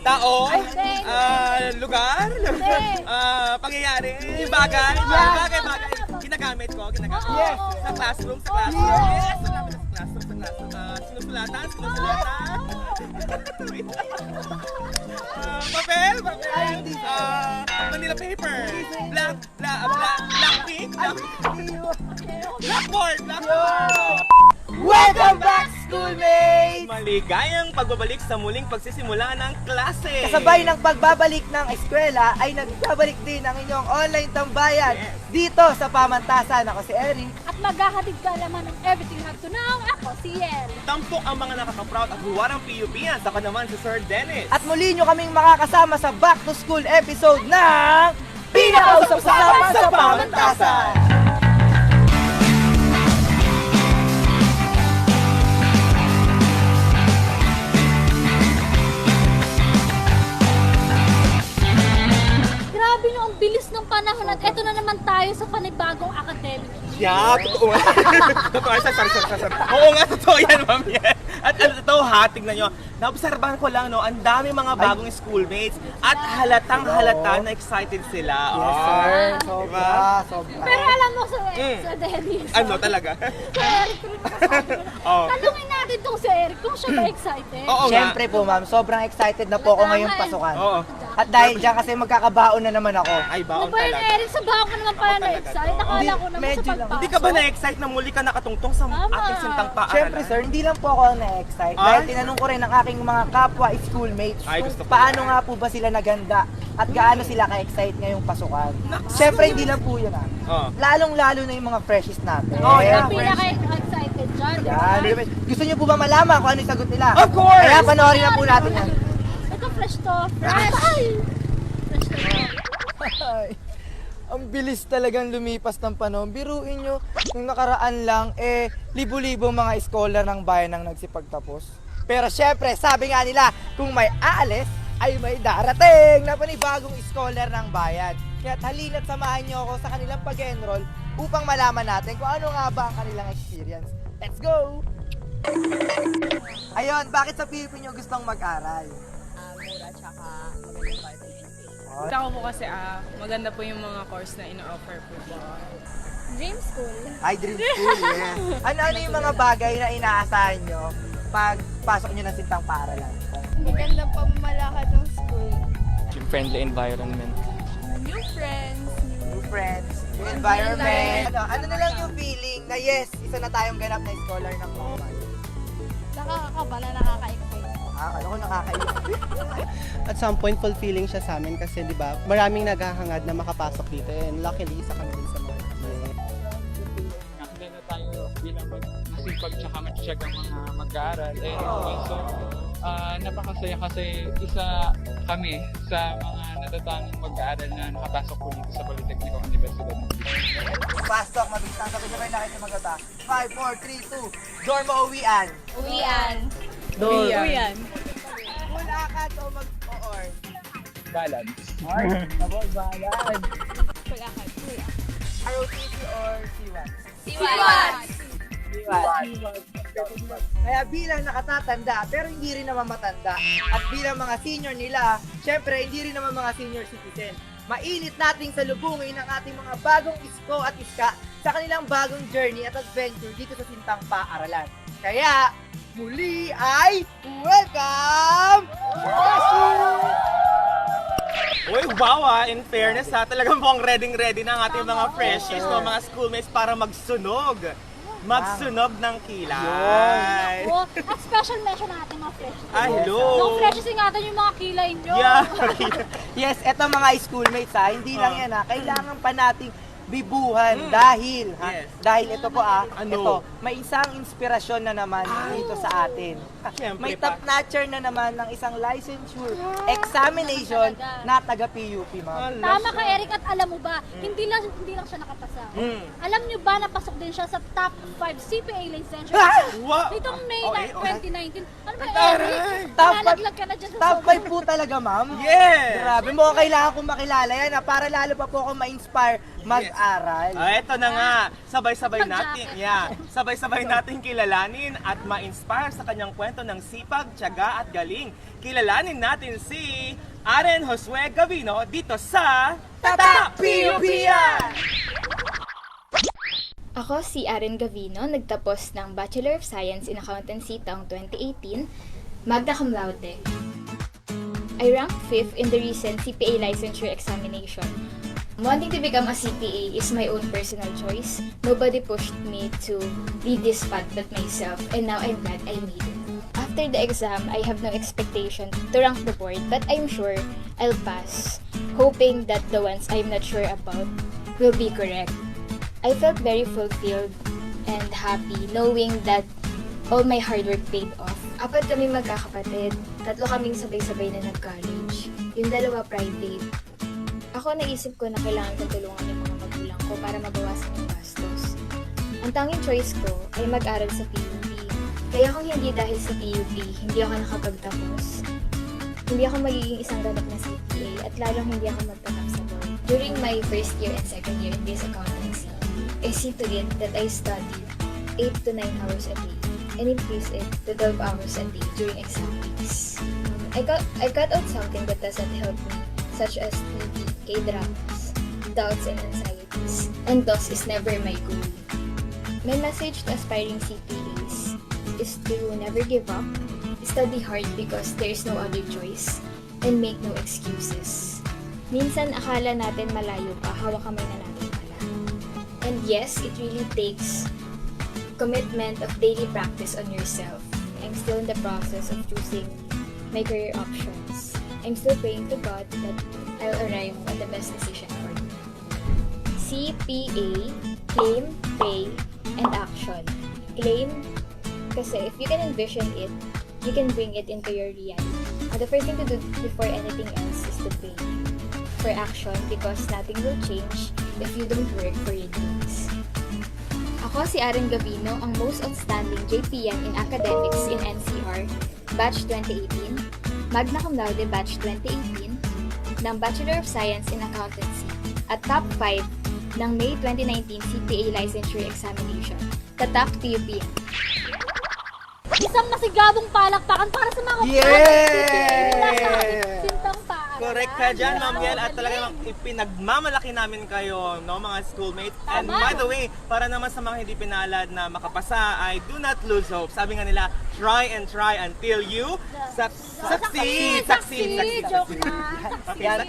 Tao, lugar, pangyayari, bagay, ginagamit ko. Yes. Sa classroom, Yes. Sa classroom. Sinusulatan. Papel. Manila paper. Black pink. Blackboard. Welcome back, schoolmates! Maligayang pagbabalik sa muling pagsisimula ng klase. Kasabay ng pagbabalik ng eskwela ay nagbabalik din ang inyong online tambayan dito sa Pamantasan. Ako si Eric. At maghahatid ka naman ng everything you have to know. Ako si Yel. Tampok ang mga nakaka-proud at huwarang PUPians. Ako naman si Sir Dennis. At muli nyo kaming makakasama sa Back to School episode ng Pinakausap-usapan sa Pamantasan! Grabe no, ang bilis ng panahon at eto na naman tayo sa panibagong academic year. Yeah, totoo nga. Totoo, sorry. Oo nga, totoo yan, ma'am. Yan. At ito ha, tignan nyo. Naobserbahan ko lang, no, ang dami mga bagong schoolmates at halatang-halata na excited sila. Yes, sir. Sobra. Pero alam mo sa Dennis. Ano talaga? Sa Eric rin masasabi ko na. Tanungin natin tong si Eric kung siya ba excited. Oo, siyempre po ma'am, sobrang excited na po ako ngayong pasukan. At dahil dyan kasi magkakabaon na naman ako. Ay, baon Ano ba yun, Eric? Sa baon ka naman pala na-excite? Akala ko naman sa pagpasok. Hindi ka ba na-excite na muli ka nakatungtong sa ating sintang paaralan? Siyempre sir, hindi lang po ako na-excite. Dahil tinanong ko rin ang aking mga kapwa schoolmates kung paano nga po ba sila naganda at gaano sila ka-excite ngayong pasukan. Siyempre hindi lang po yun Lalong-lalo na yung mga freshies natin. Yung pinaka-excited dyan, di ba? Yan. Gusto niyo po ba malaman kung ano yung sagot nila? Of course! Kaya panoorin na po natin yan. Ito fresh to. Fresh! Fresh to. Ay, ang bilis talagang lumipas ng panahon. Biruin nyo, nung nakaraan lang, libo-libong mga scholar ng bayan ang nagsipagtapos. Pero syempre, sabi nga nila, kung may aalis, ay may darating na panibagong scholar ng bayan. Kaya halina't samahan nyo ako sa kanilang pag-enroll upang malaman natin kung ano nga ba ang kanilang experience. Let's go! Ayun, bakit sa PUP nyo gustong mag-aral? Mura, tsaka magandang participation. Ako po kasi maganda po yung mga course na ino-offer po po. Dream school. Ay, dream school, yes. Ano yung mga bagay na inaasahan nyo pag pasok nyo ng sintang paaralan? Magandang pamamalakad ng school. Yung friendly environment. New friends. New environment. Ano na lang yung feeling na yes, isa na tayong ganap na scholar ng Common? Nakakakaba na nakaka-excite. Ano ko nakakaiyak. At some point, fulfilling siya sa amin kasi di ba maraming naghahangad na makapasok dito and luckily isa kami din sa mga Nakita na tayo bilang masipag tsaka matyagang mga mag-aaral. Also, napakasaya kasi isa kami sa mga natatanging mag-aaral na nakapasok po dito sa Polytechnic Universidad. Pasok, mabilis lang sabi sabay na kayo magata. 5, 4, 3, 2, dorm o uwian? Uwian. Uwian. Mulakad o mag-o-or? Balance. Balance. Ulakad. ROTC or C1? C1. Kaya bilang nakatatanda, pero hindi rin naman matanda. At bilang mga senior nila, syempre hindi rin naman mga senior citizen. Mainit nating salubungin ang ating mga bagong isko at iska sa kanilang bagong journey at adventure dito sa Sintang Paaralan. Kaya, muli ay welcome! Uy, wow in fairness talagang po ang ready na ang ating mga freshies, mga schoolmates para magsunog ng kilay. At special mention natin mga freshies. Hello! Yung freshies ingatan yung mga kilay nyo. Yes, eto mga schoolmates hindi lang yan kailangan pa nating bibuhan dahil dahil ito po ito, may isang inspirasyon na naman dito sa atin. May top notcher na naman ng isang licensure examination na taga PUP, ma'am. Tama ka, Eric, at alam mo ba, hindi lang siya nakapasa. Alam niyo ba, napasok din siya sa top 5 CPA licensure nitong May 2019. Ano ba, Eric? Nalaglag ka na dyan sa Top 5 po talaga, ma'am. Yes! Grabe mo, kailangan kong makilala yan para lalo pa po ako ma-inspire mag-aral. Eto na nga, sabay-sabay natin kilalanin at ma-inspire sa kanyang kwento ng sipag, tiyaga at galing. Kilalanin natin si Aren Josue Gavino dito sa Tatak PUP yan! Ako si Aren Gavino, nagtapos ng Bachelor of Science in Accountancy taong 2018, magna cum laude. I ranked 5th in the recent CPA licensure examination. Wanting to become a CPA is my own personal choice. Nobody pushed me to lead this path but myself, and now I'm glad I made it. After the exam, I have no expectation to rank the board, but I'm sure I'll pass, hoping that the ones I'm not sure about will be correct. I felt very fulfilled and happy knowing that all my hard work paid off. Apat kami magkakapatid, 3 kaming sabay-sabay na nag-college. Yung 2 private. Ako naisip ko na kailangan kong tulungan yung mga magulang ko para mabawasan yung gastos. Ang tanging choice ko ay mag-aral sa PUP. Kaya kung hindi dahil sa PUP, hindi ako nakapagtapos. Hindi ako magiging isang ganap na CPA at lalong hindi ako magtatap sa board. During my first year and second year in this accountancy, I see to it that I studied 8 to 9 hours a day and increase it to 12 hours a day during exam weeks. I cut out something that doesn't help me, such as TV, K-dramas, doubts and anxieties, and thus is never my goal. My message to aspiring CPAs is to never give up, study hard because there is no other choice, and make no excuses. Minsan akala natin malayo pa, hawak kamay na natin pala. And yes, it really takes commitment of daily practice on yourself. I'm still in the process of choosing my career options. I'm still praying to God that I'll arrive at the best decision for me. CPA, claim, pay, and action. Claim, kasi if you can envision it, you can bring it into your reality. The first thing to do before anything else is to pay. For action, because nothing will change if you don't work for your dreams. Ako si Aren Gavino, ang most outstanding JPN in academics in NCR, batch 2018, magna cum laude batch 2018, ng Bachelor of Science in Accountancy, at top 5 ng May 2019 CPA Licensure Examination, Tatak PUP. Isang masigabong palakpakan para sa mga Sintang Paaralan. Correct ka dyan, Ma'am Yel, at talagang ipinagmamalaki namin kayo, no, mga schoolmates. And by the way, para naman sa mga hindi pinalad na makapasa, ay do not lose hope. Sabi nga nila, try and try until you succeed. Joke na. Yan,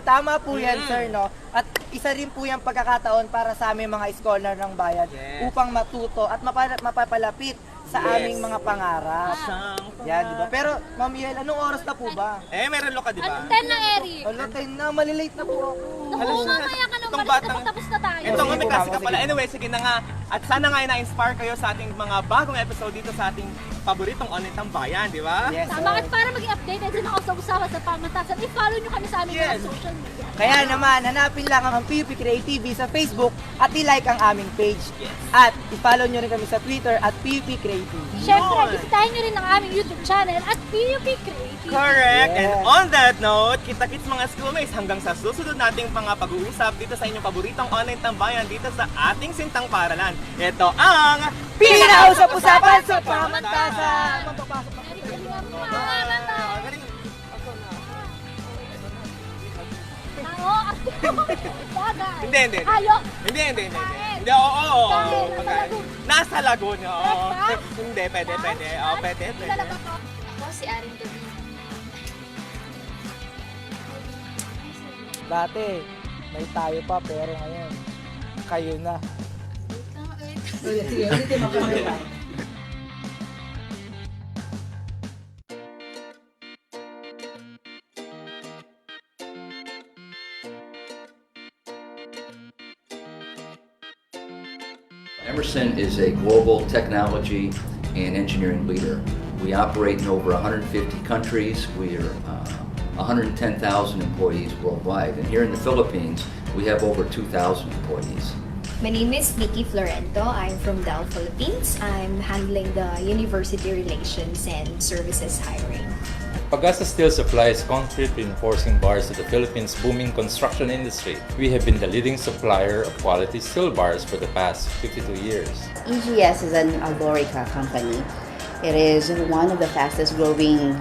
tama po yan, sir, no? At isa rin po yung pagkakataon para sa aming mga scholar ng bayan upang matuto at mapapalapit sa aming mga pangarap. Yan, di ba? Pero, Ma'am Yel, anong oras na po ba? Meron ka, di ba? 10 na, Eric. 10 na, malilate na po ako. Naku, mamaya ka nang malis na tapos na tayo. Ito nga, may klase ka pala. Anyway, sige na nga. At sana nga na-inspire kayo sa ating mga bagong episode dito sa ating paboritong online tambayan, di ba? Yes, tama, at para maging updated din ako sa usapan sa pamantasan, i-follow nyo kami sa aming mga social media. Kaya naman, hanapin lang ang PUP Creative sa Facebook at i-like ang aming page. At i-follow nyo rin kami sa Twitter at PUP Creative. Siyempre, bisitahin nyo rin ang aming YouTube channel at PUP Creative. Correct! And on that note, kita-kits mga schoolmates hanggang sa susunod nating mga pag-uusap dito sa inyong paboritong online tambayan dito sa ating Sintang Paaralan. Ito ang Pinausap-usapan sa Pamantasan! Hindi. Hindi, oo. Nasa lagoon, oo. Hindi, pwede. Oo, pwede. Ako si Aren Gavino. Dati, may tayo pa pero ngayon, kayo na. Emerson is a global technology and engineering leader. We operate in over 150 countries. We are 110,000 employees worldwide. And here in the Philippines, we have over 2,000 employees. My name is Nikki Florento. I'm from Dell Philippines. I'm handling the university relations and services hiring. Pagasa Steel supplies concrete reinforcing bars to the Philippines' booming construction industry. We have been the leading supplier of quality steel bars for the past 52 years. EGS is an Alorica company. It is one of the fastest growing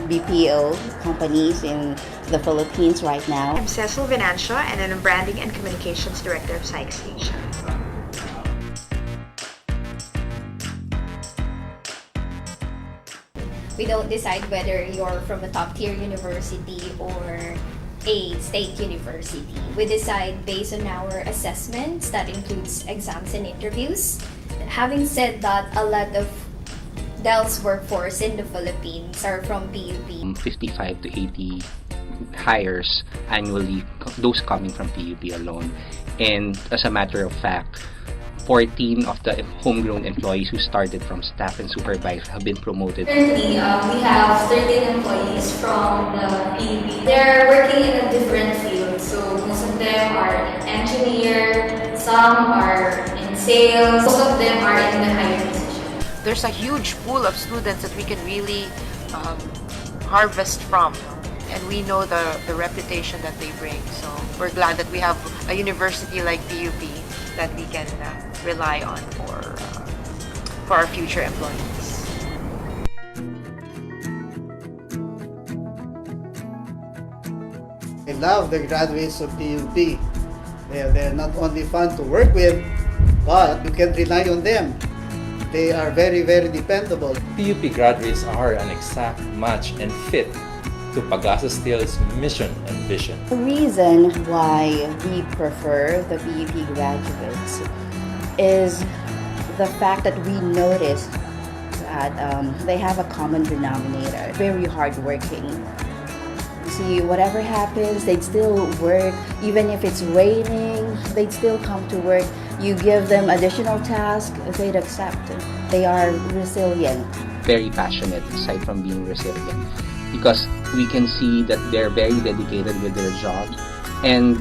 BPO companies in the Philippines right now. I'm Cecil Venancio and I'm Branding and Communications Director of Sykes Asia. We don't decide whether you're from a top-tier university or a state university. We decide based on our assessments that includes exams and interviews. Having said that, a lot of Dell's workforce in the Philippines are from PUP. 55 to 80 hires annually, those coming from PUP alone. And as a matter of fact, 14 of the homegrown employees who started from staff and supervisor have been promoted. Currently, we have 13 employees from the PUP. They're working in a different field, so most of them are an engineer, some are in sales, most of them are in the higher position. There's a huge pool of students that we can really harvest from, and we know the reputation that they bring. So we're glad that we have a university like PUP that we can rely on for our future employees. I love the graduates of PUP. They're not only fun to work with, but you can rely on them. They are very, very dependable. PUP graduates are an exact match and fit to Pagasa Steel's mission and vision. The reason why we prefer the PUP graduates is the fact that we noticed that they have a common denominator, very hardworking. You see, whatever happens, they'd still work. Even if it's raining, they'd still come to work. You give them additional tasks, they'd accept. They are resilient. Very passionate, aside from being resilient, because we can see that they're very dedicated with their job. And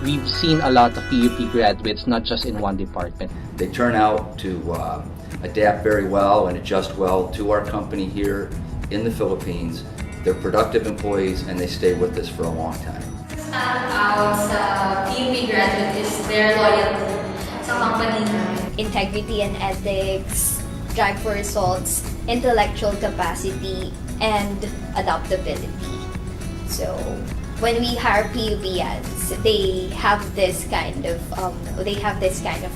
we've seen a lot of PUP graduates, not just in one department. They turn out to adapt very well and adjust well to our company here in the Philippines. They're productive employees and they stay with us for a long time. Stand out sa PUP graduate is their loyalty sa company. Integrity and ethics, drive for results, intellectual capacity, and adaptability. So when we hire PUPians, they have this kind of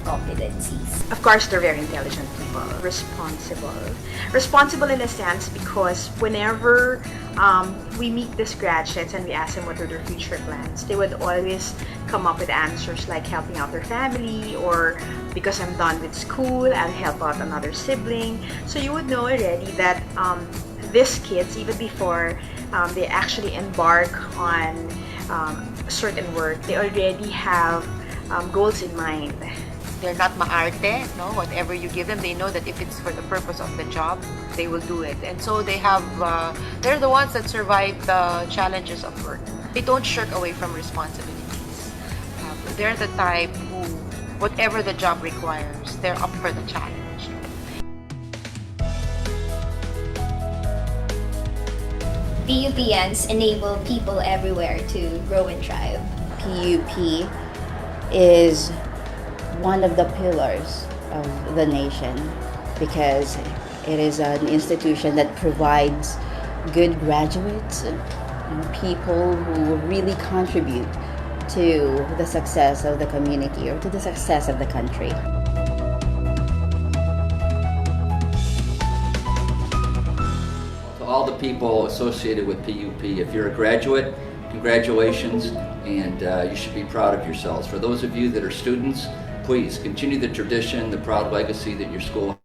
competencies. Of course, they're very intelligent people, responsible in a sense because whenever we meet these graduates and we ask them what are their future plans, they would always come up with answers like helping out their family, or because I'm done with school, I'll help out another sibling. So you would know already that these kids, even before they actually embark on certain work, they already have goals in mind. They're not maarte, no? Whatever you give them, they know that if it's for the purpose of the job, they will do it. And so they have, they're the ones that survive the challenges of work. They don't shirk away from responsibilities. They're the type who, whatever the job requires, they're up for the challenge. PUPians enable people everywhere to grow and thrive. PUP is one of the pillars of the nation because it is an institution that provides good graduates, people who really contribute to the success of the community or to the success of the country. To all the people associated with PUP, if you're a graduate, congratulations, and you should be proud of yourselves. For those of you that are students, please continue the tradition, the proud legacy that your school